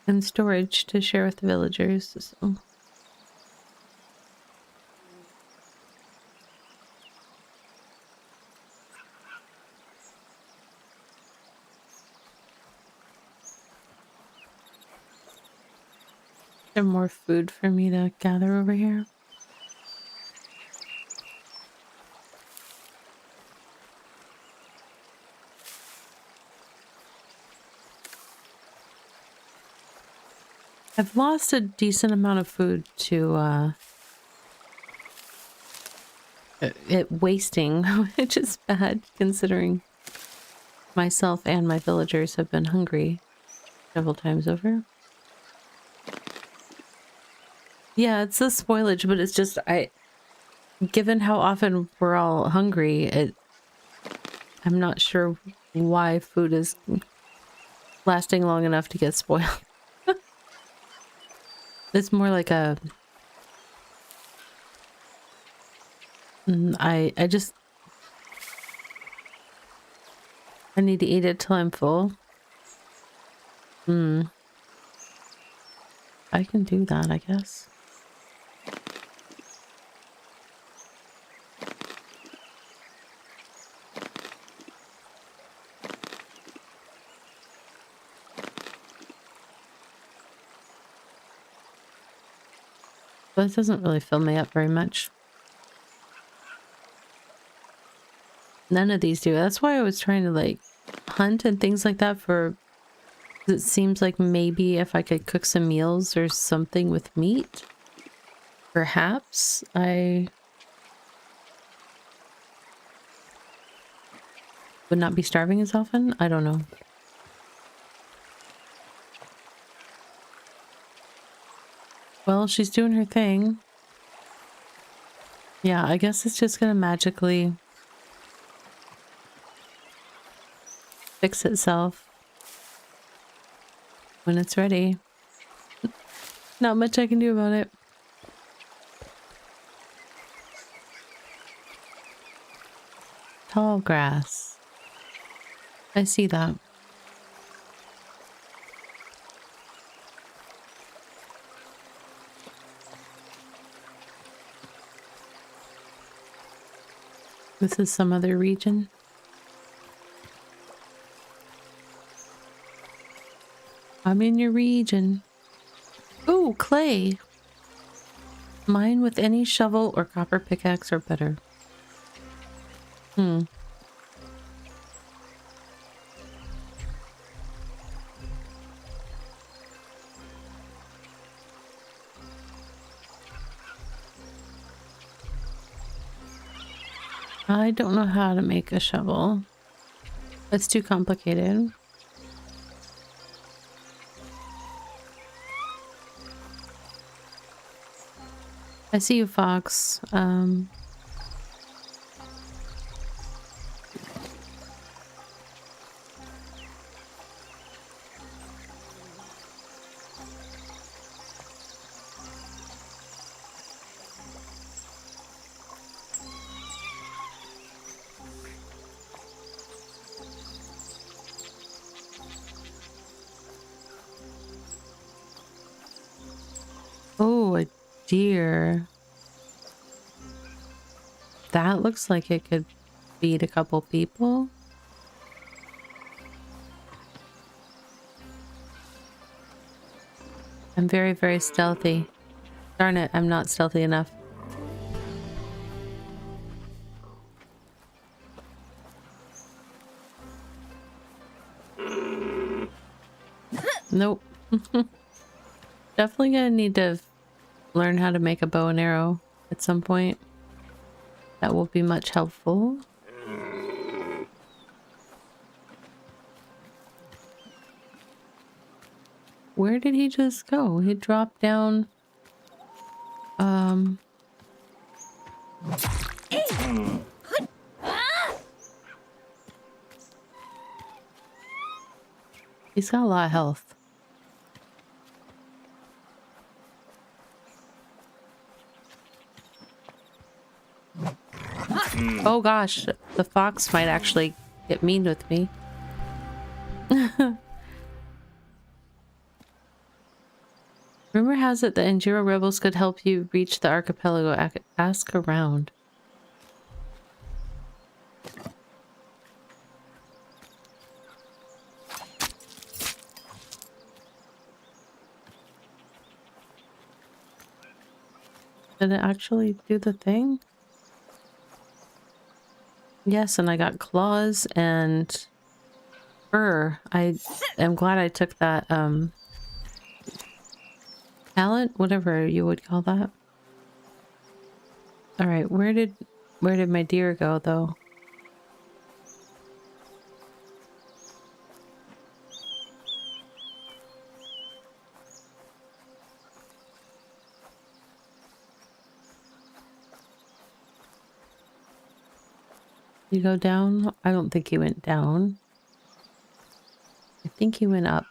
in storage to share with the villagers. So. There's more food for me to gather over here. I've lost a decent amount of food to it wasting, which is bad considering myself and my villagers have been hungry several times over. Yeah, it's the spoilage, but it's just given how often we're all hungry, I'm not sure why food is lasting long enough to get spoiled. It's more like a I need to eat it till I'm full. I can do that, I guess. But it doesn't really fill me up very much. None of these do. That's why I was trying to like hunt and things like that for... It seems like maybe if I could cook some meals or something with meat, perhaps I would not be starving as often. I don't know. Well, she's doing her thing. Yeah, I guess it's just gonna magically fix itself when it's ready. Not much I can do about it. Tall grass. I see that. This is some other region. I'm in your region. Ooh, clay. Mine with any shovel or copper pickaxe are better. I don't know how to make a shovel. It's too complicated. I see you, Fox. Oh, a deer. That looks like it could feed a couple people. I'm very, very stealthy. Darn it, I'm not stealthy enough. Nope. Definitely gonna need to learn how to make a bow and arrow at some point. That will be much helpful. Where did he just go? He dropped down. He's got a lot of health. Oh gosh, the fox might actually get mean with me. Rumor has it the Injiro rebels could help you reach the archipelago. Ask around. Did it actually do the thing? Yes, and I got claws and fur. I am glad I took that talent, whatever you would call that. All right, where did my deer go though? You go down? I don't think he went down. I think he went up.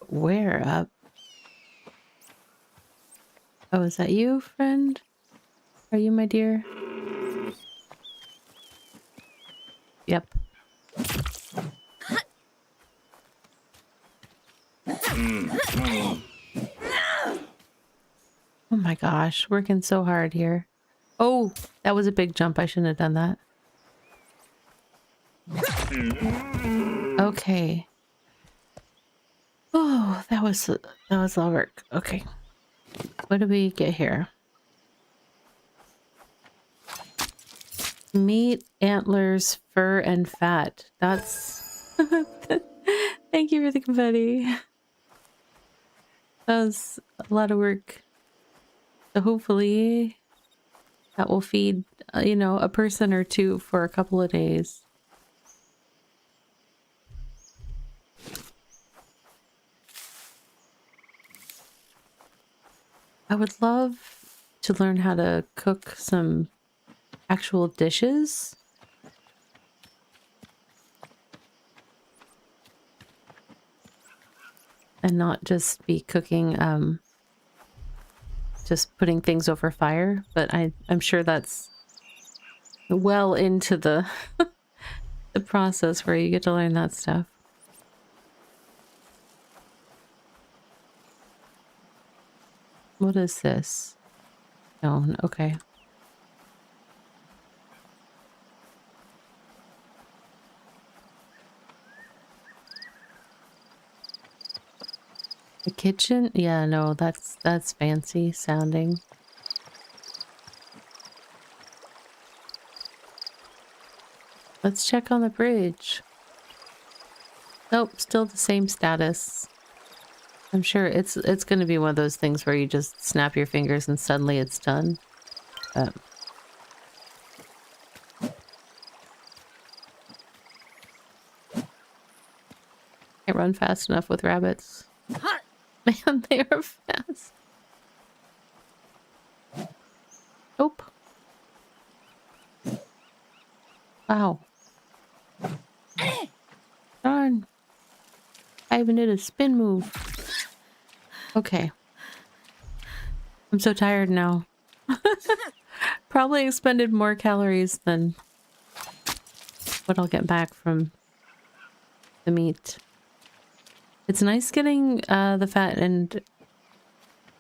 Where up? Oh, is that you, friend? Are you my dear? Yep. Oh my gosh, working so hard here. Oh, that was a big jump. I shouldn't have done that. Okay. Oh, that was a lot of work. Okay. What do we get here? Meat, antlers, fur, and fat. That's... Thank you for the confetti. That was a lot of work. So hopefully that will feed, you know, a person or two for a couple of days. I would love to learn how to cook some actual dishes. And not just be cooking, just putting things over fire. But I'm sure that's well into the the process where you get to learn that stuff. What is this? Stone. Okay. The kitchen? Yeah, no, that's fancy sounding. Let's check on the bridge. Nope, still the same status. I'm sure it's going to be one of those things where you just snap your fingers and suddenly it's done. Can't run fast enough with rabbits. Man, they are fast. Nope. Wow. Darn. I even did a spin move. Okay. I'm so tired now. Probably expended more calories than what I'll get back from the meat. It's nice getting the fat and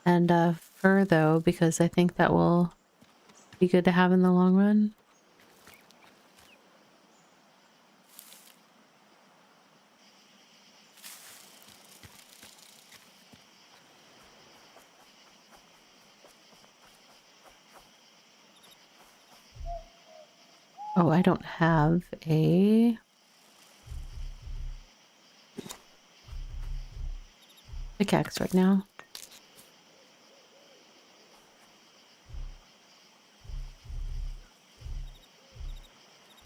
fur though, because I think that will be good to have in the long run. Oh, I don't have a pickaxe right now.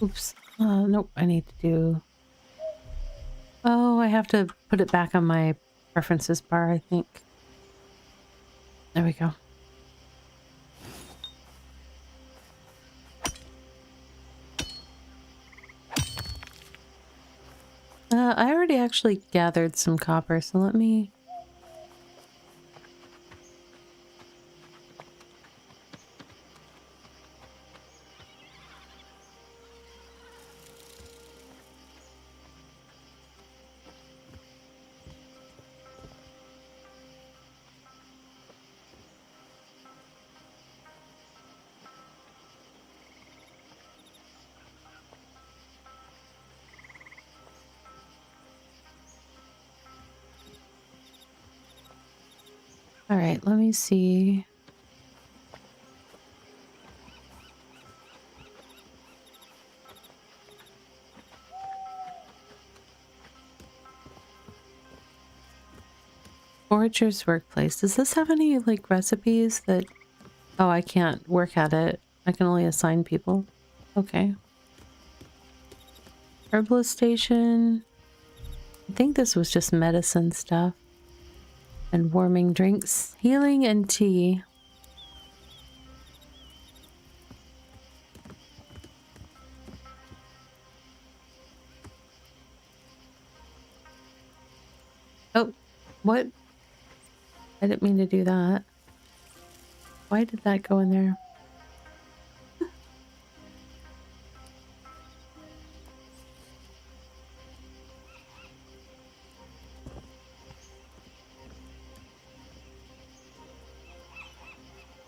Oops. Nope, I need to do... Oh, I have to put it back on my preferences bar, I think. There we go. I already actually gathered some copper, so let me... All right, let me see. Forager's workplace. Does this have any like recipes that... Oh, I can't work at it. I can only assign people. Okay. Herbalist station. I think this was just medicine stuff. And warming drinks. Healing and tea. Oh, what? I didn't mean to do that. Why did that go in there?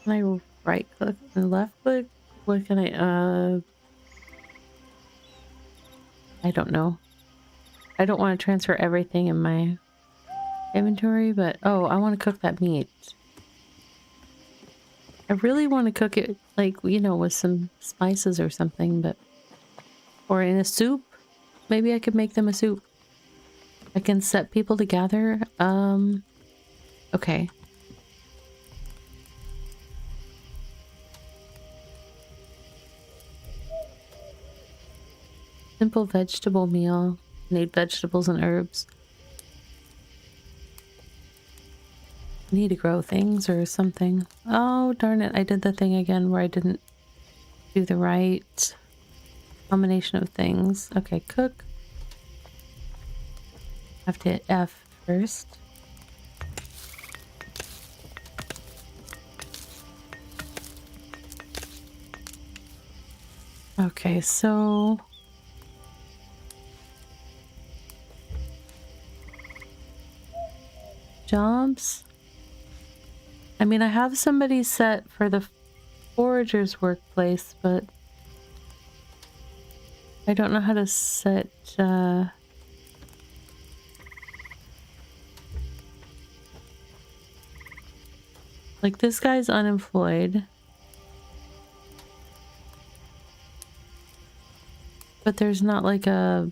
Can I right click and left click? What can I don't know. I don't want to transfer everything in my inventory, but oh, I want to cook that meat. I really want to cook it like, you know, with some spices or something, but... Or in a soup. Maybe I could make them a soup. I can set people to gather. Okay. Simple vegetable meal. Need vegetables and herbs. Need to grow things or something. Oh, darn it. I did the thing again where I didn't do the right combination of things. Okay, cook. Have to hit F first. Okay, so... Jobs? I mean, I have somebody set for the forager's workplace, but I don't know how to set, like, this guy's unemployed. But there's not like a...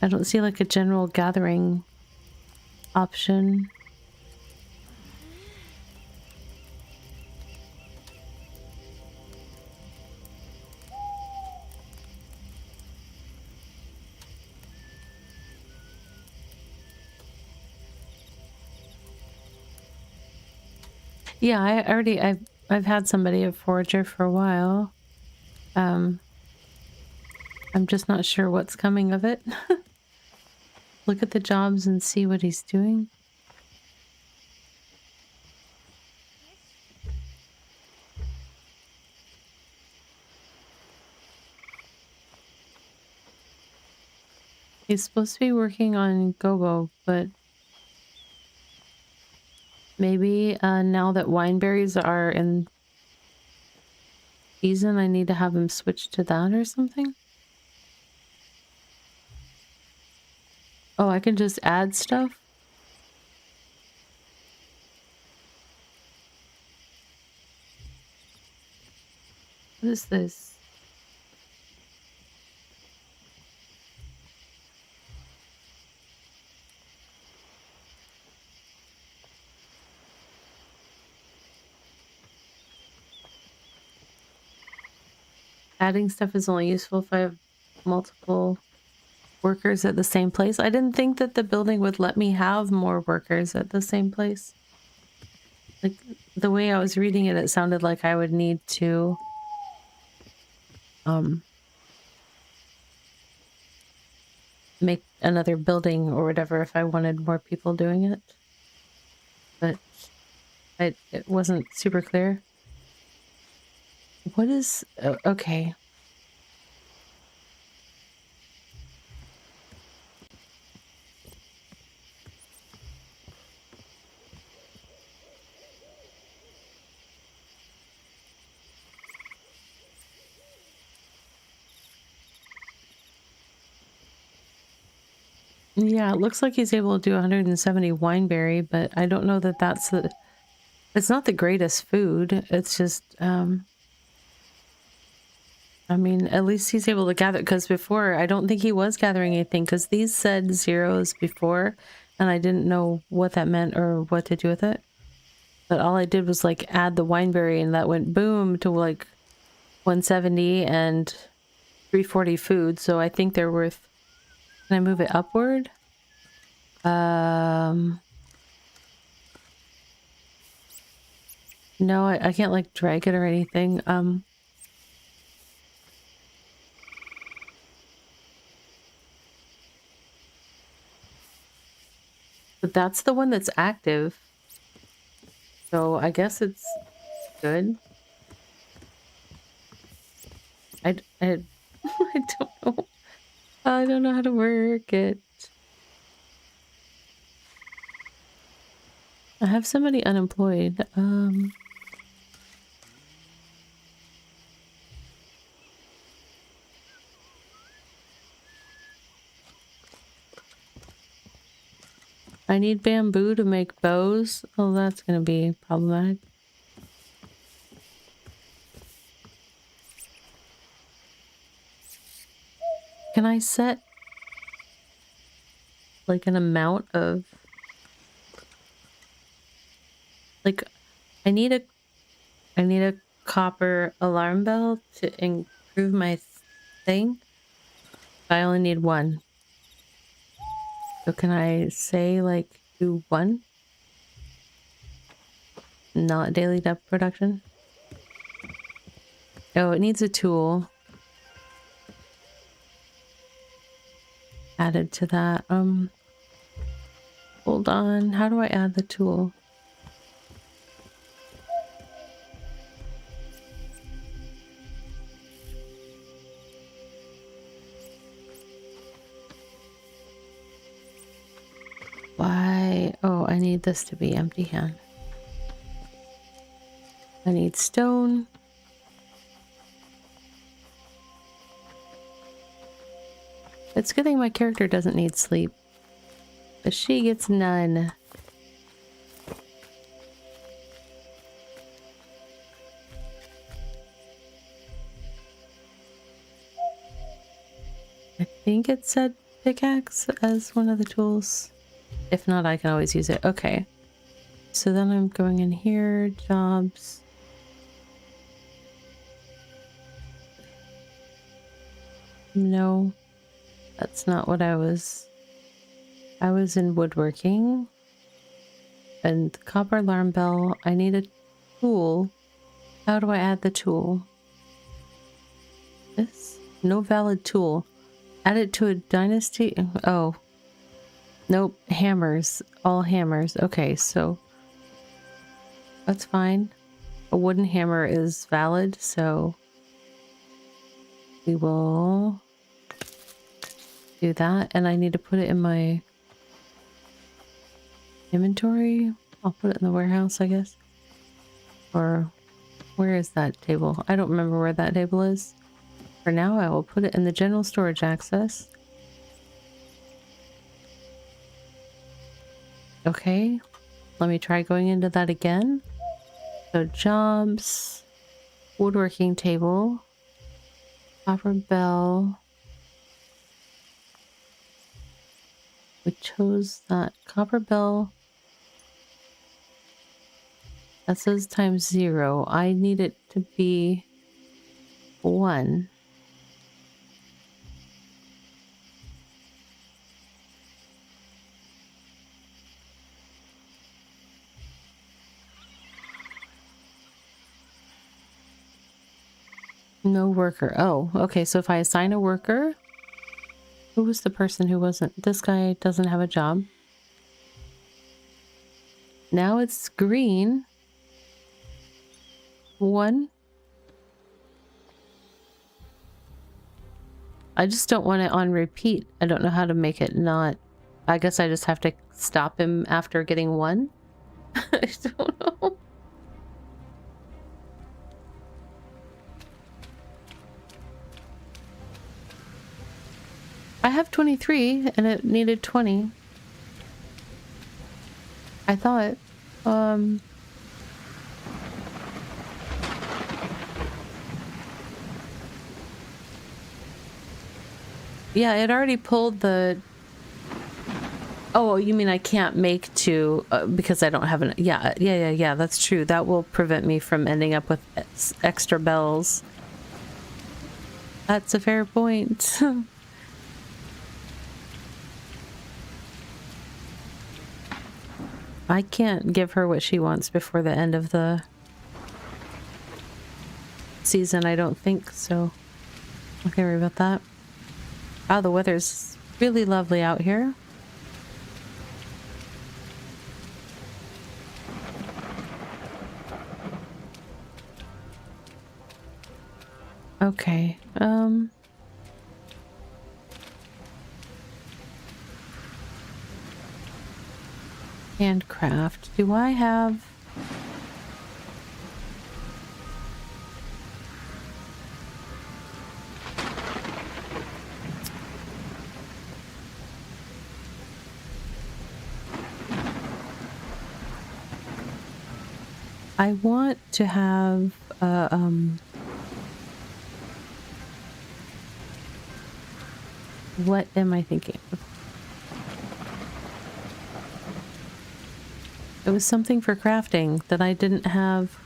I don't see like a general gathering option. Yeah, I've had somebody a forager for a while. I'm just not sure what's coming of it. Look at the jobs and see what he's doing. He's supposed to be working on Gobo, but maybe now that wineberries are in season, I need to have him switch to that or something. Oh, I can just add stuff? What is this? Adding stuff is only useful if I have multiple workers at the same place. I didn't think that the building would let me have more workers at the same place. Like, the way I was reading it, it sounded like I would need to... make another building or whatever if I wanted more people doing it. But it wasn't super clear. What is... okay. Yeah, it looks like he's able to do 170 wineberry, but I don't know that that's the... It's not the greatest food. It's just, I mean, at least he's able to gather, because before, I don't think he was gathering anything, because these said zeros before, and I didn't know what that meant or what to do with it. But all I did was, like, add the wineberry, and that went boom to, like, 170 and 340 food, so I think they're worth... Can I move it upward? No, I can't, like, drag it or anything. But that's the one that's active. So I guess it's good. I I don't know. I don't know how to work it. I have somebody unemployed. I need bamboo to make bows. Oh, that's gonna be problematic. Can I set like an amount of... Like, I need a copper alarm bell to improve my thing. I only need one. So can I say, like, do one? Not daily depth production? Oh, it needs a tool added to that. Hold on. How do I add the tool? Why? Oh, I need this to be empty hand. I need stone. It's a good thing my character doesn't need sleep. But she gets none. I think it said pickaxe as one of the tools. If not, I can always use it. Okay. So then I'm going in here, jobs. No, that's not what I was in woodworking. And the copper alarm bell, I need a tool. How do I add the tool? This? No valid tool. Add it to a dynasty? Oh. Nope, hammers. All hammers. Okay, so that's fine. A wooden hammer is valid, so we will do that. And I need to put it in my inventory. I'll put it in the warehouse, I guess. Or where is that table? I don't remember where that table is. For now, I will put it in the general storage access. Okay, let me try going into that again. So jobs, woodworking table, copper bell. We chose that copper bell. That says times 0. I need it to be 1. No worker. Oh, okay. So if I assign a worker, Who was the person who wasn't? This guy doesn't have a job. Now it's green. 1. I just don't want it on repeat. I don't know how to make it not. I guess I just have to stop him after getting 1. I don't know. I have 23 and it needed 20. I thought. Yeah, it already pulled the... Oh, you mean I can't make 2 because I don't have an... Yeah, that's true. That will prevent me from ending up with extra bells. That's a fair point. I can't give her what she wants before the end of the season, I don't think, so I can't worry about that. Wow, the weather's really lovely out here. Okay, handcraft. Do I have... I want to have what am I thinking of? It was something for crafting that I didn't have.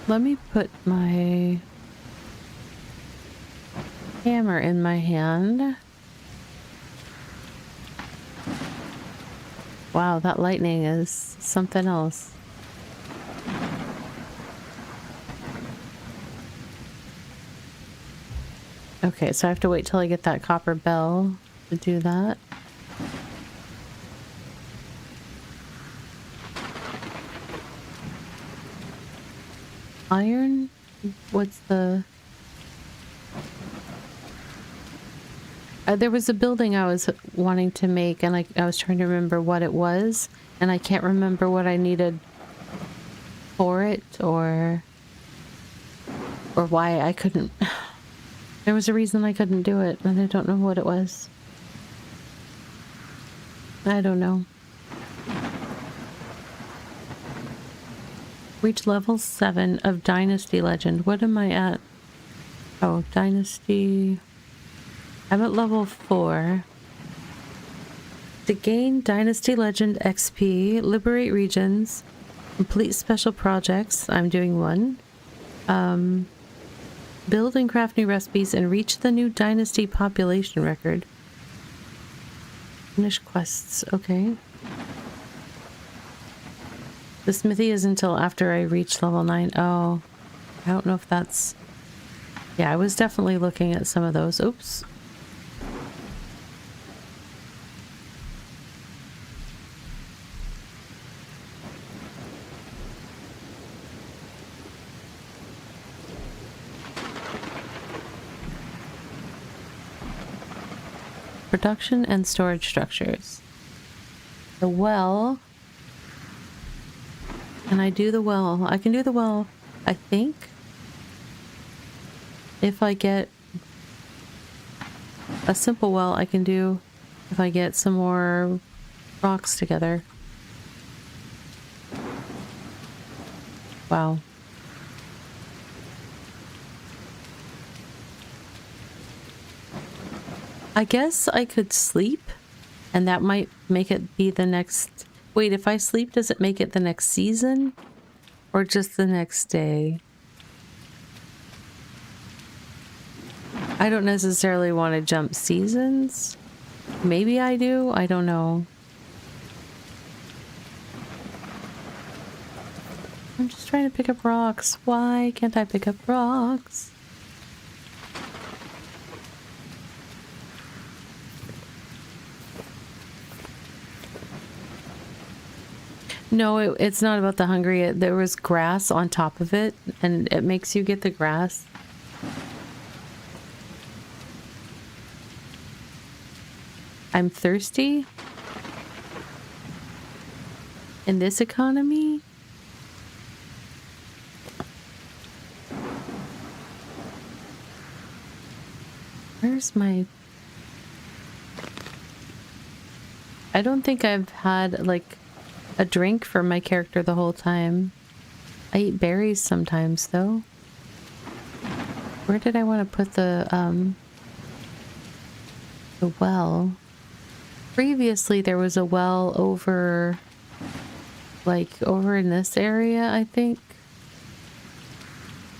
Let me put my hammer in my hand. Wow, that lightning is something else. Okay, so I have to wait till I get that copper bell to do that. Iron? What's the... there was a building I was wanting to make, and I was trying to remember what it was, and I can't remember what I needed for it, or why I couldn't. There was a reason I couldn't do it, and I don't know what it was. I don't know. Reach level 7 of Dynasty Legend. What am I at? Oh, Dynasty... I'm at level 4. To gain Dynasty Legend XP, liberate regions, complete special projects. I'm doing 1. Build and craft new recipes and reach the new Dynasty population record. Finish quests. Okay. The smithy is until after I reach level 9. Oh, I don't know if that's... Yeah, I was definitely looking at some of those. Oops. Production and storage structures. The well... Can I do the well? I can do the well, I think. If I get a simple well, I can do if I get some more rocks together. Wow. I guess I could sleep, and that might make it be the next... Wait, if I sleep, does it make it the next season? Or just the next day? I don't necessarily want to jump seasons. Maybe I do. I don't know. I'm just trying to pick up rocks. Why can't I pick up rocks? No, it's not about the hungry. There was grass on top of it, and it makes you get the grass. I'm thirsty? In this economy? Where's my... I don't think I've had, like, a drink for my character the whole time. I eat berries sometimes, though. Where did I want to put the well? Previously, there was a well over, like, over in this area, I think.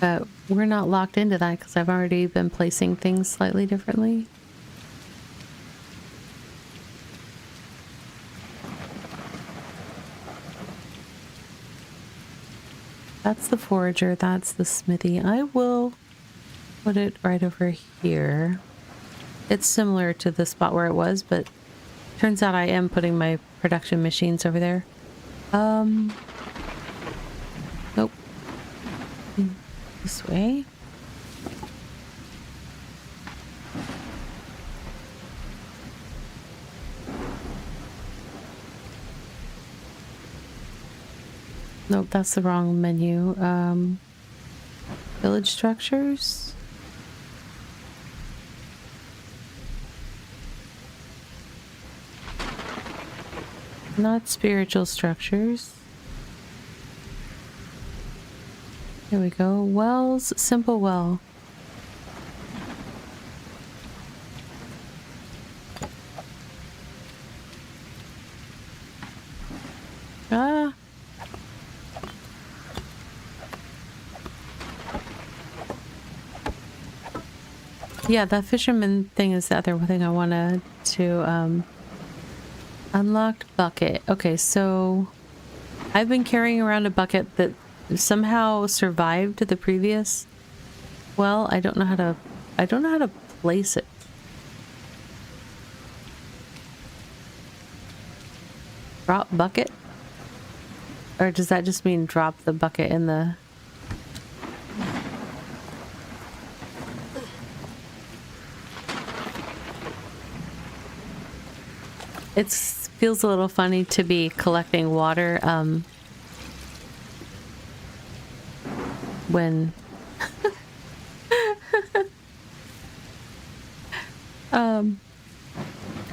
But we're not locked into that because I've already been placing things slightly differently. That's the forager, that's the smithy. I will put it right over here. It's similar to the spot where it was, but turns out I am putting my production machines over there. Nope. This way. Nope, that's the wrong menu. Village structures. Not spiritual structures. There we go. Wells, simple well. Ah. Yeah, that fisherman thing is the other thing I wanted to unlocked bucket. Okay, so I've been carrying around a bucket that somehow survived the previous well. I don't know how to place it. Drop bucket? Or does that just mean drop the bucket in the... It feels a little funny to be collecting water when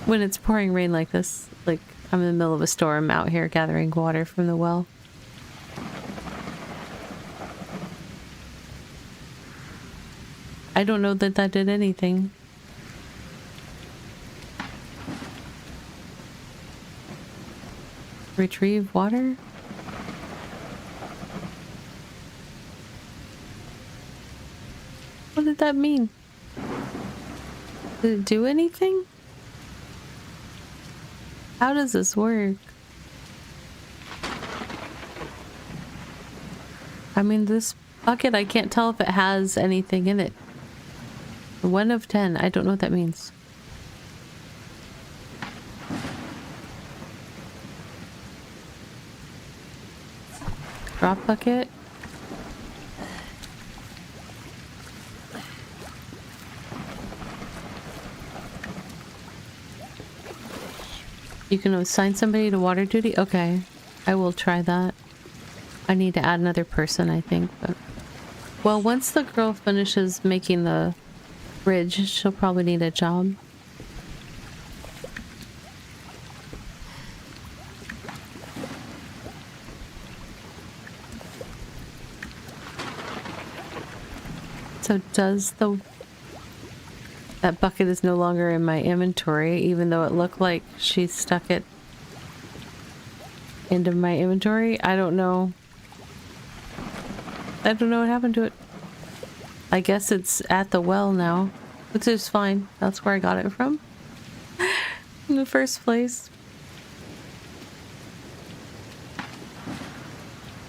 when it's pouring rain like this. Like I'm in the middle of a storm out here gathering water from the well. I don't know that that did anything. Retrieve water? What did that mean? Did it do anything? How does this work? I mean, this bucket, I can't tell if it has anything in it. 1 of 10. I don't know what that means. Drop bucket. You can assign somebody to water duty? Okay. I will try that. I need to add another person, I think. But well, once the girl finishes making the bridge, she'll probably need a job. So does that bucket is no longer in my inventory, even though it looked like she stuck it into my inventory? I don't know. I don't know what happened to it. I guess it's at the well now. which is fine. That's where I got it from in the first place.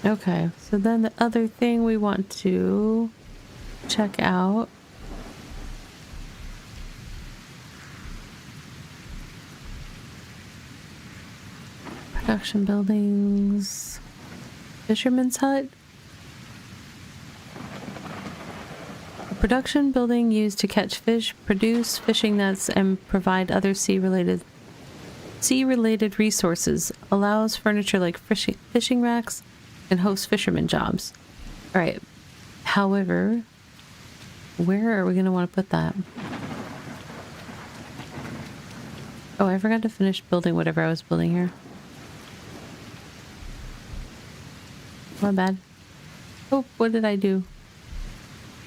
Okay, so then the other thing we want to check out. Production buildings. Fisherman's hut. A production building used to catch fish, produce fishing nets, and provide other sea-related resources. Allows furniture like fishing racks and host fisherman jobs. All right. However, where are we going to want to put that? Oh, I forgot to finish building whatever I was building here. My bad. Oh, what did I do?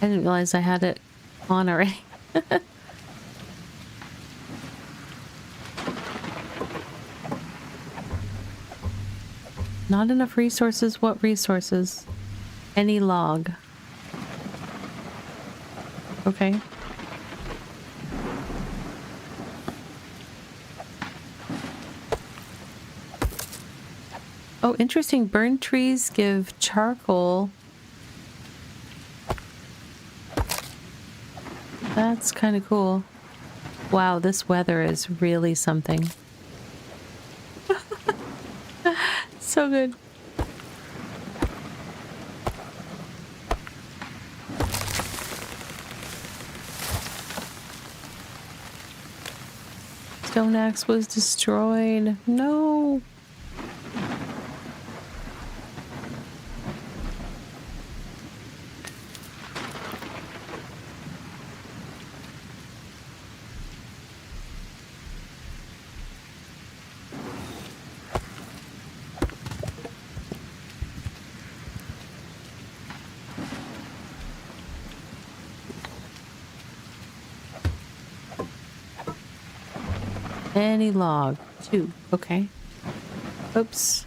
I didn't realize I had it on already. Not enough resources? What resources? Any log. Okay. Oh, interesting. Burned trees give charcoal. That's kind of cool. Wow, this weather is really something. So good. Stone axe was destroyed. No. Any log. 2. Okay. Oops.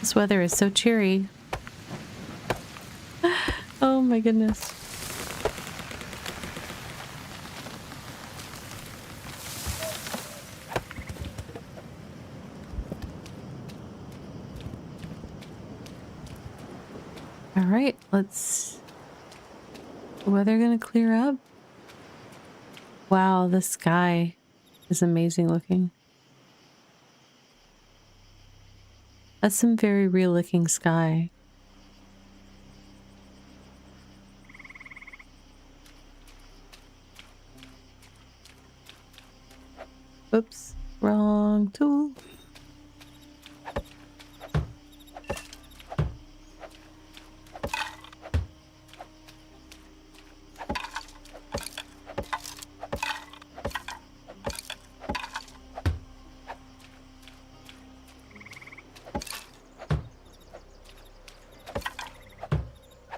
This weather is so cheery. Oh my goodness. All right, let's... Weather gonna clear up? Wow, the sky is amazing looking. That's some very real looking sky. Oops, wrong tool.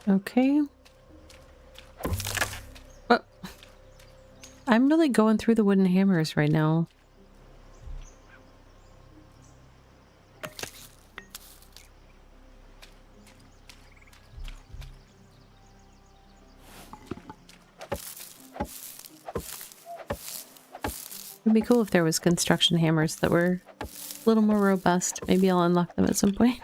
Okay. Oh. I'm really going through the wooden hammers right now. It'd be cool if there was construction hammers that were a little more robust. Maybe I'll unlock them at some point.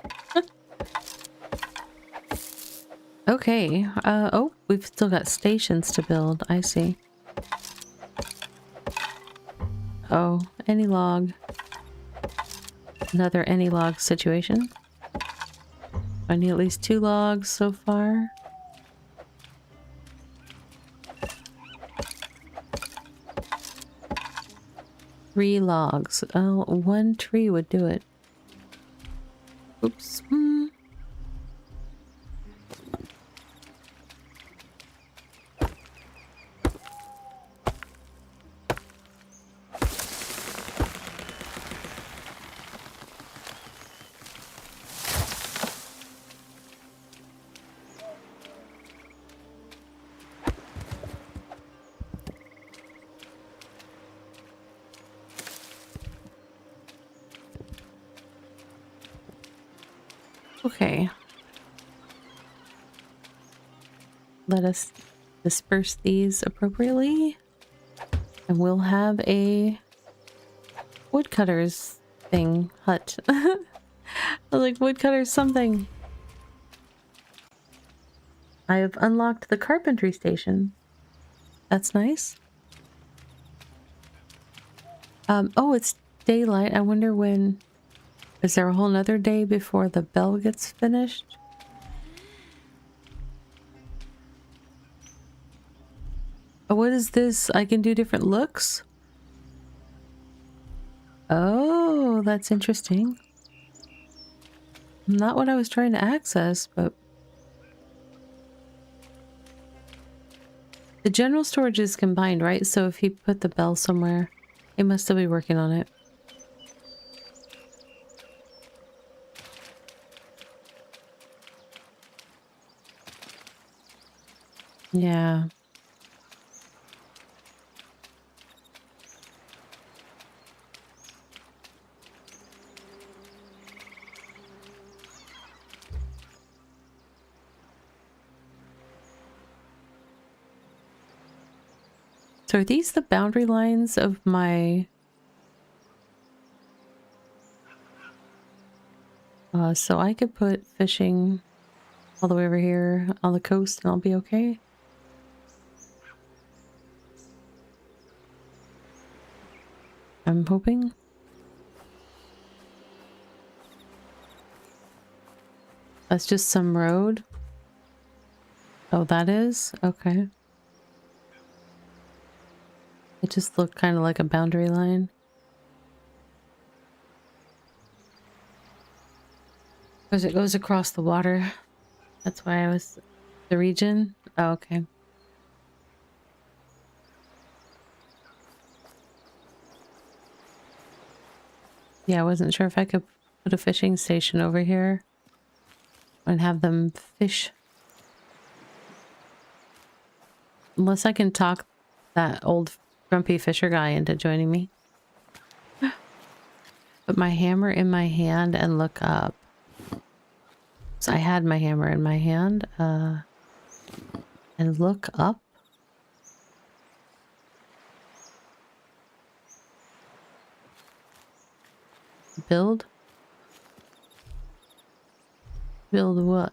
Okay. Oh, we've still got stations to build. I see. Oh, any log. Another any log situation. I need at least 2 logs so far. Three logs. Oh, 1 tree would do it. Oops. Okay. Let us disperse these appropriately. And we'll have a woodcutter's thing. Hut. I was like, woodcutter's something. I have unlocked the carpentry station. That's nice. Oh, it's daylight. I wonder when... Is there a whole nother day before the bell gets finished? Oh, what is this? I can do different looks? Oh, that's interesting. Not what I was trying to access, but... The general storage is combined, right? So if you put the bell somewhere, it must still be working on it. Yeah. So are these the boundary lines of my... so I could put fishing all the way over here on the coast and I'll be okay? I'm hoping. That's just some road. Oh, that is? Okay. It just looked kind of like a boundary line. Because it goes across the water. That's why I was... The region? Oh, okay. Yeah, I wasn't sure if I could put a fishing station over here and have them fish. Unless I can talk that old grumpy fisher guy into joining me. Put my hammer in my hand and look up. So I had my hammer in my hand. And look up. Build? Build what?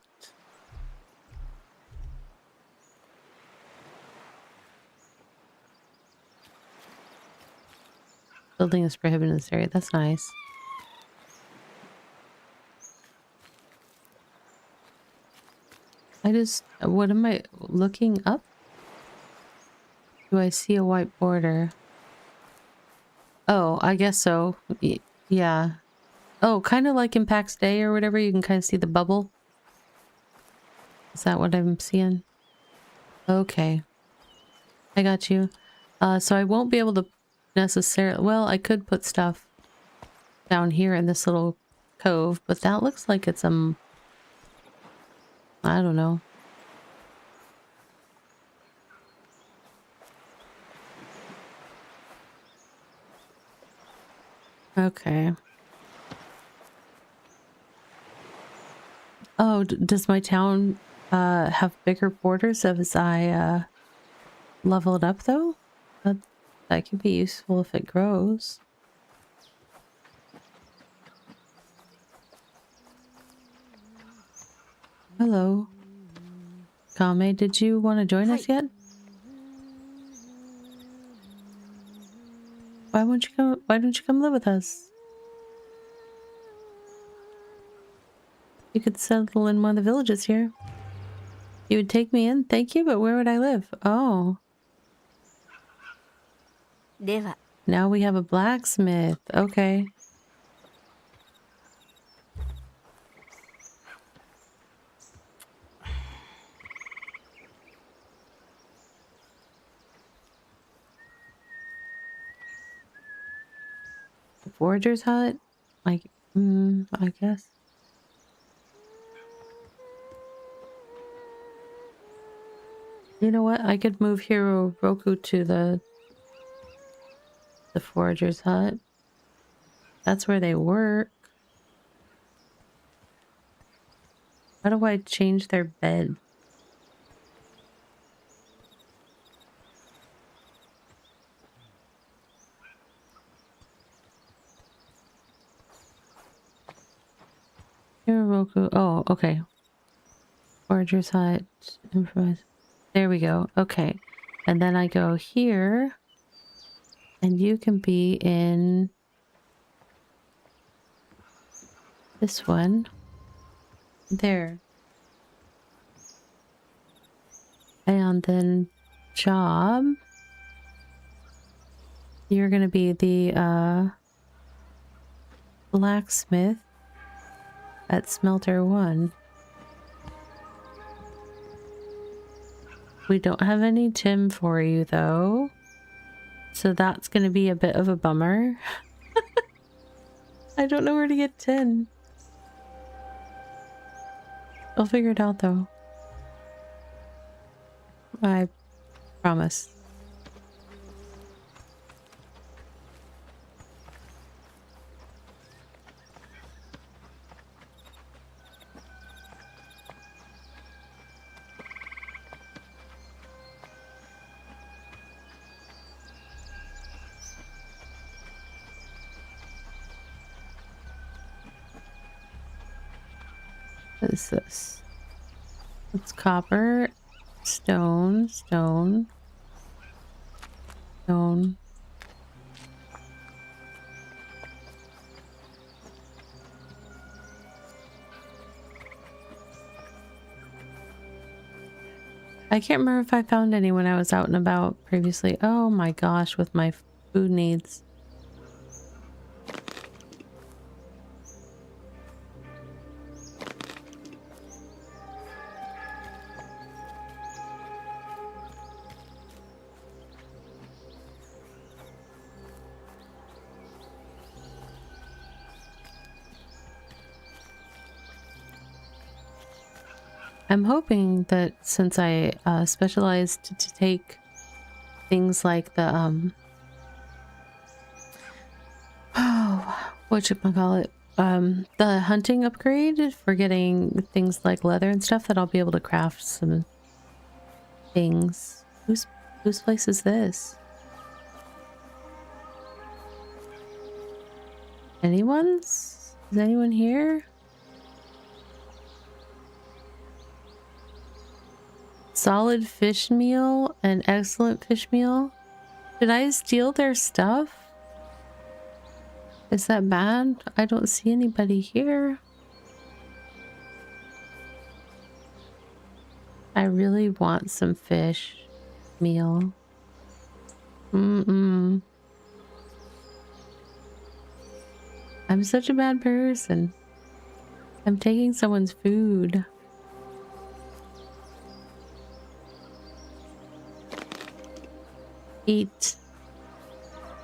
Building is prohibited in this area. That's nice. What am I looking up? Do I see a white border? Oh, I guess so. Yeah. Oh, kind of like in PAX Day or whatever, you can kind of see the bubble. Is that what I'm seeing? Okay. I got you. So I won't be able to necessarily... Well, I could put stuff down here in this little cove, but that looks like it's I don't know. Okay. Oh, does my town have bigger borders as I level it up though? That could be useful if it grows. Hello. Kame, did you want to join us yet? Why don't you come live with us? You could settle in one of the villages here. You would take me in? Thank you, but where would I live? Oh.
では
Now we have a blacksmith. Okay. The forager's hut? Like, I guess. You know what? I could move Hiro Roku to the forager's hut. That's where they work. How do I change their bed? Roku. Oh, okay. Forager's hut. Improvise. There we go. Okay. And then I go here. And you can be in this one. There. And then job. You're gonna be the blacksmith at Smelter 1. We don't have any Tim for you though. So that's gonna be a bit of a bummer. I don't know where to get tin. I'll figure it out though. I promise. What is this? It's copper, stone, stone, stone. I can't remember if I found any when I was out and about previously. Oh my gosh, with my food needs. I'm hoping that since I specialized to take things like the oh, whatchamacallit, the hunting upgrade for getting things like leather and stuff, that I'll be able to craft some things. Whose place is this? Anyone's? Is anyone here? Solid fish meal and excellent fish meal. Did I steal their stuff? Is that bad? I don't see anybody here. I really want some fish meal. I'm such a bad person. I'm taking someone's food. Eat.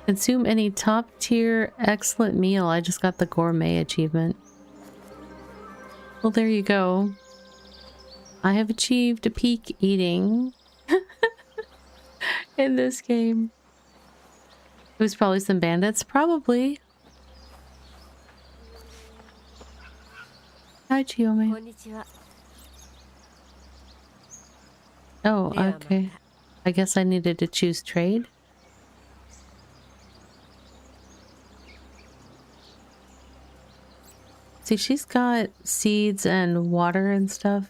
Consume any top tier excellent meal. I just got the gourmet achievement. Well, there you go. I have achieved a peak eating in this game. It was probably some bandits. Probably. Hi, Chiyomi.
こんにちは。
Oh,
Yeah,
okay. I guess I needed to choose trade. See, she's got seeds and water and stuff.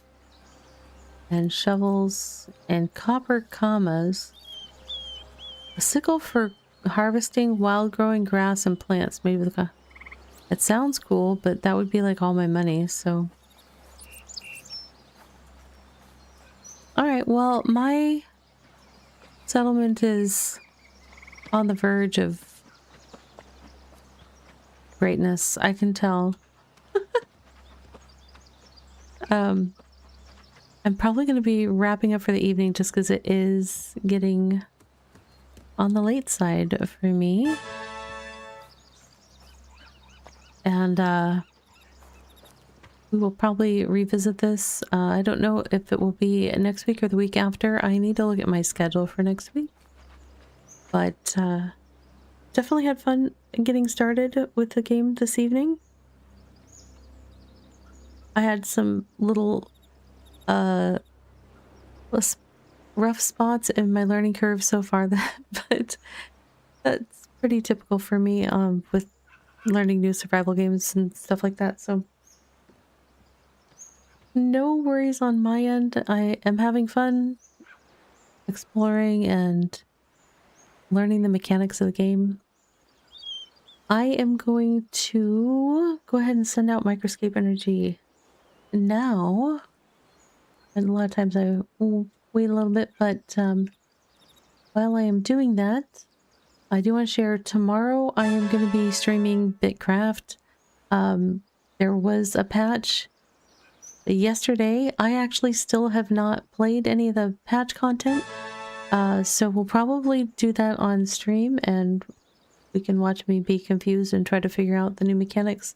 And shovels and copper commas. A sickle for harvesting wild growing grass and plants. Maybe the... It sounds cool, but that would be like all my money, so... Alright, well, my settlement is on the verge of greatness, I can tell. I'm probably going to be wrapping up for the evening just because it is getting on the late side for me. And we will probably revisit this. I don't know if it will be next week or the week after. I need to look at my schedule for next week. But definitely had fun getting started with the game this evening. I had some little less rough spots in my learning curve so far, but that's pretty typical for me with learning new survival games and stuff like that. So no worries on my end. I am having fun exploring and learning the mechanics of the game. I am going to go ahead and send out microscape energy now. And a lot of times I will wait a little bit, but while I am doing that, I do want to share tomorrow I am going to be streaming Bitcraft. There was a patch yesterday. I actually still have not played any of the patch content. So we'll probably do that on stream, and we can watch me be confused and try to figure out the new mechanics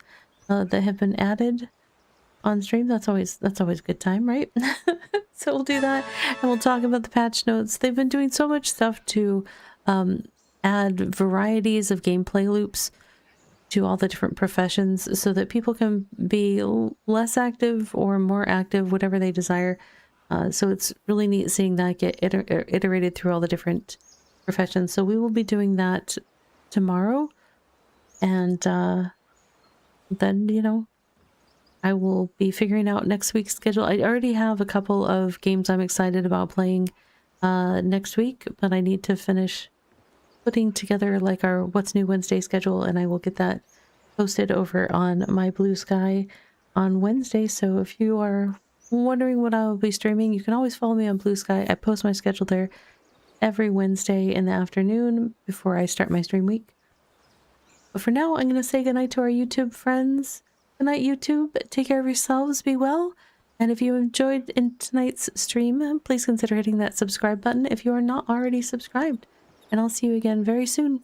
that have been added on stream. That's always a good time, right? So we'll do that, and we'll talk about the patch notes. They've been doing so much stuff to add varieties of gameplay loops to all the different professions so that people can be less active or more active, whatever they desire. So it's really neat seeing that get iterated through all the different professions. So we will be doing that tomorrow. And then, you know, I will be figuring out next week's schedule. I already have a couple of games I'm excited about playing next week, but I need to finish putting together like our What's New Wednesday schedule, and I will get that posted over on my Blue Sky on Wednesday. So if you are wondering what I will be streaming, you can always follow me on Blue Sky. I post my schedule there every Wednesday in the afternoon before I start my stream week. But for now, I'm going to say goodnight to our YouTube friends. Good night, YouTube. Take care of yourselves. Be well. And if you enjoyed in tonight's stream, please consider hitting that subscribe button if you are not already subscribed. And I'll see you again very soon.